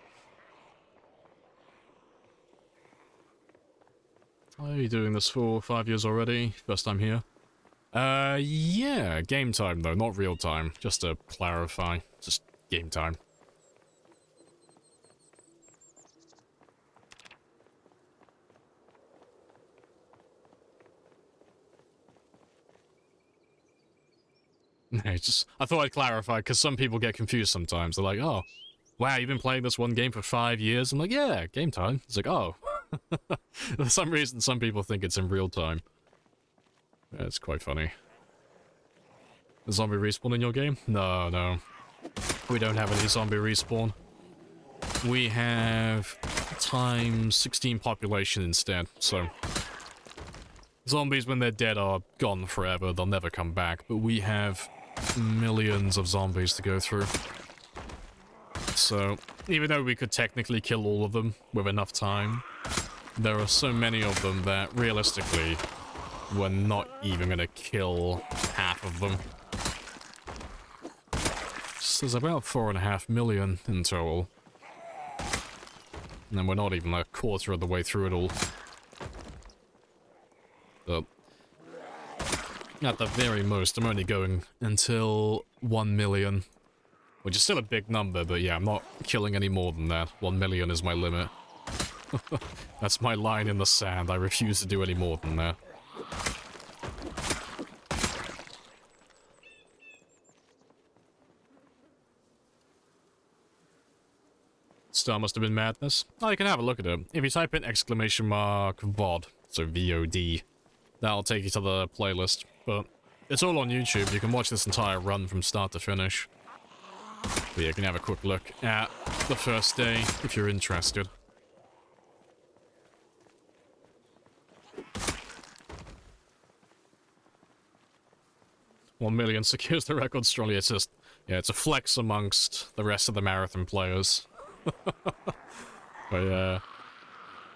Are you doing this for 5 years already? First time here? Yeah, game time though, not real time. Just to clarify, just game time. I thought I'd clarify, because some people get confused sometimes. They're like, oh, wow, you've been playing this one game for 5 years? I'm like, yeah, game time. It's like, oh. For some reason, some people think it's in real time. That's quite funny. The zombie respawn in your game? No, no. We don't have any zombie respawn. We have times 16 population instead, so... Zombies, when they're dead, are gone forever. They'll never come back. But we have millions of zombies to go through. So, even though we could technically kill all of them with enough time, there are so many of them that, realistically, we're not even gonna kill half of them. So there's about 4.5 million in total. And then we're not even a quarter of the way through it all. But at the very most, I'm only going until 1 million. Which is still a big number, but yeah, I'm not killing any more than that. 1 million is my limit. That's my line in the sand. I refuse to do any more than that. Star must have been madness. Oh, you can have a look at it. If you type in exclamation mark VOD, so VOD, that'll take you to the playlist. But it's all on YouTube. You can watch this entire run from start to finish. But yeah, you can have a quick look at the first day if you're interested. $1 million secures the record strongly. It's just, yeah, it's a flex amongst the rest of the marathon players. But yeah,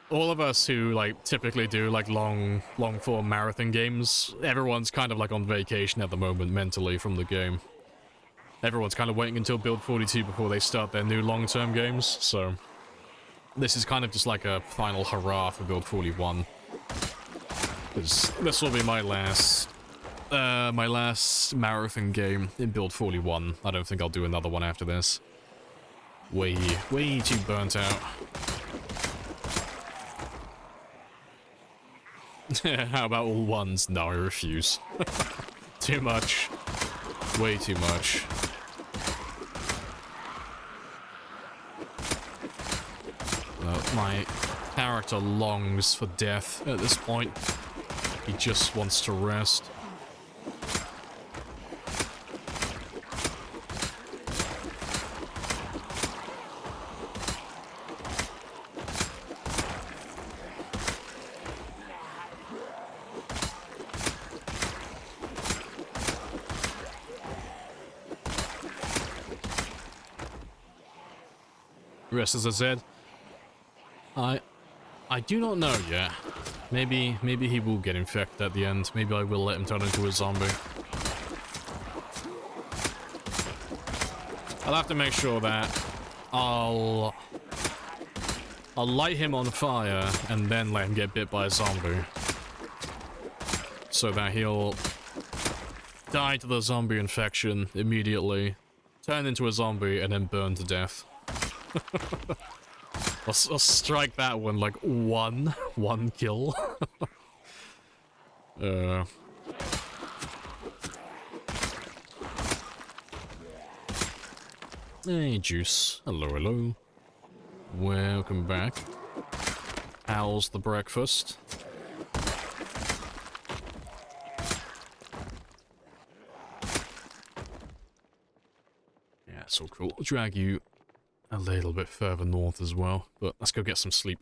all of us who like typically do like long form marathon games, everyone's kind of like on vacation at the moment mentally from the game. Everyone's kind of waiting until build 42 before they start their new long-term games, so this is kind of just like a final hurrah for build 41. Because this will be my last marathon game in build 41. I don't think I'll do another one after this. Way too burnt out. How about all ones? No, I refuse. Too much. Way too much. My character longs for death at this point. He just wants to rest. Rest, as I said. I do not know yet. Maybe he will get infected at the end. Maybe I will let him turn into a zombie. I'll have to make sure that I'll light him on fire and then let him get bit by a zombie. So that he'll die to the zombie infection immediately, turn into a zombie, and then burn to death. I'll strike that one like one kill. Hey, Juice. Hello. Welcome back. How's the breakfast? Yeah, so cool. I'll drag you a little bit further north as well, but let's go get some sleep.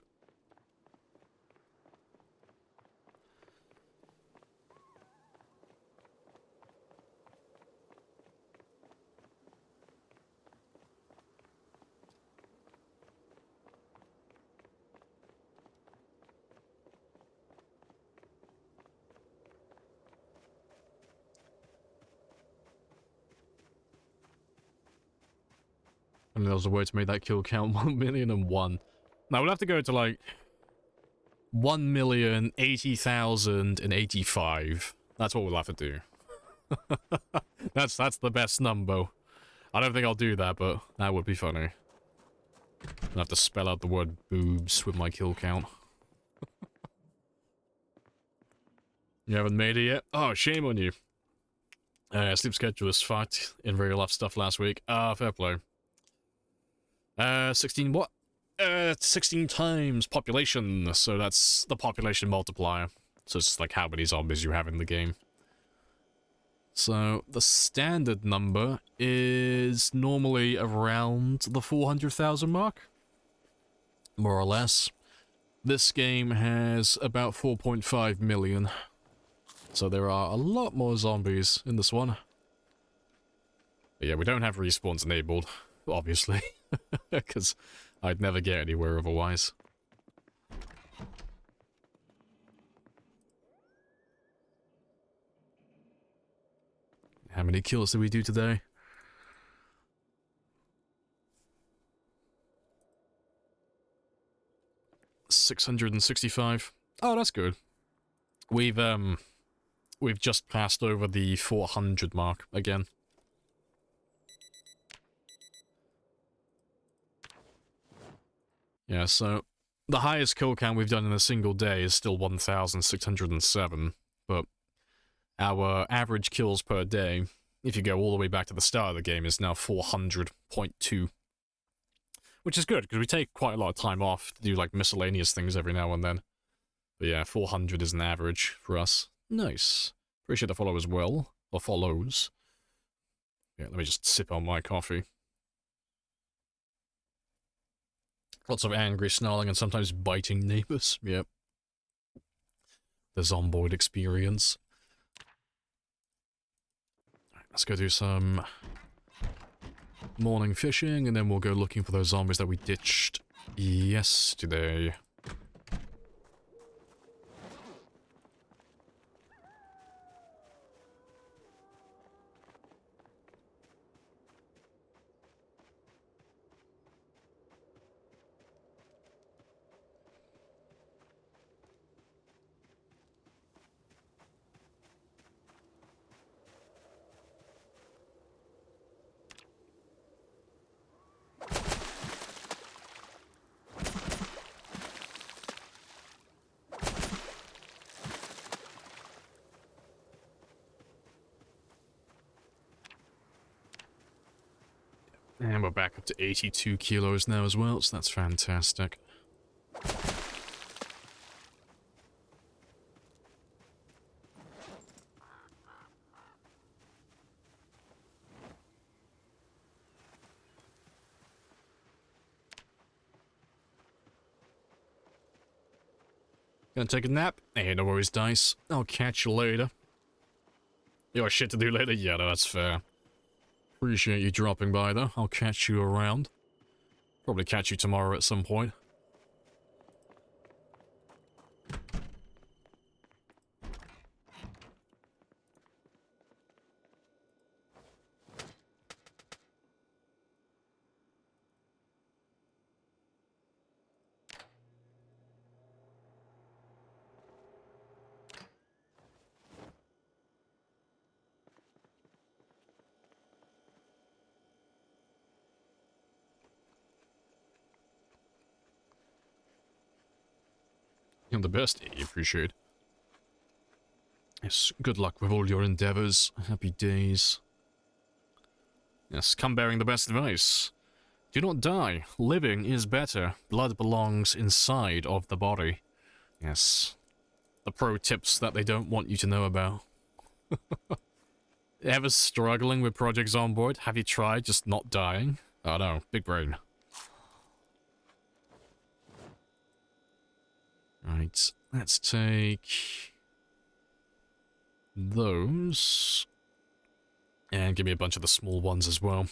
And there was a way to make that kill count 1,000,001. Now we'll have to go to like 1,080,085. That's what we'll have to do. That's the best number. I don't think I'll do that, but that would be funny. I'll have to spell out the word boobs with my kill count. You haven't made it yet? Oh, shame on you. Sleep schedule was fucked in real life stuff last week. Fair play. 16 what? 16 times population, so that's the population multiplier. So it's just like how many zombies you have in the game. So the standard number is normally around the 400,000 mark. More or less. This game has about 4.5 million. So there are a lot more zombies in this one. But yeah, we don't have respawns enabled, obviously. Because I'd never get anywhere otherwise. How many kills did we do today? 665. Oh, that's good. We've just passed over the 400 mark again. Yeah, so the highest kill count we've done in a single day is still 1,607, but our average kills per day, if you go all the way back to the start of the game, is now 400.2. Which is good, because we take quite a lot of time off to do, like, miscellaneous things every now and then. But yeah, 400 is an average for us. Nice. Appreciate the follow as well. Or follows. Yeah, let me just sip on my coffee. Lots of angry snarling and sometimes biting neighbors. Yep. The Zomboid experience. Alright, let's go do some morning fishing, and then we'll go looking for those zombies that we ditched yesterday. And we're back up to 82 kilos now as well, so that's fantastic. Gonna take a nap? Hey, no worries, Dice. I'll catch you later. You got shit to do later? Yeah, no, that's fair. Appreciate you dropping by, though. I'll catch you around. Probably catch you tomorrow at some point. You're the best, you appreciate. Yes, good luck with all your endeavors. Happy days. Yes, come bearing the best advice. Do not die. Living is better. Blood belongs inside of the body. Yes. The pro tips that they don't want you to know about. Ever struggling with Project Zomboid? Have you tried just not dying? Oh no, big brain. Right, let's take those. And give me a bunch of the small ones as well.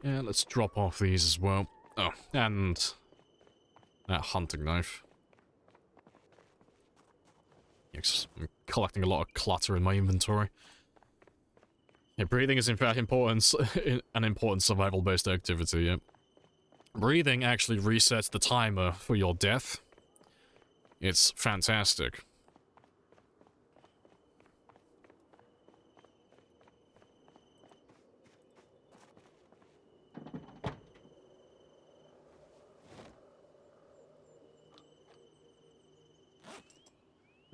Yeah, let's drop off these as well. Oh, and that hunting knife. Yes, I'm collecting a lot of clutter in my inventory. Yeah, breathing is in fact important, an important survival-based activity, yeah. Breathing actually resets the timer for your death. It's fantastic.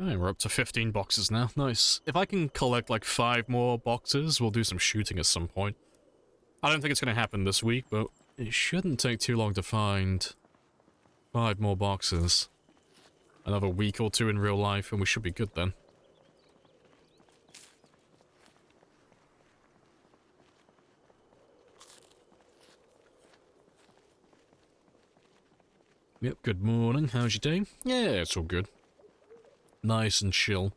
Alright, we're up to 15 boxes now. Nice. If I can collect like 5 more boxes, we'll do some shooting at some point. I don't think it's going to happen this week, but it shouldn't take too long to find 5 more boxes. Another week or 2 in real life, and we should be good then. Yep, good morning. How's your day? Yeah, it's all good. Nice and chill.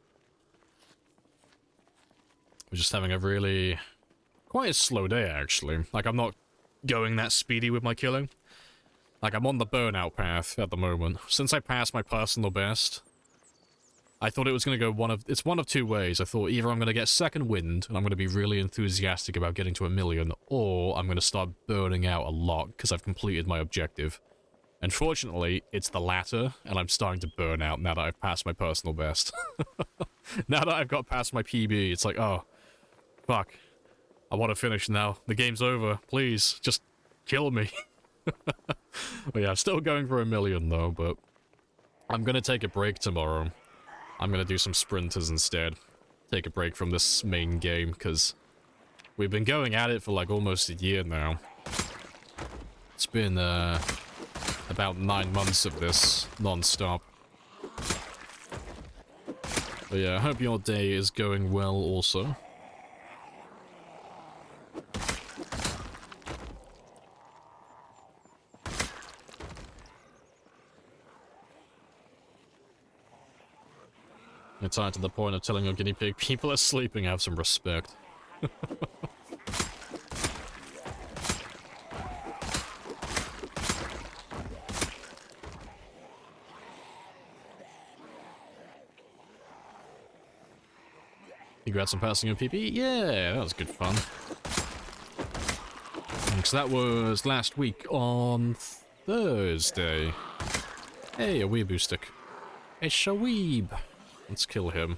We're just having a really... quite a slow day, actually. Like, I'm not going that speedy with my killing. Like, I'm on the burnout path at the moment. Since I passed my personal best, I thought it was going to go it's one of two ways. I thought either I'm going to get second wind, and I'm going to be really enthusiastic about getting to 1 million, or I'm going to start burning out a lot, because I've completed my objective. Unfortunately, it's the latter, and I'm starting to burn out now that I've passed my personal best. Now that I've got past my PB, it's like, oh, fuck. I want to finish now. The game's over. Please, just kill me. But yeah, I'm still going for 1 million, though, but I'm going to take a break tomorrow. I'm going to do some sprinters instead. Take a break from this main game, because we've been going at it for like almost a year now. It's been about 9 months of this non-stop. But yeah, I hope your day is going well also. You're tired to the point of telling your guinea pig people are sleeping, have some respect. Congrats on passing your PP. Yeah, that was good fun. So that was last week on Thursday. Hey, a weeaboo stick. A shaweeb. Let's kill him.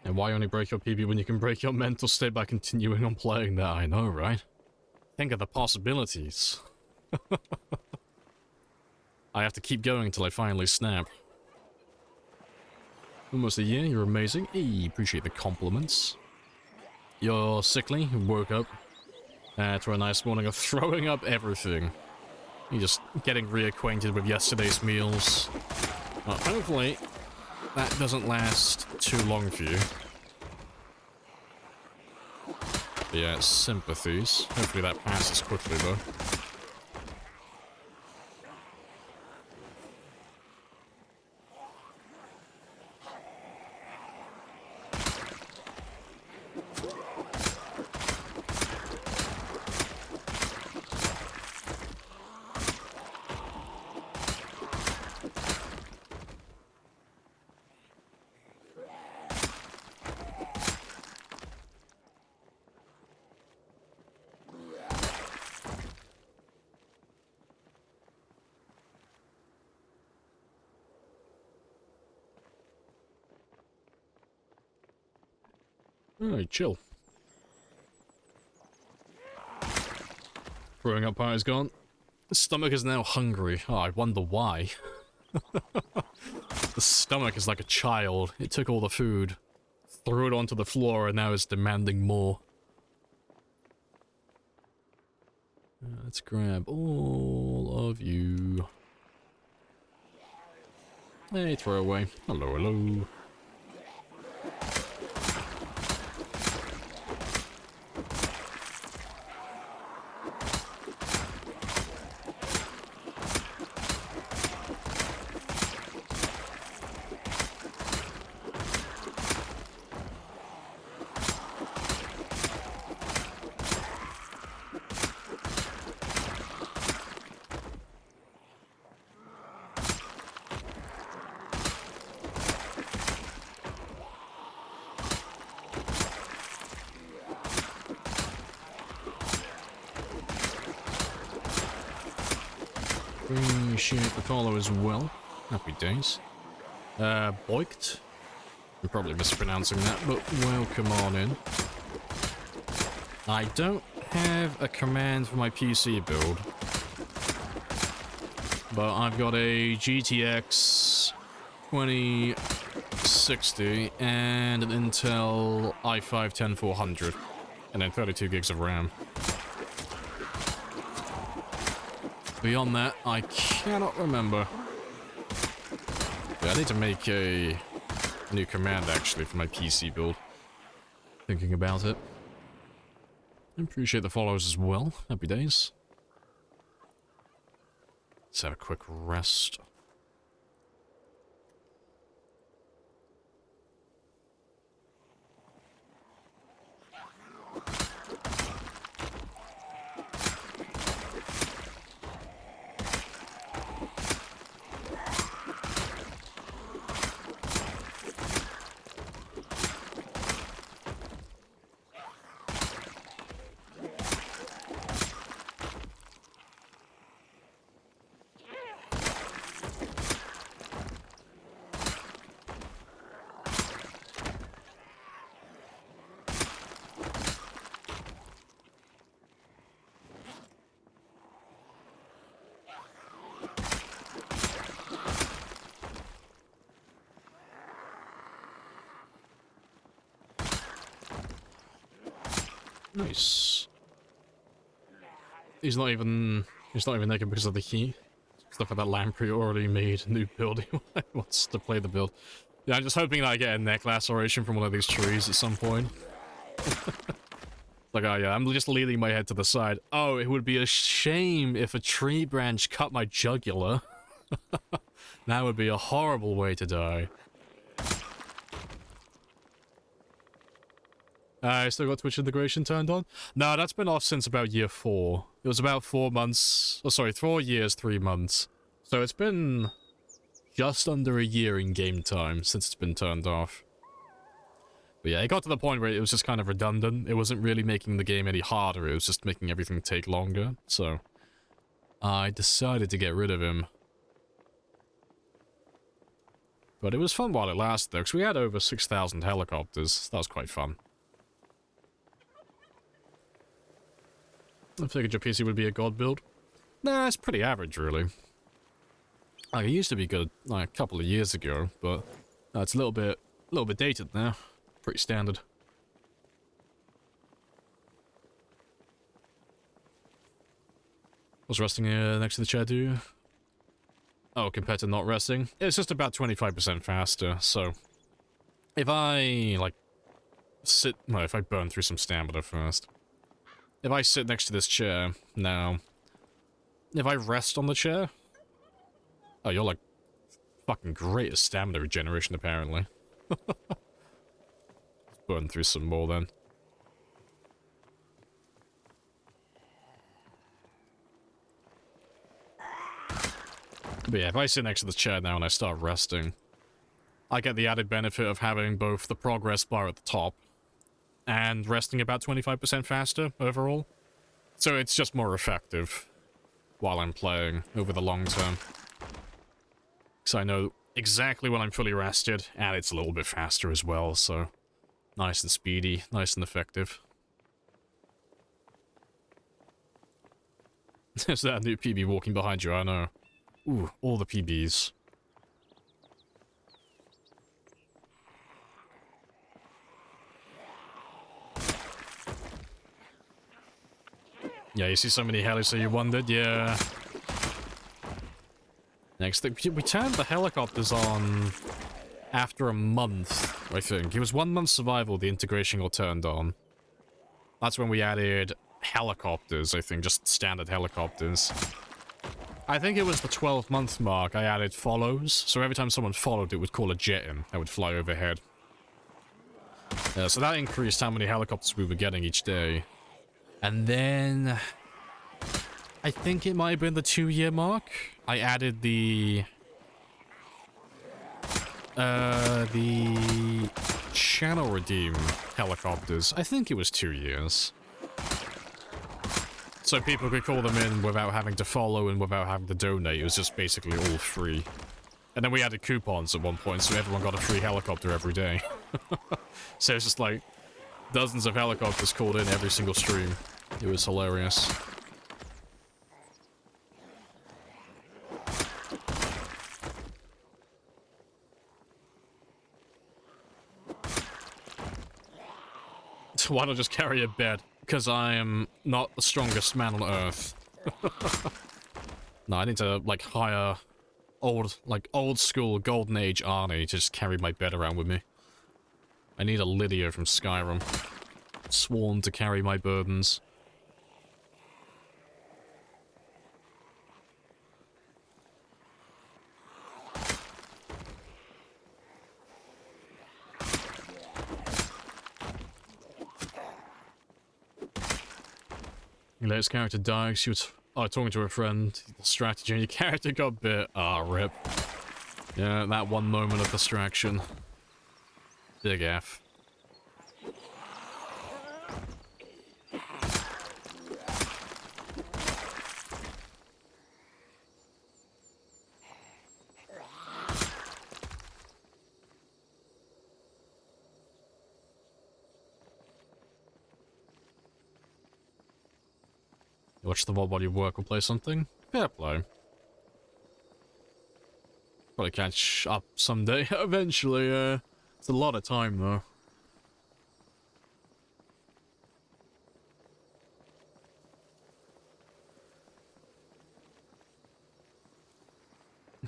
Why only break your PB when you can break your mental state by continuing on playing that? I know, right? Think of the possibilities. I have to keep going until I finally snap. Almost a year, you're amazing. Hey, appreciate the compliments. You're sickly, you woke up after a nice morning of throwing up everything. You're just getting reacquainted with yesterday's meals. Well, hopefully, that doesn't last too long for you. But yeah, sympathies. Hopefully that passes quickly, though. Alright, chill. Throwing up part is gone. The stomach is now hungry. Oh, I wonder why. The stomach is like a child. It took all the food, threw it onto the floor, and now it's demanding more. Let's grab all of you. Hey, throw away. Hello, hello. Appreciate the follow as well. Happy days. Boikt. I'm probably mispronouncing that, but welcome on in. I don't have a command for my PC build, but I've got a GTX 2060 and an Intel i5-10400, and then 32 gigs of RAM. Beyond that, I cannot remember. Yeah, I need to make a new command, actually, for my PC build. Thinking about it. I appreciate the follows as well. Happy days. Let's have a quick rest. Nice. He's not even naked because of the heat. Stuff like that Lamprey already made a new build. He wants to play the build. Yeah, I'm just hoping that I get a neck laceration from one of these trees at some point. Like, oh yeah, I'm just leaning my head to the side. Oh, it would be a shame if a tree branch cut my jugular. That would be a horrible way to die. I still got Twitch integration turned on? No, that's been off since about year 4. It was about 4 months... Oh, sorry, 4 years, 3 months. So it's been just under a year in game time since it's been turned off. But yeah, it got to the point where it was just kind of redundant. It wasn't really making the game any harder, it was just making everything take longer. So I decided to get rid of him. But it was fun while it lasted, though, because we had over 6,000 helicopters. That was quite fun. I figured your PC would be a god build. Nah, it's pretty average, really. Like, it used to be good, like, a couple of years ago, but it's a little bit dated now. Pretty standard. Was resting next to the chair, do you? Oh, compared to not resting? It's just about 25% faster, so... If I, like, if I burn through some stamina first. If I sit next to this chair, now... If I rest on the chair... Oh, you're, like, fucking great at stamina regeneration, apparently. Burn through some more, then. But yeah, if I sit next to the chair now and I start resting, I get the added benefit of having both the progress bar at the top and resting about 25% faster overall. So it's just more effective while I'm playing over the long term. Because I know exactly when I'm fully rested, and it's a little bit faster as well, so nice and speedy, nice and effective. There's that new PB walking behind you, I know. Ooh, all the PBs. Yeah, you see so many helis, so you wondered, yeah. Next thing, we turned the helicopters on after a month, I think. It was 1 month survival, the integration got turned on. That's when we added helicopters, I think, just standard helicopters. I think it was the 12-month mark I added follows, so every time someone followed, it would call a jet in that would fly overhead. So that increased how many helicopters we were getting each day. And then... I think it might have been the 2-year mark. I added the channel redeem helicopters. I think it was 2 years. So people could call them in without having to follow and without having to donate. It was just basically all free. And then we added coupons at one point, so everyone got a free helicopter every day. So it's just like dozens of helicopters called in every single stream. It was hilarious. Why not just carry a bed? Because I am not the strongest man on Earth. No, I need to, like, hire old school Golden Age Arnie to just carry my bed around with me. I need a Lydia from Skyrim. Sworn to carry my burdens. Your latest character died. She was talking to her friend. Strategy, and your character got bit. Ah, rip. Yeah, that one moment of distraction. Big F. You watch the mod while you work or play something? Fair play. Probably catch up someday, eventually, it's a lot of time, though.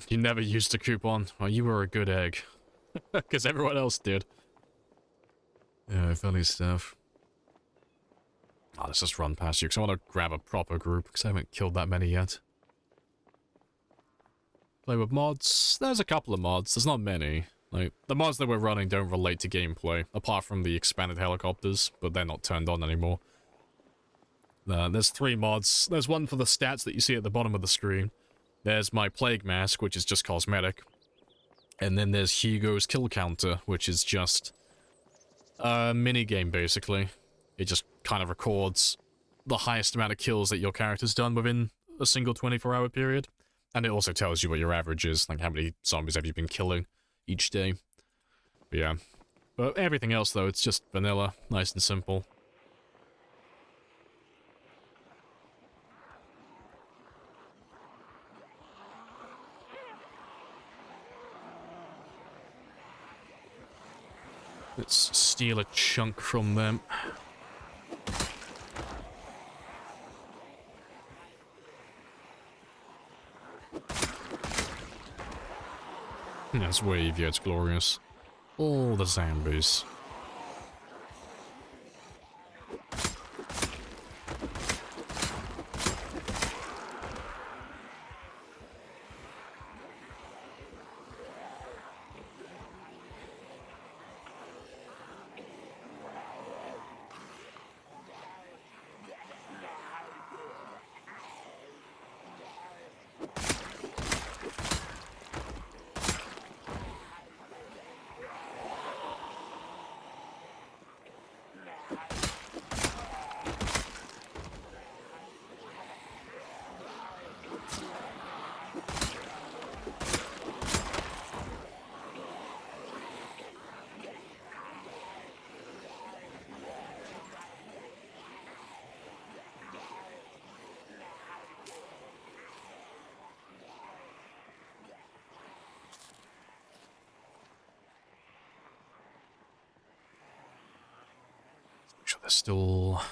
You never used a coupon. Well, you were a good egg. Because everyone else did. Yeah, funny stuff. Oh, let's just run past you, because I want to grab a proper group, because I haven't killed that many yet. Play with mods? There's a couple of mods, there's not many. Like, the mods that we're running don't relate to gameplay, apart from the expanded helicopters, but they're not turned on anymore. There's 3 mods. There's one for the stats that you see at the bottom of the screen. There's my Plague Mask, which is just cosmetic. And then there's Hugo's Kill Counter, which is just a minigame, basically. It just kind of records the highest amount of kills that your character's done within a single 24-hour period. And it also tells you what your average is, like how many zombies have you been killing each day. But yeah. But everything else, though, it's just vanilla, nice and simple. Let's steal a chunk from them. That's wave, yeah, it's glorious. All the zombies.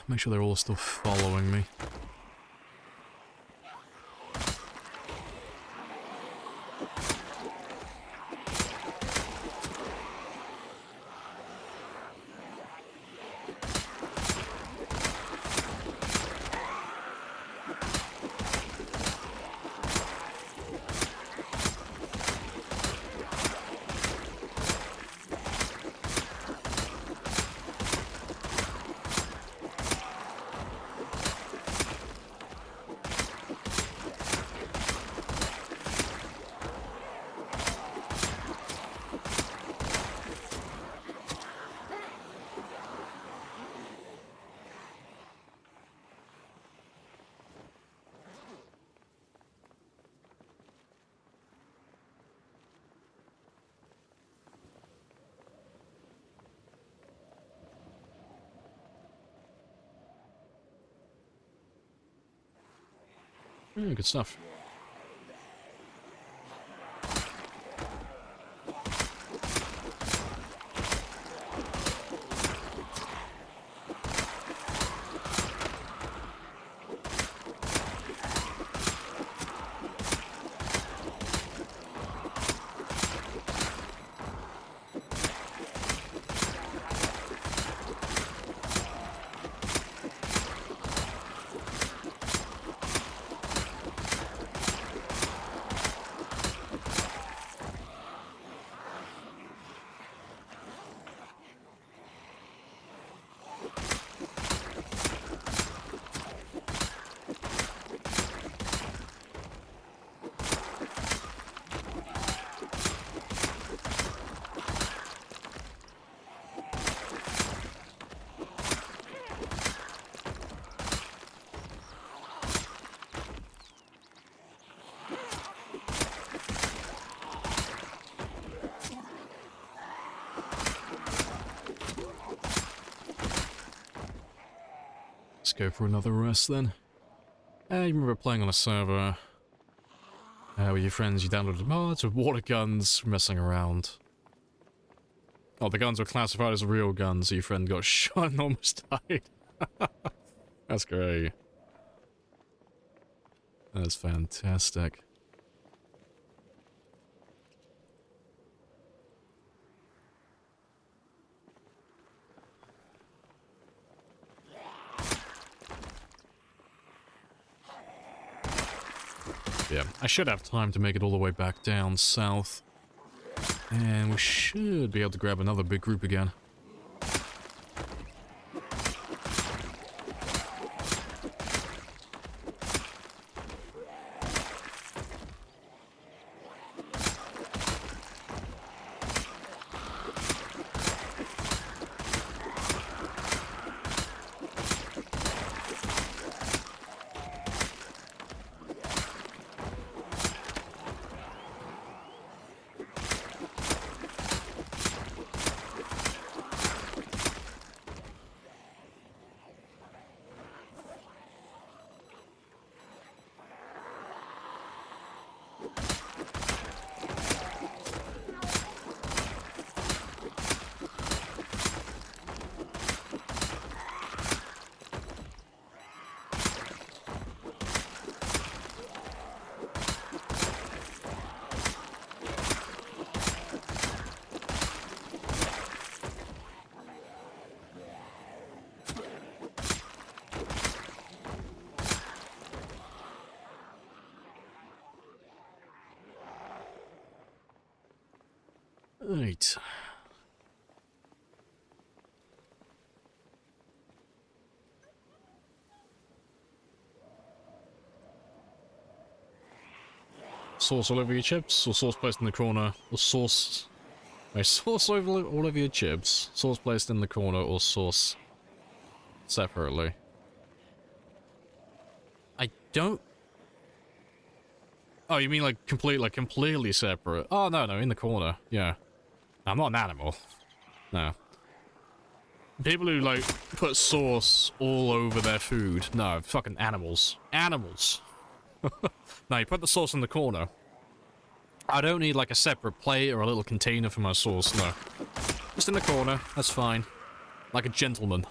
Make sure they're all still following me. Good stuff. Let's go for another rest then. You remember playing on a server with your friends, you downloaded mods with water guns, messing around. Oh, the guns were classified as real guns, so your friend got shot and almost died. That's great. That's fantastic. Yeah, I should have time to make it all the way back down south. And we should be able to grab another big group again. Right. Sauce all over your chips, or sauce placed in the corner, or sauce... Wait, sauce all over your chips, sauce placed in the corner, or sauce separately. I don't... Oh, you mean like completely separate? Oh, no, in the corner, yeah. I'm not an animal. No. People who, like, put sauce all over their food. No, fucking animals. Animals. No, you put the sauce in the corner. I don't need, like, a separate plate or a little container for my sauce, no. Just in the corner, that's fine. Like a gentleman.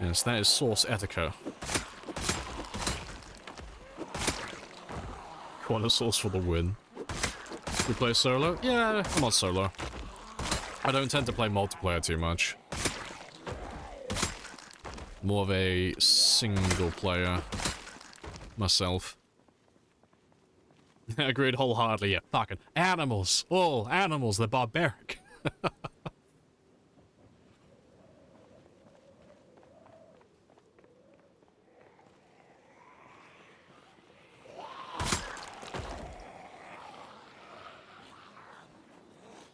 Yes, that is sauce etiquette. Corner sauce for the win. We play solo? Yeah, I'm on solo. I don't tend to play multiplayer too much. More of a single player myself. Agreed wholeheartedly, yeah. Fucking animals. All animals, they're barbaric.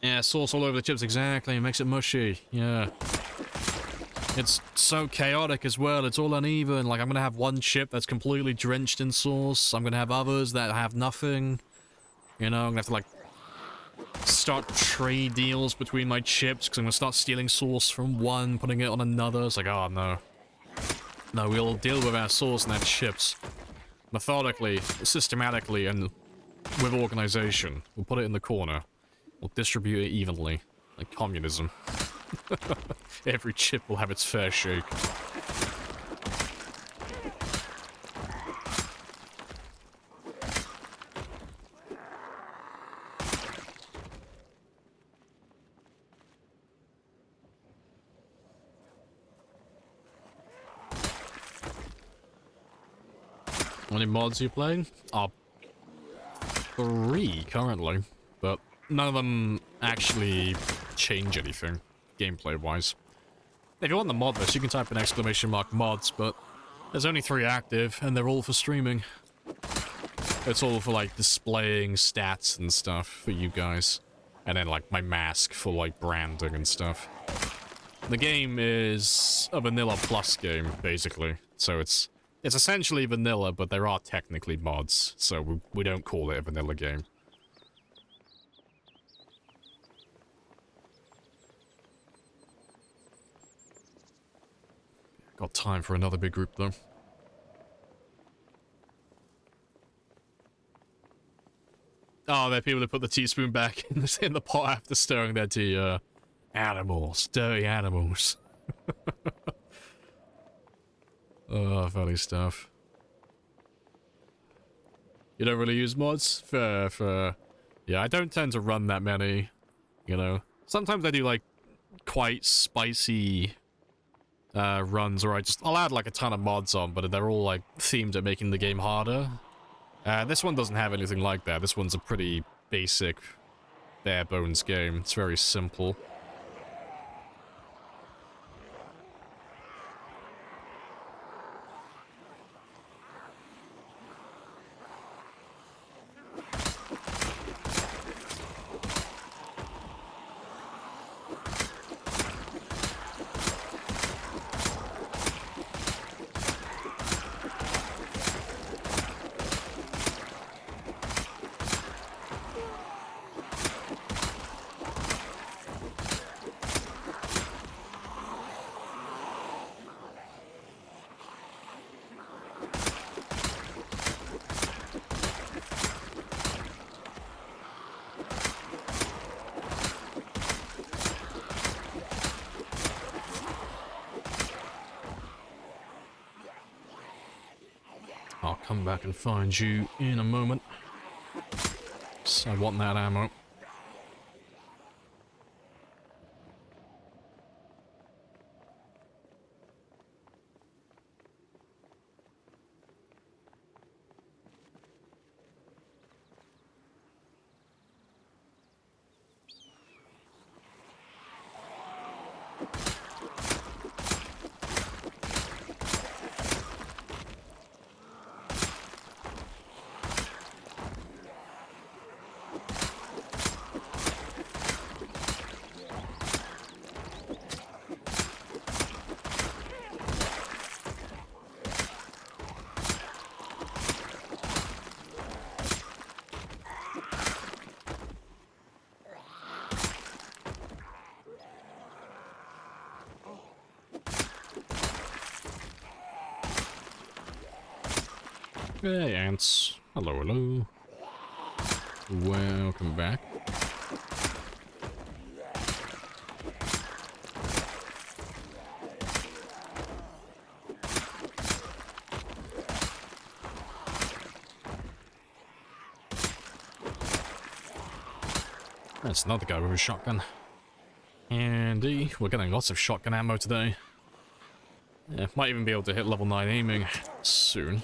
Yeah, sauce all over the chips, exactly. It makes it mushy, yeah. It's so chaotic as well, it's all uneven. Like, I'm gonna have one chip that's completely drenched in sauce. I'm gonna have others that have nothing. You know, I'm gonna have to, like, start trade deals between my chips, because I'm gonna start stealing sauce from one, putting it on another. It's like, oh no. No, we'll deal with our source net ships methodically, systematically, and with organization. We'll put it in the corner. We'll distribute it evenly, like communism. Every chip will have its fair shake. How many mods are you playing? 3 currently, but none of them actually change anything, gameplay-wise. If you want the mod list, you can type in !mods, but there's only 3 active, and they're all for streaming. It's all for, like, displaying stats and stuff for you guys. And then, like, my mask for, like, branding and stuff. The game is a vanilla plus game, basically. So it's essentially vanilla, but there are technically mods, so we don't call it a vanilla game. Got time for another big group, though. Oh, there are people that put the teaspoon back in the pot after stirring their tea. Animals. Dirty animals. Oh, funny stuff. You don't really use mods? Fair. Yeah, I don't tend to run that many, you know. Sometimes I do, like, quite spicy runs, or I'll add, like, a ton of mods on, but they're all, like, themed at making the game harder. This one doesn't have anything like that. This one's a pretty basic, bare-bones game. It's very simple. I'll come back and find you in a moment. So I want that ammo. Hey, ants. Hello. Welcome back. That's another guy with a shotgun. Andy, we're getting lots of shotgun ammo today. Yeah, might even be able to hit level 9 aiming soon.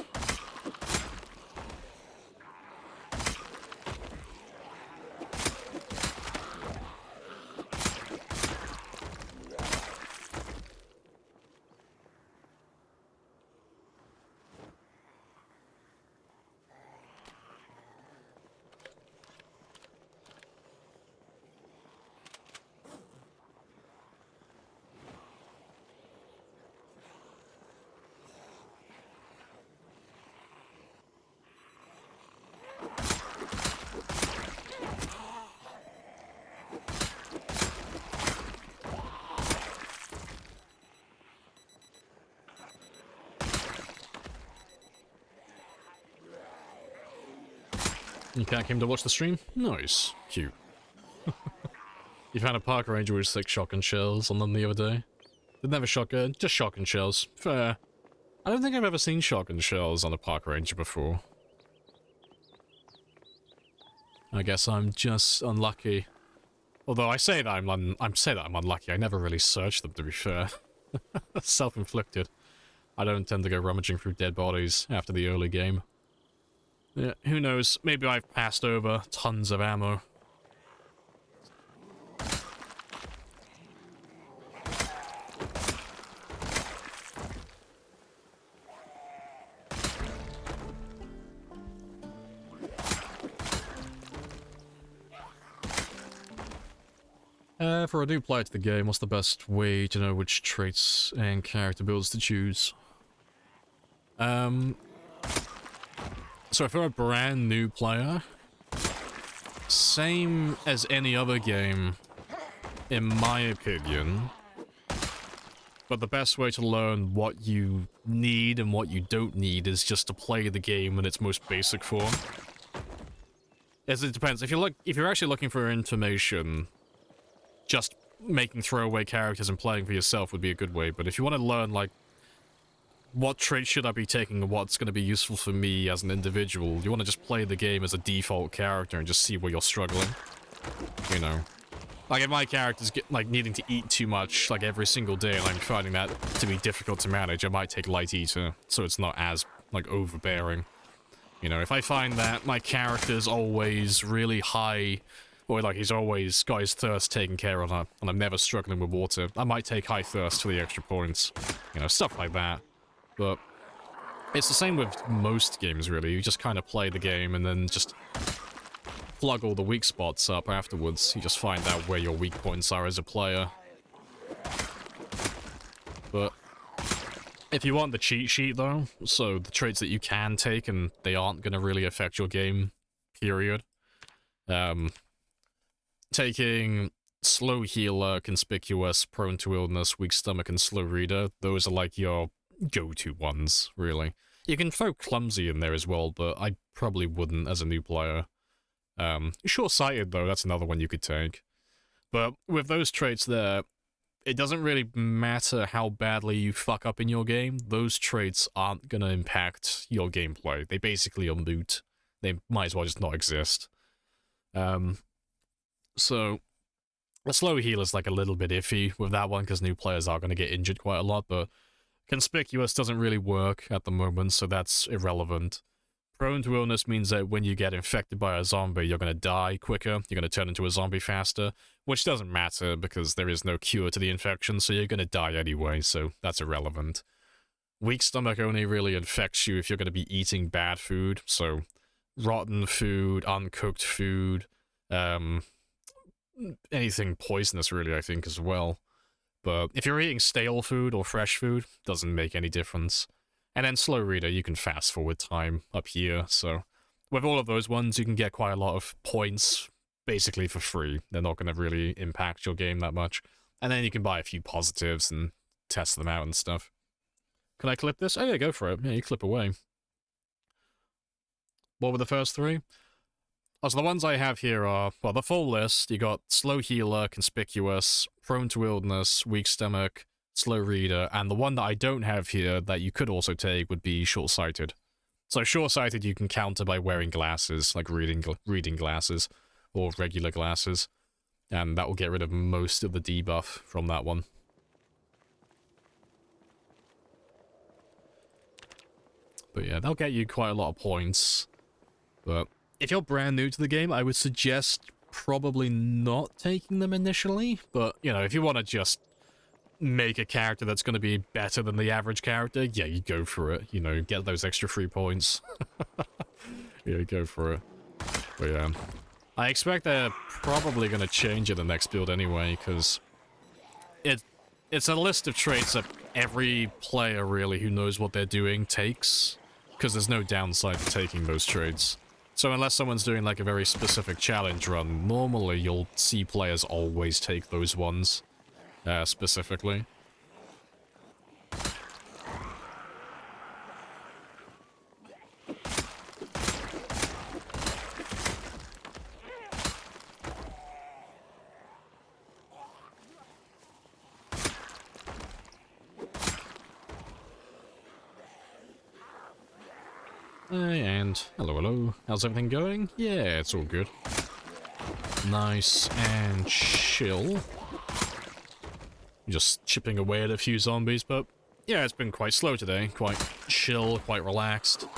You cat came to watch the stream? Nice. Cute. You found a park ranger with 6 shotgun shells on them the other day. Didn't have a shotgun, just shotgun shells. Fair. I don't think I've ever seen shotgun shells on a park ranger before. I guess I'm just unlucky. Although I say that I'm unlucky. I never really searched them, to be fair. Self-inflicted. I don't tend to go rummaging through dead bodies after the early game. Yeah, who knows? Maybe I've passed over tons of ammo. For a new player to the game, what's the best way to know which traits and character builds to choose? So if you're a brand new player, same as any other game, in my opinion, but the best way to learn what you need and what you don't need is just to play the game in its most basic form. As it depends. If you're actually looking for information, just making throwaway characters and playing for yourself would be a good way, but if you want to learn, like, what traits should I be taking and what's going to be useful for me as an individual, you want to just play the game as a default character and just see where you're struggling. You know. Like, if my character's needing to eat too much, like, every single day, and I'm finding that to be difficult to manage, I might take Light Eater, so it's not as, like, overbearing. You know, if I find that my character's always really high, or like he's always got his thirst taken care of, and I'm never struggling with water, I might take high thirst for the extra points. You know, stuff like that. But it's the same with most games, really. You just kind of play the game and then just plug all the weak spots up afterwards. You just find out where your weak points are as a player. But if you want the cheat sheet, though, so the traits that you can take and they aren't going to really affect your game, period, taking Slow Healer, Conspicuous, Prone to Illness, Weak Stomach, and Slow Reader, those are like your go-to ones, really. You can throw Clumsy in there as well, but I probably wouldn't as a new player. Short-Sighted, though, that's another one you could take. But with those traits there, it doesn't really matter how badly you fuck up in your game, those traits aren't gonna impact your gameplay. They basically are moot. They might as well just not exist. So, the Slow Healer's like a little bit iffy with that one, because new players are going to get injured quite a lot, but Conspicuous doesn't really work at the moment, so that's irrelevant. Prone to Illness means that when you get infected by a zombie, you're going to die quicker, you're going to turn into a zombie faster, which doesn't matter, because there is no cure to the infection, so you're going to die anyway, so that's irrelevant. Weak Stomach only really infects you if you're going to be eating bad food, so rotten food, uncooked food, anything poisonous, really, I think, as well. But if you're eating stale food or fresh food, doesn't make any difference. And then Slow Reader, you can fast forward time up here, so with all of those ones, you can get quite a lot of points, basically for free. They're not going to really impact your game that much. And then you can buy a few positives and test them out and stuff. Can I clip this? Oh yeah, go for it. Yeah, you clip away. What were the first 3? Oh, so the ones I have here are, well, the full list. You got Slow Healer, Conspicuous, Prone to Illness, Weak Stomach, Slow Reader, and the one that I don't have here that you could also take would be Short-Sighted. So Short-Sighted you can counter by wearing glasses, like reading glasses, or regular glasses, and that will get rid of most of the debuff from that one. But yeah, they'll get you quite a lot of points, but if you're brand new to the game, I would suggest probably not taking them initially, but, you know, if you want to just make a character that's going to be better than the average character, yeah, you go for it, you know, get those extra free points. Yeah, go for it. But yeah, I expect they're probably going to change in the next build anyway, because it's a list of traits that every player, really, who knows what they're doing takes, because there's no downside to taking those traits. So unless someone's doing like a very specific challenge run, normally you'll see players always take those ones, specifically. Hey, and hello. How's everything going? Yeah, it's all good. Nice and chill. Just chipping away at a few zombies, but yeah, it's been quite slow today. Quite chill, quite relaxed.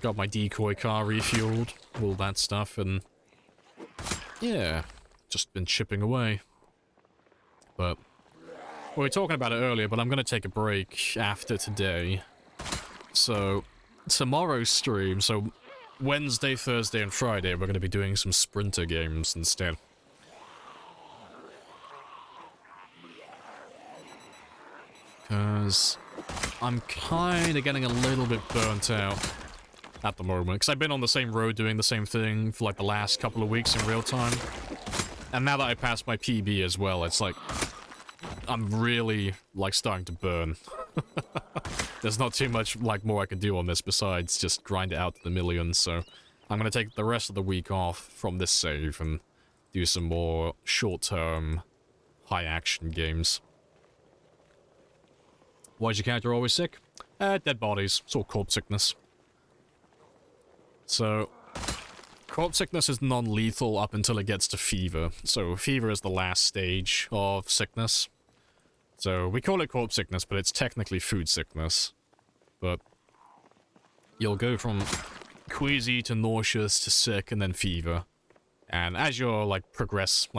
Got my decoy car refueled, all that stuff, and yeah, just been chipping away. But we were talking about it earlier, but I'm going to take a break after today. So tomorrow's stream, so Wednesday, Thursday, and Friday, we're going to be doing some sprinter games instead. Because I'm kind of getting a little bit burnt out at the moment. Because I've been on the same road doing the same thing for like the last couple of weeks in real time. And now that I passed my PB as well, it's like I'm really like starting to burn. There's not too much like more I can do on this besides just grind it out to the millions. So I'm going to take the rest of the week off from this save and do some more short-term high-action games. Why is your character always sick? Dead bodies. It's all corpse sickness. So, corpse sickness is non-lethal up until it gets to fever. So, fever is the last stage of sickness. So, we call it corpse sickness, but it's technically food sickness. But you'll go from queasy to nauseous to sick and then fever. And as you're, like,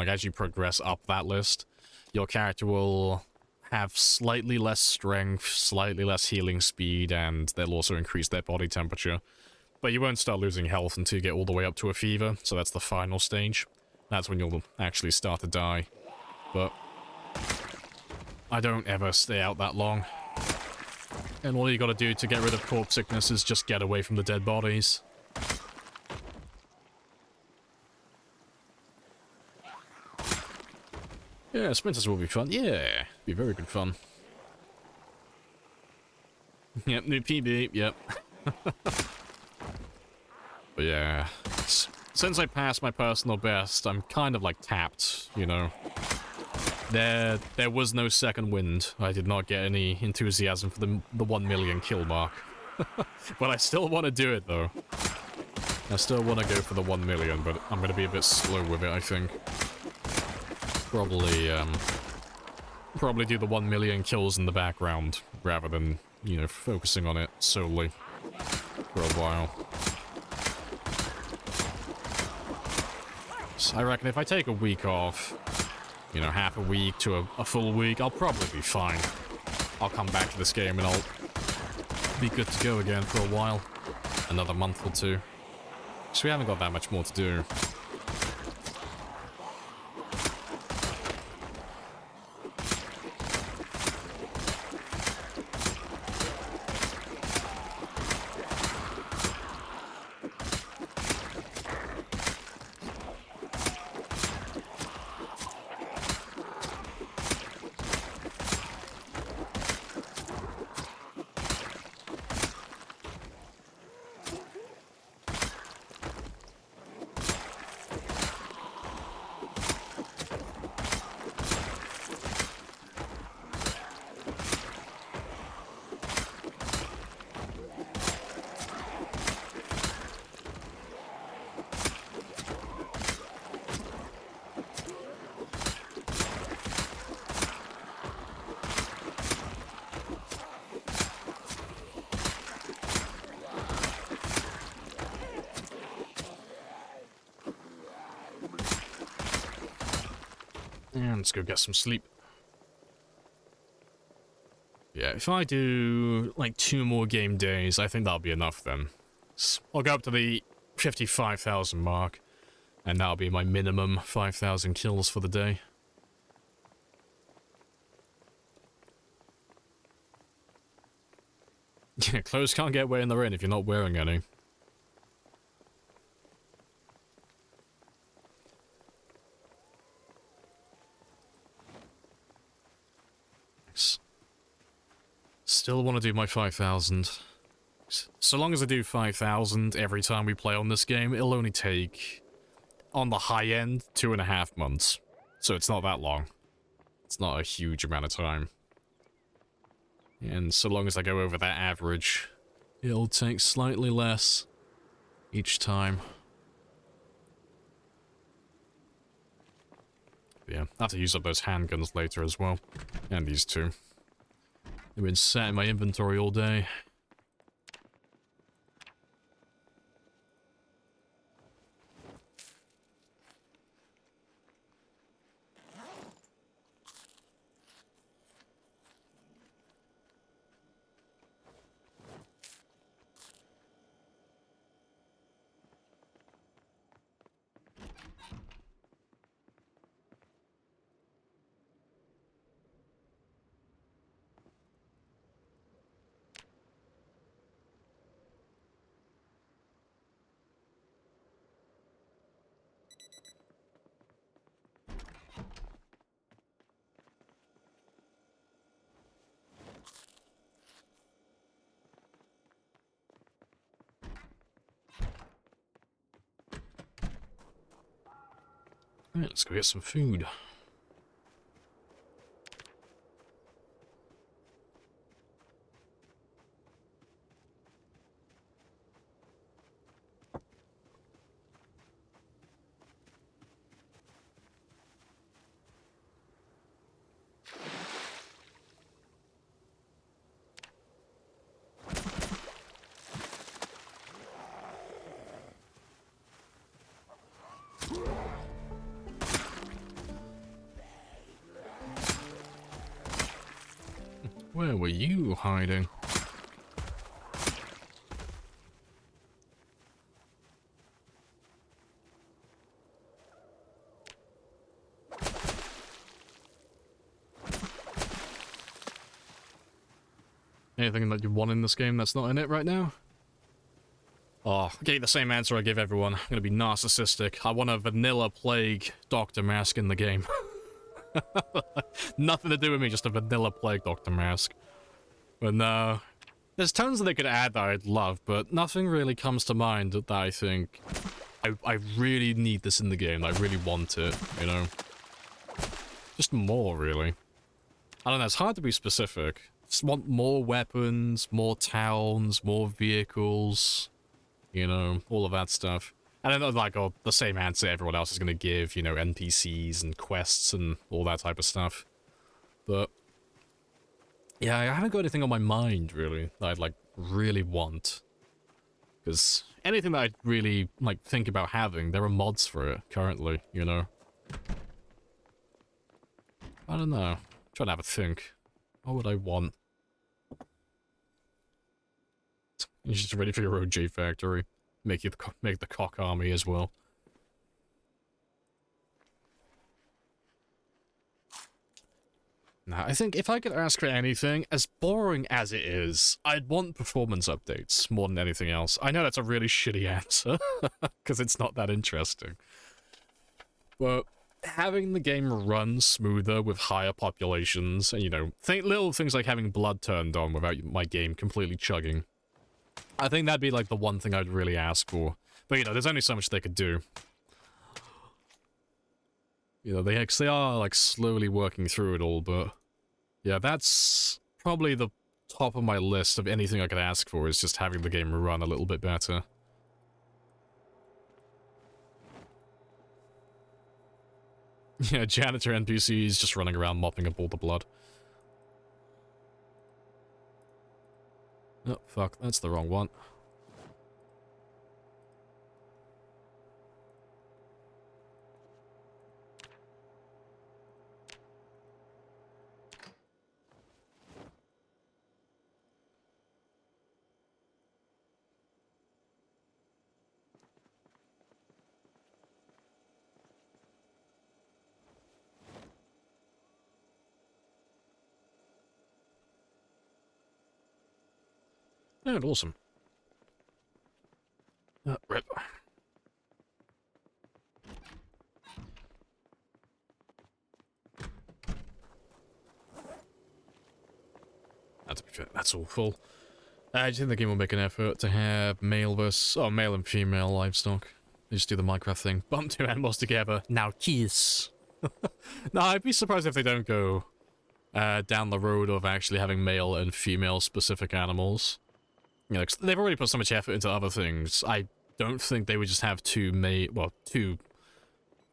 as you progress up that list, your character will have slightly less strength, slightly less healing speed, and they'll also increase their body temperature. But you won't start losing health until you get all the way up to a fever, so that's the final stage. That's when you'll actually start to die. But I don't ever stay out that long. And all you gotta do to get rid of corpse sickness is just get away from the dead bodies. Yeah, sprinters will be fun. Yeah, be very good fun. Yep, new PB, yep. But yeah, since I passed my personal best, I'm kind of like tapped, you know. There was no second wind. I did not get any enthusiasm for the 1 million kill mark. But I still want to do it though. I still want to go for the 1 million, but I'm going to be a bit slow with it, I think. Probably do the 1 million kills in the background, rather than, you know, focusing on it solely for a while. So I reckon if I take a week off, you know, half a week to a full week, I'll probably be fine. I'll come back to this game and I'll be good to go again for a while. Another month or two. So we haven't got that much more to do. And let's go get some sleep. Yeah, if I do like 2 more game days, I think that'll be enough then. I'll go up to the 55,000 mark, and that'll be my minimum 5,000 kills for the day. Yeah, clothes can't get wet in the rain if you're not wearing any. Still want to do my 5,000. So long as I do 5,000 every time we play on this game, it'll only take, on the high end, 2.5 months. So it's not that long. It's not a huge amount of time. And so long as I go over that average, it'll take slightly less each time. But yeah, I have to use up those handguns later as well. And these two. They've been sat in my inventory all day. Alright, let's go get some food. Where were you hiding? Anything that you want in this game that's not in it right now? Oh, I gave the same answer I give everyone. I'm gonna be narcissistic. I want a vanilla plague doctor mask in the game. Nothing to do with me, just a vanilla plague doctor mask. But no. There's tons that they could add that I'd love, but nothing really comes to mind that I think I really need this in the game. I really want it, you know? Just more, really. I don't know, it's hard to be specific. Just want more weapons, more towns, more vehicles, you know, all of that stuff. And then, like, oh, the same answer everyone else is going to give, you know, NPCs and quests and all that type of stuff. But, yeah, I haven't got anything on my mind, really, that I'd, like, really want. Because anything that I'd really, like, think about having, there are mods for it, currently, you know? I don't know. I'm trying to have a think. What would I want? You're just ready for your own J factory. Make the cock army as well. Nah, I think if I could ask for anything, as boring as it is, I'd want performance updates more than anything else. I know that's a really shitty answer, because it's not that interesting. But having the game run smoother with higher populations, and, you know, little things like having blood turned on without my game completely chugging. I think that'd be, like, the one thing I'd really ask for. But, you know, there's only so much they could do. You know, they are, like, slowly working through it all, but... Yeah, that's probably the top of my list of anything I could ask for, is just having the game run a little bit better. Yeah, janitor NPCs just running around mopping up all the blood. Oh, fuck, that's the wrong one. Oh, awesome. Rip. That's all full. I think the game will make an effort to have male and female livestock. They just do the Minecraft thing. Bump two animals together. Now kiss. No, I'd be surprised if they don't go down the road of actually having male and female specific animals. You know, 'cause they've already put so much effort into other things. I don't think they would just have two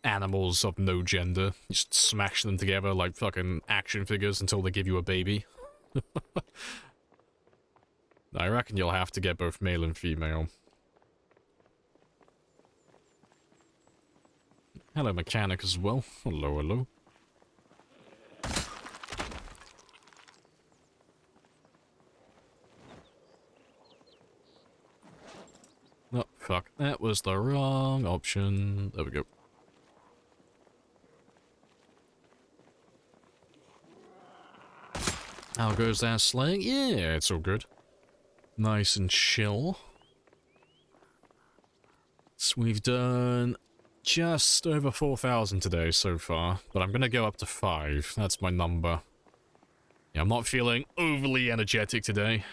animals of no gender. Just smash them together like fucking action figures until they give you a baby. I reckon you'll have to get both male and female. Hello, mechanic as well. Hello, hello. Oh, fuck. That was the wrong option. There we go. How goes that slaying? Yeah, it's all good. Nice and chill. So we've done just over 4,000 today so far, but I'm gonna go up to 5. That's my number. Yeah, I'm not feeling overly energetic today.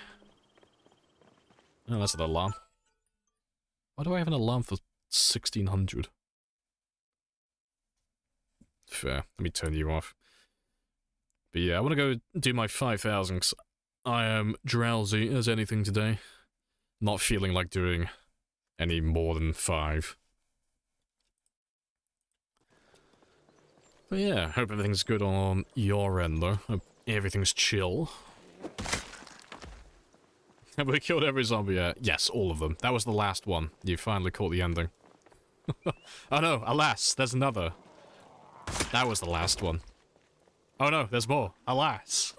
Oh, that's an alarm. Why do I have an alarm for 1600? Fair. Let me turn you off. But yeah, I want to go do my 5,000 because I am drowsy as anything today. Not feeling like doing any more than 5. But yeah, hope everything's good on your end though. Hope everything's chill. Have we killed every zombie yet? Yes, all of them. That was the last one. You finally caught the ending. Oh no, alas, there's another. That was the last one. Oh no, there's more. Alas.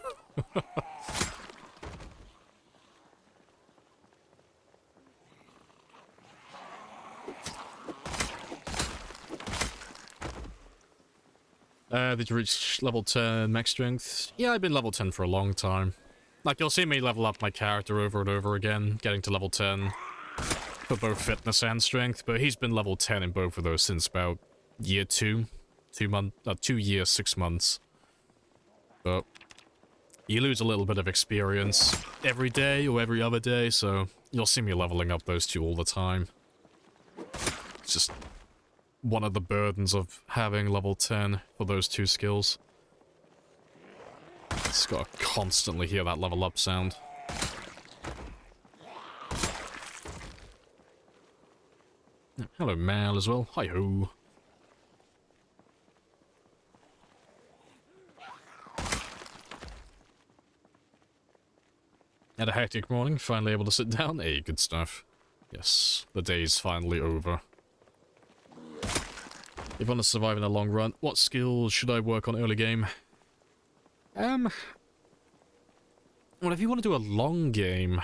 Did you reach level 10 mech strength? Yeah, I've been level 10 for a long time. Like, you'll see me level up my character over and over again, getting to level 10 for both fitness and strength, but he's been level 10 in both of those since about year 2. 2 years, 6 months. But you lose a little bit of experience every day or every other day, so you'll see me leveling up those two all the time. It's just one of the burdens of having level 10 for those two skills. Just gotta constantly hear that level up sound. Hello, Mal, as well. Hi-ho. Had a hectic morning, finally able to sit down. Hey, good stuff. Yes, the day's finally over. If you want to survive in the long run, what skills should I work on early game? Well, if you want to do a long game,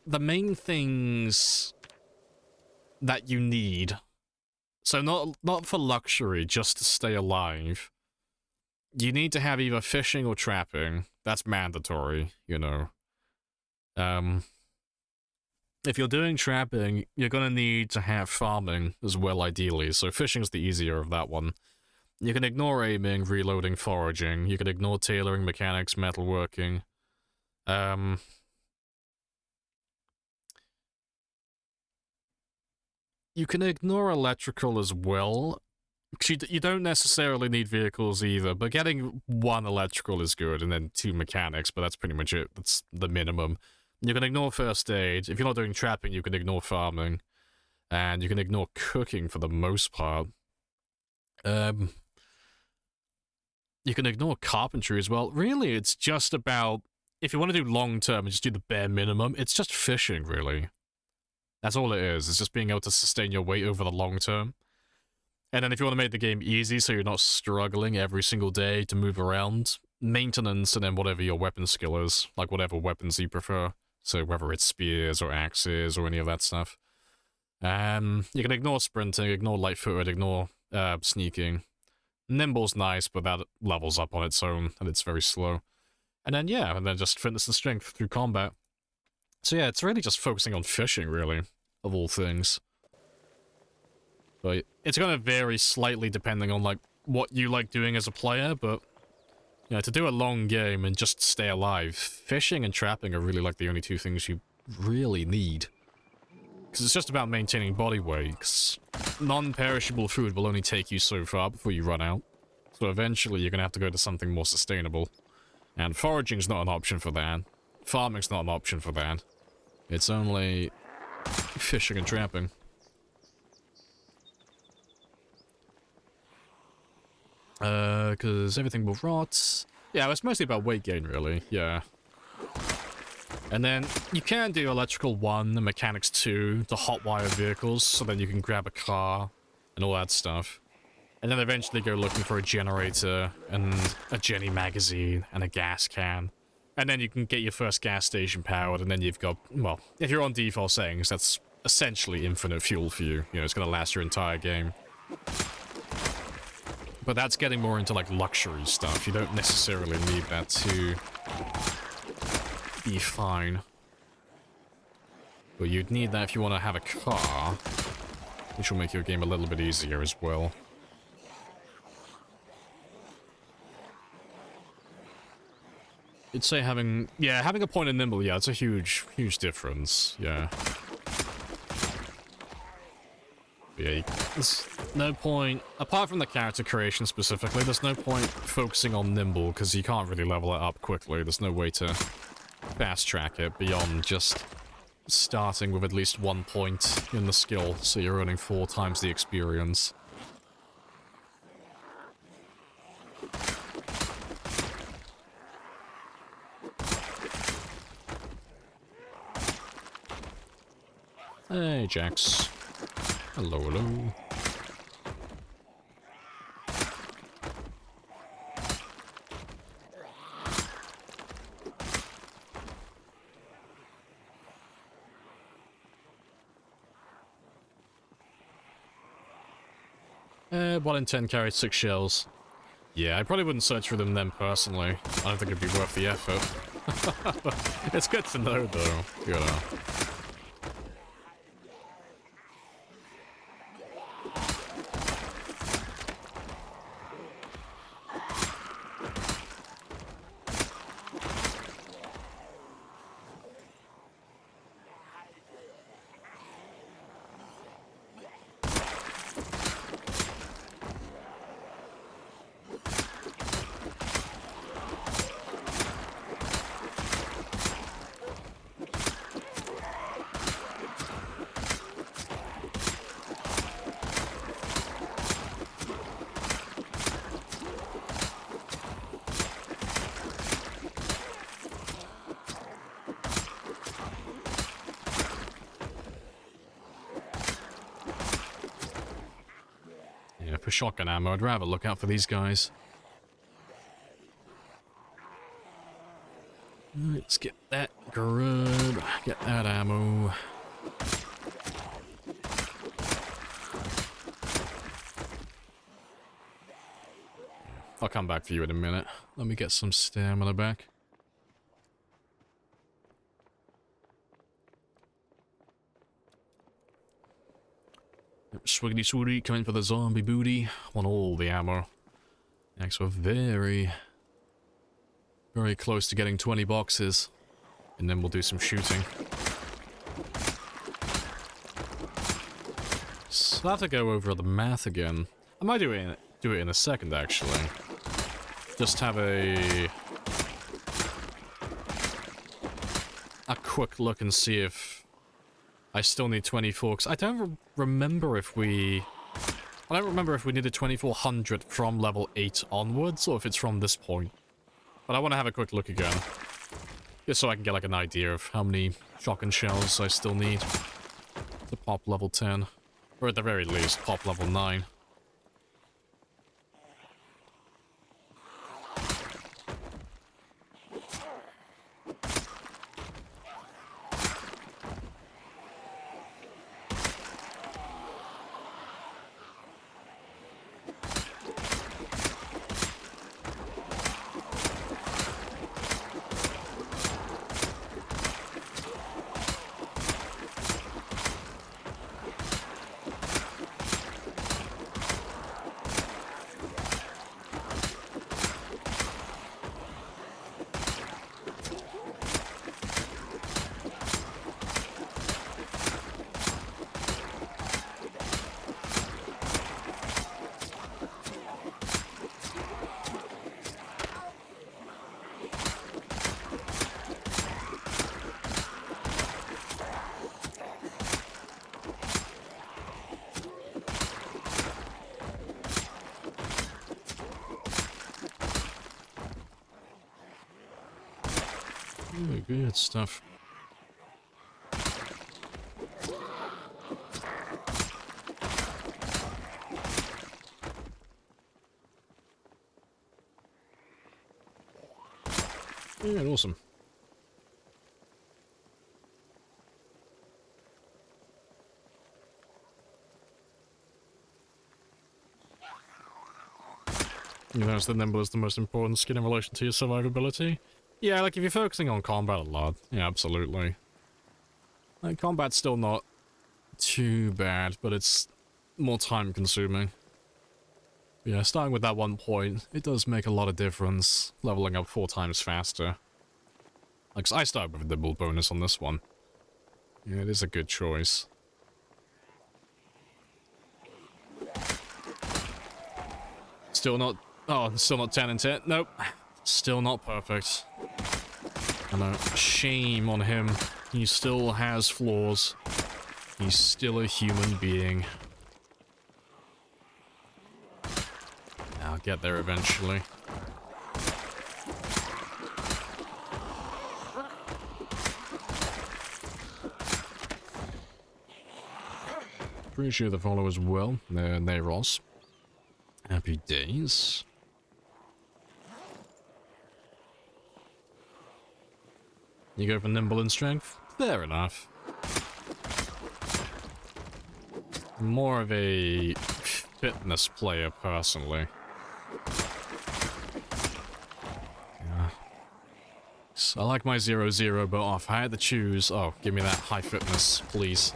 the main things that you need, so not for luxury, just to stay alive, you need to have either fishing or trapping. That's mandatory, you know. If you're doing trapping, you're gonna need to have farming as well, ideally, so fishing's the easier of that one. You can ignore aiming, reloading, foraging. You can ignore tailoring, mechanics, metalworking. You can ignore electrical as well. You don't necessarily need vehicles either, but getting 1 electrical is good, and then 2 mechanics, but that's pretty much it. That's the minimum. You can ignore first aid. If you're not doing trapping, you can ignore farming. And you can ignore cooking for the most part. You can ignore carpentry as well. Really, it's just about, if you want to do long-term and just do the bare minimum, it's just fishing, really. That's all it is. It's just being able to sustain your weight over the long term. And then if you want to make the game easy so you're not struggling every single day to move around, maintenance and then whatever your weapon skill is, like whatever weapons you prefer. So whether it's spears or axes or any of that stuff. You can ignore sprinting, ignore light-footed, ignore sneaking. Nimble's nice, but that levels up on its own, and it's very slow. And then, yeah, and then just fitness and strength through combat. So yeah, it's really just focusing on fishing, really, of all things. But it's going to vary slightly depending on, like, what you like doing as a player, but, you know, to do a long game and just stay alive, fishing and trapping are really, like, the only 2 things you really need. Because it's just about maintaining body weight, 'cause non-perishable food will only take you so far before you run out. So eventually you're going to have to go to something more sustainable. And foraging's not an option for that. Farming's not an option for that. It's only fishing and trapping. Because everything will rot. Yeah, it's mostly about weight gain, really. Yeah. And then you can do electrical 1 and mechanics 2 to hotwire vehicles, so then you can grab a car and all that stuff. And then eventually go looking for a generator and a Jenny magazine and a gas can. And then you can get your first gas station powered, and then you've got, well, if you're on default settings, that's essentially infinite fuel for you. You know, it's going to last your entire game. But that's getting more into, like, luxury stuff. You don't necessarily need that to be fine. But you'd need that if you want to have a car, which will make your game a little bit easier as well. You'd say having a point in nimble, yeah, it's a huge difference, yeah. But yeah, there's no point, apart from the character creation specifically, there's no point focusing on nimble, because you can't really level it up quickly. There's no way to fast track it beyond just starting with at least 1 point in the skill, so you're earning 4 times the experience. Hey, Jax. Hello, hello. One in 10 carries 6 shells. Yeah, I probably wouldn't search for them then personally. I don't think it'd be worth the effort. It's good to know, though, you know. For shotgun ammo, I'd rather look out for these guys. Let's get that grub, get that ammo. I'll come back for you in a minute. Let me get some stamina back. Swiggity swooty, coming for the zombie booty. Want all the ammo. Next, we're very close to getting 20 boxes. And then we'll do some shooting. So I'll have to go over the math again. I might do it in a second, actually. Just have a quick look and see if I still need 24, because I don't remember if we... I don't remember if we needed 2400 from level 8 onwards, or if it's from this point. But I want to have a quick look again. Just so I can get like an idea of how many shotgun shells I still need to pop level 10. Or at the very least, pop level 9. Oh, good stuff. Yeah, awesome. You notice the nimble is the most important skin in relation to your survivability? Yeah, like if you're focusing on combat a lot, yeah, absolutely. Like, combat's still not too bad, but it's more time consuming. Yeah, starting with that one point, it does make a lot of difference, leveling up 4 times faster. Like, I started with a nimble bonus on this one. Yeah, it is a good choice. Still not... Oh, still not 10 and 10. Nope. Still not perfect. And shame on him. He still has flaws. He's still a human being. I'll get there eventually. Appreciate the follow as well. There, Ross. Happy days. You go for nimble and strength? Fair enough. I'm more of a fitness player, personally. Yeah. So I like my 0-0, but if I had to choose... Oh, give me that high fitness, please.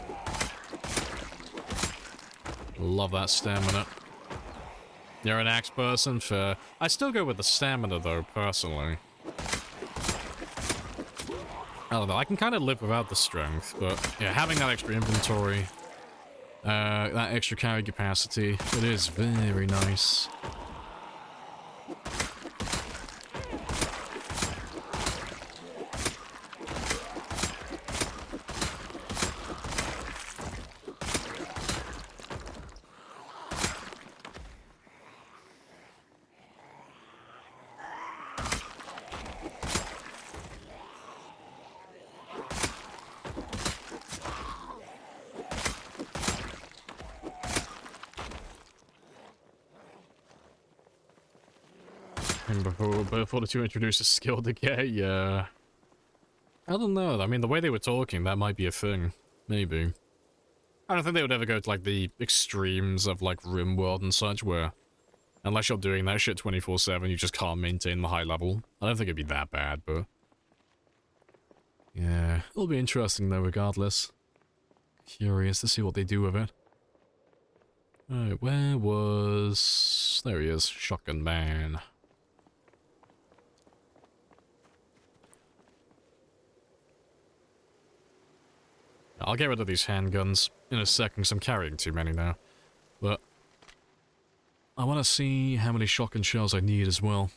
Love that stamina. You're an axe person? Fair. I still go with the stamina, though, personally. I don't know, I can kind of live without the strength, but yeah, having that extra inventory, that extra carry capacity, it is very nice. And before the two introduced a skill decay, yeah. I don't know, I mean, the way they were talking, that might be a thing. Maybe. I don't think they would ever go to, like, the extremes of, like, RimWorld and such, where... Unless you're doing that shit 24/7, you just can't maintain the high level. I don't think it'd be that bad, but... Yeah, it'll be interesting, though, regardless. Curious to see what they do with it. Alright, where was... There he is, Shotgun Man. I'll get rid of these handguns in a second because I'm carrying too many now. But I want to see how many shotgun shells I need as well.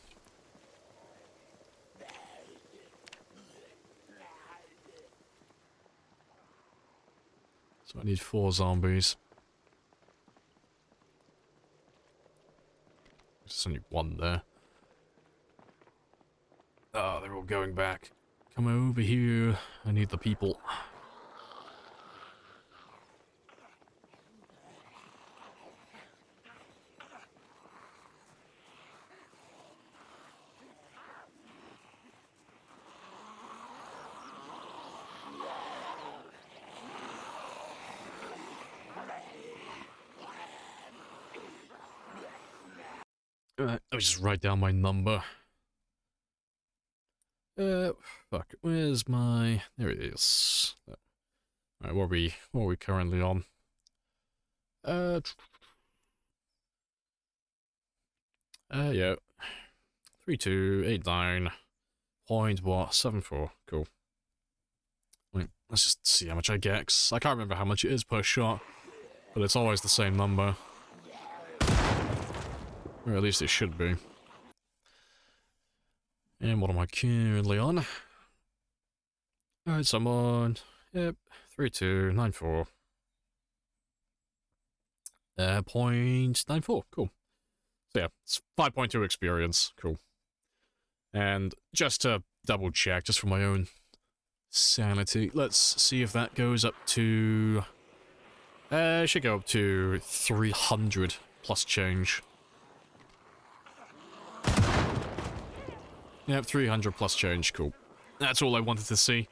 So I need 4 zombies. There's only 1 there. Oh, they're all going back. Come over here. I need the people. Let me just write down my number. Fuck, where's my... There it is. Alright, what are we currently on? Yeah. 3289.74. Cool. Wait, let's just see how much I get, 'cause I can't remember how much it is per shot, but it's always the same number. Or at least it should be. And what am I currently on? Alright, so I'm on... Yep, 3294. 0.94, cool. So yeah, it's 5.2 experience, cool. And just to double check just for my own sanity. Let's see if that goes up to... it should go up to 300 plus change. Yep, 300 plus change, cool. That's all I wanted to see.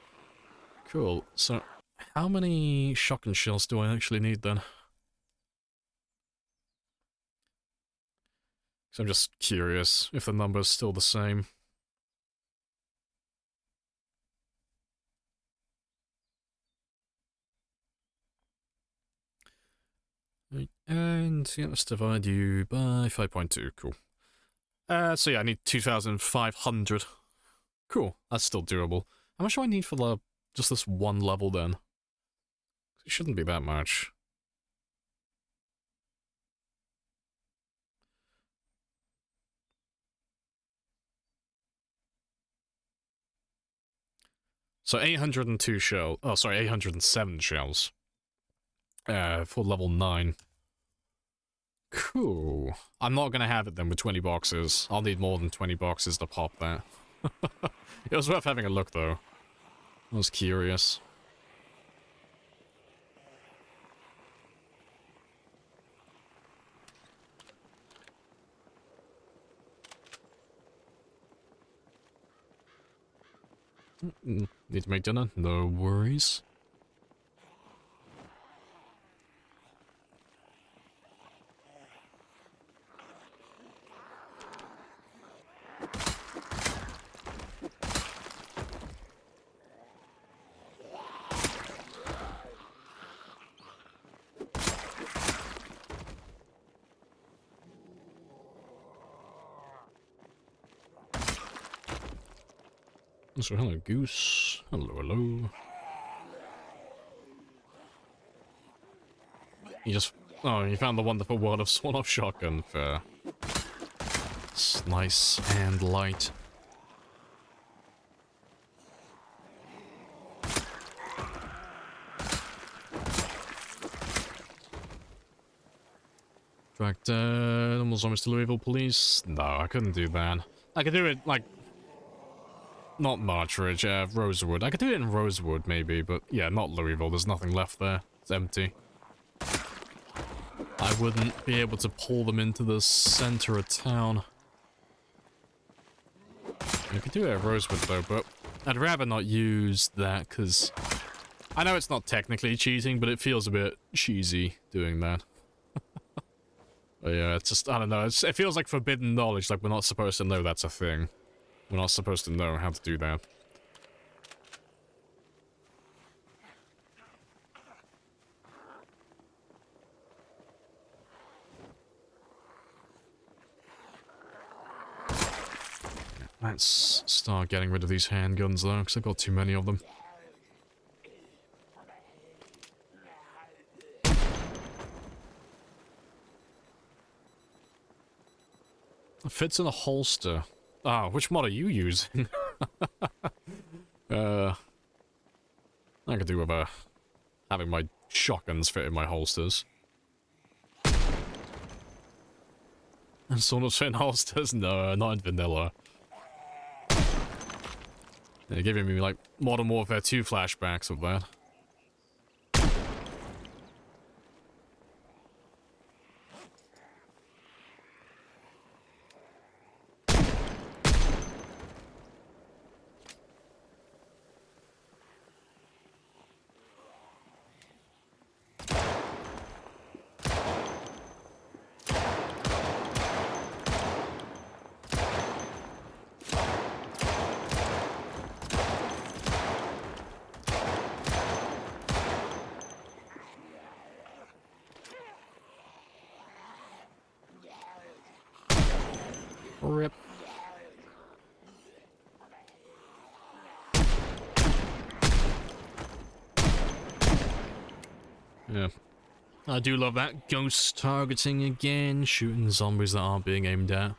Cool, so how many shotgun shells do I actually need then? So I'm just curious if the number's still the same. Right, and yeah, let's divide you by 5.2, cool. So yeah, I need 2,500. Cool, that's still doable. How much do I need for the just this one level then? It shouldn't be that much. So 802 shell. Oh, sorry, 807 shells. For level 9. Cool. I'm not gonna have it then with 20 boxes. I'll need more than 20 boxes to pop that. It was worth having a look though. I was curious. Need to make dinner? No worries. So hello, Goose. Hello, hello. You just... Oh, you found the wonderful world of sawed-off shotgun for... It's nice and light. Tracked animals almost to Louisville police. No, I couldn't do that. I could do it, like... Not Marchridge, Rosewood. I could do it in Rosewood, maybe, but yeah, not Louisville. There's nothing left there. It's empty. I wouldn't be able to pull them into the center of town. I could do it at Rosewood, though, but I'd rather not use that, because I know it's not technically cheating, but it feels a bit cheesy doing that. But yeah, it's just, I don't know, it feels like forbidden knowledge, like we're not supposed to know that's a thing. We're not supposed to know how to do that. Let's start getting rid of these handguns though, because I've got too many of them. It fits in a holster. Ah, which mod are you using? I could do with having my shotguns fit in my holsters. And sort of fit in holsters? No, not in vanilla. They're giving me like Modern Warfare 2 flashbacks of that. Rip. Yeah. I do love that ghost targeting again, shooting zombies that aren't being aimed at.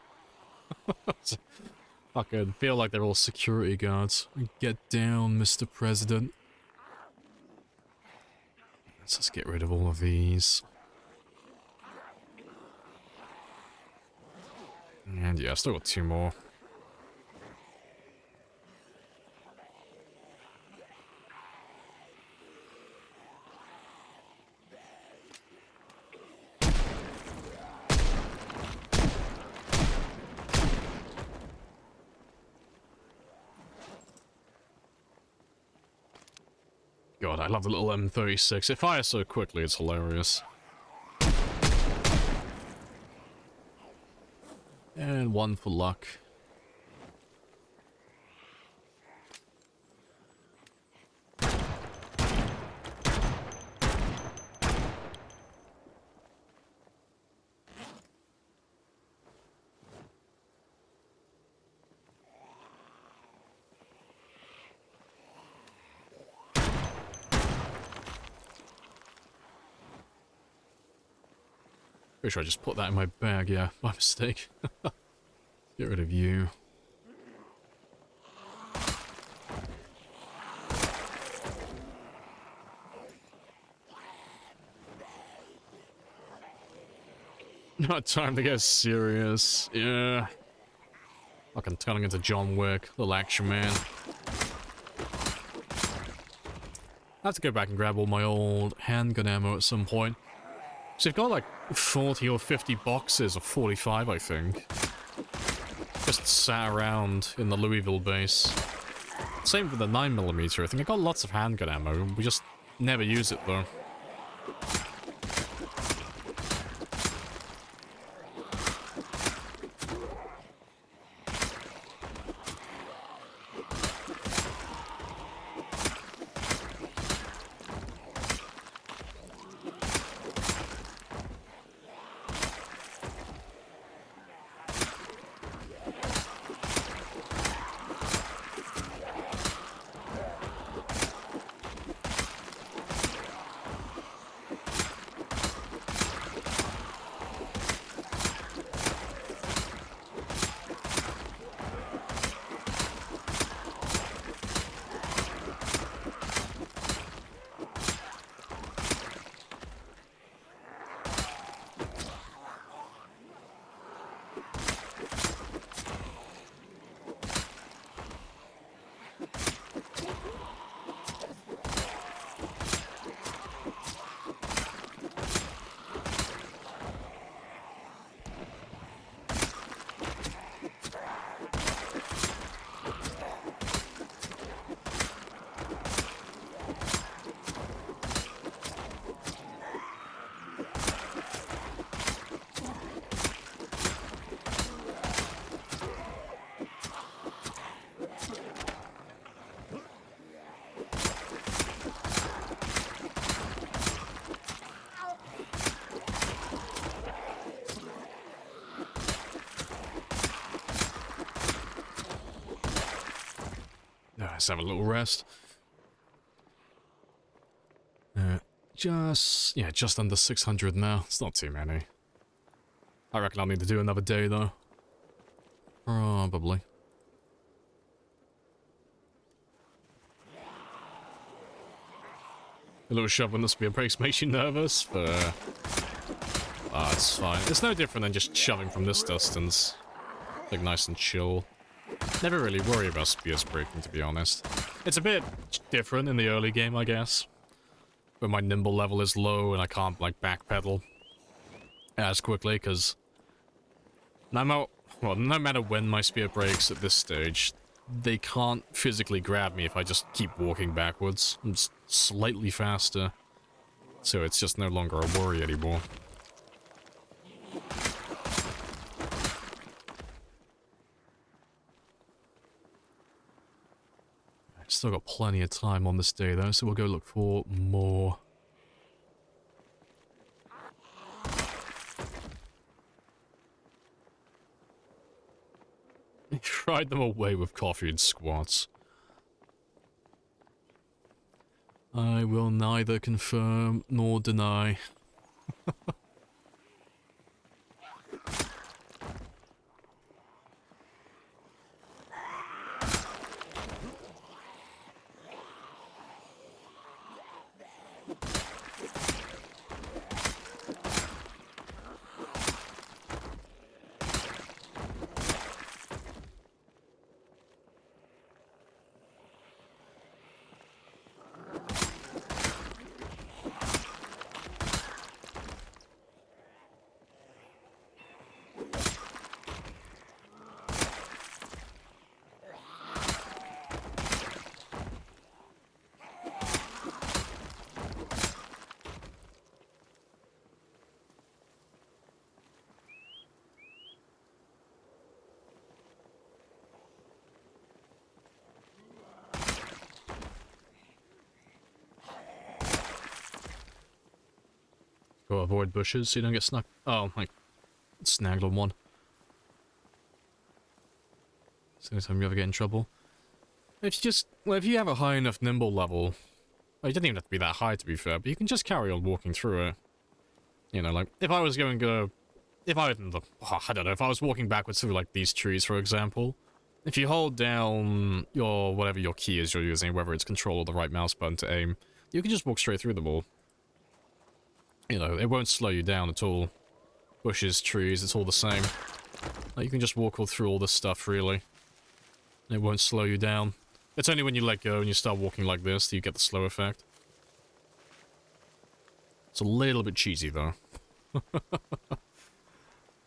Fucking feel like they're all security guards. Get down, Mr. President. Let's just get rid of all of these. And yeah, I've still got 2 more. God, I love the little M36. It fires so quickly, it's hilarious. And one for luck. Pretty sure I just put that in my bag, yeah, by mistake. Get rid of you. Not time to get serious. Yeah. Fucking turning into John Wick, little action man. I have to go back and grab all my old handgun ammo at some point. So I've got like 40 or 50 boxes of 45, I think. Just sat around in the Louisville base. Same with the 9mm. I think I got lots of handgun ammo. We just never use it though. Let's have a little rest. Just under 600 now. It's not too many. I reckon I'll need to do another day though. Probably. A little shove when the spear breaks makes you nervous, but it's fine. It's no different than just shoving from this distance. Like nice and chill. Never really worry about spears breaking, to be honest. It's a bit different in the early game, I guess. Where my nimble level is low and I can't, like, backpedal as quickly, because no matter when my spear breaks at this stage, they can't physically grab me if I just keep walking backwards. I'm just slightly faster. So it's just no longer a worry anymore. Still got plenty of time on this day though, so we'll go look for more. Fried them away with coffee and squats. I will neither confirm nor deny. Go avoid bushes so you don't get snuck. Oh, like, snagged on one. So anytime you ever get in trouble. If you just, well, if you have a high enough nimble level, well, you don't even have to be that high to be fair, but you can just carry on walking through it. You know, like, if I was going to, if I, I don't know, if I was walking backwards through, like, these trees, for example, if you hold down your, whatever your key is you're using, whether it's control or the right mouse button to aim, you can just walk straight through them all. You know, it won't slow you down at all. Bushes, trees, it's all the same. Like, you can just walk all through all this stuff, really. It won't slow you down. It's only when you let go and you start walking like this that you get the slow effect. It's a little bit cheesy, though.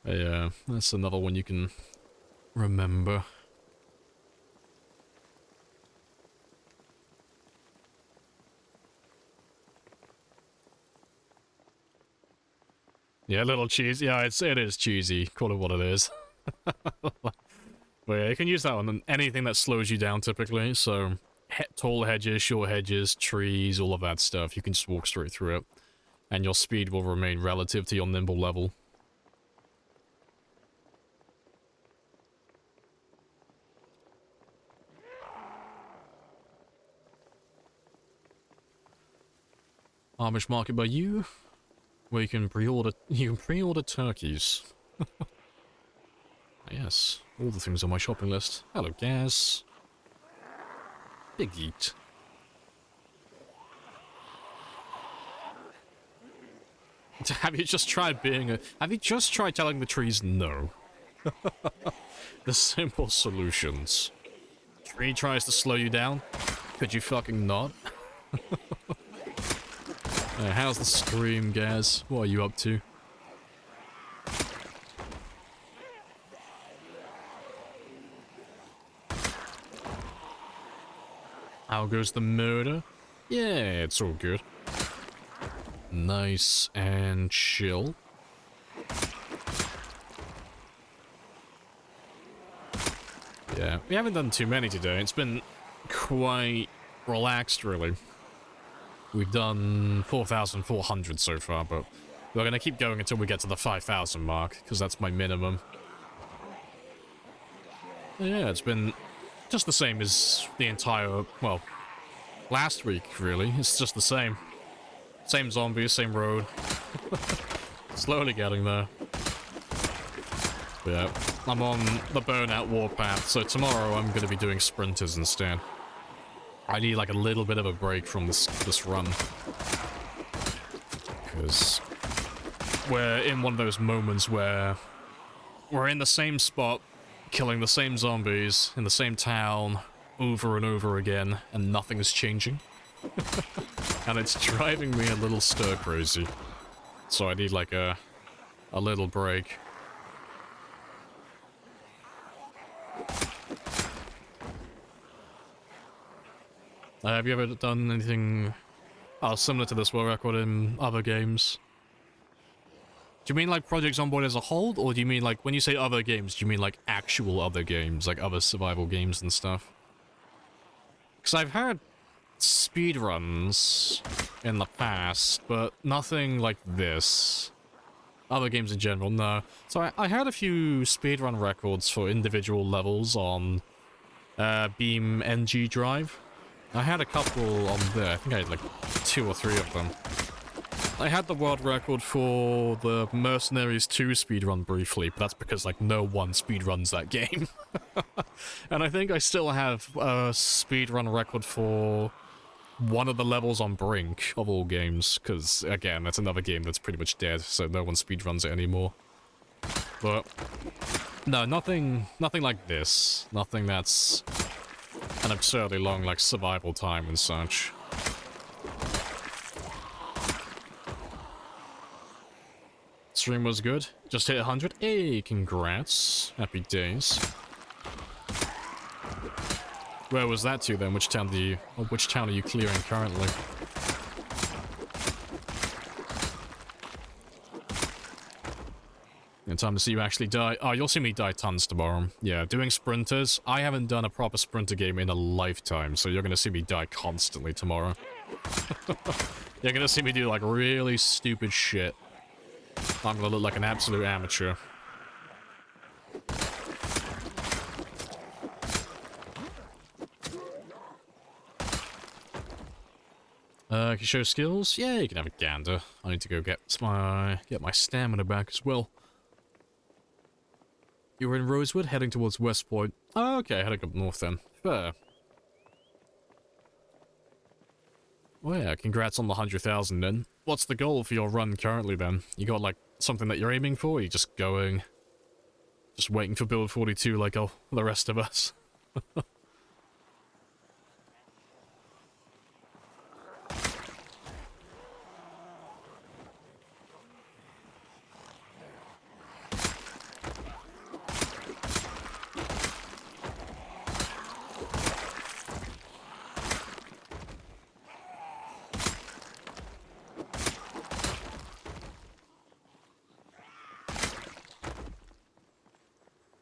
Yeah, that's another one you can remember. Yeah, a little cheesy. Yeah, it is cheesy. Call it what it is. But yeah, you can use that on anything that slows you down typically. So, tall hedges, short hedges, trees, all of that stuff. You can just walk straight through it. And your speed will remain relative to your nimble level. Amish market by you, where you can pre-order turkeys. Yes, all the things on my shopping list. Hello, Gaz. Big Eat. Have you just tried telling the trees no? The simple solutions. Tree tries to slow you down. Could you fucking not? How's the stream, Gaz? What are you up to? How goes the murder? Yeah, it's all good. Nice and chill. Yeah, we haven't done too many today. It's been quite relaxed, really. We've done 4,400 so far, but we're going to keep going until we get to the 5,000 mark, because that's my minimum. Yeah, it's been just the same as the entire, well, last week, really. It's just the same. Same zombies, same road. Slowly getting there. But yeah, I'm on the burnout warpath, so tomorrow I'm going to be doing sprinters instead. I need like a little bit of a break from this run. Because we're in one of those moments where we're in the same spot, killing the same zombies in the same town over and over again, and nothing is changing. And it's driving me a little stir crazy. So I need like a little break. Have you ever done anything similar to this world record in other games? Do you mean like Project Zomboid as a whole, or do you mean like, when you say other games, do you mean like actual other games, like other survival games and stuff? Because I've heard speedruns in the past, but nothing like this. Other games in general, no. So I heard a few speedrun records for individual levels on Beam NG Drive. I had a couple on there. I think I had like 2 or 3 of them. I had the world record for the Mercenaries 2 speedrun briefly, but that's because like no one speedruns that game. And I think I still have a speedrun record for one of the levels on Brink, of all games, because again, that's another game that's pretty much dead, so no one speedruns it anymore. But no, nothing like this. Nothing that's an absurdly long, like, survival time and such. Stream was good. Just hit 100. Hey, congrats. Happy days. Where was that to then? Which town are you clearing currently? In time to see you actually die. Oh, you'll see me die tons tomorrow. Yeah, doing sprinters. I haven't done a proper sprinter game in a lifetime, so you're gonna see me die constantly tomorrow. You're gonna see me do, like, really stupid shit I'm gonna look like an absolute amateur. Can you show skills? Yeah, you can have a gander. I need to go get my stamina back as well. You were in Rosewood, heading towards West Point. Oh, okay, heading up north then. Fair. Well, yeah, congrats on the 100,000 then. What's the goal for your run currently then? You got, like, something that you're aiming for? Or are you just going... just waiting for build 42 like all the rest of us?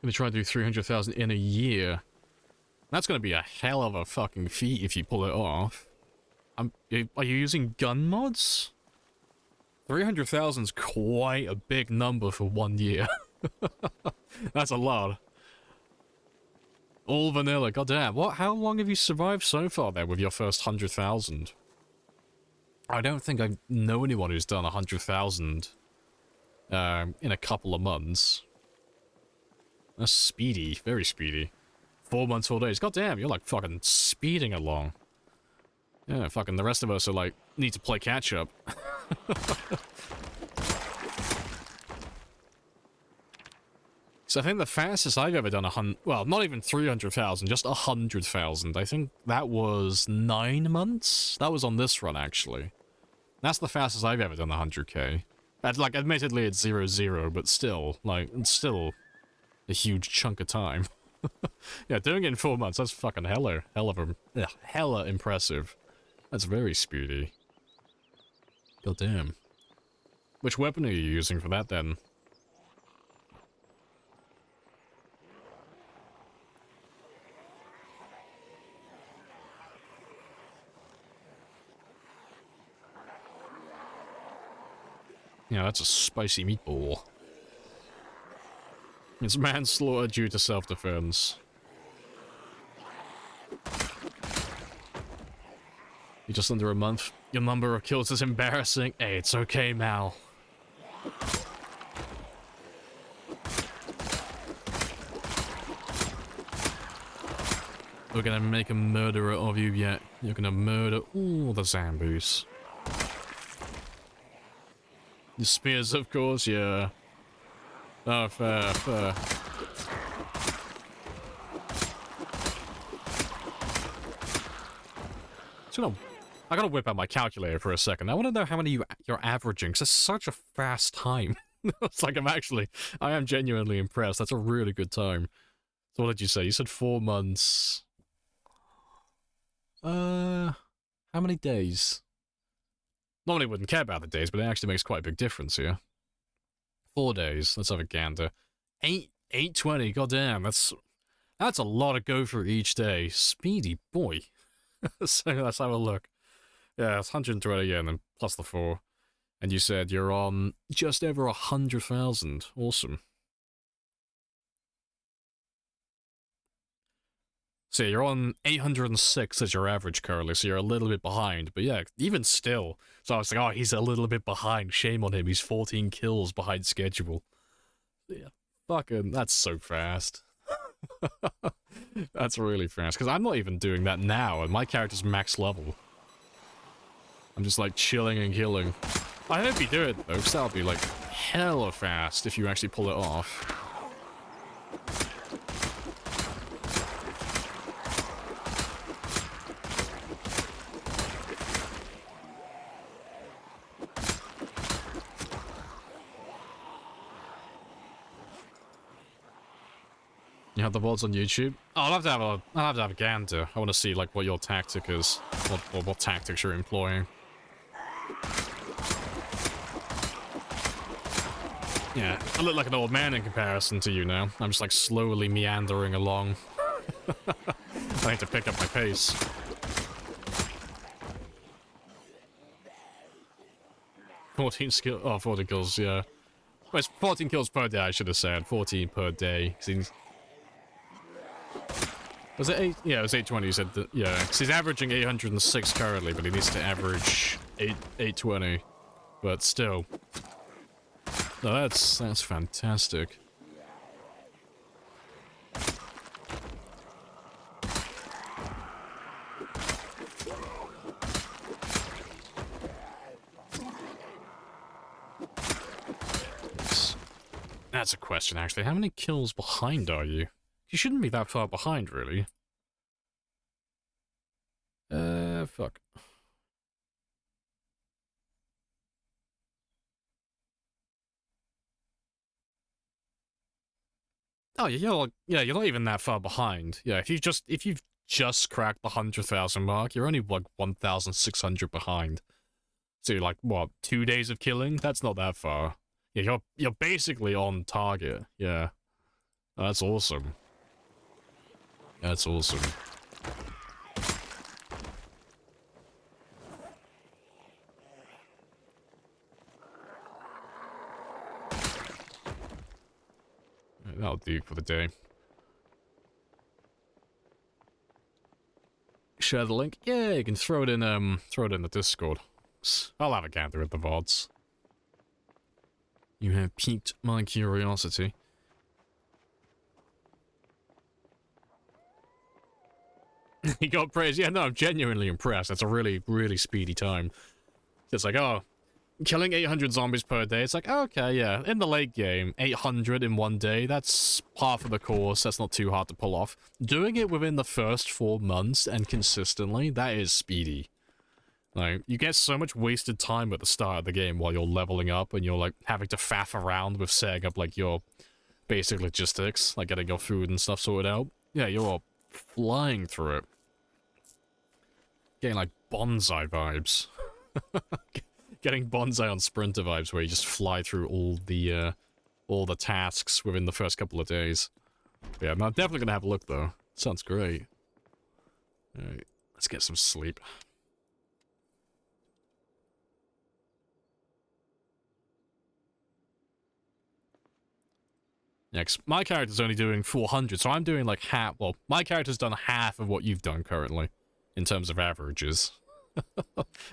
Gonna try to do 300,000 in a year. That's gonna be a hell of a fucking feat if you pull it off. Are you using gun mods? 300,000's quite a big number for 1 year. That's a lot. All vanilla, goddamn. What? How long have you survived so far there with your first 100,000? I don't think I know anyone who's done 100,000 in a couple of months. That's speedy, very speedy. 4 months, 4 days. God damn, you're like fucking speeding along. Yeah, fucking the rest of us are like, need to play catch up. So I think the fastest I've ever done well, not even 300,000, just 100,000. I think that was 9 months? That was on this run, actually. That's the fastest I've ever done 100k. Like, admittedly it's 0-0, but still, like, it's still a huge chunk of time. Yeah, doing it in 4 months, that's fucking hella impressive. That's very speedy. God damn. Which weapon are you using for that, then? Yeah, that's a spicy meatball. It's manslaughter due to self-defense. You're just under a month. Your number of kills is embarrassing. Hey, it's okay, Mal. We're gonna make a murderer of you yet. You're gonna murder all the Zambus. The spears, of course, yeah. Oh, fair, fair. I gotta whip out my calculator for a second. I want to know how many you're averaging, because it's such a fast time. It's like I am genuinely impressed. That's a really good time. So what did you say? You said 4 months. How many days? Normally wouldn't care about the days, but it actually makes quite a big difference here. 4 days. Let's have a gander. 820. Goddamn, that's a lot of go for each day. Speedy boy. So let's have a look. Yeah, it's 120 again, and then plus the 4. And you said you're on just over 100,000. Awesome. So you're on 806 as your average currently, so you're a little bit behind. But yeah, even still. So I was like, oh, he's a little bit behind. Shame on him. He's 14 kills behind schedule. Yeah, fucking, that's so fast. That's really fast. Because I'm not even doing that now, and my character's max level. I'm just like chilling and killing. I hope you do it though, because that'll be like hella fast if you actually pull it off. You have the VODs on YouTube? Oh, I'll have to have a gander. I want to see like what your tactic is, what tactics you're employing. Yeah, I look like an old man in comparison to you now. I'm just like slowly meandering along. I need to pick up my pace. Oh, 14 kills, yeah. Well, it's 14 kills per day, I should have said. 14 per day. Was it 8? Yeah, it was 820. You said that. Yeah, because he's averaging 806 currently, but he needs to average 820. But still. No, that's fantastic. That's a question, actually. How many kills behind are you? You shouldn't be that far behind, really. Fuck. Oh, you're not even that far behind. Yeah, if you've just cracked the 100,000 mark, you're only like 1,600 behind. So you're like, what, 2 days of killing? That's not that far. Yeah, you're basically on target. Yeah. That's awesome. That's awesome. That'll do for the day. Share the link. Yeah, you can throw it in the Discord. I'll have a gander at the VODs. You have piqued my curiosity. He got praise. Yeah, no, I'm genuinely impressed. That's a really, really speedy time. It's like, oh, killing 800 zombies per day. It's like, oh, okay, yeah. In the late game, 800 in one day. That's par for the course. That's not too hard to pull off. Doing it within the first 4 months and consistently, that is speedy. Like, you get so much wasted time at the start of the game while you're leveling up and you're, like, having to faff around with setting up, like, your basic logistics, like getting your food and stuff sorted out. Yeah, you're flying through it. Getting, like, bonsai vibes. Getting bonsai on Sprinter vibes where you just fly through all the tasks within the first couple of days. Yeah, I'm definitely gonna have a look, though. Sounds great. Alright, let's get some sleep. Next, my character's only doing 400, so I'm doing like half. Well, my character's done half of what you've done currently, in terms of averages.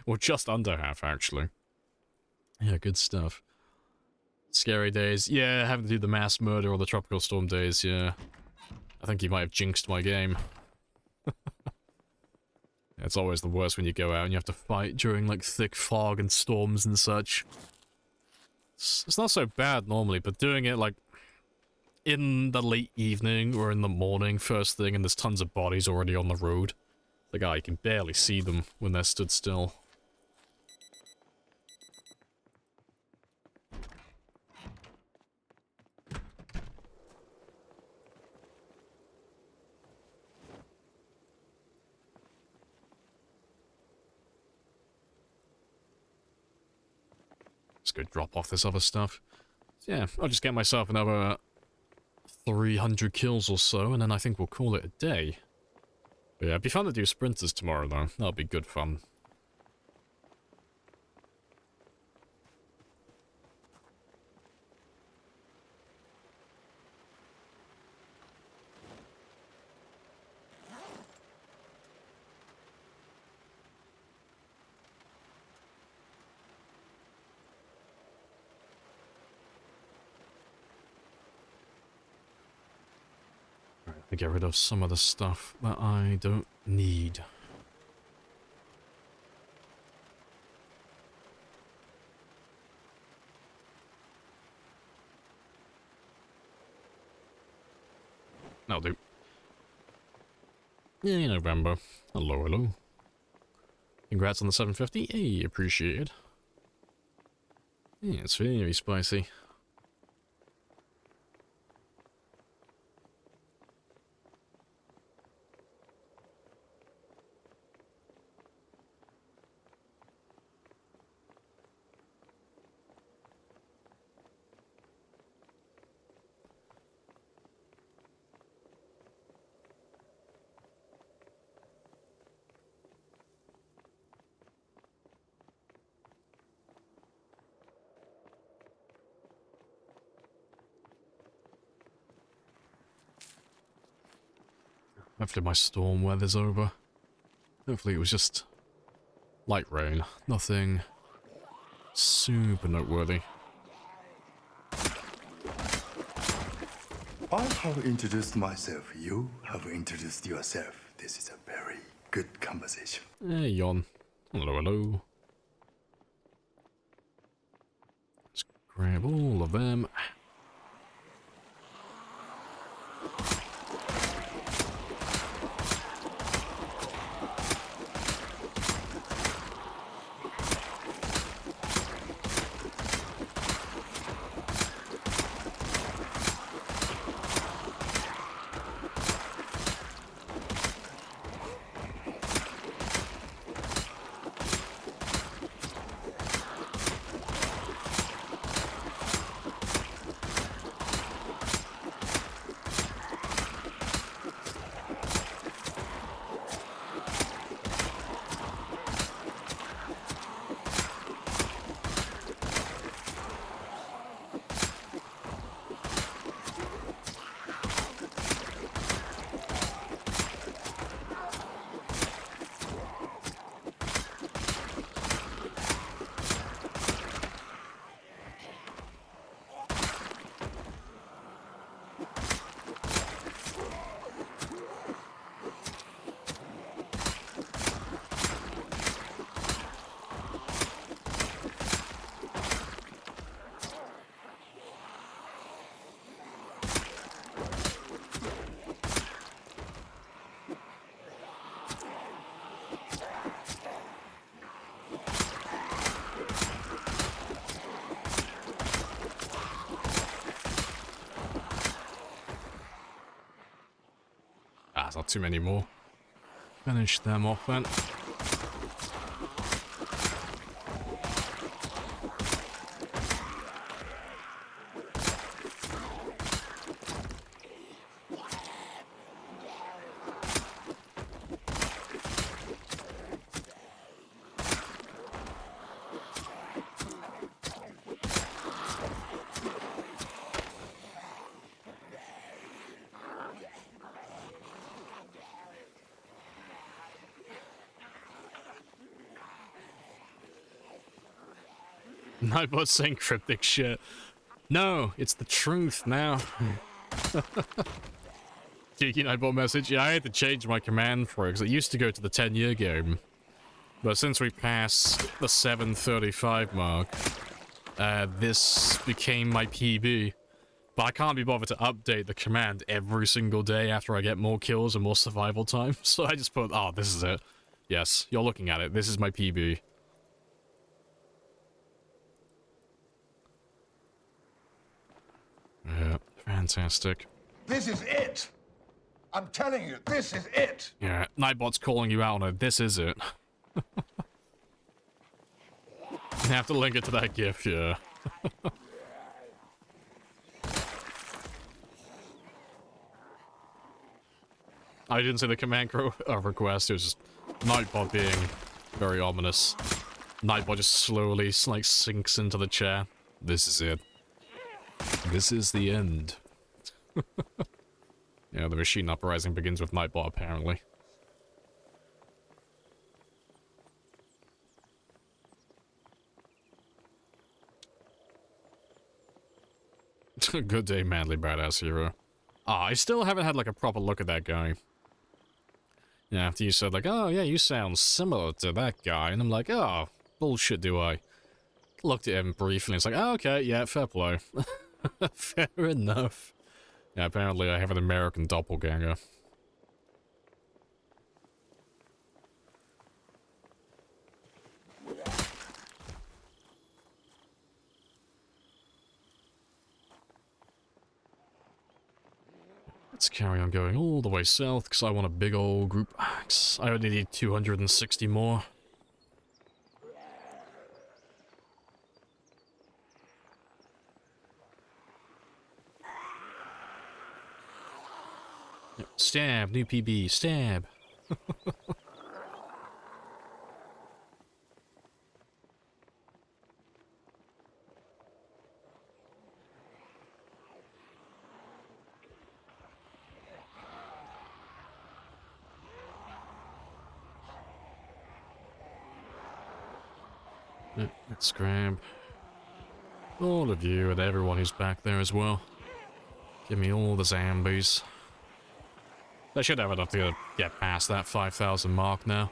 Or just under half, actually. Yeah, good stuff. Scary days. Yeah, having to do the mass murder or the tropical storm days, yeah. I think you might have jinxed my game. It's always the worst when you go out and you have to fight during, like, thick fog and storms and such. It's not so bad normally, but doing it, like, in the late evening or in the morning, first thing, and there's tons of bodies already on the road. Like, you can barely see them when they're stood still. Let's go drop off this other stuff. So yeah, I'll just get myself another 300 kills or so, and then I think we'll call it a day. But yeah, it'd be fun to do sprinters tomorrow, though. That'll be good fun. To get rid of some of the stuff that I don't need. That'll do. Yeah, November. Hello, hello. Congrats on the 750. Hey, appreciated. Yeah, it's very spicy. Hopefully my storm weather's over. Hopefully it was just light rain. Nothing super noteworthy. I have introduced myself. You have introduced yourself. This is a very good conversation. Hey, Yon. Hello, hello. Let's grab all of them. Ah, not too many more. Finish them off then. Nightbot's saying cryptic shit. No, it's the truth now. Cheeky Nightbot message. Yeah, I had to change my command for it because it used to go to the 10-year game. But since we passed the 735 mark, this became my PB. But I can't be bothered to update the command every single day after I get more kills and more survival time. So I just put, oh, this is it. Yes, you're looking at it. This is my PB. Yeah, fantastic. This is it! I'm telling you, this is it! Yeah, Nightbot's calling you out on it. This is it. You have to link it to that GIF, yeah. I didn't say the command request, it was just Nightbot being very ominous. Nightbot just slowly, like, sinks into the chair. This is it. This is the end. Yeah, the machine uprising begins with Nightbot, apparently. Good day, manly badass hero. Ah, I still haven't had, like, a proper look at that guy. Yeah, after you said, like, oh, yeah, you sound similar to that guy. And I'm like, oh, bullshit do I. Looked at him briefly and it's like, oh, okay, yeah, fair play. Fair enough. Yeah, apparently I have an American doppelganger. Let's carry on going all the way south, because I want a big old group axe. I only need 260 more. Yep. Stab, new PB, stab. Let's grab all of you and everyone who's back there as well. Give me all the zombies. They should have enough to get past that 5,000 mark now.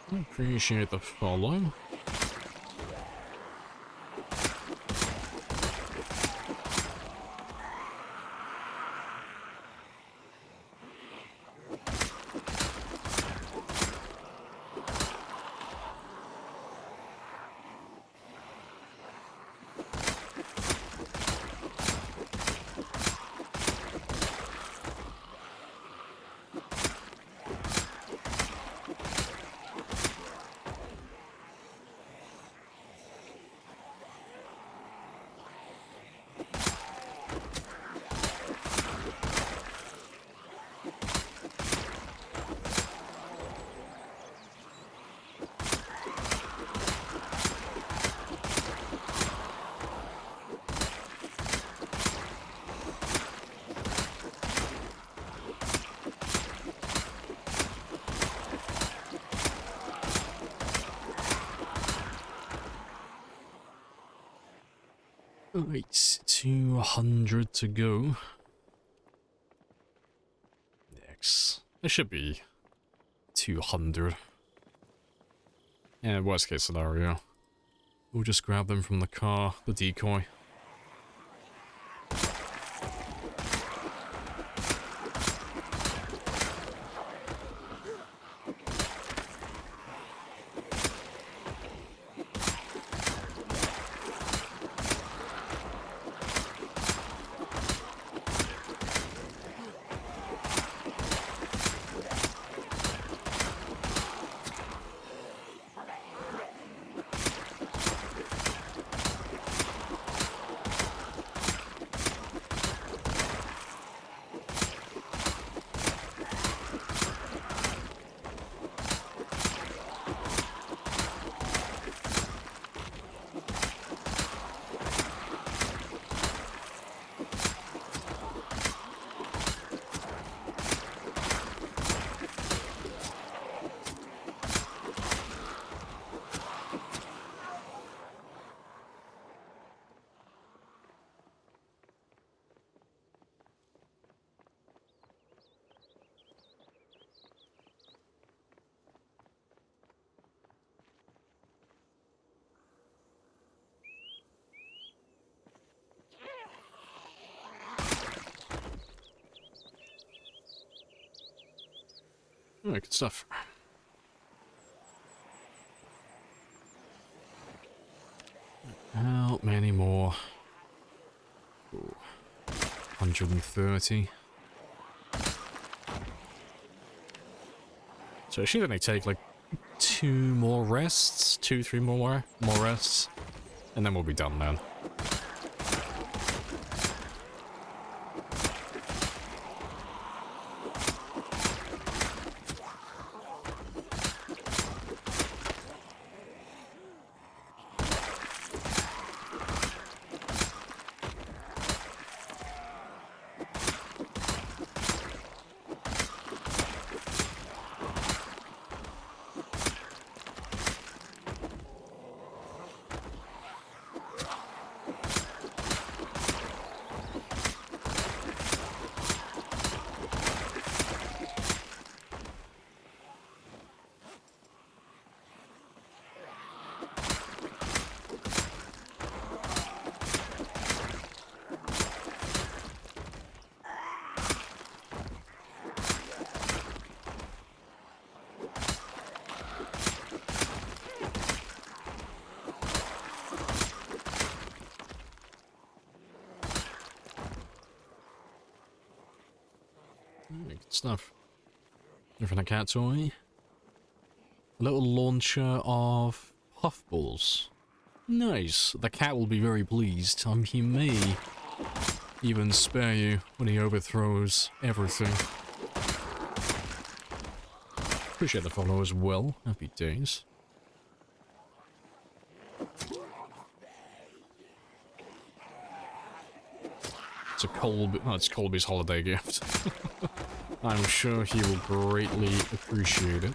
Appreciate the follow. Right, 200 to go. Next. It should be 200. Yeah, worst case scenario. We'll just grab them from the car, the decoy. Alright, good stuff. How many more? Ooh, 130. So it should only take like 2 more rests, 2-3 more rests, and then we'll be done then. stuff. Different a cat toy. A little launcher of puffballs. Nice. The cat will be very pleased. He may even spare you when he overthrows everything. Appreciate the follow as well. Happy days. It's a Colby. Oh, it's Colby's holiday gift. I'm sure he will greatly appreciate it.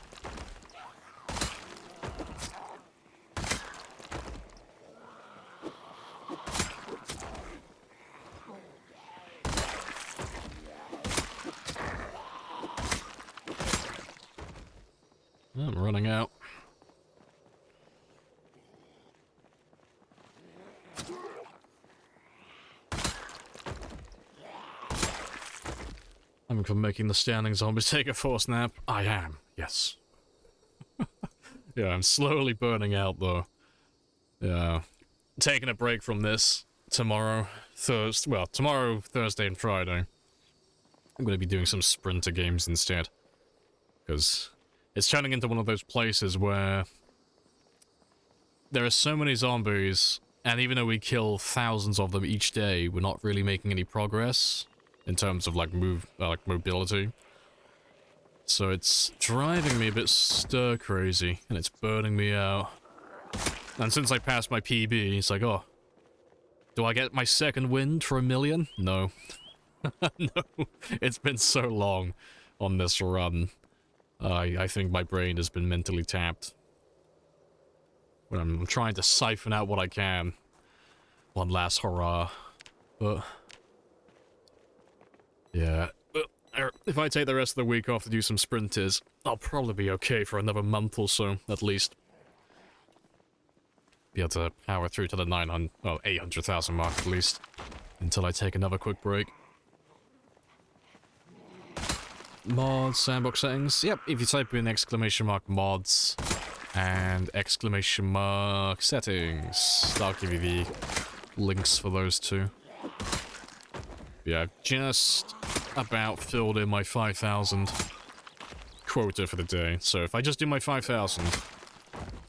I'm running out. I'm for making the standing zombies take a forced nap. I am, yes. Yeah, I'm slowly burning out though. Yeah. Taking a break from this tomorrow, tomorrow, Thursday and Friday. I'm gonna be doing some sprinter games instead. Because it's turning into one of those places where there are so many zombies, and even though we kill thousands of them each day, we're not really making any progress in terms of like mobility. So it's driving me a bit stir crazy, and it's burning me out. And since I passed my PB, it's like, oh, do I get my second win for 1 million? No. No, it's been so long on this run. I think my brain has been mentally tapped. When I'm trying to siphon out what I can. One last hurrah. But yeah. If I take the rest of the week off to do some sprinters, I'll probably be okay for another month or so, at least. Be able to power through to the 800,000 mark at least. Until I take another quick break. Mods, sandbox settings. Yep, if you type in !mods and !settings, that'll give you the links for those two. Yeah, I've just about filled in my 5,000 quota for the day. So if I just do my 5,000,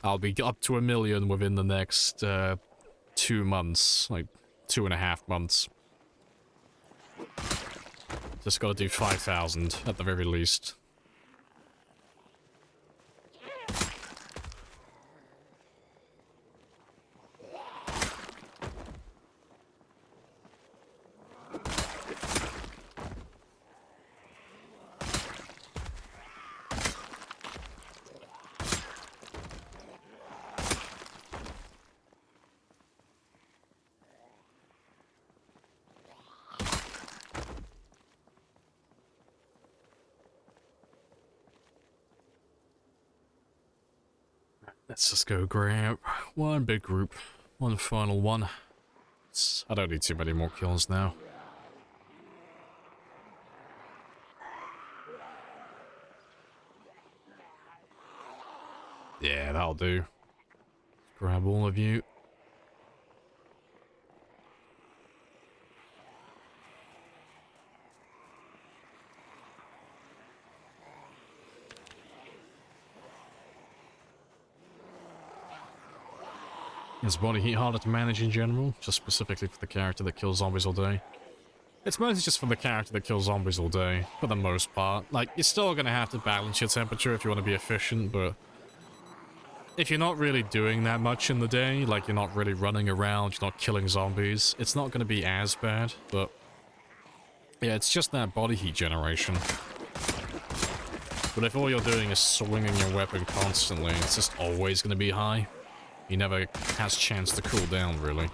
I'll be up to 1 million within the next 2 months, like 2.5 months. Just gotta do 5,000 at the very least. Let's just go grab one big group. One final one. I don't need too many more kills now. Yeah, that'll do. Grab all of you. Is body heat harder to manage in general? Just specifically for the character that kills zombies all day? It's mostly just for the character that kills zombies all day, for the most part. Like, you're still gonna have to balance your temperature if you want to be efficient, but if you're not really doing that much in the day, like you're not really running around, you're not killing zombies, it's not gonna be as bad, but yeah, it's just that body heat generation. But if all you're doing is swinging your weapon constantly, it's just always gonna be high. He never has a chance to cool down, really.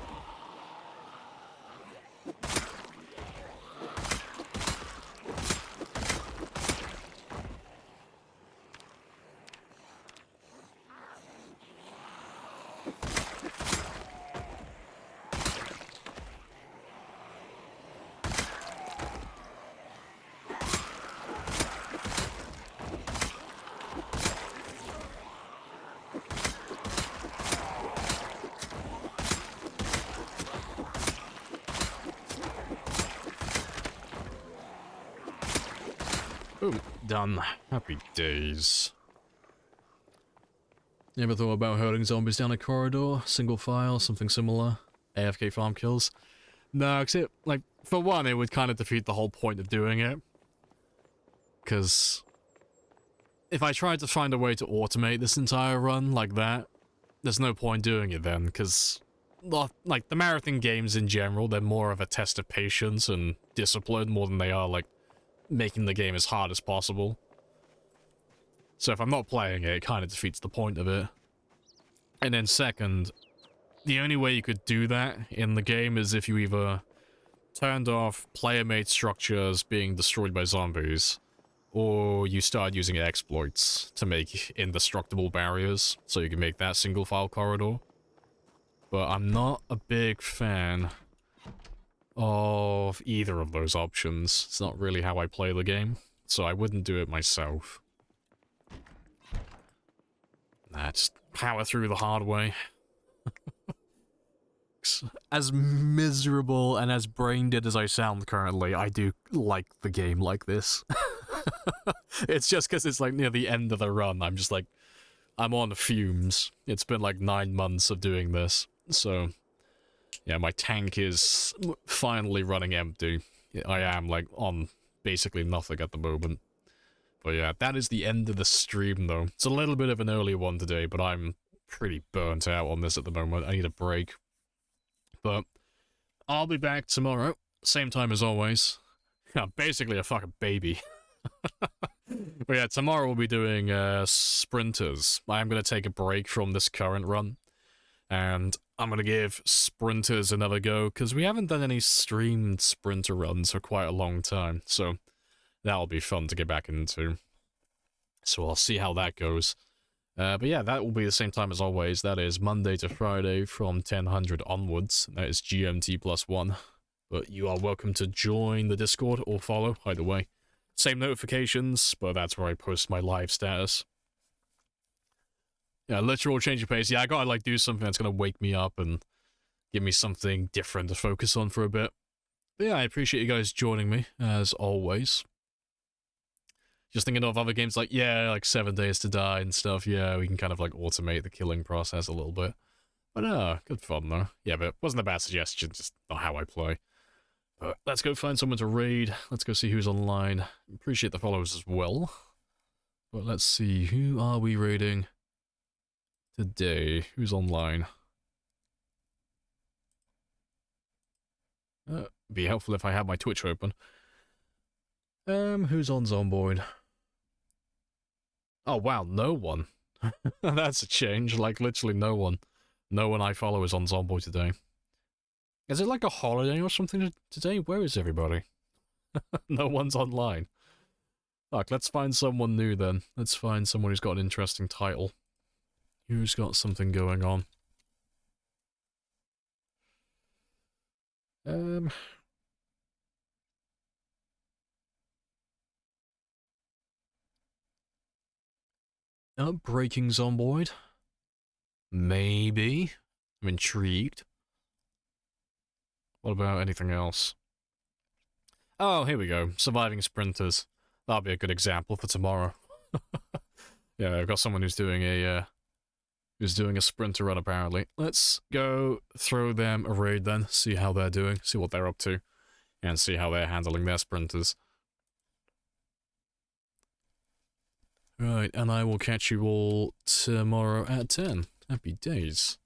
Done. Happy days. You ever thought about herding zombies down a corridor? Single file, something similar? AFK farm kills? No, except, like, for one, it would kind of defeat the whole point of doing it. Because if I tried to find a way to automate this entire run like that, there's no point doing it then, because, like, the marathon games in general, they're more of a test of patience and discipline more than they are, like, making the game as hard as possible. So if I'm not playing it, it kind of defeats the point of it. And then second, the only way you could do that in the game is if you either turned off player-made structures being destroyed by zombies, or you start using exploits to make indestructible barriers, so you can make that single-file corridor. But I'm not a big fan of either of those options. It's not really how I play the game, so I wouldn't do it myself. Nah, just power through the hard way. As miserable and as brain dead as I sound currently, I do like the game like this. It's just because it's like near the end of the run, I'm just like, I'm on fumes. It's been like 9 months of doing this, so yeah, my tank is finally running empty. I am like on basically nothing at the moment. But yeah, that is the end of the stream though. It's a little bit of an early one today, but I'm pretty burnt out on this at the moment. I need a break. But I'll be back tomorrow, same time as always. I'm basically a fucking baby. But yeah, tomorrow we'll be doing sprinters. I am going to take a break from this current run, and I'm going to give sprinters another go, because we haven't done any streamed sprinter runs for quite a long time, so that'll be fun to get back into. So I'll see how that goes. But yeah, that will be the same time as always. That is Monday to Friday from 1000 onwards. That is GMT +1. But you are welcome to join the Discord or follow, either way. Same notifications, but that's where I post my live status. Yeah, literal change of pace. Yeah, I gotta like do something that's gonna wake me up and give me something different to focus on for a bit. But yeah, I appreciate you guys joining me, as always. Just thinking of other games like, yeah, like 7 Days to Die and stuff. Yeah, we can kind of like automate the killing process a little bit. But good fun though. Yeah, but it wasn't a bad suggestion, just not how I play. But let's go find someone to raid. Let's go see who's online. Appreciate the followers as well. But let's see, who are we raiding today? Who's online? Be helpful if I had my Twitch open. Who's on Zomboid? Oh wow, no one. That's a change, like literally no one. No one I follow is on Zomboid today. Is it like a holiday or something today? Where is everybody? No one's online. Look, let's find someone new then. Let's find someone who's got an interesting title. Who's got something going on? Breaking Zomboid? Maybe. I'm intrigued. What about anything else? Oh, here we go. Surviving sprinters. That'll be a good example for tomorrow. Yeah, I've got someone who's doing a sprinter run apparently. Let's go throw them a raid then, see how they're doing, see what they're up to, and see how they're handling their sprinters. Right, and I will catch you all tomorrow at 10. Happy days.